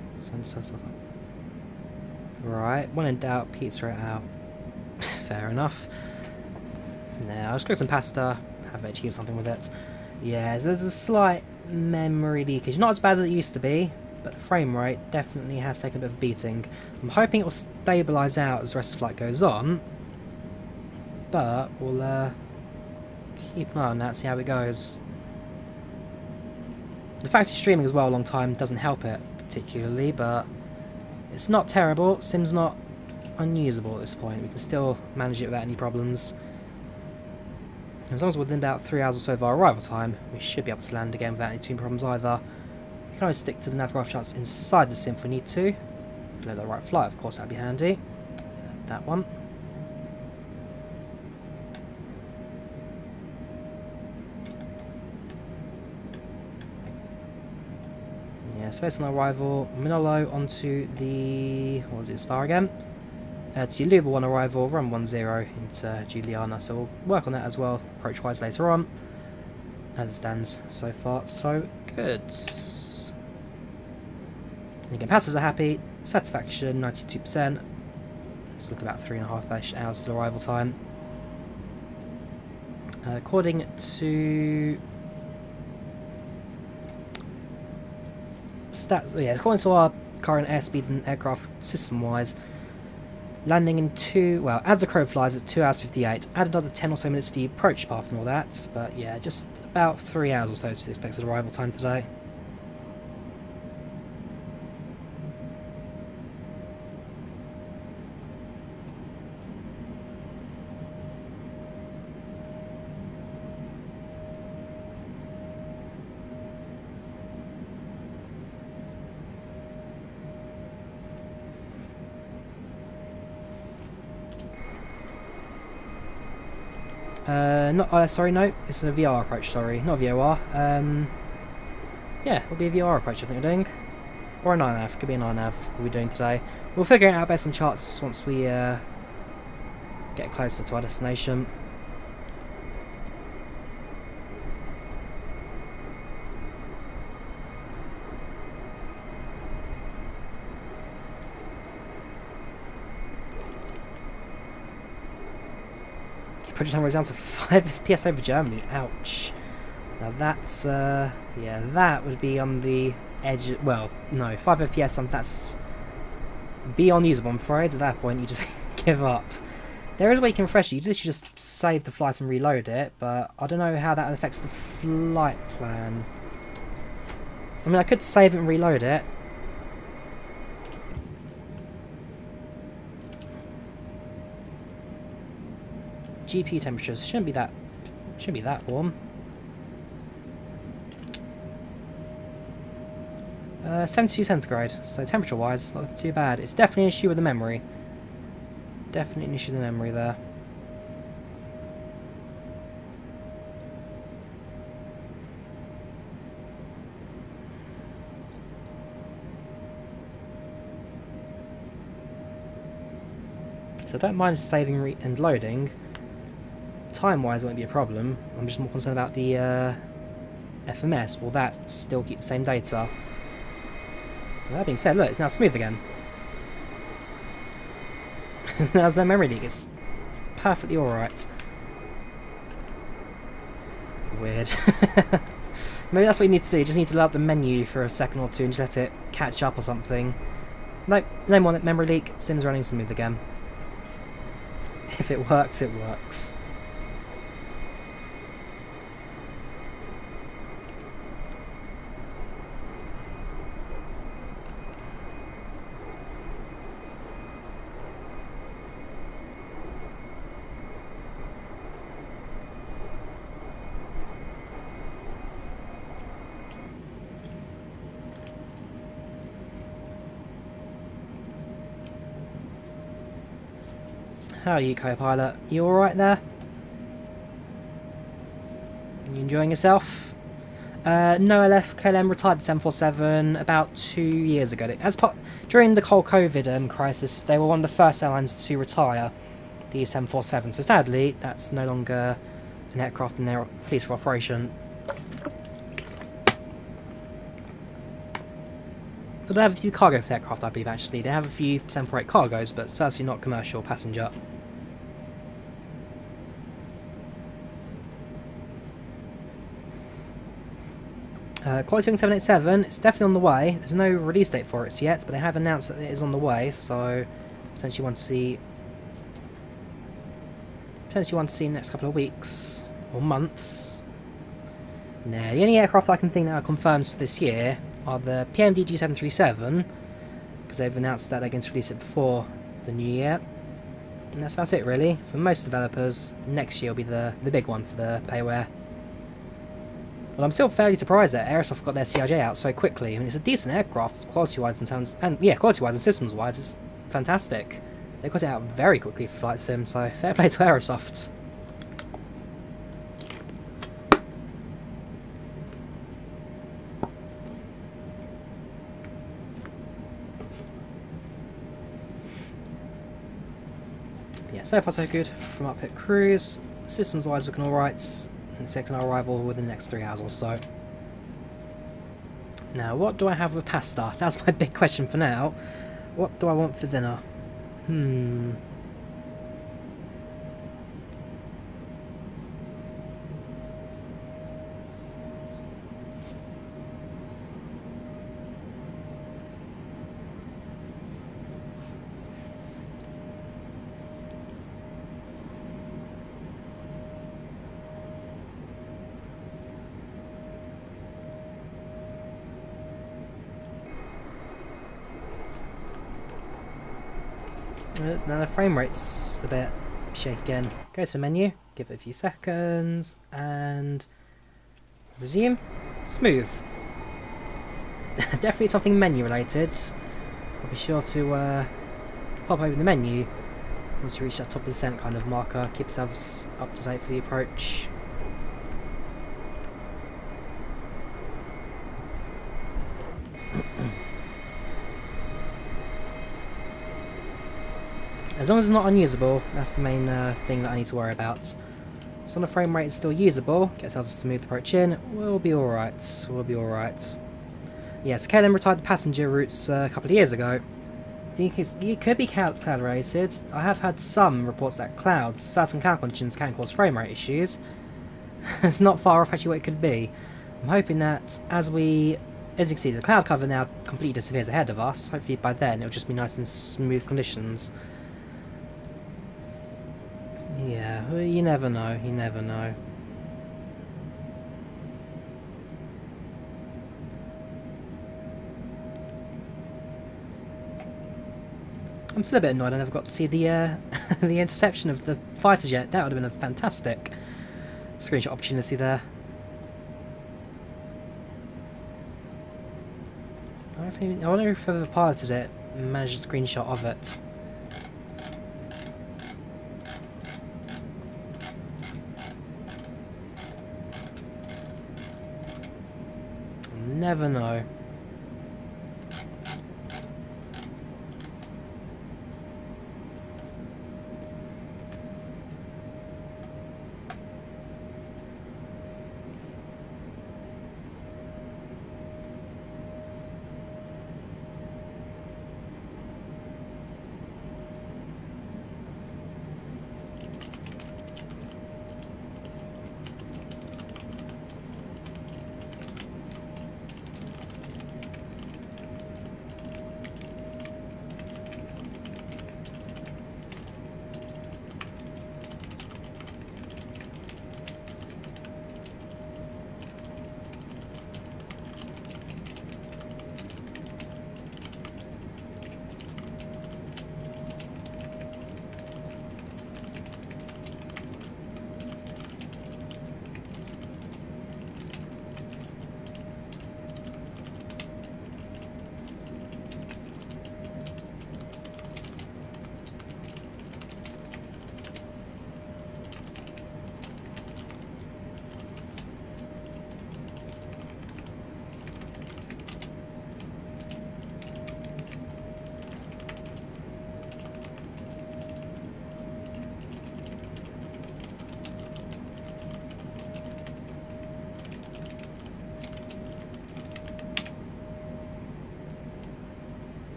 Right, when in doubt, pizza it out. Fair enough. Nah, I'll just cook some pasta, have a cheese something with it. Yeah, there's a slight memory leakage. Not as bad as it used to be, but the frame rate definitely has taken a bit of a beating. I'm hoping it will stabilise out as the rest of the flight goes on, but we'll keep an eye on that, see how it goes. The fact it's streaming as well a long time doesn't help it particularly, but it's not terrible. Sim's not unusable at this point. We can still manage it without any problems. As long as we're within about 3 hours or so of our arrival time, we should be able to land again without any too many problems either. We can always stick to the navgraph charts inside the sim if we need to. Let the right flight, of course, that'd be handy. That one. Yeah, so based on our arrival, Manolo onto the, what was it, Star again? To Luba 1 arrival, run 10 into Juliana, so we'll work on that as well, approach-wise later on. As it stands, so far, so good. And again, passengers are happy, satisfaction 92%. Let's look about 3.5 hours till arrival time. According to stats, yeah, according to our current airspeed and aircraft system-wise, landing in as the crow flies, it's 2 hours 58. Add another 10 or so minutes for the approach path and all that. But yeah, just about 3 hours or so to the expected arrival time today. Sorry, no, it's a VR approach, sorry, not a VOR. Yeah, it'll be a VR approach, I think we're doing. Or a 9nav, could be a 9nav we're doing today. We'll figure it out based on charts once we get closer to our destination. Approach time was down to 5 FPS over Germany. Ouch. Now that's, yeah, that would be on the edge. Well, no, 5 FPS, that's beyond usable, I'm afraid. At that point, you just give up. There is a way you can refresh it. You literally just save the flight and reload it, but I don't know how that affects the flight plan. I mean, I could save it and reload it. GPU temperatures shouldn't be that warm. 72 centigrade, so temperature wise it's not too bad. It's definitely an issue with the memory. Definitely an issue with the memory there. So I don't mind saving and loading. Time-wise, it won't be a problem. I'm just more concerned about the FMS. Will that still keep the same data? Well, that being said, look, it's now smooth again. Now there's no memory leak. It's perfectly alright. Weird. Maybe that's what you need to do. You just need to load up the menu for a second or two and just let it catch up or something. Nope, no more memory leak. Sim's running smooth again. If it works, it works. How are you, co-pilot? You alright there? You enjoying yourself? No, I left KLM, retired the 747 about 2 years ago. During the whole COVID crisis, they were one of the first airlines to retire the 747. So sadly, that's no longer an aircraft in their fleet of operation. But they have a few cargo aircraft, I believe, actually. They have a few 748 cargoes, but certainly not commercial passenger. Quality Wing 787, it's definitely on the way. There's no release date for it yet, but they have announced that it is on the way, so potentially want to see in the next couple of weeks or months. Now, the only aircraft I can think that are confirmed for this year are the PMDG 737, because they've announced that they're going to release it before the new year. And that's about it really. For most developers, next year will be the big one for the payware. Well, I'm still fairly surprised that Aerosoft got their CRJ out so quickly. I mean, it's a decent aircraft, quality-wise quality-wise and systems-wise, it's fantastic. They got it out very quickly for FlightSim, so fair play to Aerosoft. Yeah, so far so good from up at cruise. Systems-wise looking alright. Expecting our arrival within the next 3 hours or so. Now, what do I have with pasta? That's my big question for now. What do I want for dinner? Now the frame rate's a bit shaky again. Go to the menu, give it a few seconds, and resume. Smooth. It's definitely something menu related. I'll be sure to pop open the menu once you reach that top percent kind of marker. Keep yourselves up to date for the approach. As long as it's not unusable, that's the main thing that I need to worry about. So on the frame rate is still usable, get ourselves a smooth approach in, we'll be alright, we'll be alright. Yes, KLM retired the passenger routes a couple of years ago. It could be cloud related. I have had some reports that certain cloud conditions can cause frame rate issues. It's not far off actually what it could be. I'm hoping that as you can see, the cloud cover now completely disappears ahead of us. Hopefully by then it'll just be nice and smooth conditions. Yeah, you never know, you never know. I'm still a bit annoyed I never got to see the the interception of the fighter jet. That would have been a fantastic screenshot opportunity there. I wonder if whoever piloted it managed a screenshot of it. Never know.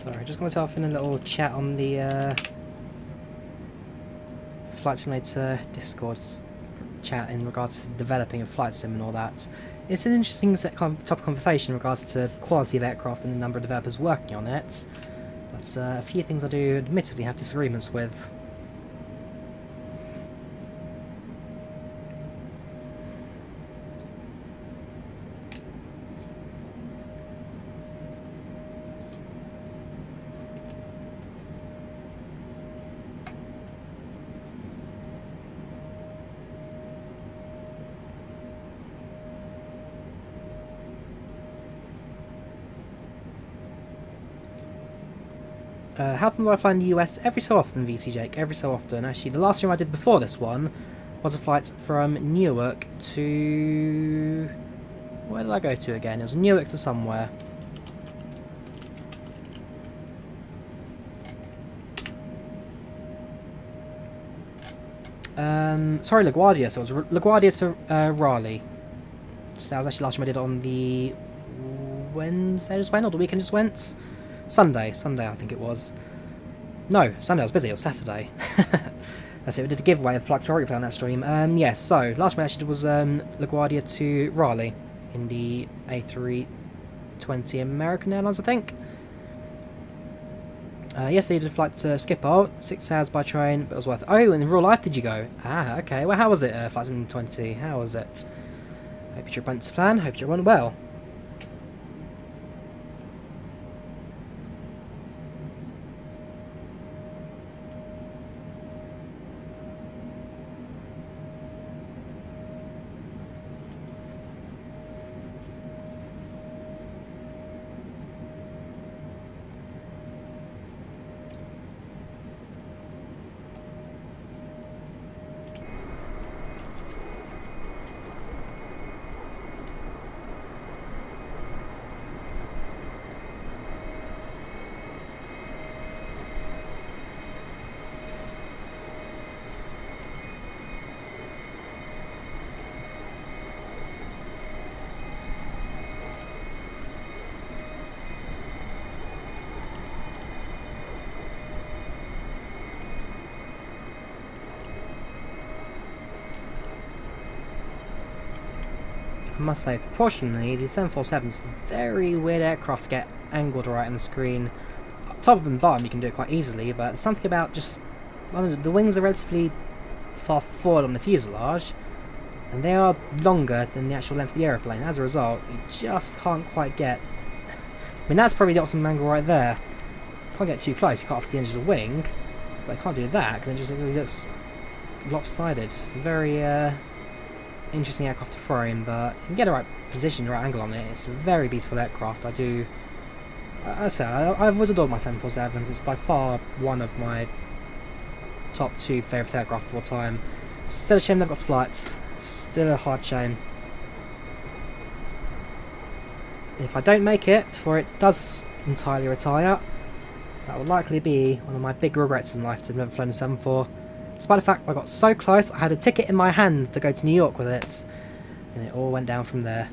Sorry, just got myself in a little chat on the Flight Simulator Discord chat in regards to developing a flight sim and all that. It's an interesting topic of conversation in regards to quality of aircraft and the number of developers working on it, but a few things I do admittedly have disagreements with. How do I fly in the US? Every so often, VC Jake, every so often. Actually, the last stream I did before this one was a flight from Newark to... Where did I go to again? It was Newark to somewhere. Sorry, LaGuardia. So it was LaGuardia to Raleigh. So that was actually the last time I did it on the Wednesday just went, or the weekend just went? Sunday, I think it was. No, Sunday I was busy, it was Saturday. That's it, we did a giveaway of FlightControlReplay on that stream. Yes, so, last one I actually did was LaGuardia to Raleigh in the A320 American Airlines, I think. Yesterday I did a flight to Schiphol, 6 hours by train, but it was worth it. Oh, and in real life did you go? Ah, okay, well how was it, Flight Sim 20? How was it? Hope your trip went to plan, hope your trip went well. I must say, proportionally, the 747's very weird aircraft to get angled right on the screen. Top and bottom you can do it quite easily, but there's something about just... I don't know, the wings are relatively far forward on the fuselage, and they are longer than the actual length of the aeroplane. As a result, you just can't quite get... I mean, that's probably the optimum angle right there. You can't get too close, you cut off the edge of the wing, but I can't do that, because it just really looks lopsided. It's a very... interesting aircraft to throw in, but you can get the right position, the right angle on it. It's a very beautiful aircraft. I've always adored my 747s. It's by far one of my top 2 favourite aircraft of all time. Still a shame they've got to flight. Still a hard shame. If I don't make it before it does entirely retire, that will likely be one of my big regrets in life to have never flown a 74. Despite the fact I got so close, I had a ticket in my hand to go to New York with it, and it all went down from there.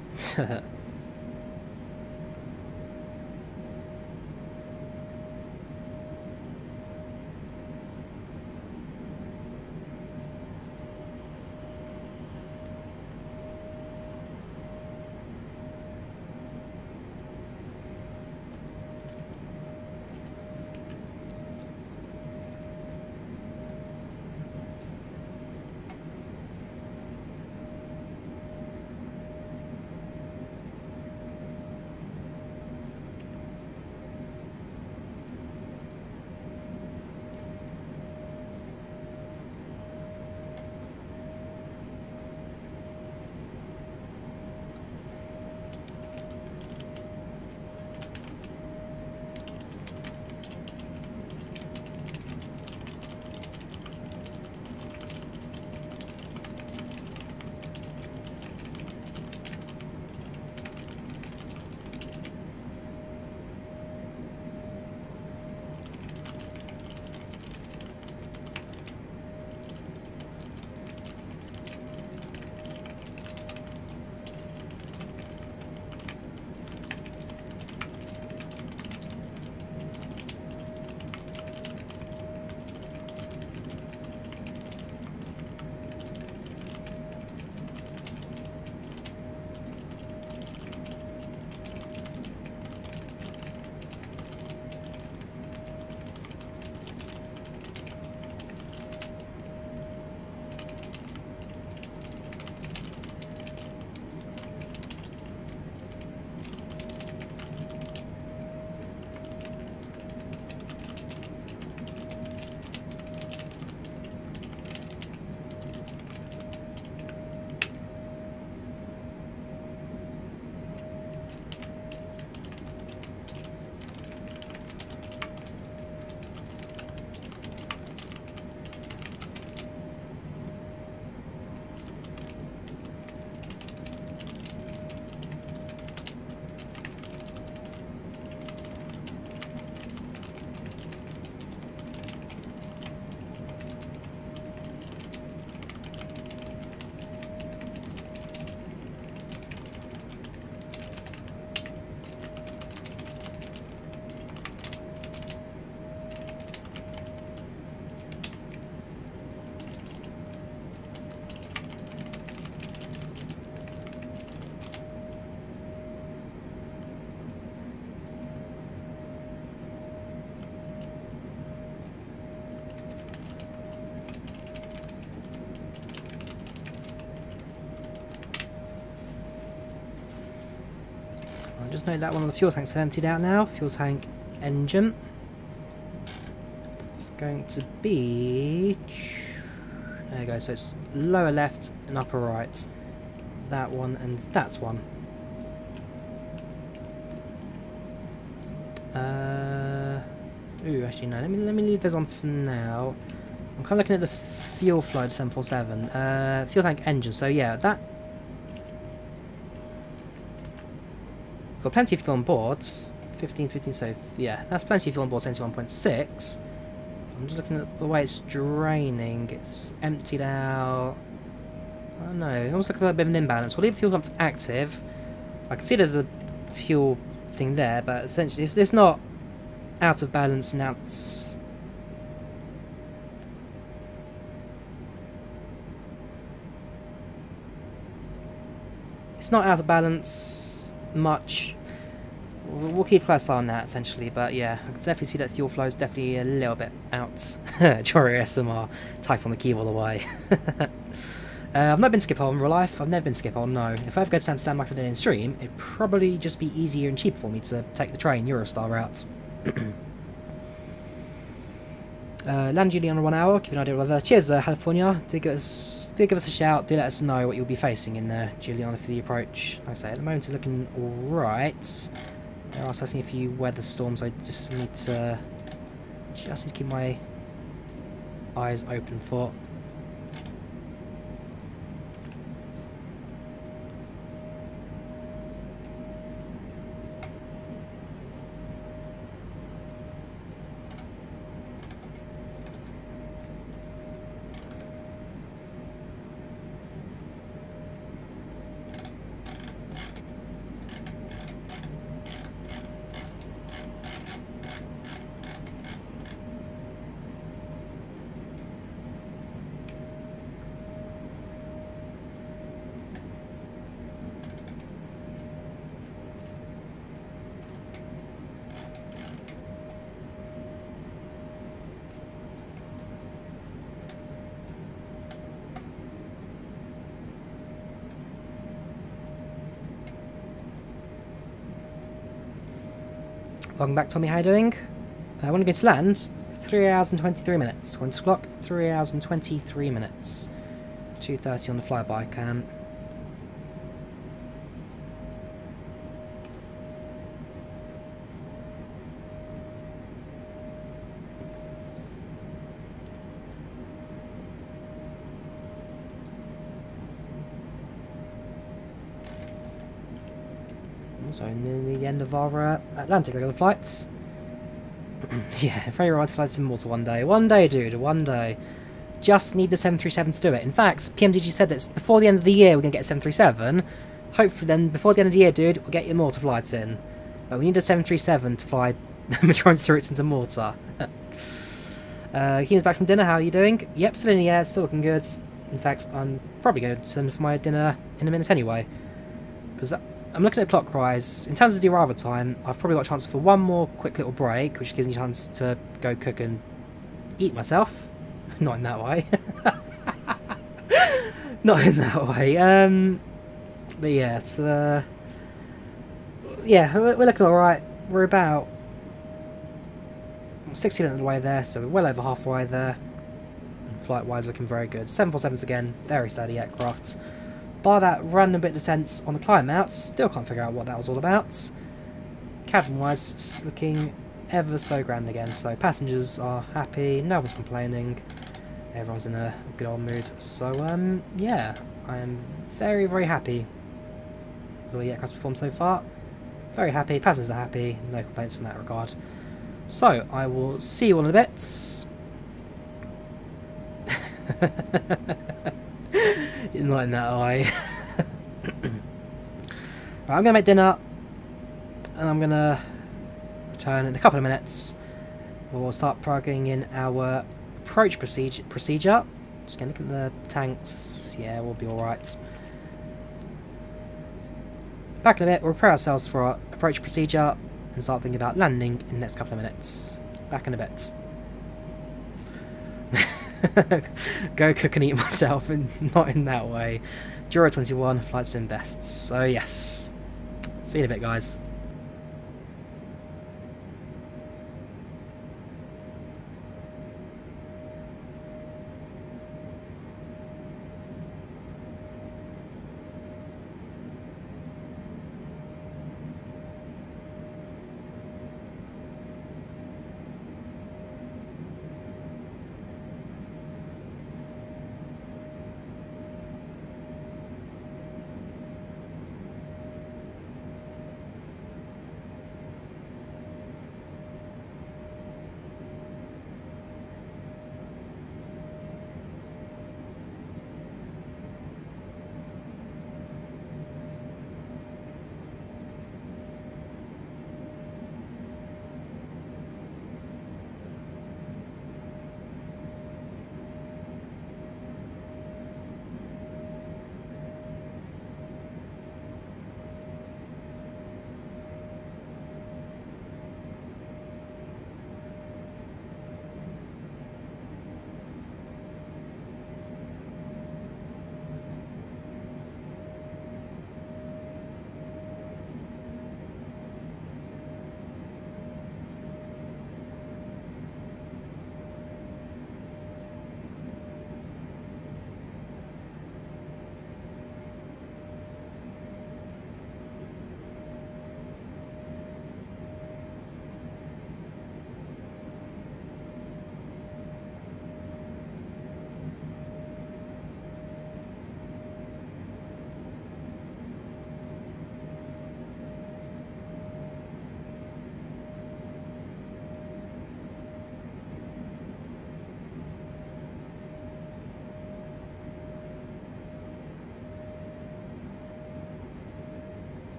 just note that one of the fuel tanks are emptied out now. Fuel tank engine. It's going to be... There you go, so it's lower left and upper right. That one and that one. Ooh, actually no, let me leave those on for now. I'm kind of looking at the fuel flow to 747. Fuel tank engine, so yeah, that... Got plenty of fuel on board. 15, so yeah, that's plenty of fuel on board, 71.6. I'm just looking at the way it's draining. It's emptied out. I don't know, it almost looks like a bit of an imbalance. We'll leave the fuel pumps active. I can see there's a fuel thing there, but essentially it's not out of balance now. It's not out of balance much. We'll keep a close eye on that essentially, but yeah, I can definitely see that fuel flow is definitely a little bit out. Drawyah SMR, type on the keyboard away. I've not been to Schiphol in real life. I've never been to Schiphol, no. If I ever go to Amsterdam like I did in stream, it'd probably just be easier and cheaper for me to take the train Eurostar route. Land Juliana 1 hour, give you an idea of weather. Cheers, California. Do give us a shout. Do let us know what you'll be facing in Juliana for the approach. Like I say, at the moment it's looking alright. There are assessing a few weather storms. I just need to keep my eyes open for. Welcome back, Tommy. How you doing? When are we going to land? 3 hours and 23 minutes. Going to clock 3 hours and 23 minutes. 2:30 on the flyby cam. So nearly the end of our Atlantic regular flights. Yeah, very right to fly to Malta one day. One day, dude, one day. Just need the 737 to do it. In fact, PMDG said that before the end of the year we're going to get a 737. Hopefully then, before the end of the year, dude, we'll get your Malta flights in. But we need a 737 to fly the majority of the routes into Malta. Keen's back from dinner, how are you doing? Yep, still in the air, still looking good. In fact, I'm probably going to send for my dinner in a minute anyway. Because I'm looking at clock rise. In terms of the arrival time, I've probably got a chance for one more quick little break, which gives me a chance to go cook and eat myself. Not in that way. Not in that way. But yeah, it's, yeah, we're looking alright. We're about 60 minutes of the way there, so we're well over halfway there. And flight-wise, looking very good. 747s again, very steady aircraft. Bar that random bit of descent on the climb out, still can't figure out what that was all about. Cabin-wise, it's looking ever so grand again, so passengers are happy, no one's complaining, everyone's in a good old mood. So, yeah, I am very, very happy with the way the aircraft's performed so far. Very happy, passengers are happy, no complaints in that regard. So, I will see you all in a bit. Not in that way. Right, I'm going to make dinner and I'm going to return in a couple of minutes. We'll start plugging in our approach procedure. Just going to look at the tanks. Yeah, we'll be alright. Back in a bit, we'll prepare ourselves for our approach procedure and start thinking about landing in the next couple of minutes. Back in a bit. Go cook and eat myself, and not in that way. Drawyah 21, FlightSim bests. So yes. See you in a bit, guys.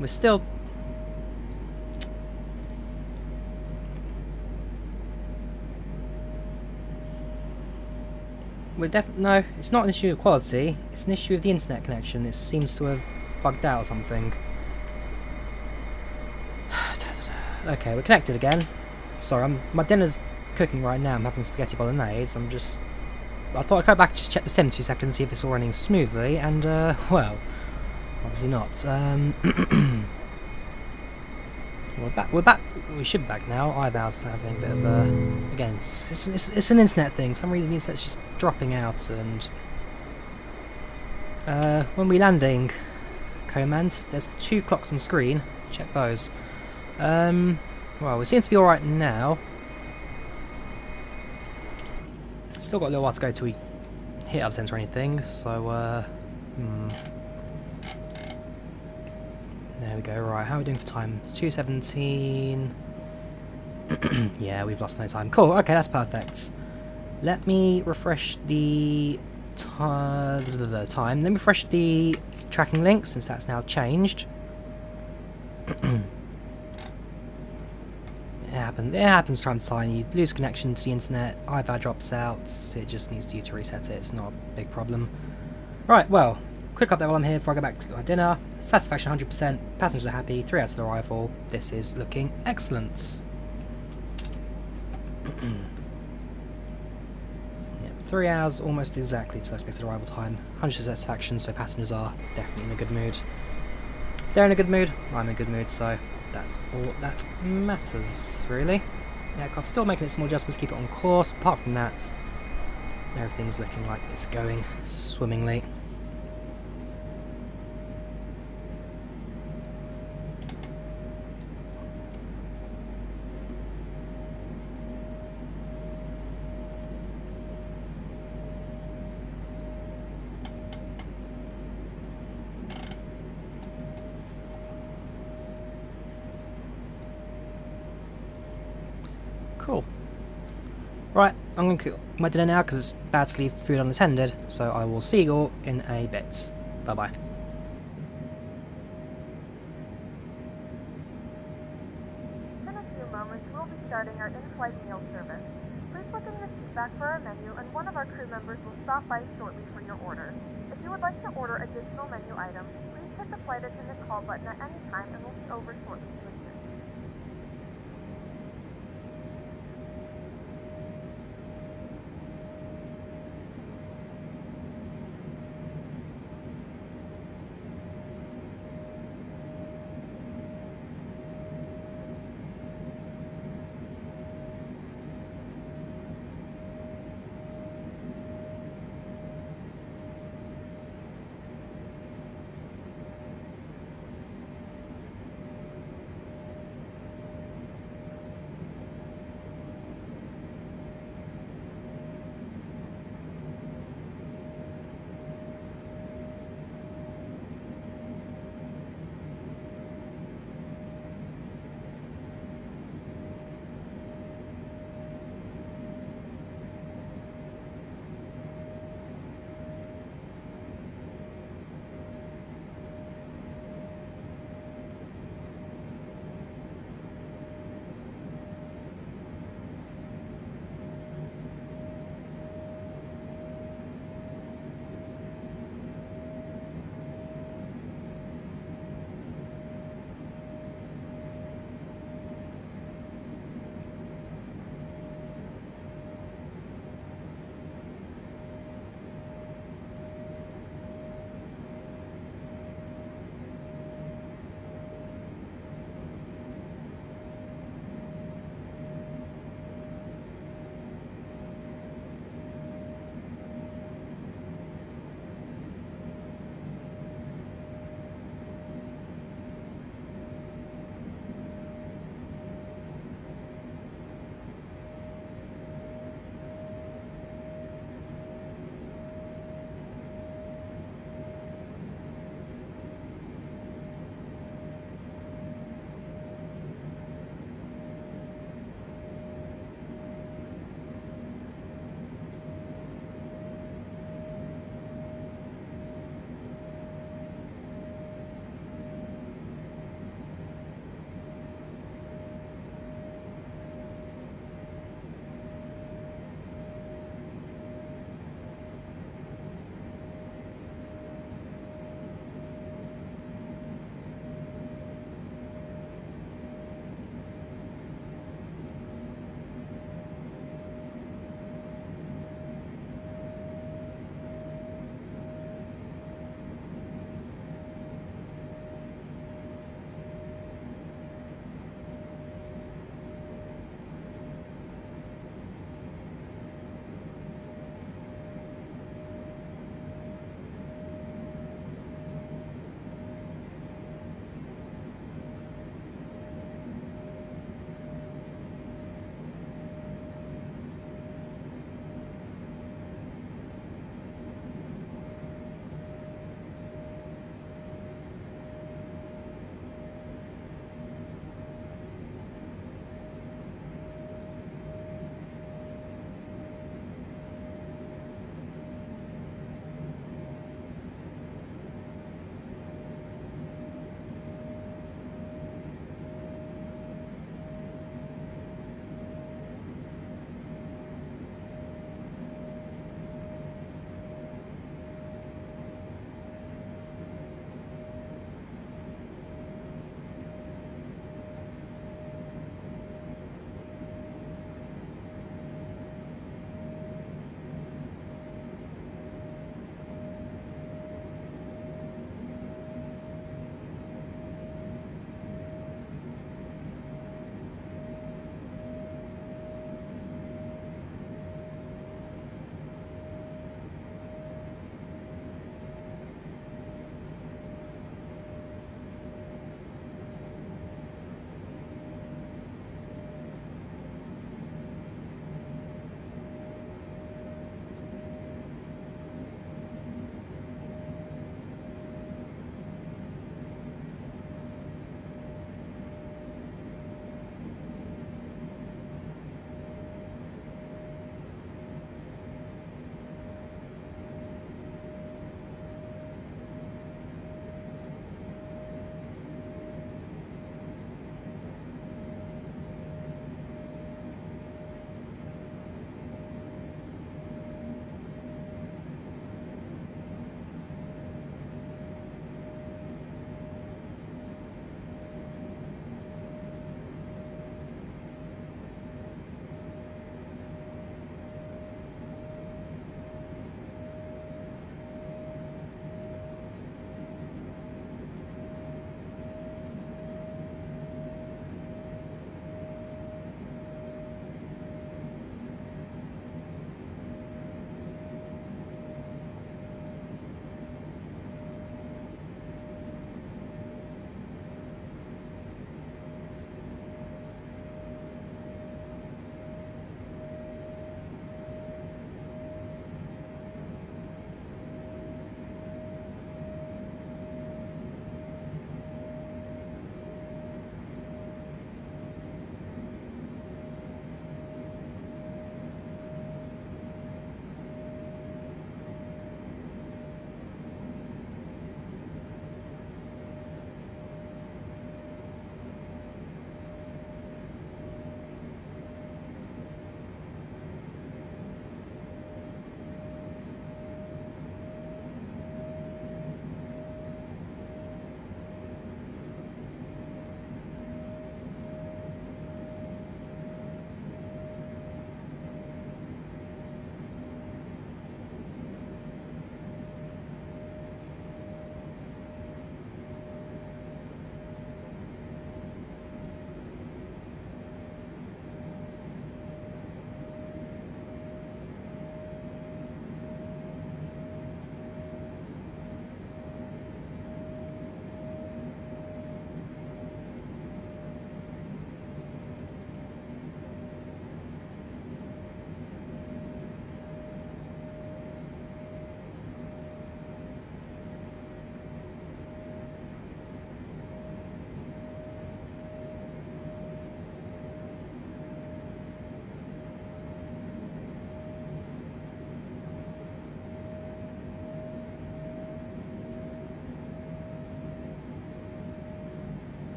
We're still... No, it's not an issue of quality. It's an issue of the internet connection. It seems to have bugged out or something. Okay, we're connected again. Sorry, my dinner's cooking right now. I'm having spaghetti bolognese. I thought I'd go back and just check the sim 2 seconds, see if it's all running smoothly, and, well, obviously not. We're back. We should be back now. IVAO's having a bit of a... Again, it's an internet thing. For some reason the internet's just dropping out, and... when we're landing, commands, there's 2 clocks on screen. Check those. Well, we seem to be alright now. Still got a little while to go till we hit up center or anything, so, there we go, right, how are we doing for time? It's 2:17. Yeah, we've lost no time. Cool, okay, that's perfect. Let me refresh the time. Let me refresh the tracking link, since that's now changed. It happens time to time. You lose connection to the internet, IVAO drops out, it just needs you to reset it. It's not a big problem. Right, well, quick update while I'm here before I go back to my dinner. Satisfaction 100%, passengers are happy, 3 hours to arrival. This is looking excellent. Yep, 3 hours almost exactly to expected arrival time. 100% satisfaction, so passengers are definitely in a good mood. They're in a good mood, I'm in a good mood, so that's all that matters, really. Aircraft still making its small adjustments to keep it on course. Apart from that, everything's looking like it's going swimmingly. Cool. Right, I'm going to cook my dinner now because it's bad to leave food unattended, so I will see you all in a bit. Bye bye. In a few moments, we'll be starting our in-flight meal service. Please look in your seat back for our menu, and one of our crew members will stop by shortly for your order. If you would like to order additional menu items, please hit the flight attendant call button at any time, and we'll be over shortly to assist.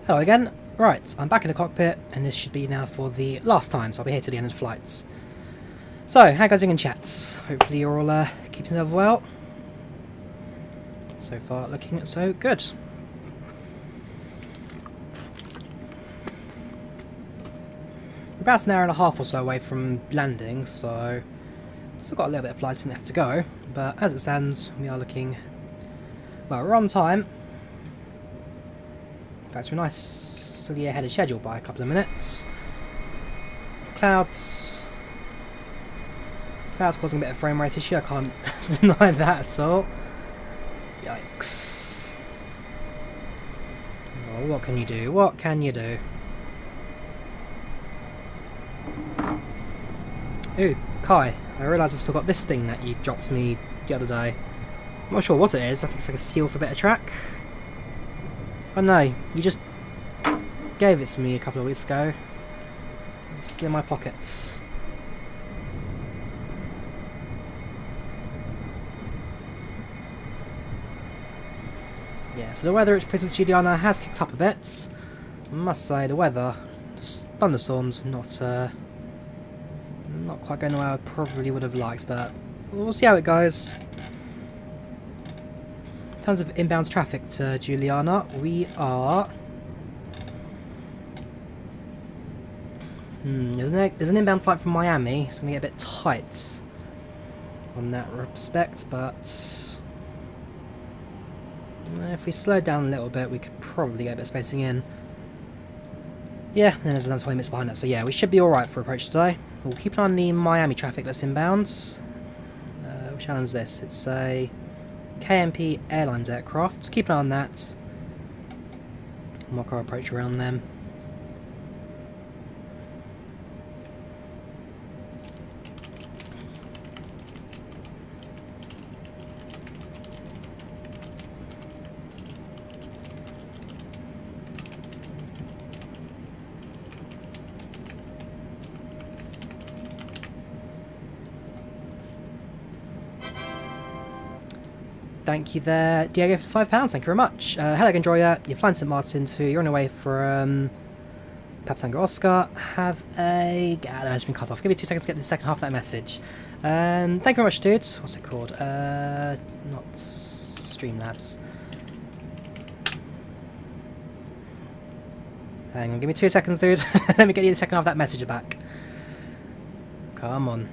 Hello again. Right, I'm back in the cockpit, and this should be now for the last time, so I'll be here to the end of the flights. So, how goes it in chats? Hopefully you're all keeping yourself well. So far, looking so good. We're about an hour and a half or so away from landing, so still got a little bit of flights left to go. But as it stands, we are looking, well, we're on time. In fact, we're nicely ahead of schedule by a couple of minutes. Clouds causing a bit of frame rate issue, I can't deny that at all. Yikes. Oh, what can you do? What can you do? Ooh, Kai, I realise I've still got this thing that you dropped me the other day. I'm not sure what it is, I think it's like a seal for a bit of track. Oh no, you just gave it to me a couple of weeks ago. It's still in my pockets. Yeah, so the weather at Princess Juliana has kicked up a bit. I must say, the weather, thunderstorms, not quite going the way I probably would have liked, but we'll see how it goes. In terms of inbound traffic to Juliana, we are... There's an inbound flight from Miami, so I'm going to get a bit tight on that respect, but if we slow down a little bit, we could probably get a bit of spacing in. Yeah, and there's another 20 minutes behind that, so yeah, we should be alright for approach today. We'll keep an eye on the Miami traffic that's inbound. Which one is this? It's a KMP Airlines aircraft. So keep an eye on that. Mark our approach around them. Thank you there, Diego, for £5. Thank you very much. Hello again, Drawyah. You're flying St Martin you're on your way from Papa Tango Oscar. Have a... Ah, no, it's been cut off. Give me 2 seconds to get the second half of that message. Thank you very much, dudes. What's it called? Not Streamlabs. Hang on, give me 2 seconds, dude. Let me get you the second half of that message back. Come on.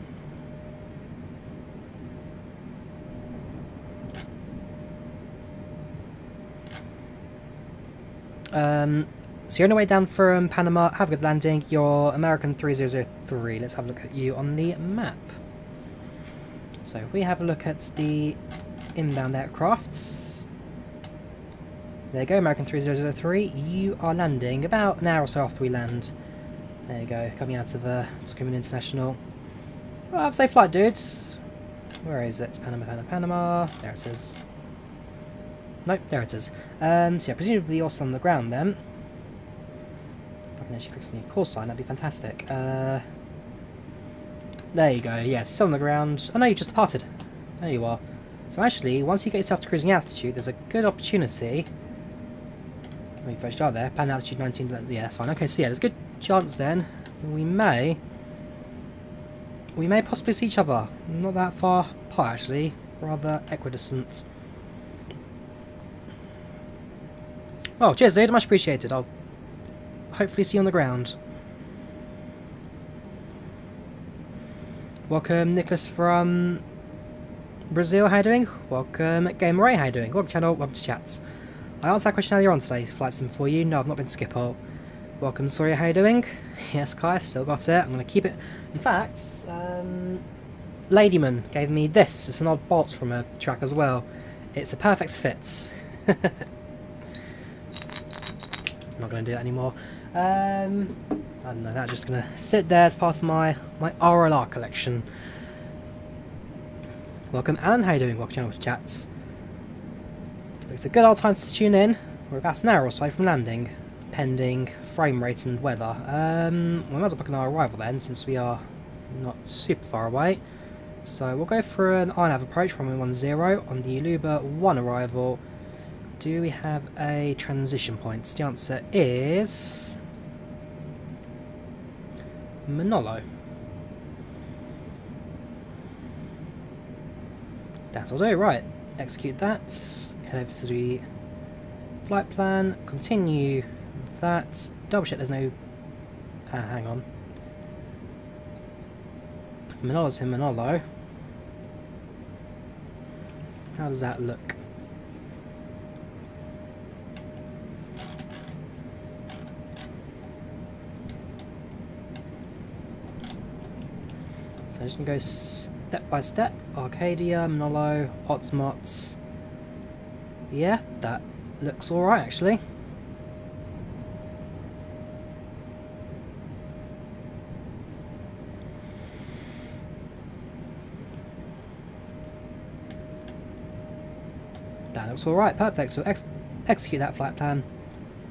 So you're on your way down from Panama, have a good landing, you're American 3003, let's have a look at you on the map. So if we have a look at the inbound aircrafts, there you go, American 3003, you are landing about an hour or so after we land. There you go, coming out of Tucumán International. Well, have a safe flight, dudes. Where is it? Panama, there it is. Nope, there it is. So yeah, presumably you're still on the ground then. If I can actually click on your call sign, that'd be fantastic. There you go, yes, still on the ground. Oh no, you just departed. There you are. So actually, once you get yourself to cruising altitude, there's a good opportunity. Oh, you first are there. Pan altitude 19, yeah, that's fine. Okay, so yeah, there's a good chance then. We may possibly see each other. Not that far apart actually, rather equidistant. Oh, cheers dude, much appreciated. I'll hopefully see you on the ground. Welcome Nicholas from Brazil, how you doing? Welcome Game Ray, how you doing? Welcome to channel, welcome to chats. I answered that question earlier on today's flight sim for you. No, I've not been to Schiphol. Welcome Soria, how you doing? Yes, Kai, still got it. I'm going to keep it. In fact, Ladyman gave me this. It's an odd bolt from a track as well. It's a perfect fit. I'm not going to do that anymore. I don't know, that's just going to sit there as part of my RLR collection. Welcome Alan, how you doing? Welcome channel to chats. It's a good old time to tune in. We're about an hour or so from landing, pending frame rate and weather. We might as well book our arrival then, since we are not super far away. So we'll go for an INAV approach from 110 on the Aluba 1 arrival Do we have a transition point? The answer is Manolo. That's all do, right. Execute that. Head over to the flight plan. Continue that. Double check there's no... hang on. Manolo to Manolo. How does that look? So I'm just going to go step by step. Arcadia, Manolo, Otsmots. Yeah, that looks alright actually. That looks alright, perfect. So execute that flight plan.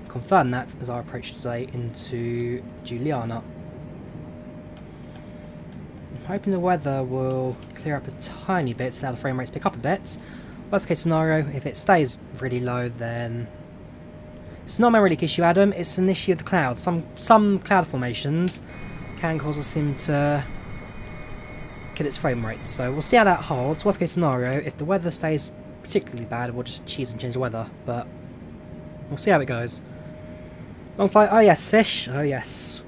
Confirm that as I approach today into Juliana. I'm hoping the weather will clear up a tiny bit, so allow the frame rates pick up a bit. Worst case scenario, if it stays really low, then it's not a really issue, Adam. It's an issue of the clouds. Some cloud formations can cause a sim to kill its frame rates. So we'll see how that holds. Worst case scenario, if the weather stays particularly bad, we'll just cheese and change the weather. But we'll see how it goes. Long flight. Oh yes, fish. Oh yes.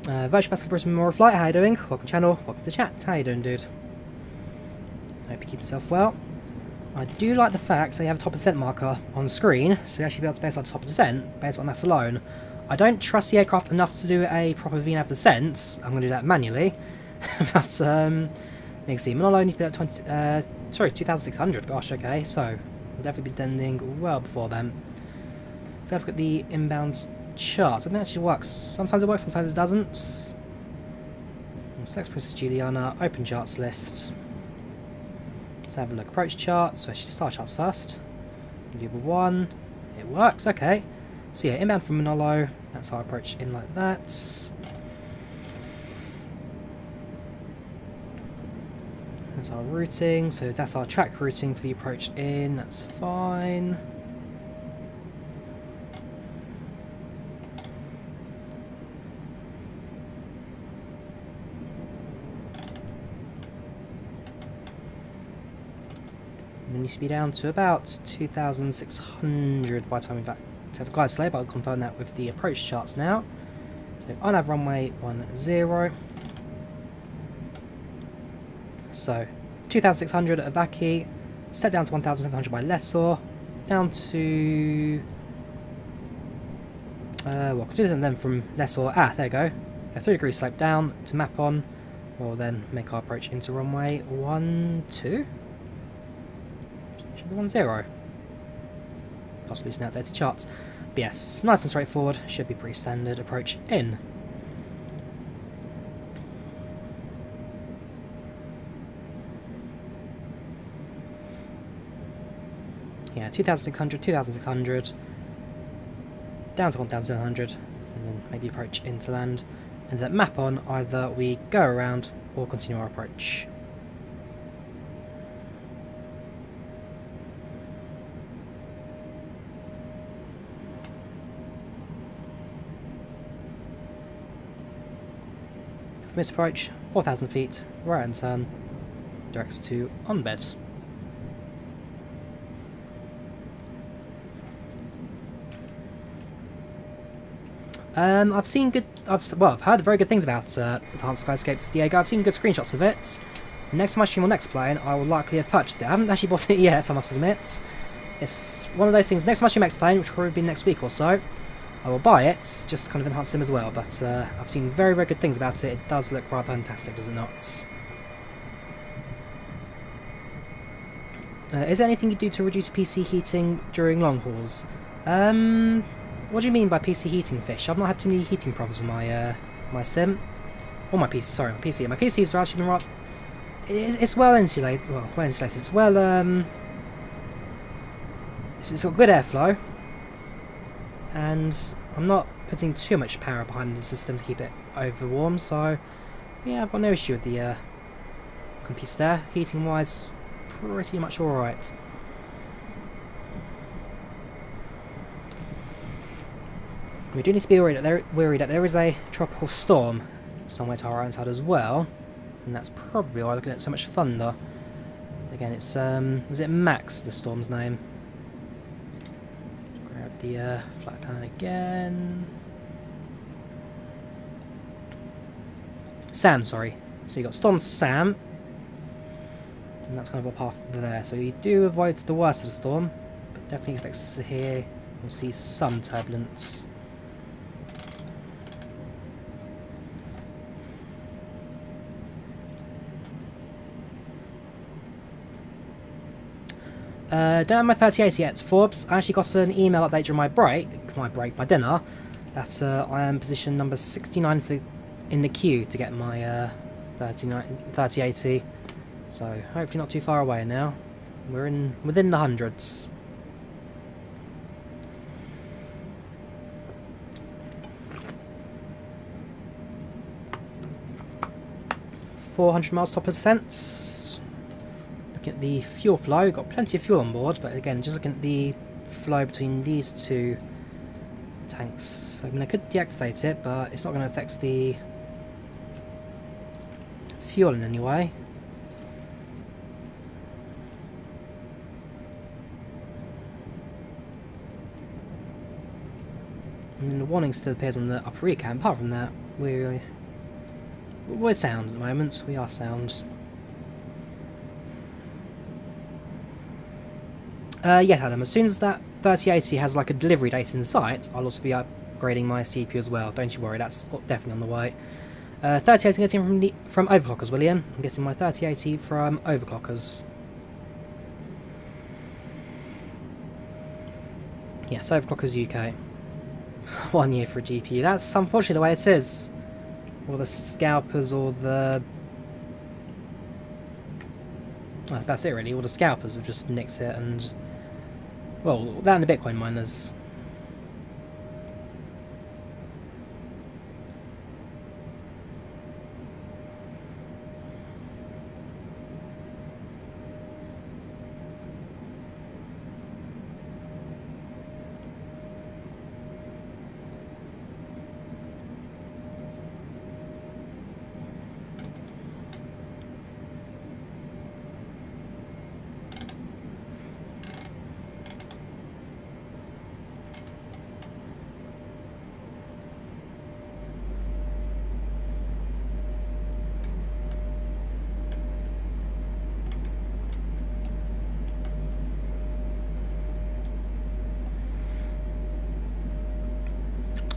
Virtual Basket Bruce Memorial Flight, how you doing? Welcome to the channel, welcome to the chat. How you doing, dude? Hope you keep yourself well. I do like the fact that you have a top descent marker on screen, so you actually be able to base on top of descent based on that alone. I don't trust the aircraft enough to do a proper VNAV descent. I'm going to do that manually. But you can see Manolo needs to be at 2,600. Gosh, okay, so we'll definitely be descending well before then. If we have a look at the inbound chart, so it actually works. Sometimes it works, sometimes it doesn't. Select Princess Juliana, open charts list. Let's have a look. Approach chart, so actually star charts first. Variable 1, it works, okay. So yeah, inbound from Manolo, that's our approach in like that. That's our routing, so that's our track routing for the approach in, that's fine. We need to be down to about 2,600 by the time we've set the glide sleigh, but I'll confirm that with the approach charts now. So on our runway 10. So 2,600 at Vaki, step down to 1,700 by lessor, down to well, consider then from lessor. There you go. A 3-degree slope down to map on. We'll then make our approach into runway 12. 10. Possibly just an outdated charts. But yes, nice and straightforward. Should be pretty standard approach in. Yeah, 2,600, 2,600. Down to 1,700. And then make the approach into land. And that map on, either we go around or continue our approach. Missed approach, 4,000 feet, right hand turn, directs to on bed. I've heard very good things about Advanced Skyscapes Diego. I've seen good screenshots of it. Next time I stream on Next Plane, I will likely have purchased it. I haven't actually bought it yet, I must admit. It's one of those things. Next time I stream Next Plane, which will probably be next week or so, I will buy it, just kind of enhance sim as well, but I've seen very, very good things about it. It does look rather fantastic, does it not? Is there anything you do to reduce PC heating during long hauls? What do you mean by PC heating, Fish? I've not had too many heating problems with my my sim. Or my PC, sorry, my PC. My PCs are actually been right... It's well insulated, it's well, it's got good airflow. And I'm not putting too much power behind the system to keep it over warm, so yeah, I've got no issue with the computer there. Heating wise, pretty much alright. We do need to be worried that there is a tropical storm somewhere to our own side as well, and that's probably why we're looking at so much thunder. Again, it's is it Max, the storm's name? Grab the flight plan again. Sam, sorry. So you got Storm Sam, and that's kind of a path there. So you do avoid the worst of the storm, but definitely expect to hear or see some turbulence. Don't have my 3080 yet, Forbes. I actually got an email update during my dinner, that I am position number 69 in the queue to get my 3080. So hopefully not too far away now. We're within the hundreds. $400 miles top of descent. Looking at the fuel flow, got plenty of fuel on board, but again, just looking at the flow between these two tanks. I mean, I could deactivate it, but it's not going to affect the fuel in any way. And the warning still appears on the upper rear cam. Apart from that, we're sound at the moment. We are sound. Yes, Adam, as soon as that 3080 has like a delivery date in sight, I'll also be upgrading my CPU as well. Don't you worry, that's definitely on the way. 3080 I'm getting from Overclockers, William. I'm getting my 3080 from Overclockers. Yes, Overclockers UK. 1 year for a GPU. That's unfortunately the way it is. Or the scalpers or the... Well, that's it really. All the scalpers have just nicked it and... Well, that and the Bitcoin miners.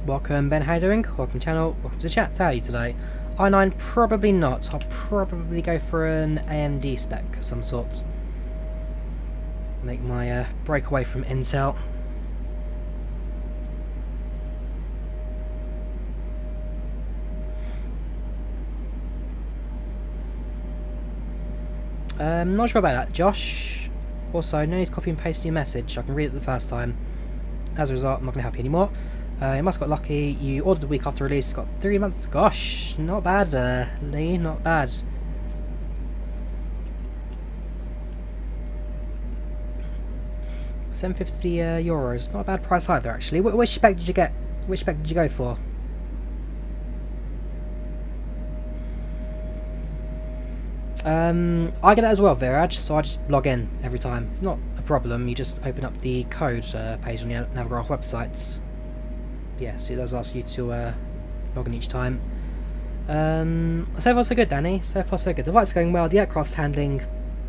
Welcome Ben, how you doing? Welcome to the channel, welcome to the chat. How are you today? i9 probably not. I'll probably go for an AMD spec of some sort. Make my break away from Intel. Not sure about that, Josh. Also, no need to copy and paste your message. I can read it the first time. As a result, I'm not going to help you anymore. You must have got lucky. You ordered the week after release. Got 3 months. Gosh, not bad, Lee. Not bad. €750. Not a bad price either, actually. Which spec did you get? Which spec did you go for? I get it as well, Viraj, so I just log in every time. It's not a problem, you just open up the code page on the Navigraph websites. Yes, it does ask you to log in each time. So far so good, Danny, so far so good. The flight's going well, the aircraft's handling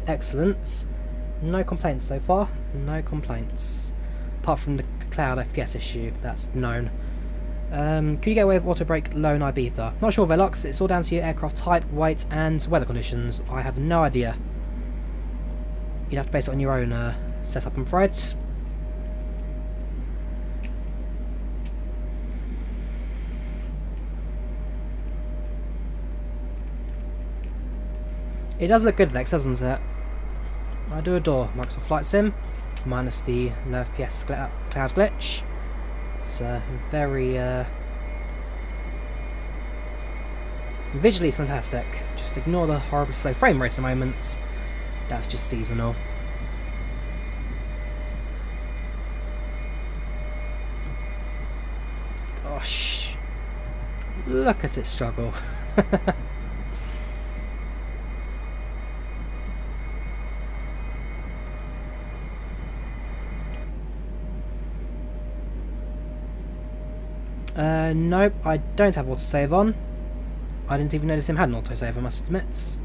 excellent. No complaints so far, no complaints. Apart from the cloud FPS issue, that's known. Could you get away with auto brake low in Ibiza? Not sure, Velox. It's all down to your aircraft type, weight, and weather conditions. I have no idea. You'd have to base it on your own setup, I'm afraid. It does look good, Lex, doesn't it? I do adore Microsoft Flight Sim, minus the low FPS cloud glitch. It's very visually it's fantastic. Just ignore the horribly slow frame rate at the moment. That's just seasonal. Look at it struggle. Nope, I don't have autosave on. I didn't even notice him had an autosave, I must admit.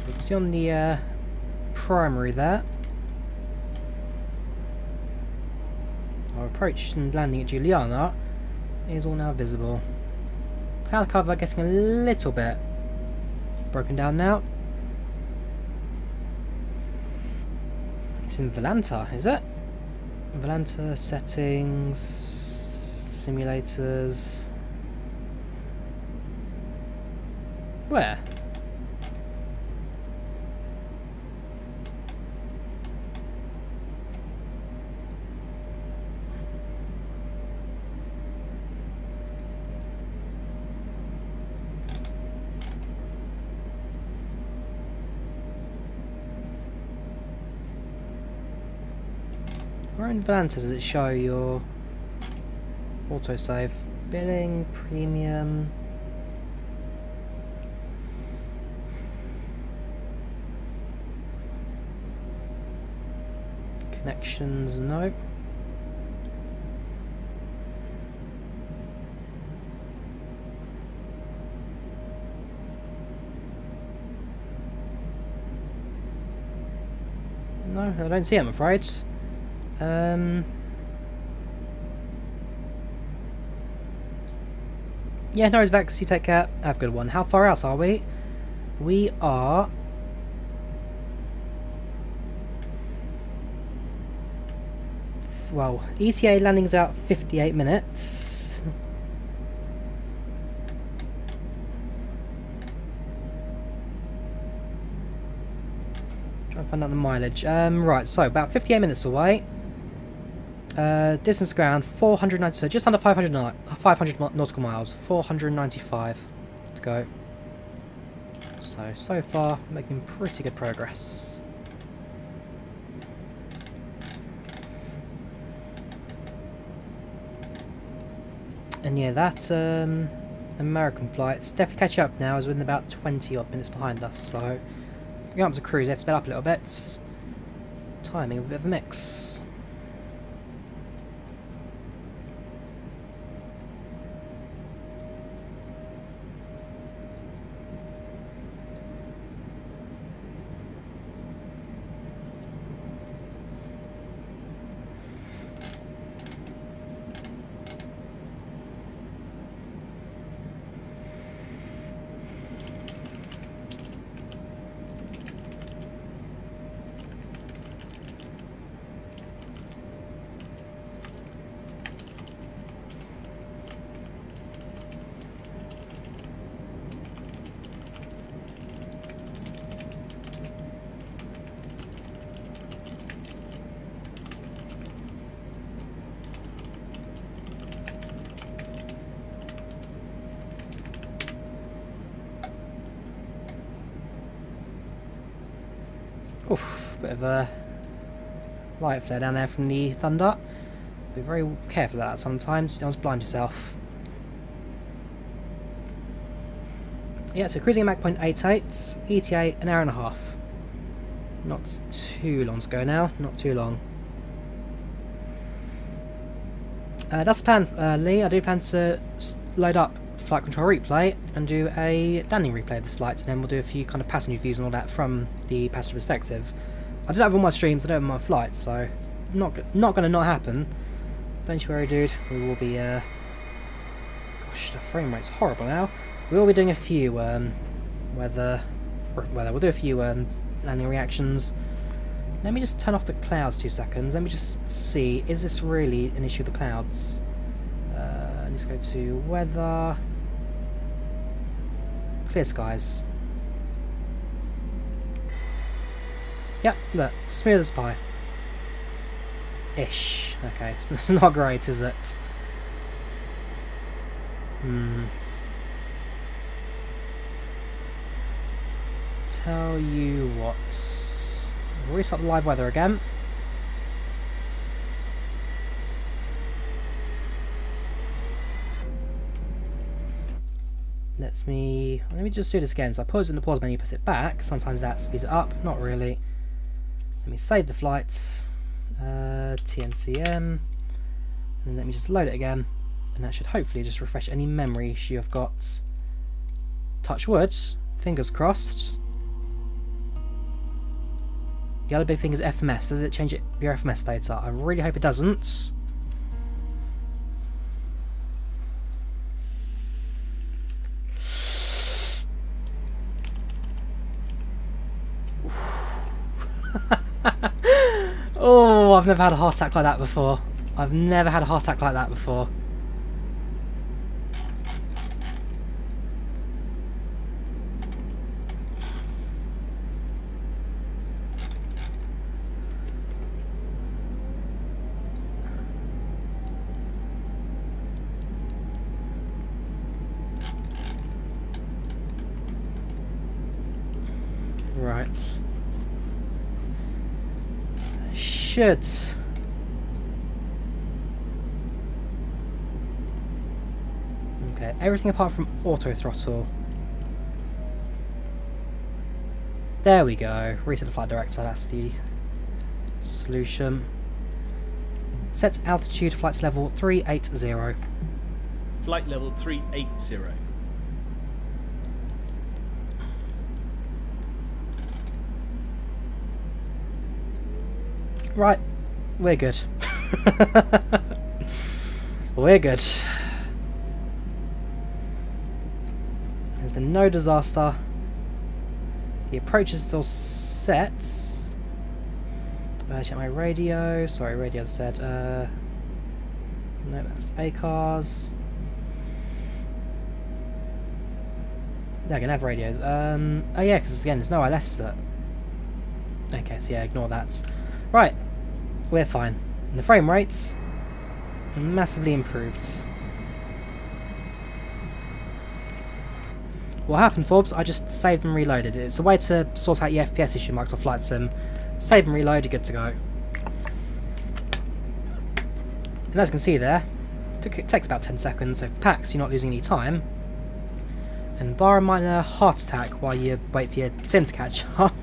You can see on the primary there, our approach and landing at Juliana is all now visible. Cloud cover getting a little bit broken down now. It's in Volanta, is it? Volanta settings, simulators. Where? Where in Volanta does it show your autosave? Billing, premium. Connections, no. No, I don't see it, I'm afraid. Yeah, no worries, Vex, you take care. Have a good one. How far out are we? We are... Well, ETA landing's out 58 minutes. Try and find out the mileage. Right, so about 58 minutes away. Distance ground 490, so just under 500 nautical miles, 495 to go. So far making pretty good progress. And yeah, that American flight's definitely catching up now, as within about 20 odd minutes behind us. So going up to cruise, they have to sped up a little bit. Timing a bit of a mix. Oof, bit of a light flare down there from the thunder. Be very careful of that sometimes, you don't want to blind yourself. Yeah, so cruising at Mach 0.88, ETA an hour and a half. Not too long to go now, not too long. That's the plan, Lee. I do plan to load up FlightControlReplay and do a landing replay of this flight, and then we'll do a few kind of passenger views and all that from the passenger perspective. I do that with all my streams, I do it with my flights, so it's not going to not happen. Don't you worry, dude. We will be, gosh, the frame rate's horrible now. We will be doing a few, we'll do a few, landing reactions. Let me just turn off the clouds 2 seconds. Let me just see, is this really an issue with the clouds? Let's go to weather. Clear skies. Yep, look, smooth as pie. Ish. Okay, so it's not great, is it? Tell you what. We'll restart the live weather again. Let me just do this again. So I pause in the pause menu, press it back. Sometimes that speeds it up, not really. Let me save the flights, TNCM, and then let me just load it again, and that should hopefully just refresh any memories you have got. Touch wood, fingers crossed. The other big thing is FMS. Does it change your FMS data? I really hope it doesn't. Oh, I've never had a heart attack like that before. I've never had a heart attack like that before. Right. Should. Okay, everything apart from auto throttle. There we go. Reset the flight director, that's the solution. Set altitude, flights level 380. Flight level 380. Right, we're good. We're good. There's been no disaster. The approach is still set. Check my radio. Sorry, radio said. No, that's ACARS. Yeah, I can have radios. Oh yeah, because again, there's no ILS set. Okay, so yeah, ignore that. Right, we're fine. And the frame rates are massively improved. What happened, Forbes? I just saved and reloaded. It's a way to sort out your FPS issue, Microsoft Flight Sim. Save and reload, you're good to go. And as you can see there, it takes about 10 seconds, so for PACX you're not losing any time. And bar a minor heart attack while you wait for your sim to catch up.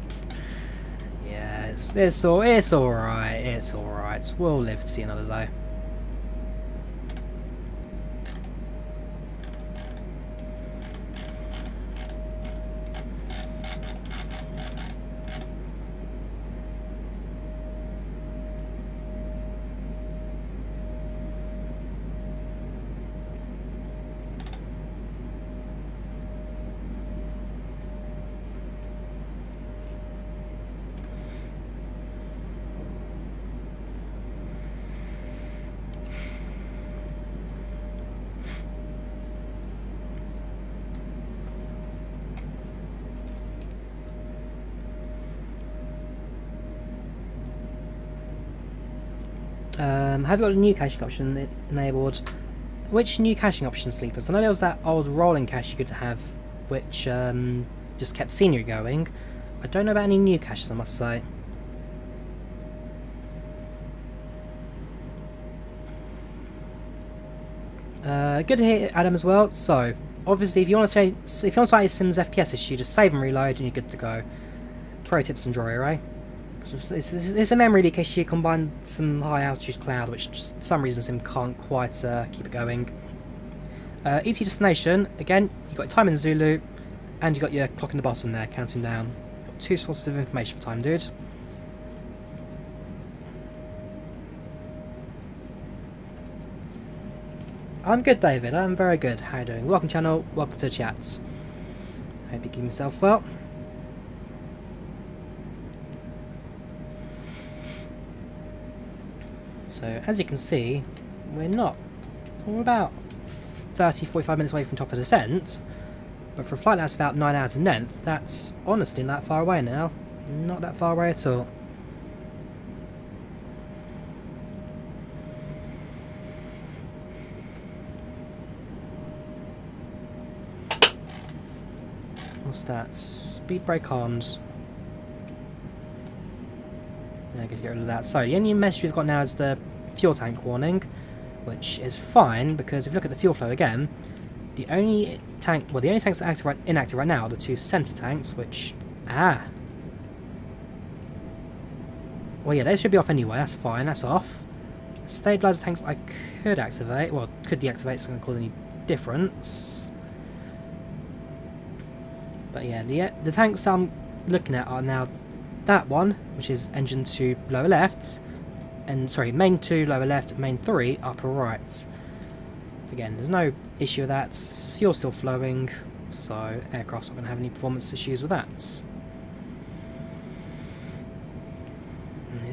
It's alright, it's alright. We'll live to see another day. Have you got a new caching option enabled? Which new caching option, Sleepers? I know there was that old rolling cache you could have, which just kept scenery going. I don't know about any new caches, I must say. Good to hear, Adam, as well. So, obviously, if you want to fight your Sim's FPS issue, just save and reload, and you're good to go. Pro tips from Drawyah, right? It's a memory leak issue combined with some high altitude cloud, which just, for some reason Sim can't quite keep it going. ET destination, again, you've got your time in Zulu, and you've got your clock in the bottom there, counting down. Got two sources of information for time, dude. I'm good, David, I'm very good. How are you doing? Welcome channel, welcome to the chats. Hope you keep yourself well. So, as you can see, we're about 30-45 minutes away from top of descent, but for a flight that's about 9 hours in length, that's honestly not that far away now. Not that far away at all. What's that? Speed brake arms. There, get rid of that. So the only message we've got now is the fuel tank warning, which is fine because if you look at the fuel flow again, the only tanks that are inactive right now are the 2 center tanks, which well, yeah, they should be off anyway. That's fine. That's off. Stabilizer tanks I could activate. Well, could deactivate. It's not going to cause any difference. But yeah, the tanks that I'm looking at are now that one, which is engine 2 lower left, and sorry, main 2 lower left, main 3 upper right. Again, there's no issue with that. Fuel's still flowing, so aircraft's not going to have any performance issues with that.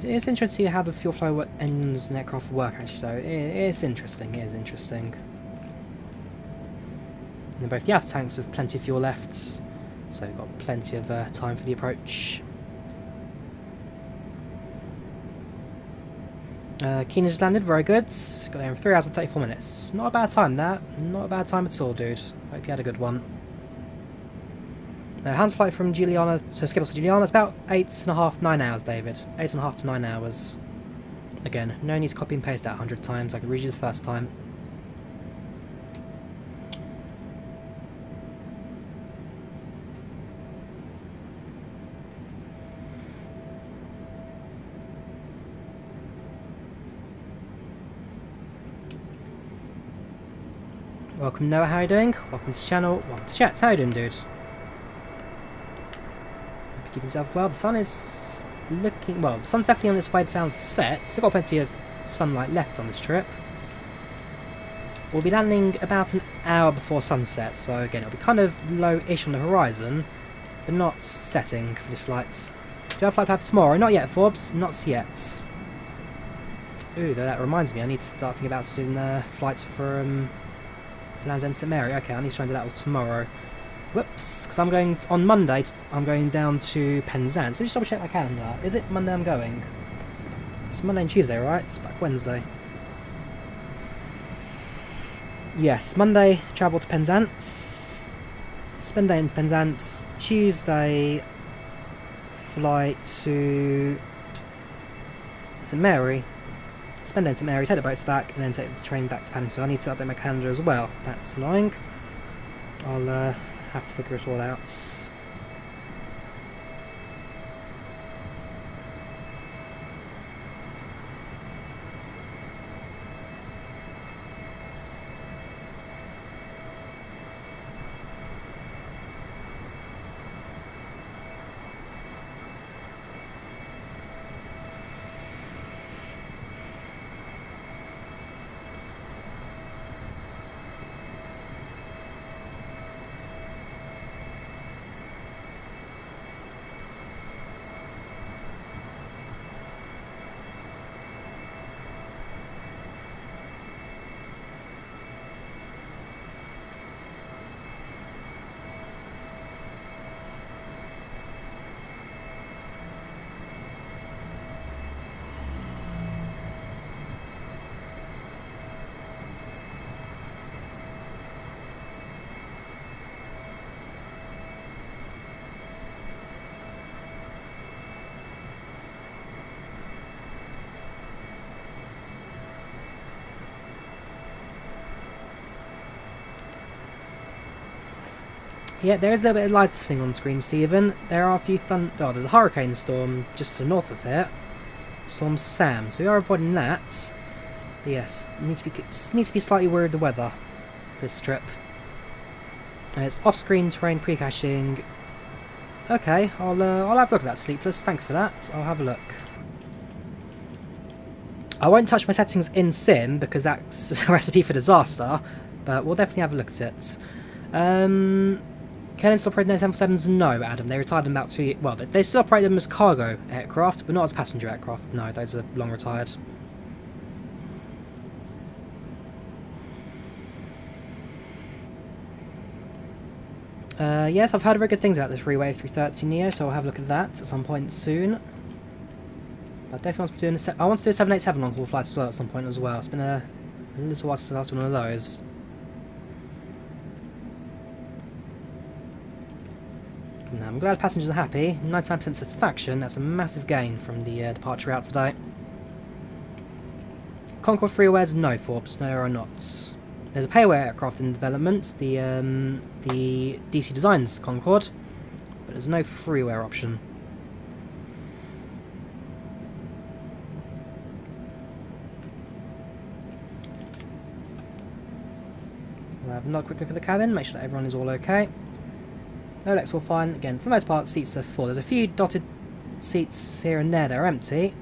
It's interesting to see how the fuel flow engines and aircraft work, actually, though. It's interesting. It is interesting. And both the outer tanks have plenty of fuel left, so we've got plenty of time for the approach. Keenan just landed, very good. Got there in 3 hours and 34 minutes. Not a bad time, that. Not a bad time at all, dude. Hope you had a good one. Hans flight from Juliana to Schiphol to Juliana is about 8.5 to 9 hours, David. 8.5 to 9 hours. Again, no need to copy and paste that 100 times. I could read you the first time. Welcome Noah, how are you doing? Welcome to the channel, welcome to chat, how you doing, dude? Keep yourself well. The sun is looking, well, the sun's definitely on its way down to set. Still got plenty of sunlight left on this trip. We'll be landing about an hour before sunset, so again, it'll be kind of low-ish on the horizon, but not setting for this flight. Do you have a flight plan for tomorrow? Not yet, Forbes, not yet. Ooh, that reminds me, I need to start thinking about doing flights from Land's End St Mary. Okay, I need to try and do that tomorrow. Whoops, because I'm going, on Monday, I'm going down to Penzance. So just double check my calendar. Is it Monday I'm going? It's Monday and Tuesday, right? It's back Wednesday. Yes, Monday, travel to Penzance. Spend day in Penzance. Tuesday, flight to St Mary. Spend day in St Mary, take the boats back, and then take the train back to Paddington. So I need to update my calendar as well. That's annoying. I'll have to figure it all out. Yeah, there is a little bit of lighting on screen, Stephen. There are a few there's a hurricane storm just to the north of here. Storm Sam, so we are avoiding that. But yes, need to be slightly worried of the weather this trip. It's off-screen terrain pre-caching. Okay, I'll have a look at that, Sleepless. Thanks for that. I'll have a look. I won't touch my settings in Sim because that's a recipe for disaster, but we'll definitely have a look at it. KLM still operate their 747s? No, Adam. They retired them about 2 years. Well, they still operate them as cargo aircraft, but not as passenger aircraft. No, those are long retired. Yes, I've heard very good things about this Freeway 330 Neo, so I'll have a look at that at some point soon. But I definitely want to be doing I want to do a 787 long-haul flight as well at some point as well. It's been a little while since I was one of those. Now, I'm glad passengers are happy. 99% satisfaction. That's a massive gain from the departure route today. Concorde freewares? No, Forbes. No, there are not. There's a payaway aircraft in development, the DC Designs Concorde, but there's no freeware option. We'll have another quick look at the cabin, make sure that everyone is all okay. No legs all fine. Again, for the most part, seats are full. There's a few dotted seats here and there that are empty.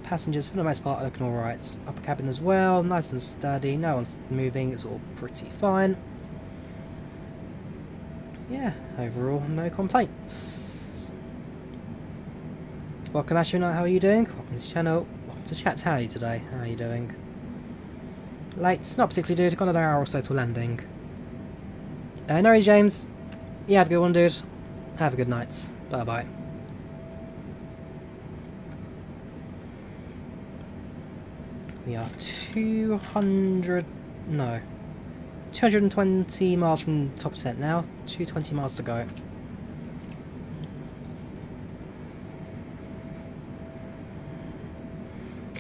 Passengers, for the most part, are looking alright. Upper cabin as well, nice and sturdy. No one's moving, it's all pretty fine. Yeah, overall, no complaints. Welcome, Ashwin. How are you doing? Welcome to the channel. Welcome to chat. How are you today? How are you doing? Late, not particularly, dude. Got another hour or so to landing. No worries, James. Yeah, have a good one, dude. Have a good night. Bye bye. We are 220 miles from top of tent now. 220 miles to go.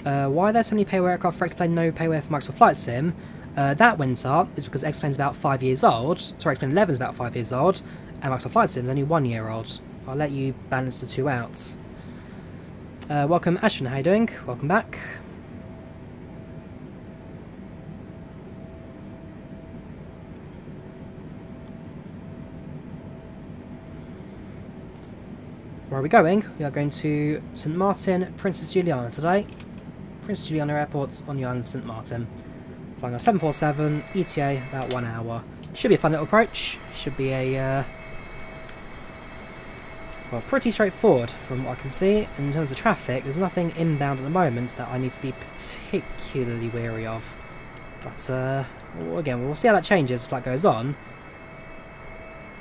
Why are there so many payware aircraft for X-Plane, no payware for Microsoft Flight Sim? That winter is because X-Plane's about 5 years old. Sorry, X-Plane 11 is about 5 years old, and Microsoft Flight Sim is only 1 year old. I'll let you balance the two out. Welcome, Ashwin. How you doing? Welcome back. Where are we going? We are going to St Martin, Princess Juliana today. Princess Juliana Airport on the island of St Martin. Flying a 747, ETA about 1 hour. Should be a fun little approach. Should be a well, pretty straightforward from what I can see. In terms of traffic, there's nothing inbound at the moment that I need to be particularly wary of. But again, we'll see how that changes as flight goes on.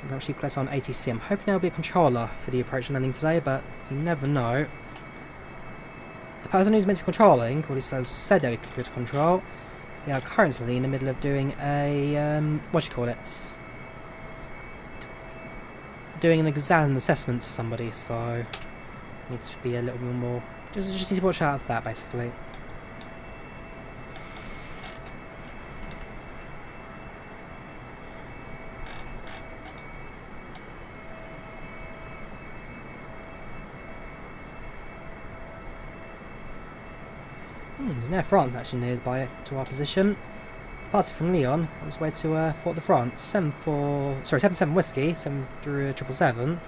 I'm actually placed on ATC. I'm hoping there'll be a controller for the approach and landing today, but you never know. The person who's meant to be controlling, or at least said they could control, they are currently in the middle of doing a, doing an exam assessment to somebody, so need to be a little bit more, just need to watch out for that, basically. There's an Air France actually nearby to our position. Parted from Lyon on its way to Fort de France. 77 Whiskey, 737.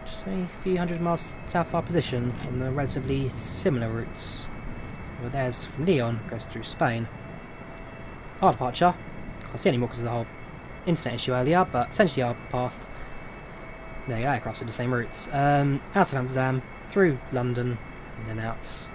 Just a few hundred miles south of our position on the relatively similar routes. Well, there's from Lyon, goes through Spain. Our departure. Can't see anymore because of the whole internet issue earlier, but essentially our path. There you go, aircraft are the same routes. Out of Amsterdam, through London, and then out.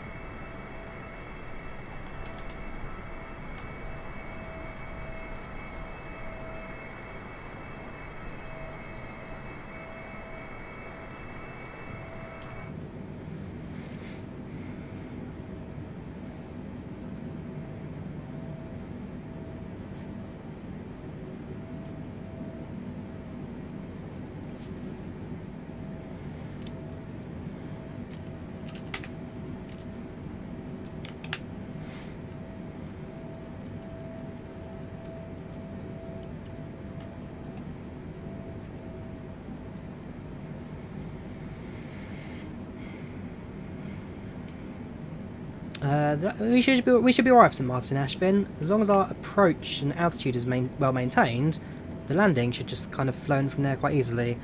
We should be alright for St Martin, Ashvin. As long as our approach and altitude is well maintained, the landing should just kind of flow in from there quite easily.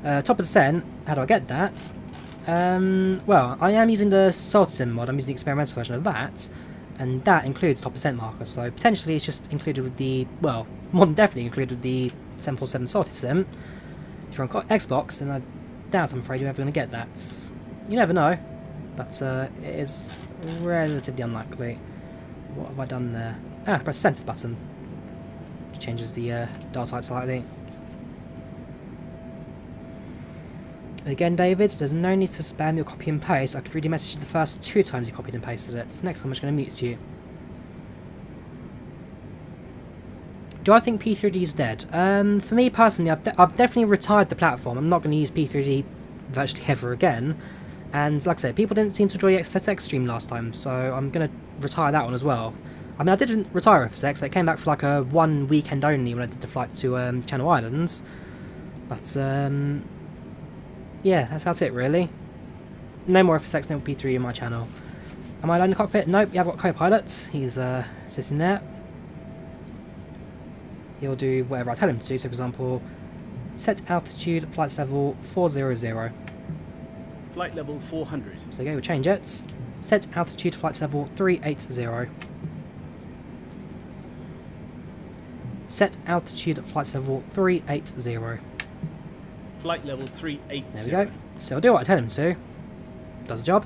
Top of descent, how do I get that? Well, I am using the SaltySim mod. I'm using the experimental version of that, and that includes top descent marker. So potentially it's just included with the, well, more than definitely included with the 747 SaltySim. If you're on Xbox, then I doubt I'm afraid you're ever going to get that. You never know, but it is relatively unlikely. What have I done there? Press the center button. Which changes the dial type slightly. Again, David, there's no need to spam your copy and paste. I could read your message the first 2 times you copied and pasted it. Next time I'm just going to mute you. Do I think P3D is dead? For me personally, I've definitely retired the platform. I'm not going to use P3D virtually ever again. And like I said, people didn't seem to enjoy the FSX stream last time, so I'm going to retire that one as well. I mean, I didn't retire FSX, but it came back for like a 1 weekend only when I did the flight to Channel Islands. But yeah, that's about it really. No more FSX, no more P3 in my channel. Am I alone in the cockpit? Nope, yeah, I've got co-pilot. He's sitting there. He'll do whatever I tell him to do. So, for example, set altitude, flight level 400. Flight level 400. So, go, we'll change it. Set altitude, flight level 380. Set altitude, flight level 380. Flight level 380. There we go. So, I'll do what I tell him to. Does the job.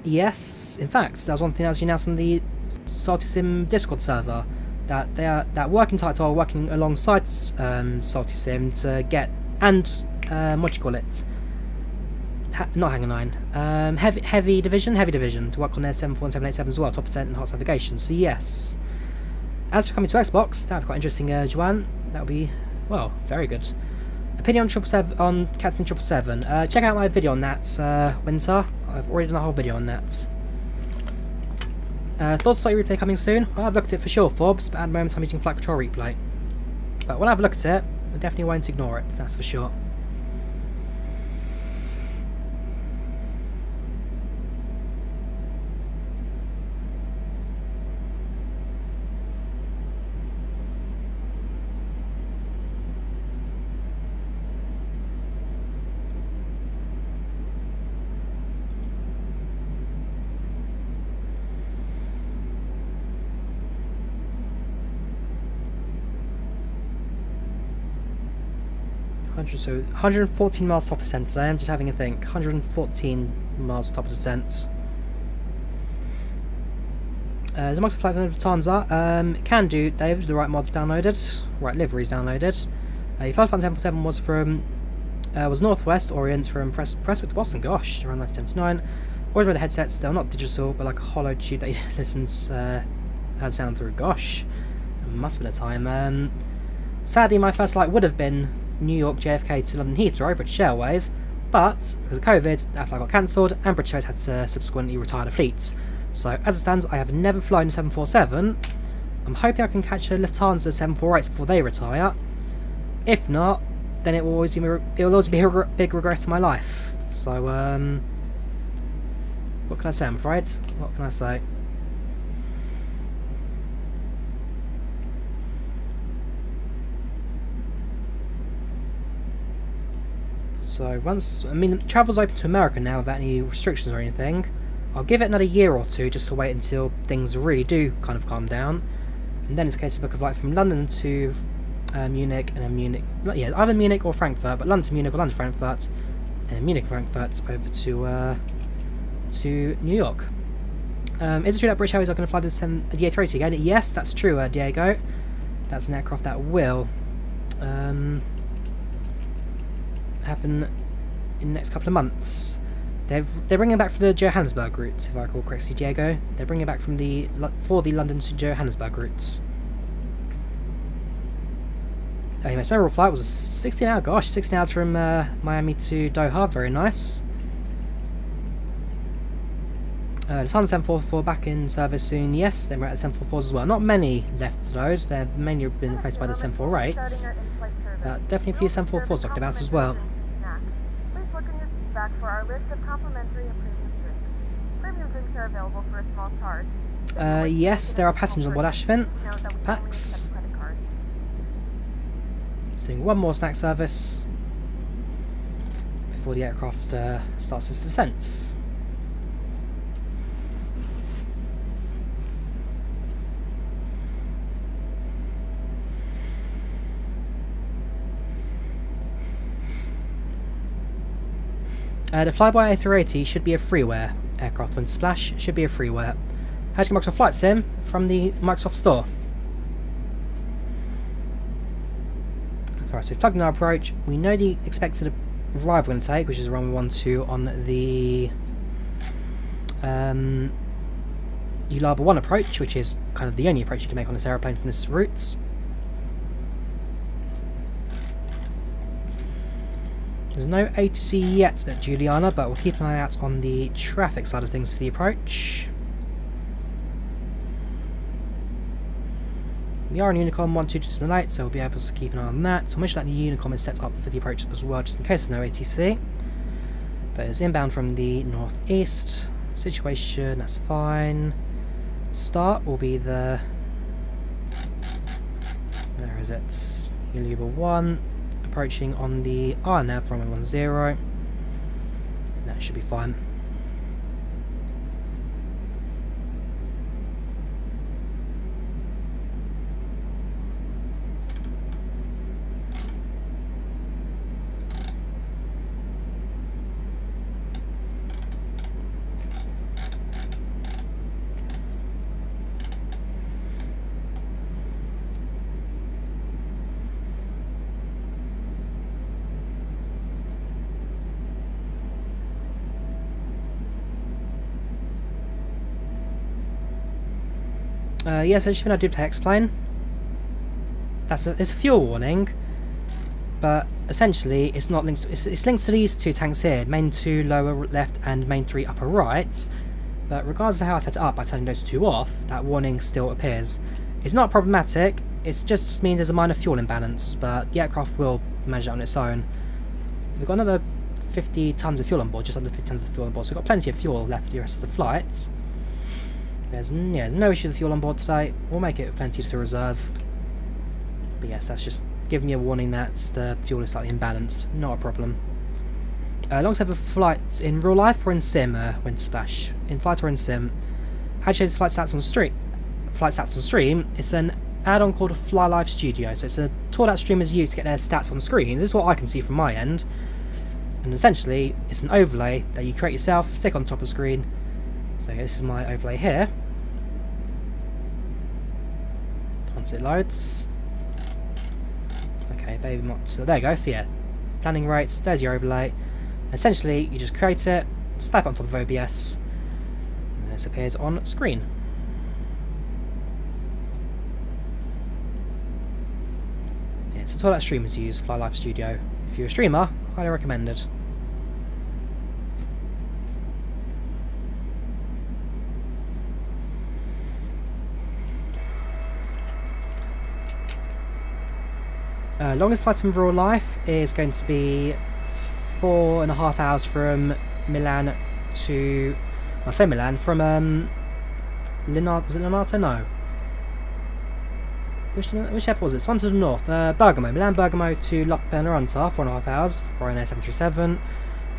Yes, in fact, that was one thing that was announced on the SaltySim Discord server, that that working title are working alongside SaltySim to get, and what do you call it? Not Hangar 9, heavy division to work on their 74 and 787 as well, top percent and hot navigation. So yes. As for coming to Xbox, that would be quite interesting, Joanne. That would be, well, very good. Opinion on 777, on Captain 777. Check out my video on that, Winter. I've already done a whole video on that. Thoughts on replay coming soon? Well, I've looked at it for sure, Forbes, but at the moment I'm using FlightControlReplay. But when I've looked at it, I definitely won't ignore it, that's for sure. So 114 miles top of descent today. I'm just having a think. 114 miles top of descent. The Max Flight Lufthansa can do, Dave, the right mods downloaded, right liveries downloaded. Your flight 747 was from was Northwest Orient from Prestwick to Boston. Gosh, around 1979. Always with the headsets. They're not digital, but like a hollow tube that you listens heard sound through. Gosh, it must have been a time. Sadly, my first flight would have been New York JFK to London Heathrow, British Airways, but because of COVID, that flight got cancelled and British Airways had to subsequently retire the fleet. So as it stands, I have never flown a 747. I'm hoping I can catch a Lufthansa 748 before they retire. If not, then it will always be a big regret in my life. So what can I say? I'm afraid. What can I say? So once, I mean, travel's open to America now without any restrictions or anything. I'll give it another year or two just to wait until things really do kind of calm down, and then it's a case of book a flight from London to Munich, and then Munich, yeah, either Munich or Frankfurt, but London to Munich or London to Frankfurt, and then Munich Frankfurt over to New York. Is it true that British Airways are going to fly the A380 again? Yes, that's true, Diego. That's an aircraft that will happen in the next couple of months. They're bringing it back for the Johannesburg route, if I recall correctly, Diego. They're bringing it back for the London to Johannesburg routes. My most memorable flight was a 16-hour. Gosh, 16 hours from Miami to Doha. Very nice. The Lufthansa 744 back in service soon. Yes, they're at the 744s as well. Not many left of those. They're mainly been replaced by the 748s. Definitely a few 744s talked about as well. Please look in your seat back for our list of complimentary and premium drinks. Premium drinks are available for a small charge. Yes, there are passengers on board Ashfin. PACX. Just doing one more snack service before the aircraft starts its descent. The Flyby A380 should be a freeware aircraft when splash, should be a freeware. How to get Microsoft Flight Sim from the Microsoft Store. Alright, so we've plugged in our approach. We know the expected arrival we're going to take, which is runway 12 on the ULABA 1 approach, which is kind of the only approach you can make on this aeroplane from this route. There's no ATC yet at Juliana, but we'll keep an eye out on the traffic side of things for the approach. We are on Unicom 122 so we'll be able to keep an eye on that. So I'll make sure that the Unicom is set up for the approach as well, just in case there's no ATC. But it's inbound from the northeast. Situation, that's fine. Start will be the... Where is it? ULABA 1. Approaching on the RNAV from 10. That should be fine. Yes, I just think I did explain. It's a fuel warning, but essentially it's not linked. It's linked to these two tanks here, main 2 lower left and main 3 upper right. But regardless of how I set it up, by turning those two off, that warning still appears. It's not problematic. It just means there's a minor fuel imbalance, but the aircraft will manage it on its own. We've got another 50 tons of fuel on board, just under 50 tons of fuel on board, so we've got plenty of fuel left for the rest of the flight. There's no issue with the fuel on board today. We'll make it plenty to reserve. But yes, that's just giving me a warning that the fuel is slightly imbalanced. Not a problem. Alongside the flight in real life or in sim, Winter Splash? In flight or in sim? How to show flight stats on stream? Flight stats on stream. It's an add-on called FlyLive Studio. So it's a tool that streamers use to get their stats on screens. This is what I can see from my end. And essentially, it's an overlay that you create yourself, stick on top of the screen. So this is my overlay here. Once it loads. Okay, baby mod. So there you go. So yeah, landing rates. There's your overlay. Essentially, you just create it, slap it on top of OBS, and this appears on screen. Yeah, it's a tool that streamers use, FlyLive Studio. If you're a streamer, highly recommended. Longest flight in real life is going to be 4.5 hours from Milan to... I say Milan, from was it Linate? No. Which airport was it? It's one to the north. Bergamo. Milan Bergamo to La Penaranta, 4.5 hours, Ryanair 737.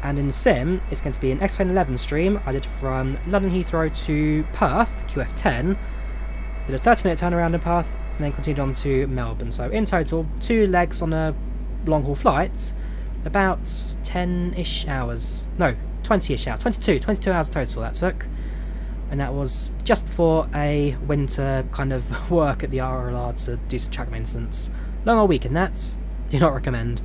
And in Sim, it's going to be an X-Plane 11 stream. I did from London Heathrow to Perth, QF10. Did a 30-minute turnaround in Perth, and then continued on to Melbourne. So in total, 2 legs on a long-haul flight, about 10-ish hours. No, 20-ish hours. 22 hours total that took. And that was just before a winter kind of work at the RLR to do some track maintenance. Long old week in that. Do not recommend.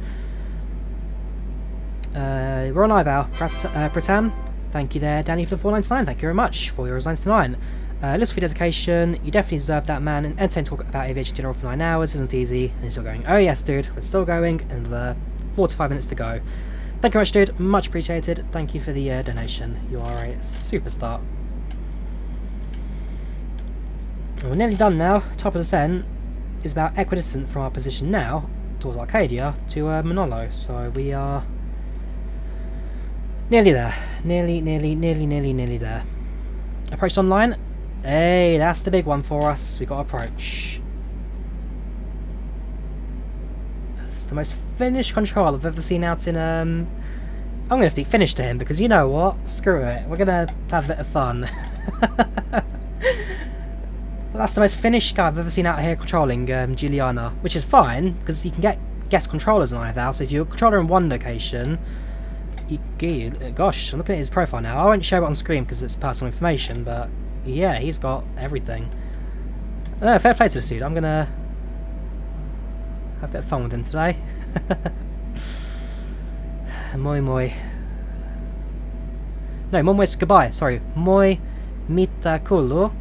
We're on IVAO. Pratam. Thank you there, Danny, for the 499. Thank you very much for your 99. Little for your dedication. You definitely deserve that, man. And entertain talk about aviation general for 9 hours isn't easy. And you're still going, oh yes, dude, we're still going. And 45 minutes to go. Thank you very much, dude. Much appreciated. Thank you for the donation. You are a superstar. We're nearly done now. Top of the Sint is about equidistant from our position now towards Arcadia to Manolo. So we are nearly there. Nearly there. Approach online. Hey, that's the big one for us. We got approach. That's the most finished control I've ever seen out in I'm going to speak Finnish to him because you know what? Screw it. We're going to have a bit of fun. That's the most finished guy I've ever seen out here controlling Juliana, which is fine because you can get guest controllers in IVAO. So if you're a controller in one location, gosh, I'm looking at his profile now. I won't show it on screen because it's personal information, but yeah, he's got everything. Fair play to this dude. I'm gonna have a bit of fun with him today. Moi. No, moi is goodbye. Sorry, moi mitakulu.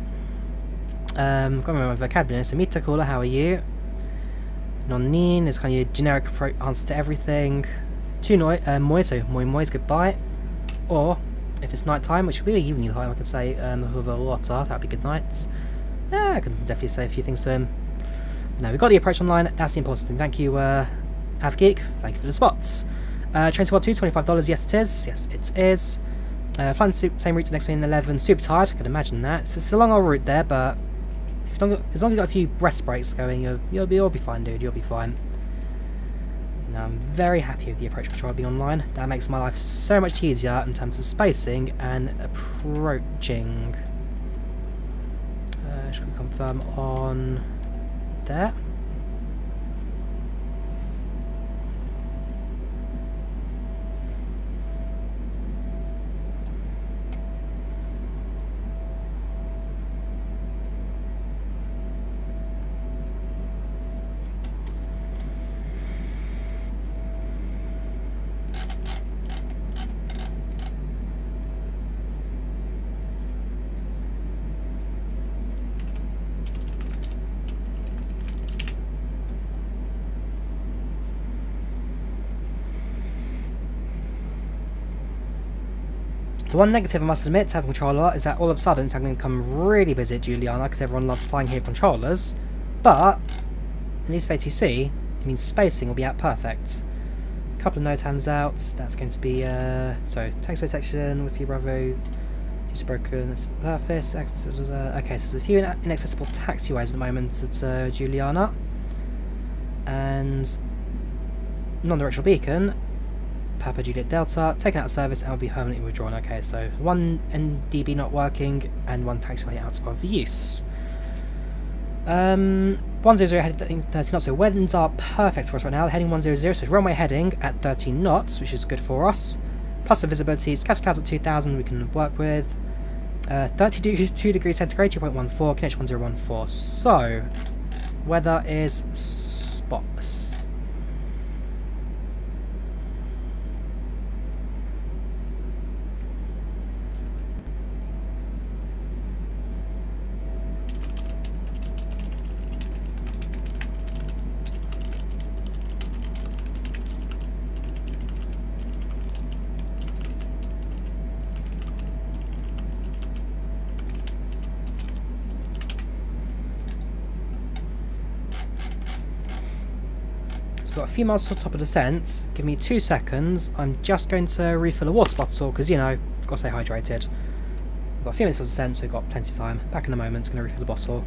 Got my vocabulary. So Mita Caller, how are you? Non-Nin is kind of your generic answer to everything. Tu Noi, Moi, so Moi Moi's goodbye. Or, if it's night time, which will be evening time, I could say Huvalota, that'd be good night. Yeah, I can definitely say a few things to him. Now, we've got the approach online, that's the important thing. Thank you, AvGeek, thank you for the spots. Train Squad 2, $25, yes it is. Yes, it is. Flying same route to next plane 11, super tired, I can imagine that. So it's a long old route there, but as long as you've got a few rest breaks going, you'll be fine, dude, you'll be fine. Now, I'm very happy with the approach control being online. That makes my life so much easier in terms of spacing and approaching. Should we confirm on there? The one negative I must admit to having a controller is that all of a sudden it's going to become really busy at Juliana because everyone loves flying here controllers, but at least for ATC it means spacing will be out perfect. A couple of no times out, that's going to be so taxiway section, Whiskey Bravo, use broken surface, okay, so there's a few inaccessible taxiways at the moment at Juliana, and non-directional beacon Papa Juliet Delta taken out of service and will be permanently withdrawn. Okay, so one NDB not working and one taxiway out of use. 100 heading 30 knots, so winds are perfect for us right now. Heading 100, so runway heading at 13 knots, which is good for us. Plus the visibility, scatter clouds at 2000 we can work with. 32 degrees centigrade, 2.14, connection 1014. So, weather is spotless. Got a few miles to the top of descent. Give me 2 seconds. I'm just going to refill a water bottle because, you know, I've got to stay hydrated. I've got a few minutes of descent, so we've got plenty of time. Back in a moment, going to refill the bottle.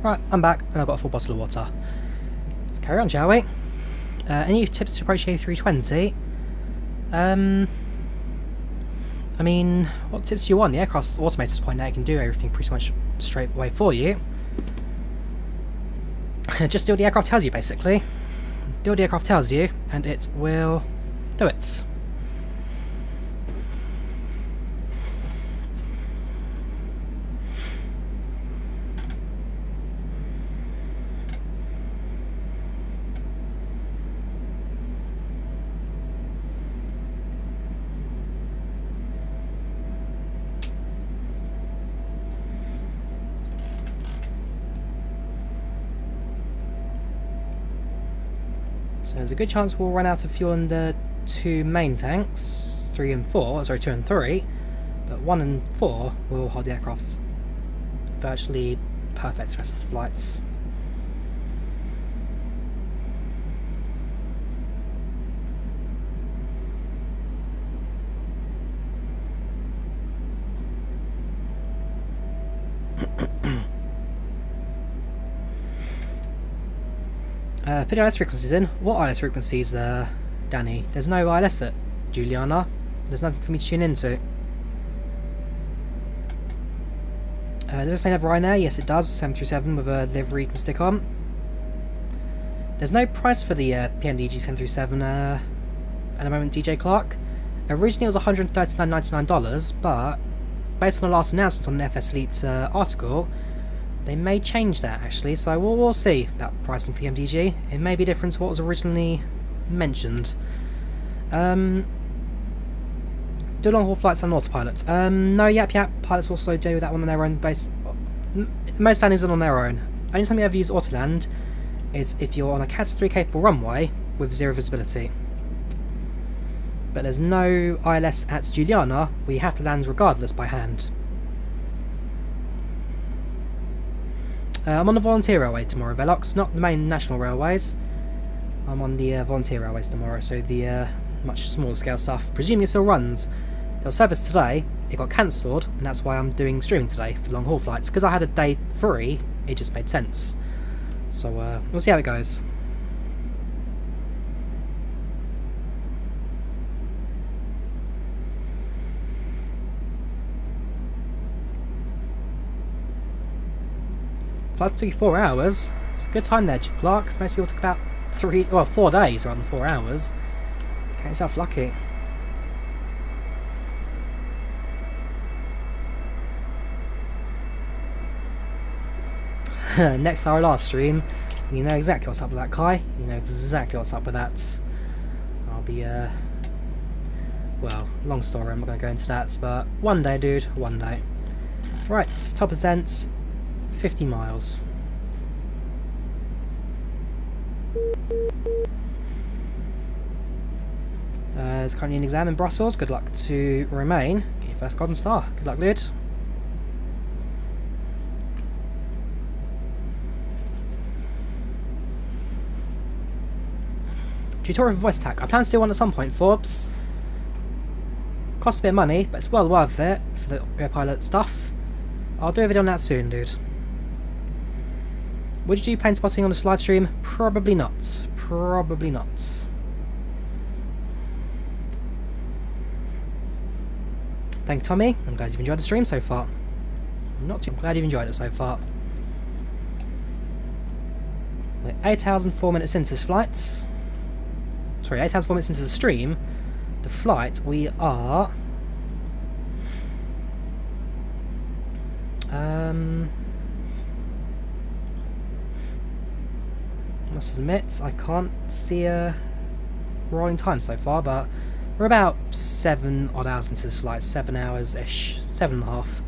Right, I'm back and I've got a full bottle of water. Let's carry on, shall we? Any tips to approach A320? I mean, what tips do you want? The aircraft's automated to the point that it can do everything pretty much straight away for you. Just do what the aircraft tells you, basically. Do what the aircraft tells you, and it will do it. So there's a good chance we'll run out of fuel in the 2 main tanks, 2 and 3, but 1 and 4 will hold the aircraft virtually perfect for the rest of the flights. Putting ILS frequencies in. What ILS frequencies, Danny? There's no ILS at Juliana. There's nothing for me to tune into. Does this plane have Ryanair? Yes, it does. 737 with a livery you can stick on. There's no price for the PMDG 737 at the moment, DJ Clark. Originally it was $139.99, but based on the last announcement on the FS Elite article, they may change that actually, so we'll see that pricing for PMDG. It may be different to what was originally mentioned. Do long haul flights on autopilot? No, yap, pilots also do that one on their own base. Most landings are on their own. Only time you ever use autoland is if you're on a Cat 3 capable runway with 0 visibility. But there's no ILS at Juliana, where you have to land regardless by hand. I'm on the volunteer railway tomorrow, Velox, not the main national railways. I'm on the volunteer railways tomorrow, so the much smaller scale stuff. Presuming it still runs. There was service today, it got cancelled, and that's why I'm doing streaming today for long haul flights. Because I had a day free, it just made sense. So we'll see how it goes. Flight took you 4 hours. It's a good time there, Clark. Most people took about 4 days rather than 4 hours. Count yourself lucky. Next hour last stream, you know exactly what's up with that, Kai. You know exactly what's up with that. I'll be, well, long story, I'm not going to go into that, but one day, dude, one day. Right, top percent, 50 miles. There's currently an exam in Brussels. Good luck to Romain. Get your first golden star. Good luck, dude. Tutorial for VoiceAttack. I plan to do one at some point, Forbes. Costs a bit of money, but it's well worth it for the Go Pilot stuff. I'll do a video on that soon, dude. Would you do plane spotting on this live stream? Probably not. Probably not. Thank you, Tommy. I'm glad you've enjoyed the stream so far. I'm glad you've enjoyed it so far. We're 8 hours and 4 minutes into this flight. Sorry, 8 hours and 4 minutes into the stream. The flight, we are... must admit, I can't see a rolling time so far, but we're about 7 odd hours into this flight, 7 hours-ish, 7.5.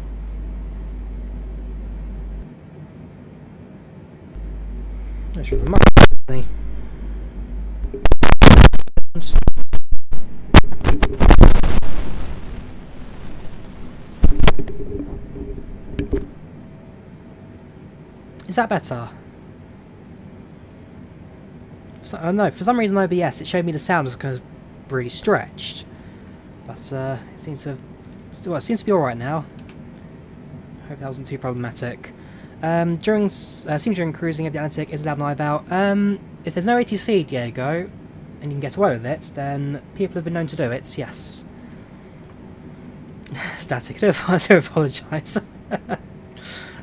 That's really much. Is that better? I don't know, for some reason OBS, it showed me the sound was kind of really stretched. But it seems to have... Well, it seems to be alright now. Hope that wasn't too problematic. During cruising of the Atlantic is allowed an IVAO. If there's no ATC, Diego, and you can get away with it, then people have been known to do it, yes. Static, I do apologise.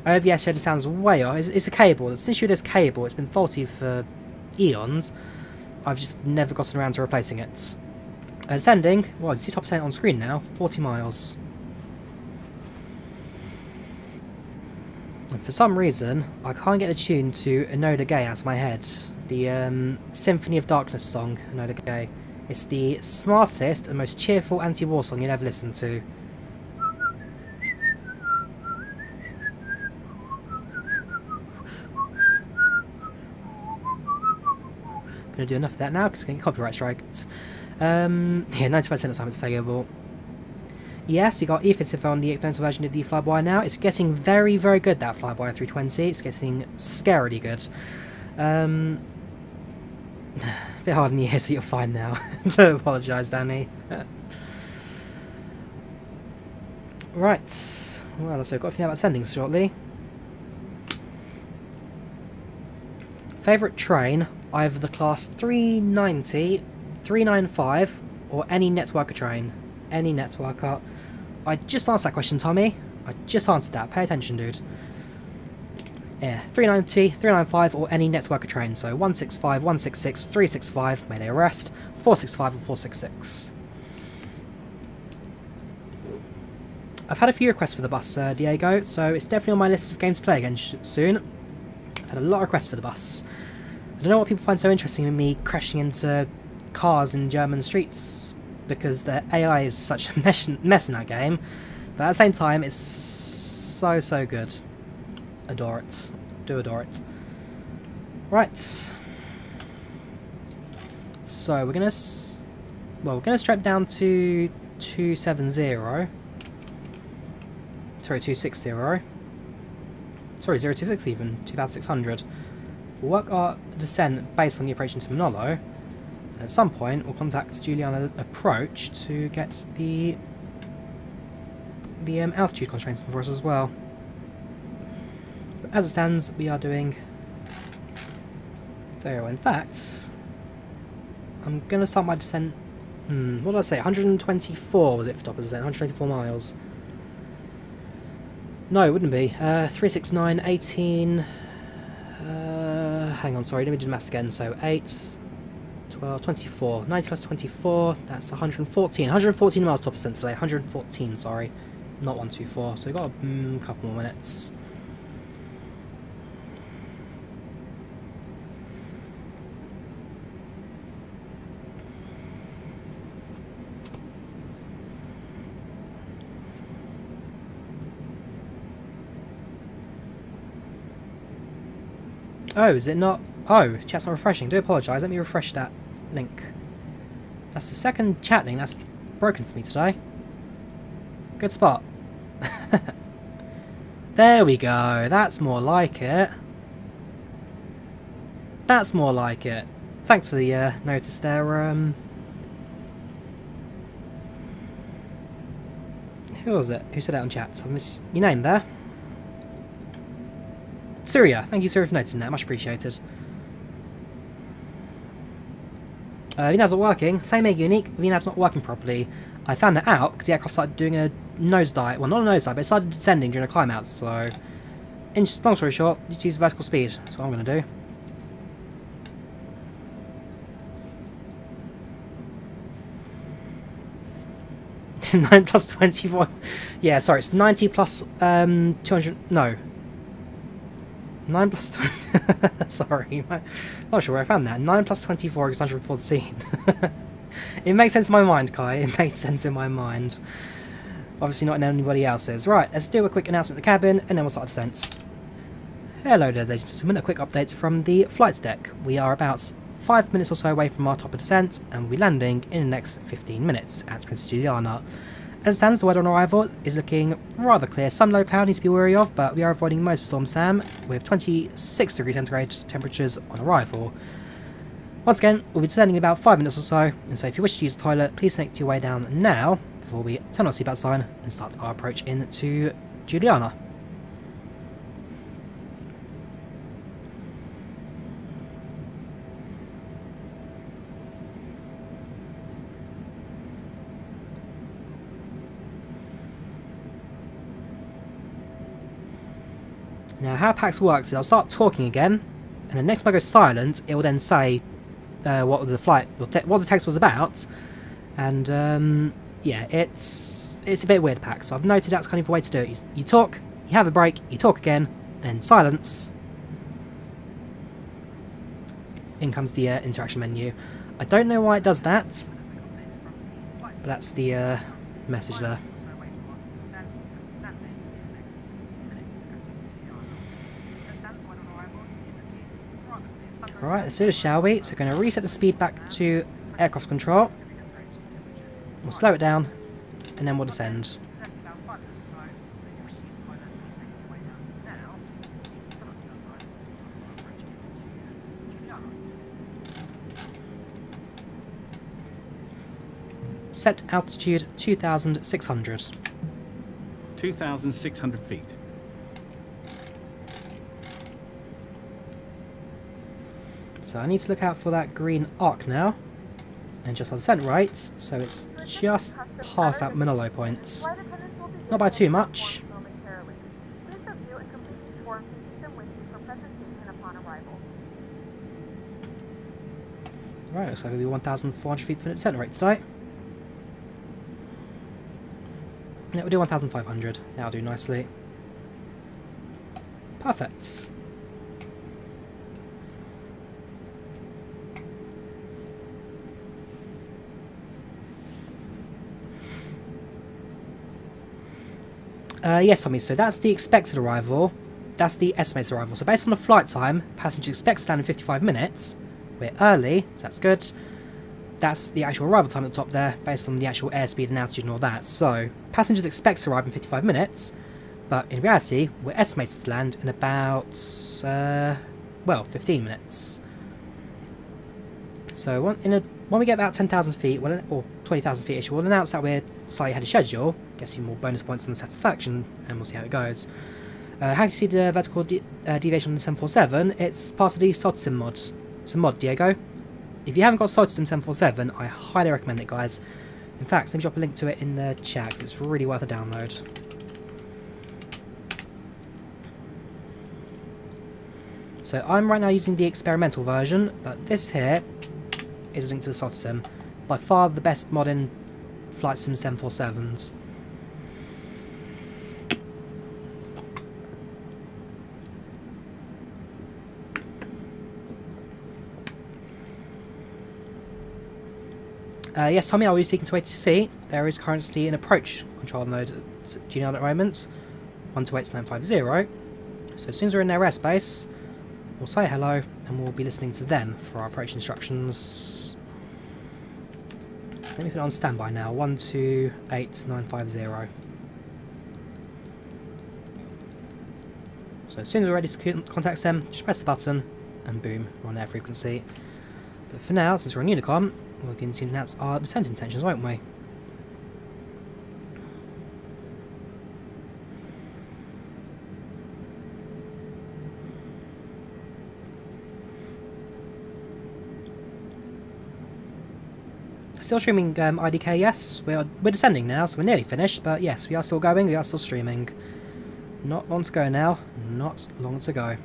OBS showed the sounds way off. It's a cable. It's an issue with this cable. It's been faulty for eons. I've just never gotten around to replacing it. Ascending, well, you see top percent on screen now, 40 miles. And for some reason, I can't get the tune to Enola Gay out of my head. The Symphony of Darkness song, Enola Gay. It's the smartest and most cheerful anti-war song you'll ever listen to. Going to do enough of that now because it's going to get copyright strikes. Yeah, 95% of the time it's stable. Yes, you got eFits on the experimental version of the Flyby now. It's getting very, very good, that Flyby 320. It's getting scarily good. A bit hard in the ears, but you're fine now. Don't apologise, Danny. Right. Well, so I've got a few about sendings shortly. Favourite train, either the class 390, 395, or any networker train. Any networker. I just answered that question, Tommy. I just answered that. Pay attention, dude. Yeah, 390, 395, or any networker train. So 165, 166, 365, may they arrest, 465 and 466. I've had a few requests for the bus, Diego, so it's definitely on my list of games to play again soon. I've had a lot of requests for the bus. I don't know what people find so interesting in me crashing into cars in German streets, because the AI is such a mess in that game, but at the same time it's so good. Adore it. Do adore it. Right. So we're gonna strap down to 270. Sorry, 260. Sorry, 026 even. 2600. We'll work our descent based on the approach into Manolo. At some point, we'll contact Juliana Approach to get the altitude constraints for us as well. But as it stands, we are doing very well. In fact, I'm going to start my descent. What did I say? 124 was it for top of descent? 124 miles. No, it wouldn't be. 369, 18. Hang on, sorry, let me do the maths again. So 8. 12, 24, 90 plus 24, that's 114. 114 miles top percent today. 114, sorry. Not 124. So we've got a couple more minutes. Oh, is it not? Oh, chat's not refreshing. Do apologise. Let me refresh that link. That's the second chat link that's broken for me today. Good spot. There we go. That's more like it. That's more like it. Thanks for the notice there. Who was it? Who said that on chat? I missed your name there. Surya. Thank you, Surya, for noticing that. Much appreciated. VNAV's not working. Same egg unique. VNAV's not working properly. I found that out because the aircraft started doing a nosedive. Well, not a nosedive, but it started descending during a climb out. So, long story short, just use vertical speed. That's what I'm going to do. Nine plus 24. Yeah, sorry, it's 90 plus 200. No. 9 plus 20. Sorry, not sure where I found that. 9 plus 24 is 114. It makes sense in my mind, Kai. It makes sense in my mind. Obviously not in anybody else's. Right, let's do a quick announcement in the cabin, and then we'll start descent. Hello there, ladies and gentlemen. A quick update from the flights deck. We are about 5 minutes or so away from our top of descent, and we'll be landing in the next 15 minutes at Princess Juliana. As it stands, the weather on arrival is looking rather clear. Some low cloud needs to be wary of, but we are avoiding most storm Sam with 26 degrees centigrade temperatures on arrival. Once again, we'll be descending in about 5 minutes or so, and so if you wish to use the toilet, please connect your way down now before we turn our seatbelt sign and start our approach into Juliana. Now, how PACX works is I'll start talking again, and then next time I go silent, it will then say what the text was about, and yeah, it's a bit weird, PACX. So I've noted that's kind of a way to do it. You talk, you have a break, you talk again, and silence. In comes the interaction menu. I don't know why it does that, but that's the message there. Alright, let's do this, shall we? So we're going to reset the speed back to aircraft control. We'll slow it down, and then we'll descend. Set altitude 2,600. 2,600 feet. So I need to look out for that green arc now. And just on descent rates, so it's just past that Manolo point. Not by too much. Right, looks like we'll be 1,400 feet per minute descent rate today. Yeah, we'll do 1,500. That'll do nicely. Perfect. Yes, Tommy, so that's the expected arrival. That's the estimated arrival. So based on the flight time, passengers expect to land in 55 minutes. We're early, so that's good. That's the actual arrival time at the top there, based on the actual airspeed and altitude and all that. So, passengers expect to arrive in 55 minutes, but in reality, we're estimated to land in about, well, 15 minutes. So, when we get about 10,000 feet, or 20,000 feet-ish, we'll announce that we're slightly ahead of schedule, get some more bonus points on the satisfaction, and we'll see how it goes. How do you see the vertical deviation on the 747? It's part of the SaltySim mod. It's a mod, Diego. If you haven't got SaltySim 747, I highly recommend it, guys. In fact, let me drop a link to it in the chat, 'cause it's really worth a download. So I'm right now using the experimental version, but this here is a link to the SaltySim. By far the best mod in FlightSim 747s. Yes, Tommy, I will be speaking to ATC. There is currently an approach control node at Juliana at the moment, 128.950. So as soon as we're in their airspace, we'll say hello and we'll be listening to them for our approach instructions. Let me put it on standby now, 128.950. So as soon as we're ready to contact them, just press the button and boom, we're on their frequency. But for now, since we're on Unicom, we're going to announce our descent intentions, won't we? Still streaming IDK, yes. We're descending now, so we're nearly finished, but yes, we are still going, we are still streaming. Not long to go now, not long to go.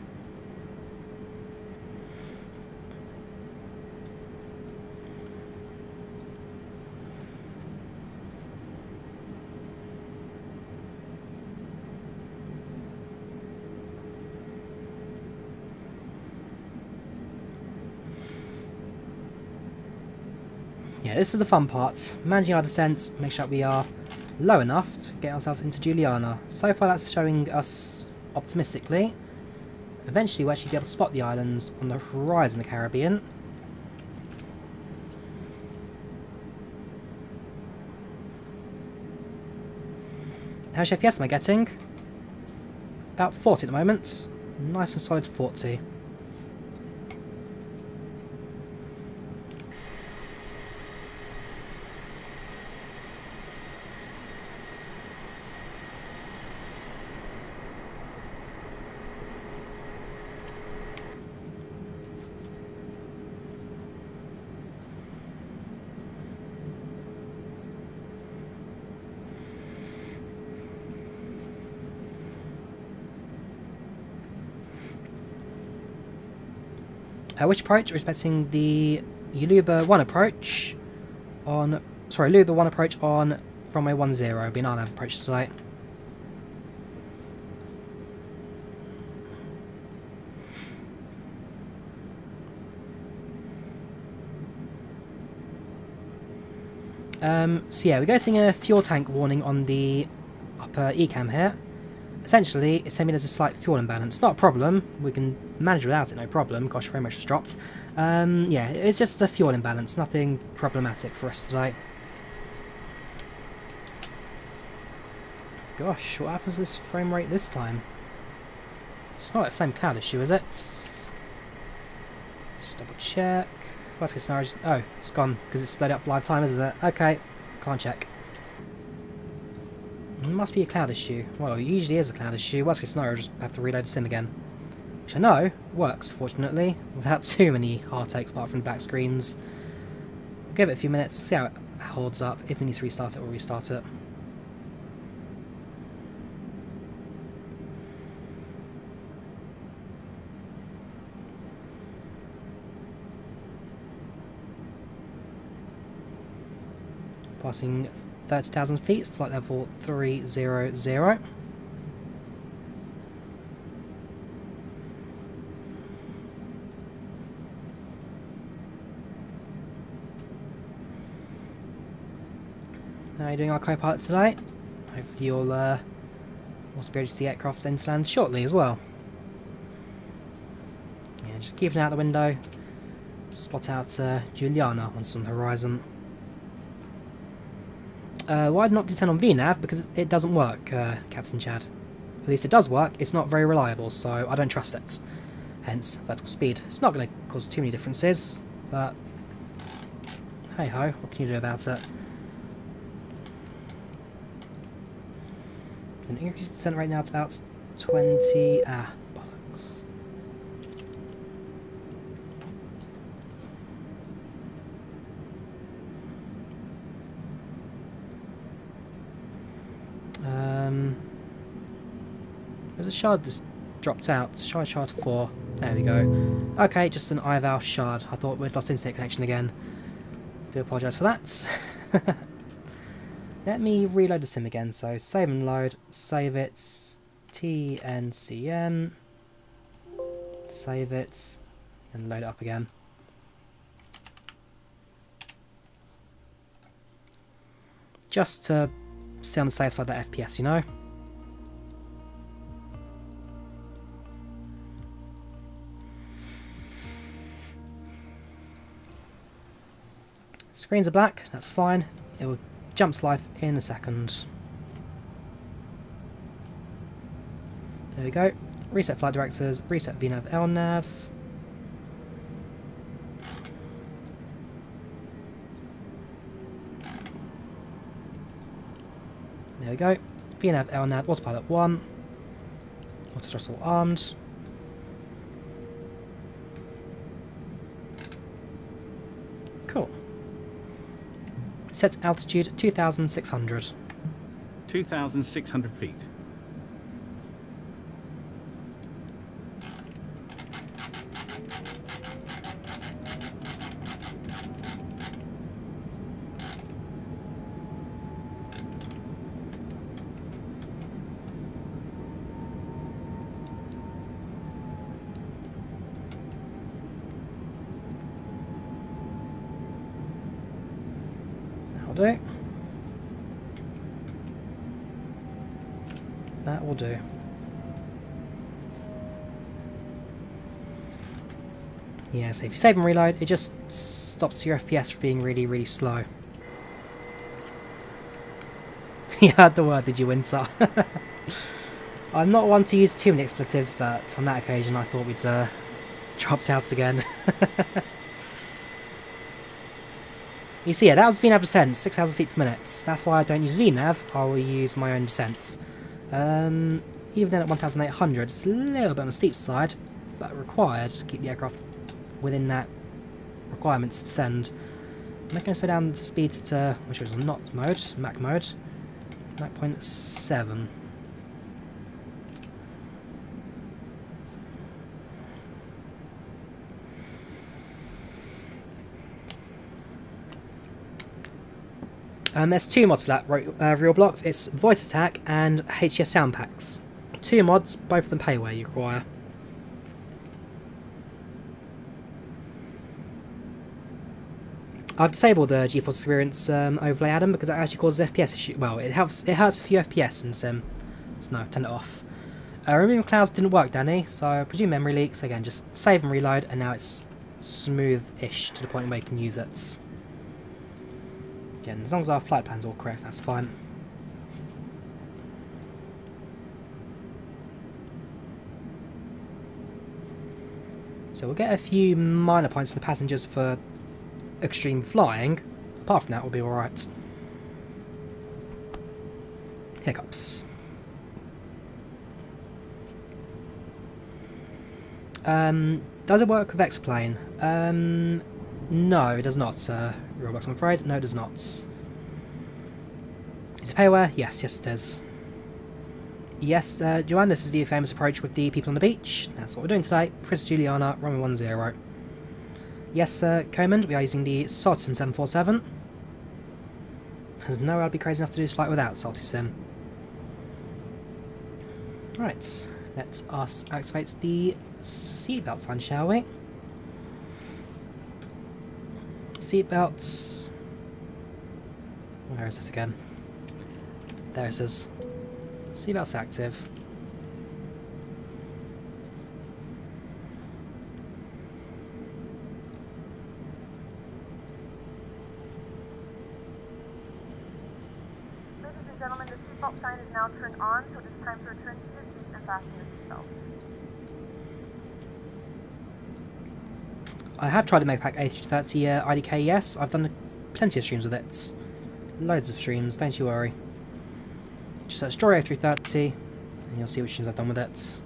Yeah, this is the fun part. Managing our descent, make sure we are low enough to get ourselves into Juliana. So far that's showing us optimistically. Eventually we'll actually be able to spot the islands on the horizon of the Caribbean. How much FPS am I getting? About 40 at the moment. Nice and solid 40. Which approach? We're expecting the Uluba 1 approach on... Sorry, Uluba 1 approach on runway 10, being our nav approach today. So yeah, we're getting a fuel tank warning on the upper ECAM here. Essentially, it's telling me there's a slight fuel imbalance. Not a problem, we can manage without it, no problem. Gosh, frame rate just dropped. Yeah, it's just a fuel imbalance, nothing problematic for us today. Gosh, what happens to this frame rate this time? It's not the same cloud issue, is it? Let's just double check. Worst case scenario, oh, it's gone because it's loaded up live time, isn't it? Okay, can't check. It must be a cloud issue. Well, it usually is a cloud issue. Worst case scenario, I'll just have to reload the sim again. Which I know works, fortunately, without too many hard takes apart from back screens. We'll give it a few minutes, see how it holds up. If we need to restart it, we'll restart it. Passing 30,000 feet, flight level 300. How are you doing, our co-pilot, today? Hopefully you'll also be able to see the aircraft then land shortly as well. Yeah, just keep it out the window. Spot out Juliana on some horizon. Why not descend on VNav? Because it doesn't work, Captain Chad. At least it does work, it's not very reliable, so I don't trust it. Hence, vertical speed. It's not going to cause too many differences, but hey ho, what can you do about it? An increased descent rate now to about 20. Ah, bollocks. There's a shard that's dropped out. Shard 4. There we go. Okay, just an IVAO shard. I thought we'd lost internet connection again. Do apologise for that. Let me reload the sim again. So save and load. Save it. TNCM. Save it. And load it up again. Just to stay on the safe side of that FPS, you know. Screens are black, that's fine. It will jump to life in a second. There we go. Reset flight directors, reset VNav LNav. There we go. VNav LNav, autopilot 1. Auto throttle armed. Cool. Set altitude 2,600. 2,600 feet. Do. That will do. Yeah, so if you save and reload, it just stops your FPS from being really, really slow. You heard the word, did you, Winter? I'm not one to use too many expletives, but on that occasion I thought we'd drop out again. You see, yeah, that was VNav descent, 6,000 feet per minute. That's why I don't use VNav, I will use my own descents. Even then at 1,800, it's a little bit on the steep side, but required to keep the aircraft within that requirements to descend. I'm not going to slow down the speeds to, which was not mode, Mach mode, Mach 0.7. There's two mods for that real blocks. It's VoiceAttack and HCS sound packs. Two mods, both of them pay where you require. I've disabled the GeForce Experience overlay, Adam, because that actually causes FPS issue. Well, it hurts a few FPS in Sim. So no, turn it off. Removing clouds didn't work, Danny, so I presume memory leaks. Again, just save and reload, and now it's smooth-ish to the point where you can use it. Again, as long as our flight plan's all correct, that's fine. So we'll get a few minor points for the passengers for extreme flying. Apart from that, we'll be alright. Hiccups. Does it work with X-Plane? No, it does not, Roblox, I'm afraid. No, it does not. Is it payware? Yes, yes it is. Yes, Joanne, this is the famous approach with the people on the beach. That's what we're doing today. Princess Juliana, runway 10. Yes, Coman, we are using the SaltySim 747. There's no way I'd be crazy enough to do this flight without SaltySim. Right, let us activate the seatbelt sign, shall we? Seatbelts. Where is it again? There it is. Seatbelts active. Ladies and gentlemen, the seatbelt sign is now turned on, so it is time to return to your seat and fasten your seatbelt. I have tried to make Pack A330 IDK, yes. I've done plenty of streams with it. Loads of streams, don't you worry. Just search Drawyah A330 and you'll see which streams I've done with it.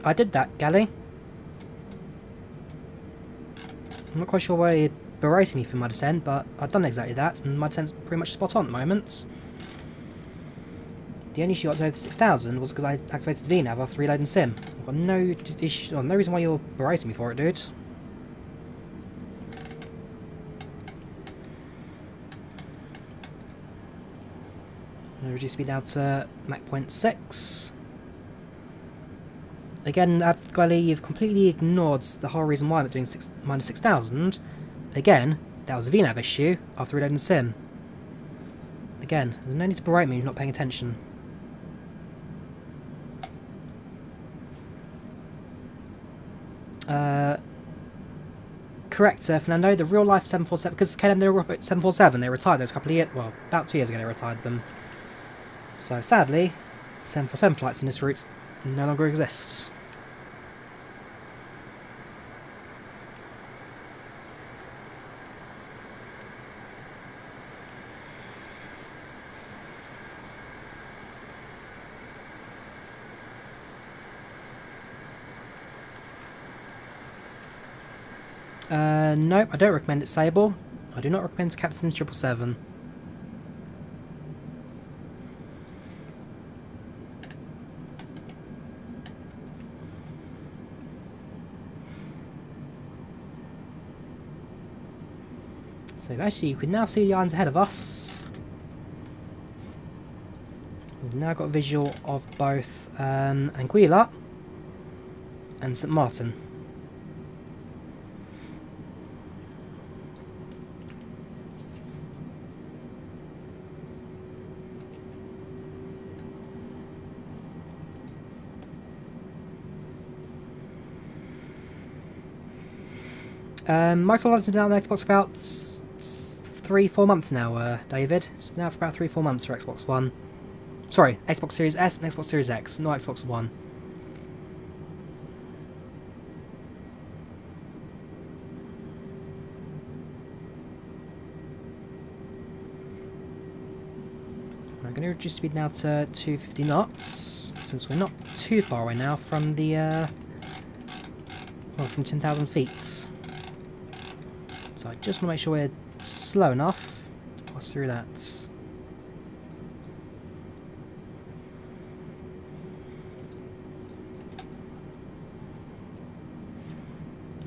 I did that, Galley. I'm not quite sure why you're berating me for my descent, but I've done exactly that, and my descent's pretty much spot on at the moment. The only issue I got to over 6,000 was because I activated the VNAV after reloading Sim. I've got no issue, no reason why you're berating me for it, dude. I'm going to reduce speed down to Mach 0.6. Again, Gully, you've completely ignored the whole reason why I'm doing minus 6,000. Again, that was a VNAV issue after reloading Sim. Again, there's no need to berate me if you're not paying attention. Correct, Fernando. The real life 747, because KLM, they were 747, they retired those a couple of years, well, about 2 years ago they retired them. So sadly, 747 flights in this route no longer exist. Nope, I don't recommend it, Sable. I do not recommend Captain 777. So actually, you can now see the islands ahead of us. We've now got a visual of both Anguilla and Saint Martin. Microsoft has been out on Xbox for about 3-4 months now, David. It's been out for about 3-4 months for Xbox One. Sorry, Xbox Series S and Xbox Series X, not Xbox One. I'm going to reduce speed now to 250 knots, since we're not too far away now from the, well, from 10,000 feet. So I just want to make sure we're slow enough to pass through that.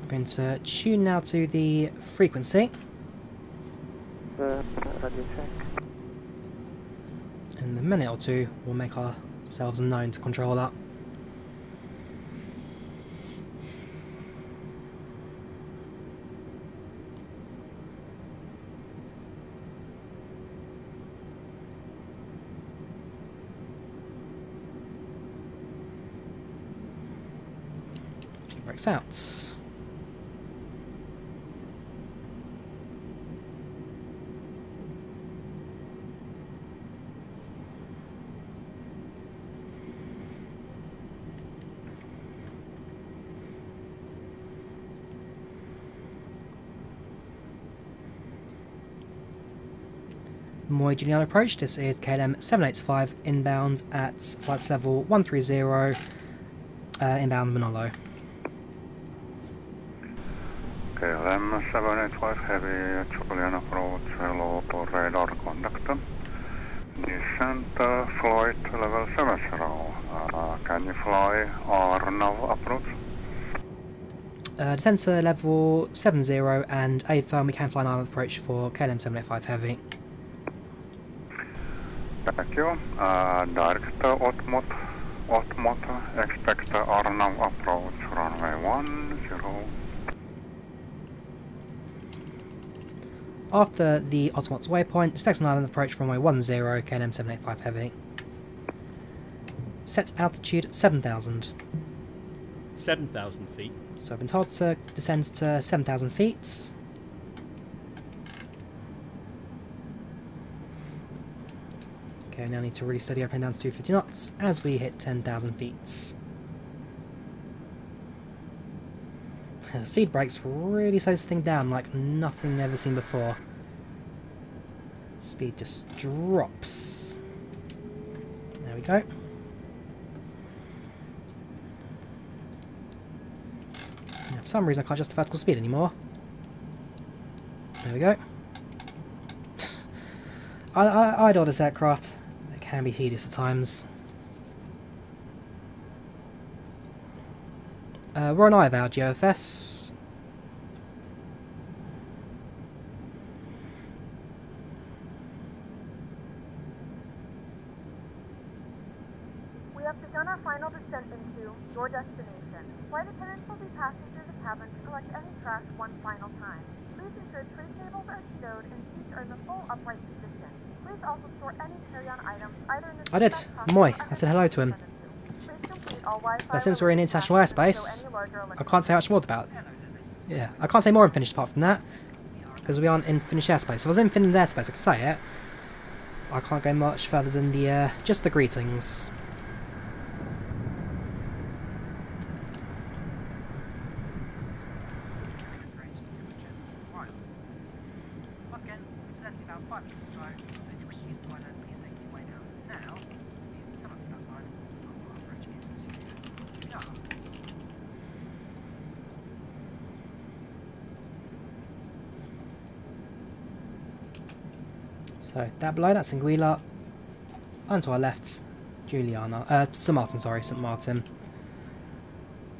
I'm going to tune now to the frequency. Radio check. In a minute or two, we'll make ourselves known to control that. Brakes out. Moi Juliana approach. This is KLM 785 inbound at flights level 130, inbound Manolo. KLM 785 heavy Juliana approach, hello to radar conductor. Descent flight level 70. Can you fly or nav approach? Descent to level 70 and A firm we can fly an IVAO approach for KLM 785 heavy. Thank you. Direct Otmot, expect RNAV approach, runway 10. After the Ottomot's waypoint, expect an island approach runway 10, KLM 785 heavy. Set altitude 7,000. 7,000 feet. So I've been told to descend to 7,000 feet. Okay, now I need to really steady airplane down to 250 knots as we hit 10,000 feet. The speed brakes really slow this thing down like nothing ever seen before. Speed just drops. There we go. Now, for some reason I can't adjust the vertical speed anymore. There we go. I idle this aircraft. It can be tedious at times. We're on IVAO GeForce. We have begun our final descent into your destination. Flight attendants will be passing through the cabin to collect any trash one final time. Please ensure tray tables are stowed and seats are in the full upright position. Please also store any carry-on items either in the I did. Moi. I said hello to him. But since we're in international airspace, I can't say much more about it. Yeah, I can't say more in Finnish apart from that, because we aren't in Finnish airspace. If I was in Finland airspace, I could say it. I can't go much further than the just the greetings. So, that below, that's Anguilla. And to our left, Juliana. Saint Martin, sorry, St. Martin.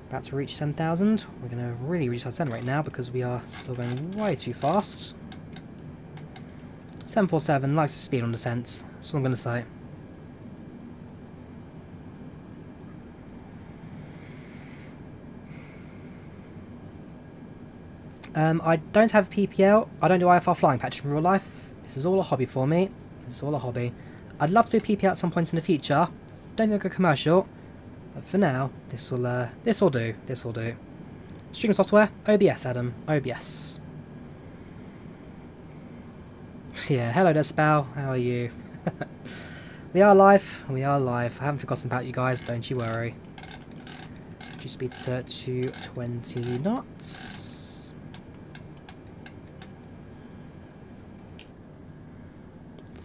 About to reach 10,000. We're going to really reduce our descent rate now because we are still going way too fast. 747 likes the speed on descent. That's what I'm going to say. I don't have PPL. I don't do IFR flying patch in real life. This is all a hobby for me. This is all a hobby. I'd love to do PPL at some point in the future. Don't think I'll go commercial. But for now, this'll do. This'll do. Streaming software, OBS, Adam. OBS. Yeah, hello there, Spal. How are you? We are live. We are live. I haven't forgotten about you guys, don't you worry. Reduce speed to 220 knots.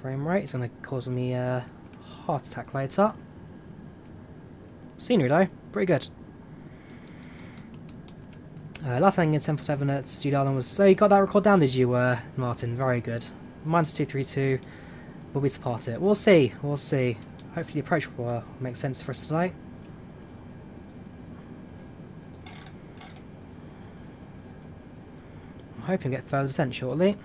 Frame rate is going to cause me a heart attack later. Scenery though, pretty good. Last thing in 747 at Studio Island was... So you got that record down, did you, Martin? Very good. -232. Will we support it? We'll see. We'll see. Hopefully the approach will make sense for us today. I'm hoping to get further descent shortly.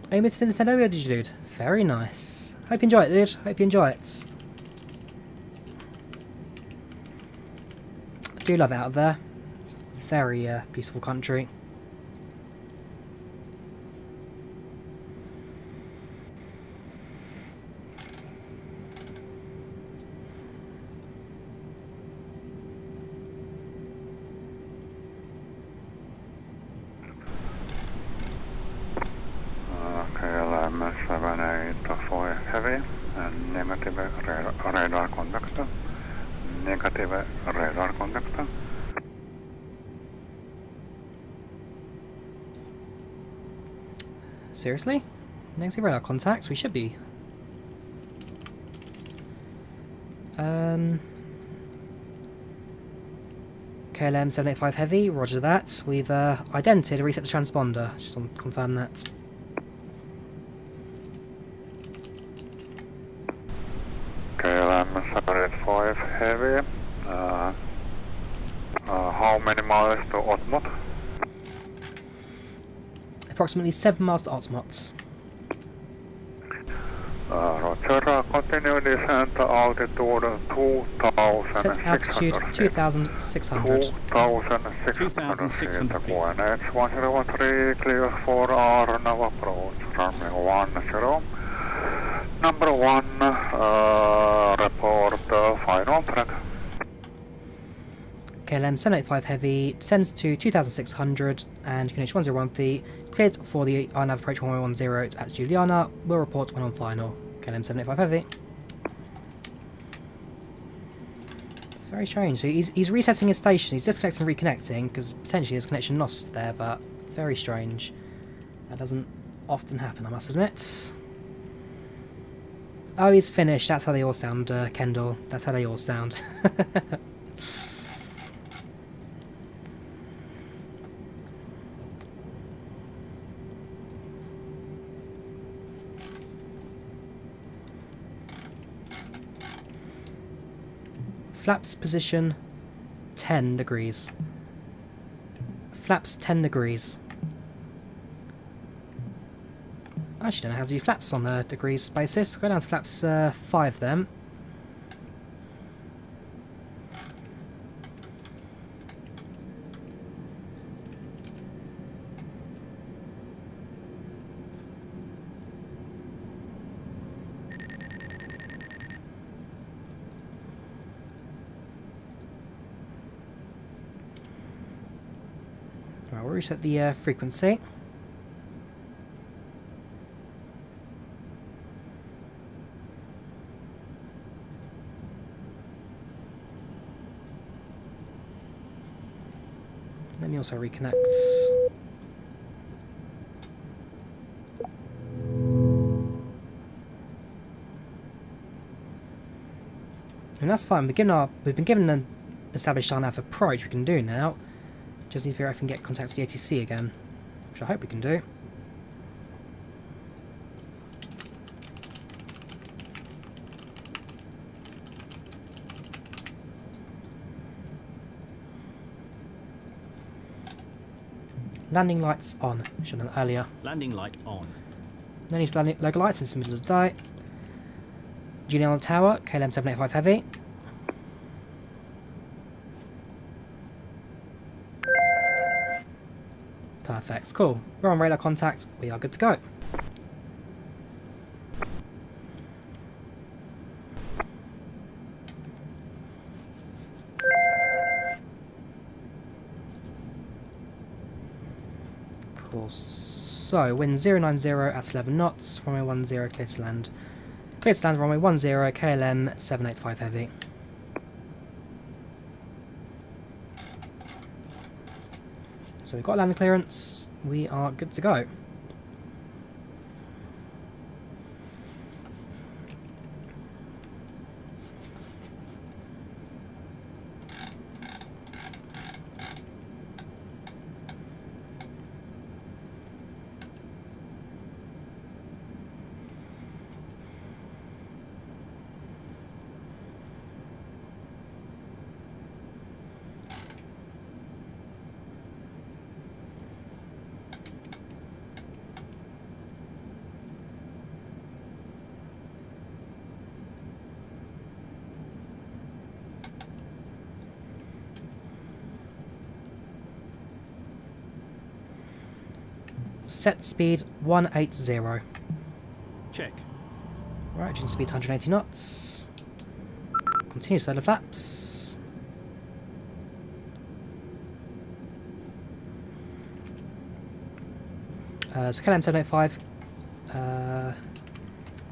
Aim it to finish that earlier, did you, dude? Very nice. Hope you enjoy it, dude. Hope you enjoy it. I do love it out there. It's a very beautiful country. Negative radar contact. Negative radar contact. Seriously? Negative radar contact? We should be. KLM 785 Heavy, roger that. We've idented, reset the transponder. Just want to confirm that. KLM 785 Heavy. How many miles to Otmot? Approximately 7 miles to Otmot. Roger, continue descent altitude 2,600. Set altitude 2,600. 2,600 feet. Coordinates 103, clear for our nav approach. Runway 10. Number 1, report final track. KLM 785 Heavy descends to 2,600 and QNH 101 cleared for the RNAV approach 1110 at Juliana. Will report when on final. KLM 785 Heavy. It's very strange. So he's resetting his station. He's disconnecting and reconnecting because potentially there's connection lost there, but very strange. That doesn't often happen, I must admit. Oh, he's finished. That's how they all sound, Kendall. That's how they all sound. Flaps position 10 degrees. Flaps 10 degrees. I actually don't know how to do flaps on a degrees basis. We'll go down to flaps 5 then. Right, we'll reset the frequency. Let me also reconnect. And that's fine. We've been given an established RNAV approach we can do now. Just need to figure out if we can get contact to the ATC again, which I hope we can do. Landing lights on. Should have done earlier. Landing light on. No need for landing local lights in the middle of the day. Juliana Tower, KLM 785 Heavy. Perfect, cool. We're on radar contact, we are good to go. Cool, so wind 090 at 11 knots, runway 10 clear to land. Clear to land, runway 10, KLM 785 Heavy. So we've got landing clearance, we are good to go. Set speed 180. Check. Right, engine speed 180 knots. Continue solar flaps. So KLM 785.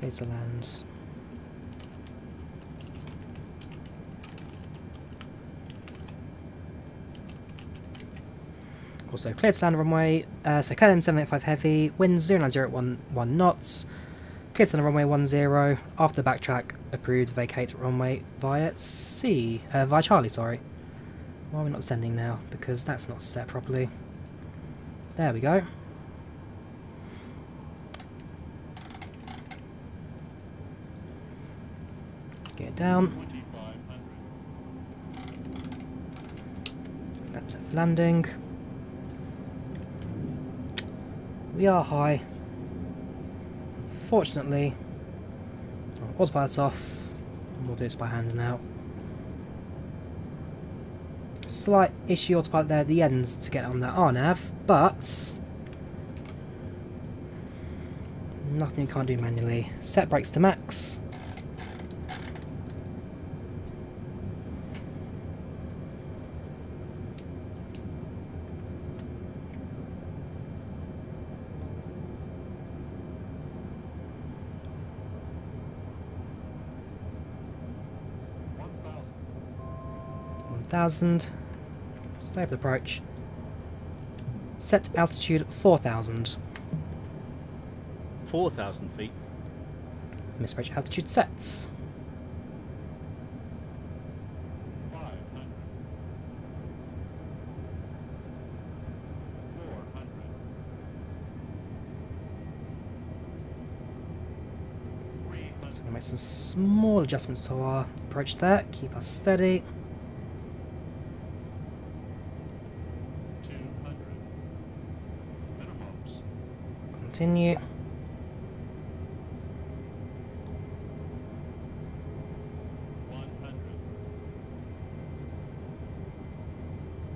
Here's the land. Also cleared to land runway, so KLM 785 heavy, winds 090 at 11 knots, cleared to land runway 10, after backtrack, approved, vacate runway via via Charlie, sorry. Why are we not descending now? Because that's not set properly. There we go. Get it down. That's set for landing. We are high. Fortunately, autopilot's off. We'll do this by hands now. Slight issue autopilot there at the ends to get on that RNAV, but nothing you can't do manually. Set brakes to max. Stable approach. Set altitude 4,000. 4,000 feet. Misapproach altitude sets. 500. 400. So we'll make some small adjustments to our approach there. Keep us steady. 200. Minimums. Continue. 100.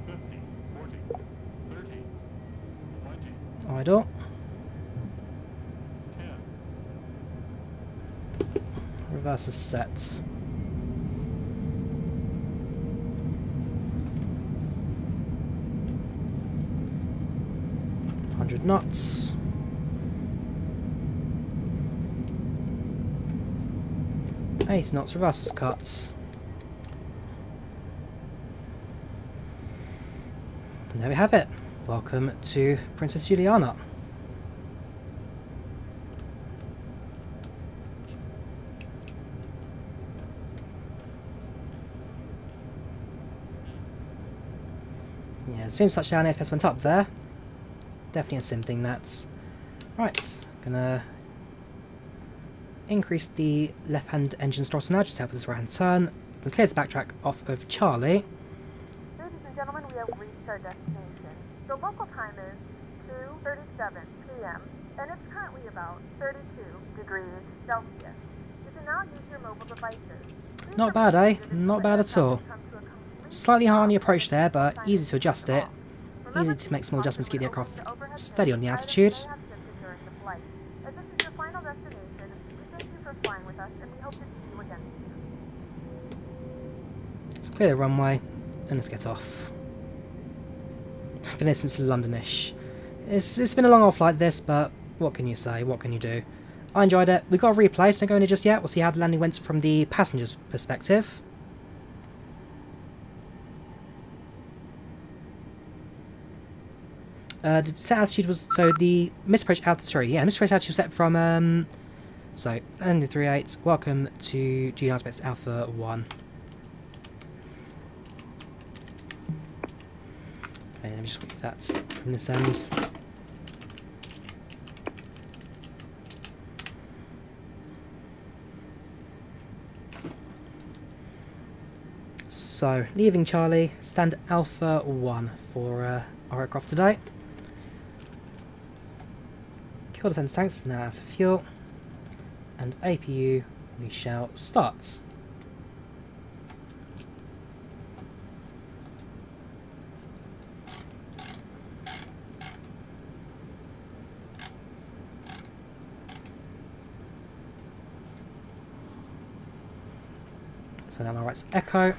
50. 40. 30. 20. Idle. 10. Reverses sets. Knots. Eight knots, reverses cuts. And there we have it. Welcome to Princess Juliana. Yeah, as soon as touchdown, AFS went up there. Definitely a sim thing, that's. Right, gonna increase the left-hand engine throttle now, just to help with this right-hand turn. We're cleared to backtrack off of Charlie. Ladies and gentlemen, we have reached our destination. The local time is 2:37 p.m. and it's currently about 32 degrees Celsius. You can now use your mobile devices. Not bad, eh? Not bad at all. Slightly high on the approach there, but easy to adjust it. Easy to make small adjustments to keep the aircraft steady on the altitude. As this is your final destination, we thank you for flying with us and we hope to see you again soon. Let's clear the runway and let's get off. Been here since Londonish. It's been a long old flight this, but what can you say? What can you do? I enjoyed it. We've got a replay, so don't go into just yet. We'll see how the landing went from the passenger's perspective. The set altitude was, so the misapproach altitude, sorry, yeah, misapproach altitude was set from, so, landing 38, welcome to Juliana Saint Alpha 1. Okay, let me just quick that from this end. So, leaving Charlie, stand Alpha 1 for our aircraft today. Kill defense tanks, now out of fuel. And APU, we shall start. So now my right's Echo.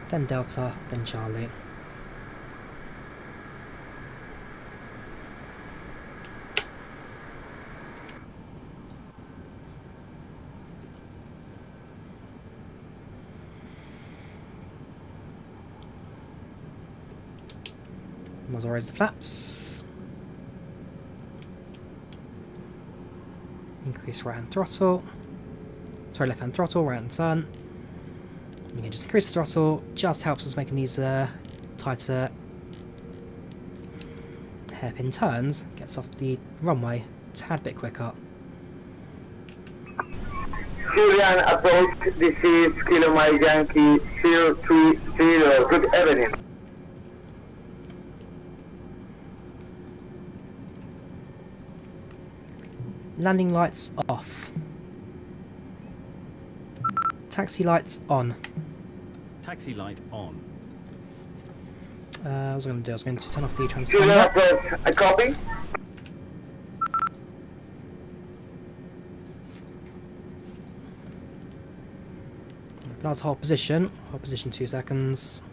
Then Delta, then Charlie. Muzzle raise the flaps. Increase right hand throttle. Sorry, left hand throttle, right hand turn. You can just increase the throttle, just helps us making these tighter hairpin turns, gets off the runway a tad bit quicker. Julian approach, this is Kilo Mike Yankee 030, good evening. Landing lights off. Taxi lights on. Taxi light on. What was I going to do? I was going to turn off the Julian transponder. approach, a copy. Now to hold position. Hold position 2 seconds.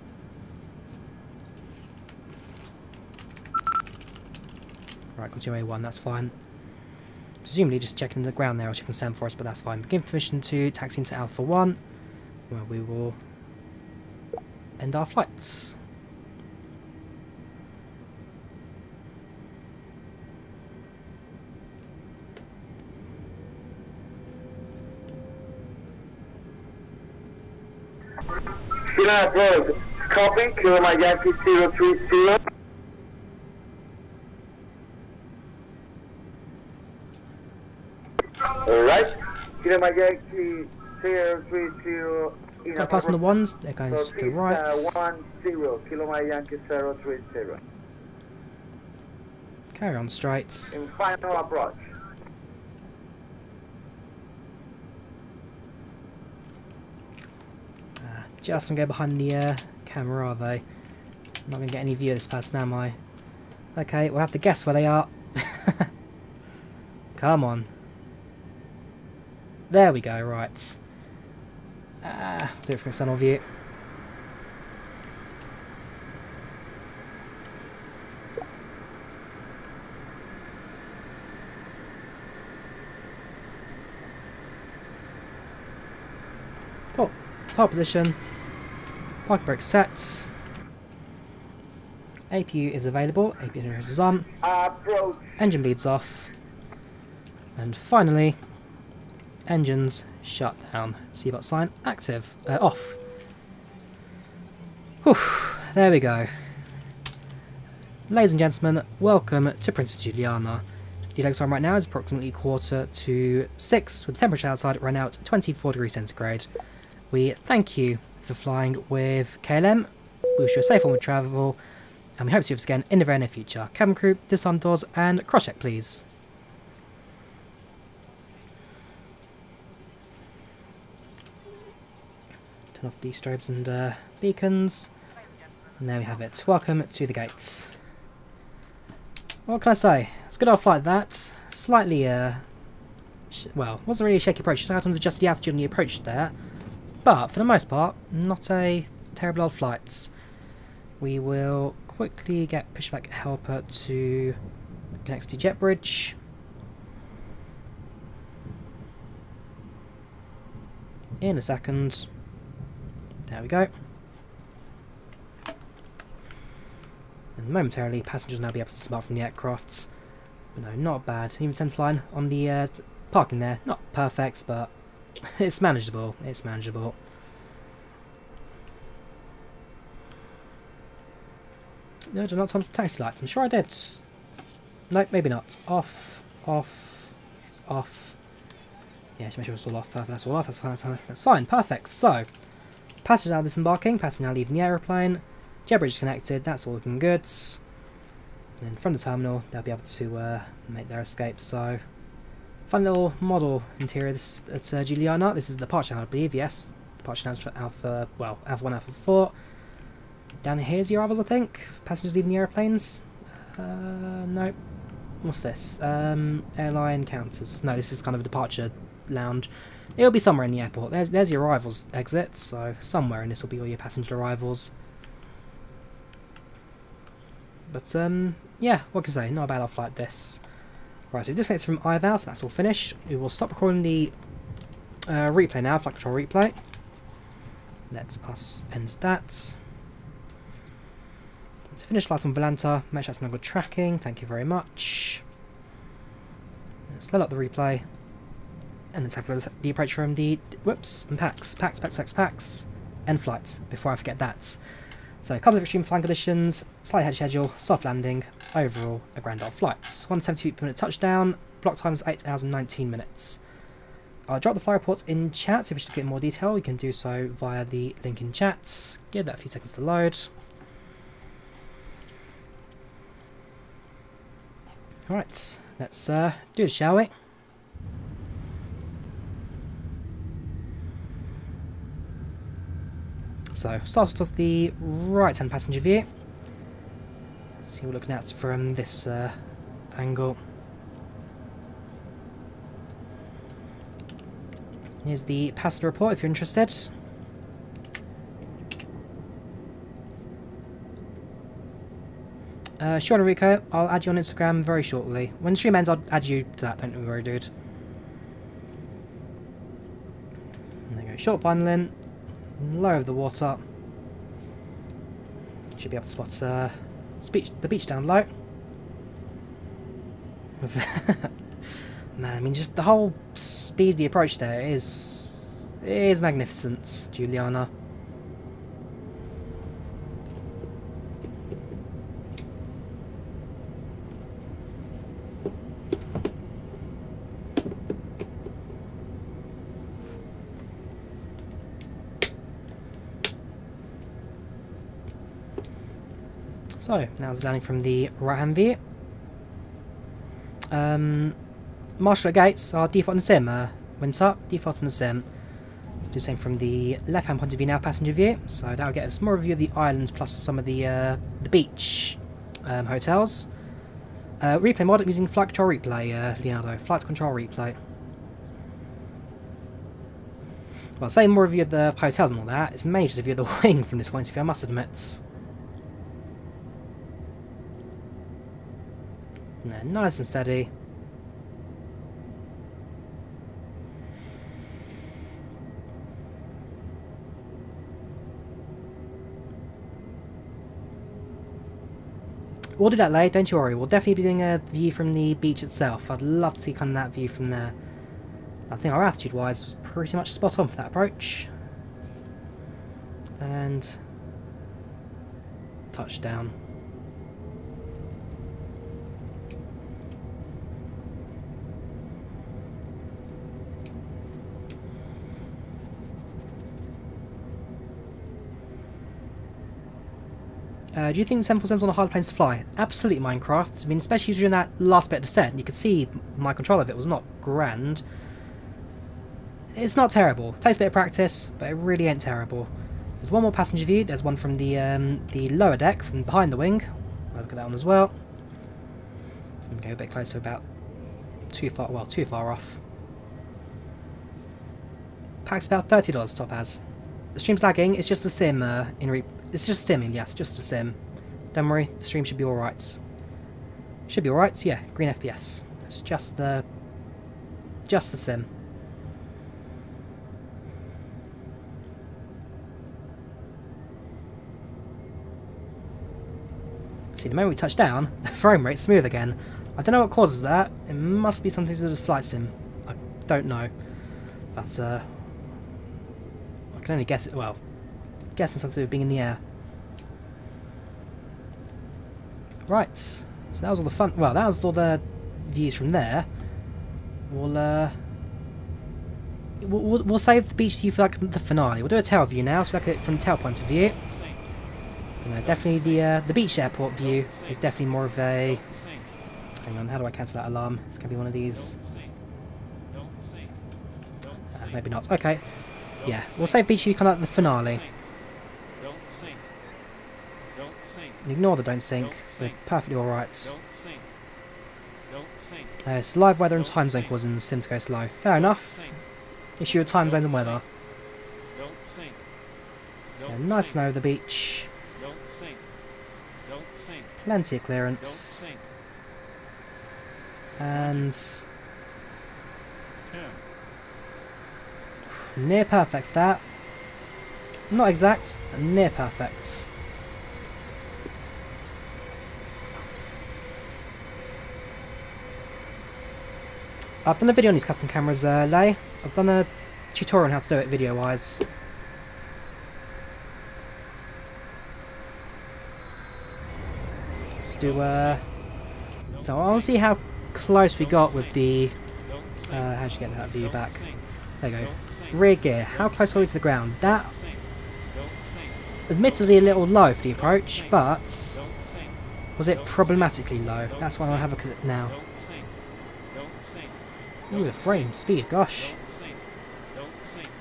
Right, continue A1, that's fine. Presumably just checking the ground there or checking SEM for us, but that's fine. Give permission to taxi into Alpha 1, where we will end our flights. Julian approach, copy, Kilo Mike Yankee 030. Alright, Kilo Mike Yankee 030. Got passing the ones, they're going to the right. 10, Kilo Mike Yankee 030. Carry on straight. In final approach. Just gonna go behind the camera, are they? I'm not gonna get any view of this person, am I? Okay, we'll have to guess where they are. Come on. There we go, right. Do it from external view. Cool. Pole position. Parking brake set. APU is available. APU is on. Approach. Engine bleeds off. And finally, engines shut down. Seatbelt sign active. Off. Whew. There we go. Ladies and gentlemen, welcome to Princess Juliana. The local time right now is approximately 5:45, with the temperature outside right now at 24 degrees centigrade. We thank you for flying with KLM. We wish you a safe onward travel, and we hope to see you again in the very near future. Cabin crew, disarm doors, and cross check, please. Turn off the strobes and beacons. And there we have it. Welcome to the gates. What can I say? It's a good old flight, that. Slightly, well, wasn't really a shaky approach. Just had to adjust the altitude on the approach there. But, for the most part, not a terrible old flight. We will quickly get Pushback Helper to connect to jet bridge. In a second. There we go. And momentarily, passengers will now be able to disembark from the aircrafts. But no, not bad. Even centre line on the parking there. Not perfect, but it's manageable. It's manageable. No, did not turn off taxi lights. I'm sure I did. No, maybe not. Off, off, off. Yeah, just make sure it's all off. Perfect. That's all off. That's fine. That's fine. Perfect. So, passengers now disembarking. Passengers now leaving the aeroplane. Jet bridge is connected. That's all looking good. And then from the terminal, they'll be able to make their escape. So, fun little model interior. This at Juliana. This is the departure, I believe. Yes, departure now for Alpha. Well, Alpha 1, Alpha 4. Down here's the arrivals, I think. Passengers leaving the airplanes. Nope. What's this? Airline counters. No, this is kind of a departure lounge. It'll be somewhere in the airport. There's your arrivals exit. So somewhere in this will be all your passenger arrivals. But yeah, what can I say? Not a bad old flight this. Right, so we've disconnected from IVAO, so that's all finished. We will stop recording the replay now, flight control replay. Let us end that. Let's finish flight on Volanta. Make sure that's no good tracking. Thank you very much. Let's load up the replay. And let's have a look at the approach from the whoops and PACX, end flight. Before I forget that. So a couple of extreme flying conditions, slightly ahead of schedule, soft landing, overall a grand old flight. 170 feet per minute touchdown, block time is 8 hours and 19 minutes. I'll drop the flight reports in chat, so if you wish to get more detail, you can do so via the link in chat. Give that a few seconds to load. Alright, let's do it, shall we? So, start off the right hand passenger view. See what we're looking at from this angle. Here's the passenger report if you're interested. Sean Enrico, I'll add you on Instagram very shortly. When the stream ends, I'll add you to that, don't worry, dude. And there you go, short final in, low over the water. Should be able to spot the beach down low. Man, I mean, just the whole speedy approach there is magnificent, Juliana. So, now it's landing from the right-hand view. Marshal at gates, our default on the sim went up, default on the sim. Let's do the same from the left-hand point of view now, passenger view. So that'll get us more view of the islands plus some of the beach hotels. Replay mod, I'm using FlightControlReplay, Leonardo, FlightControlReplay. Well, say more view of the hotels and all that, it's mainly just a view of the wing from this point of view, I must admit. No, nice and steady. We'll do that later, don't you worry. We'll definitely be doing a view from the beach itself. I'd love to see kind of that view from there. I think our attitude-wise was pretty much spot on for that approach. And touchdown. Do you think 747's on the hard planes to fly? Absolutely, Minecraft. I mean, especially during that last bit of descent, you could see my control of it was not grand. It's not terrible. Takes a bit of practice, but it really ain't terrible. There's one more passenger view. There's one from the lower deck, from behind the wing. I'll look at that one as well. Go a bit closer, about too far off. Pack's about $30 top as. The stream's lagging. It's just a sim it's just a sim, yes, just a sim. Don't worry, the stream should be alright. Should be alright, yeah, green FPS. It's just the sim. See, the moment we touch down, the frame rate's smooth again. I don't know what causes that. It must be something to do with FlightSim. I don't know. But, I can only guess it, well, guessing something to do with being in the air. Right, so that was all the fun. Well, that was all the views from there. We'll save the beach view for like the finale. We'll do a tail view now, so look at it from the tail point of view. You know, definitely the beach airport view is definitely more of a. Hang on, how do I cancel that alarm? It's gonna be one of these. Maybe not. Okay. Yeah, we'll save beach view kind of like the finale. Ignore the don't sink. They're perfectly alright. It's live weather and time zone causing the sim to go slow. Fair enough. Issue with time zones and weather. So nice and over the beach. Plenty of clearance. And near perfect's that. Not exact, but near perfect. I've done a video on these custom cameras, Lay. I've done a tutorial on how to do it video-wise. Let's do, so I want to see how close we got with the, how'd you get that view back? There you go. Rear gear, how close are we to the ground? That, admittedly a little low for the approach, but was it problematically low? That's what I'll have a look at it now. Ooh, the frame speed, gosh.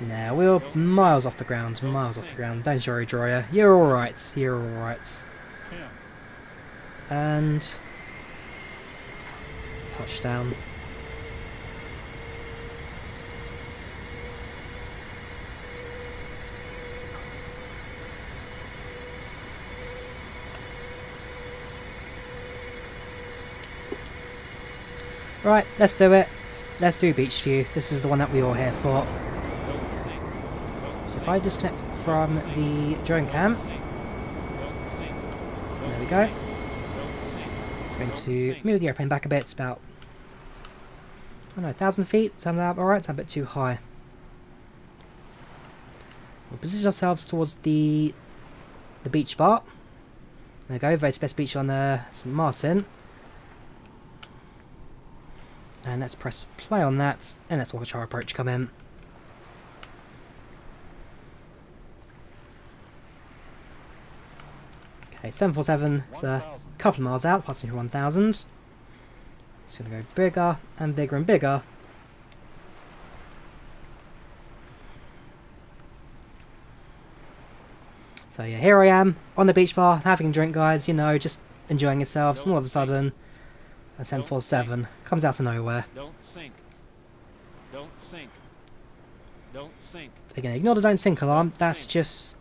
Nah, we were miles off the ground, miles off the ground. Don't worry, Drawyah. You're alright, you're alright. And touchdown. Right, let's do it. Let's do beach view. This is the one that we all here for. So if I disconnect from the drone cam, there we go. Going to move the airplane back a bit. It's about, I don't know, 1,000 feet. Sound about alright? It's a bit too high. We'll position ourselves towards the beach bar. There we go. Voted best beach on St Martin. And let's press play on that, and let's watch our approach come in. Okay, 747 is a couple of miles out, passing through 1,000. It's going to go bigger and bigger and bigger. So yeah, here I am on the beach bar, having a drink, guys, you know, just enjoying yourselves, and all of a sudden, a 747 comes out of nowhere. Don't sink. Don't sink. Don't sink. Again, ignore the don't sink alarm. That's just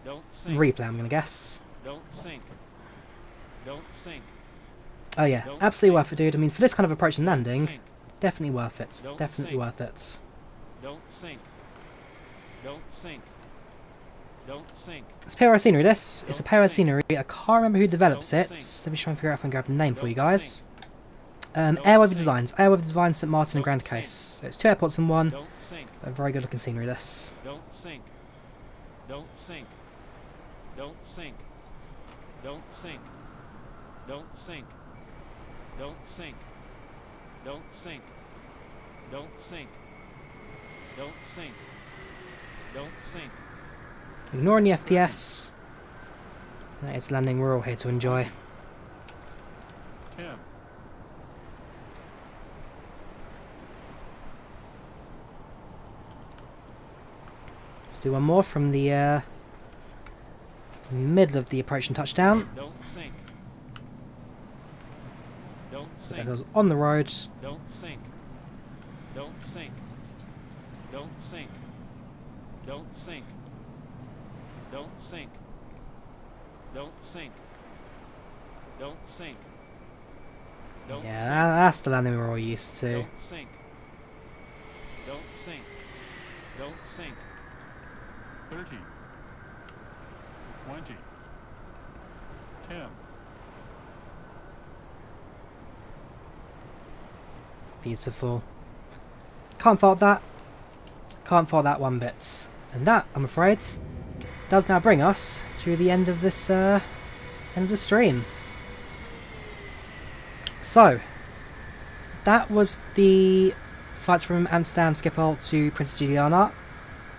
Don't sink. replay, I'm going to guess. Don't sink. Don't sink. Oh yeah, absolutely worth it, dude. I mean, for this kind of approach and landing, definitely worth it. Definitely worth it. Don't sink. Don't sink. Don't sink. It's POI scenery, this. It's a POI scenery. I can't remember who develops it. Let me try and figure out if I can grab the name for you guys. Airworthy Designs. Airworthy Designs, St Martin and Grand Case. So it's 2 airports in one. A very good looking scenery, this. Don't sink. Don't sink. Don't sink. Don't sink. Don't sink. Don't sink. Don't sink. Don't sink. Don't sink. Don't sink. Ignoring the FPS. It's landing we're all here to enjoy. 10. Let's do one more from the middle of the approach and touchdown. Don't sink. Don't Put sink. those on the road. Don't sink. Don't sink. Don't sink. Don't sink. Don't sink. Don't sink. Don't sink. Don't Yeah, sink. that's the landing we're all used to. Don't sink. Don't sink. Don't sink. 30. 20. 10. Beautiful. Can't fault that. Can't fault that one bit. And that, I'm afraid, does now bring us to the end of this stream. So, that was the flights from Amsterdam Schiphol to Princess Juliana.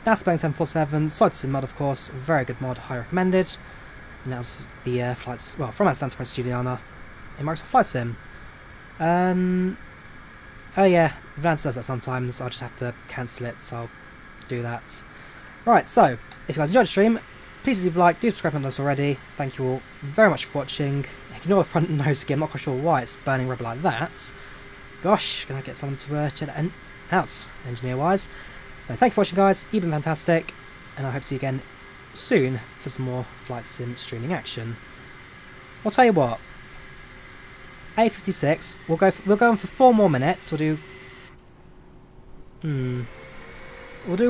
That's the Boeing 747, SaltySim mod, of course, very good mod, highly recommended. And that was the flights, well, from Amsterdam to Princess Juliana in Microsoft FlightSim. Oh yeah, Volanta does that sometimes, I'll just have to cancel it, so I'll do that. Right, so, if you guys enjoyed the stream, please leave a like, do subscribe if you haven't done so already. Thank you all very much for watching. Ignore the front nose again, I'm not quite sure why it's burning rubber like that. Gosh, can I get someone to check that out, engineer-wise. Thank you for watching, guys, you've been fantastic, and I hope to see you again soon for some more FlightSim streaming action. I'll tell you what, 8:56, we'll go on for 4 more minutes, we'll do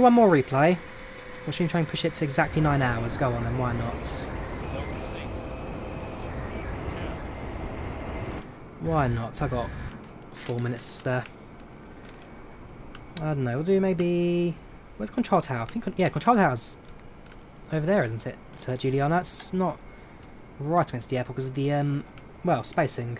one more replay. We'll try and push it to exactly 9 hours. Go on then, why not? Why not? I got 4 minutes spare. I don't know, we'll do maybe... Where's Control Tower? I think, yeah, Control Tower's over there, isn't it, Juliana? It's not right against the airport because of the, well, spacing.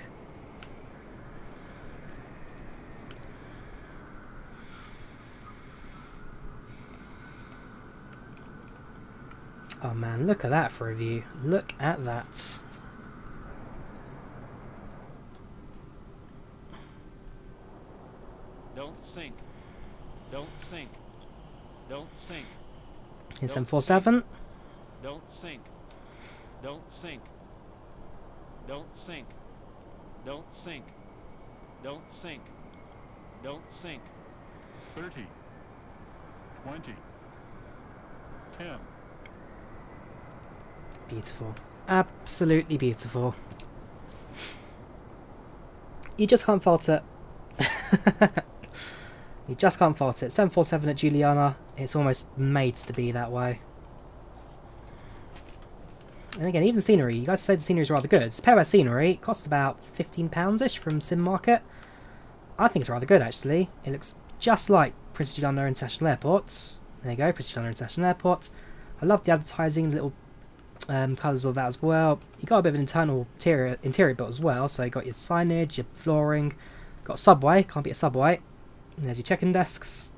Oh man, look at that for a view. Look at that. Don't sink. Don't sink. Don't sink. Here's 747. Don't sink. Don't sink. Don't sink. Don't sink. Don't sink. Don't sink. 30. 20. 10. Beautiful. Absolutely beautiful. You just can't fault it. You just can't fault it. 747 at Juliana. It's almost made to be that way. And again, even the scenery. You guys say the scenery is rather good. It's pair by scenery. It costs about £15-ish from Sim Market. I think it's rather good, actually. It looks just like Princess Juliana International Airport. There you go, Princess Juliana International Airport. I love the advertising, the little colours of that as well. You got a bit of an internal interior built as well. So you got your signage, your flooring. Got a subway. Can't beat a subway. And there's your check-in desks.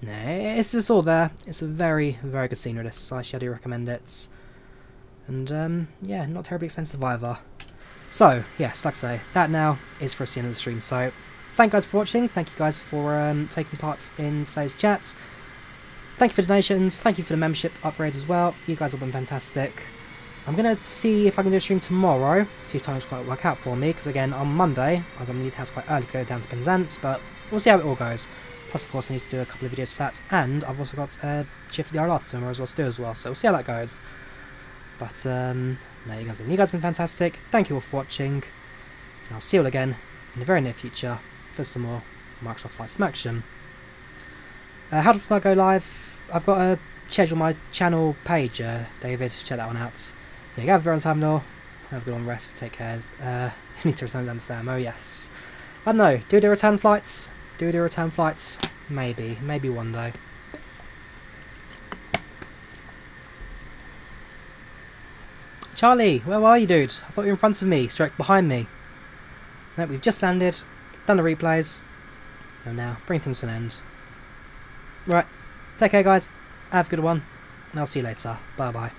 No, it's just all there. It's a very, very good scenery, this. So I do recommend it. And, yeah, not terribly expensive either. So, yes, like I say, that now is for us the end of the stream. So, thank you guys for watching. Thank you guys for taking part in today's chat. Thank you for donations. Thank you for the membership upgrades as well. You guys have been fantastic. I'm going to see if I can do a stream tomorrow. See if times quite work out for me. Because, again, on Monday, I'm going to leave the house quite early to go down to Penzance. But we'll see how it all goes. Plus, of course, I need to do a couple of videos for that. And I've also got TFDi tomorrow as well to do as well. So we'll see how that goes. But, no, you guys have been fantastic. Thank you all for watching. And I'll see you all again in the very near future for some more Microsoft Flight Sim action. How do I go live? I've got to schedule my channel page, David. Check that one out. Yeah, you have everyone's time now. Have a good one, rest, take care. You need to return to Amsterdam. Oh, yes. I don't know. Do the return flights? Do the return flights? Maybe. Maybe one day. Charlie, where are you, dude? I thought you were in front of me, straight behind me. No, we've just landed, done the replays, and now bring things to an end. Right, take care guys, have a good one, and I'll see you later. Bye bye.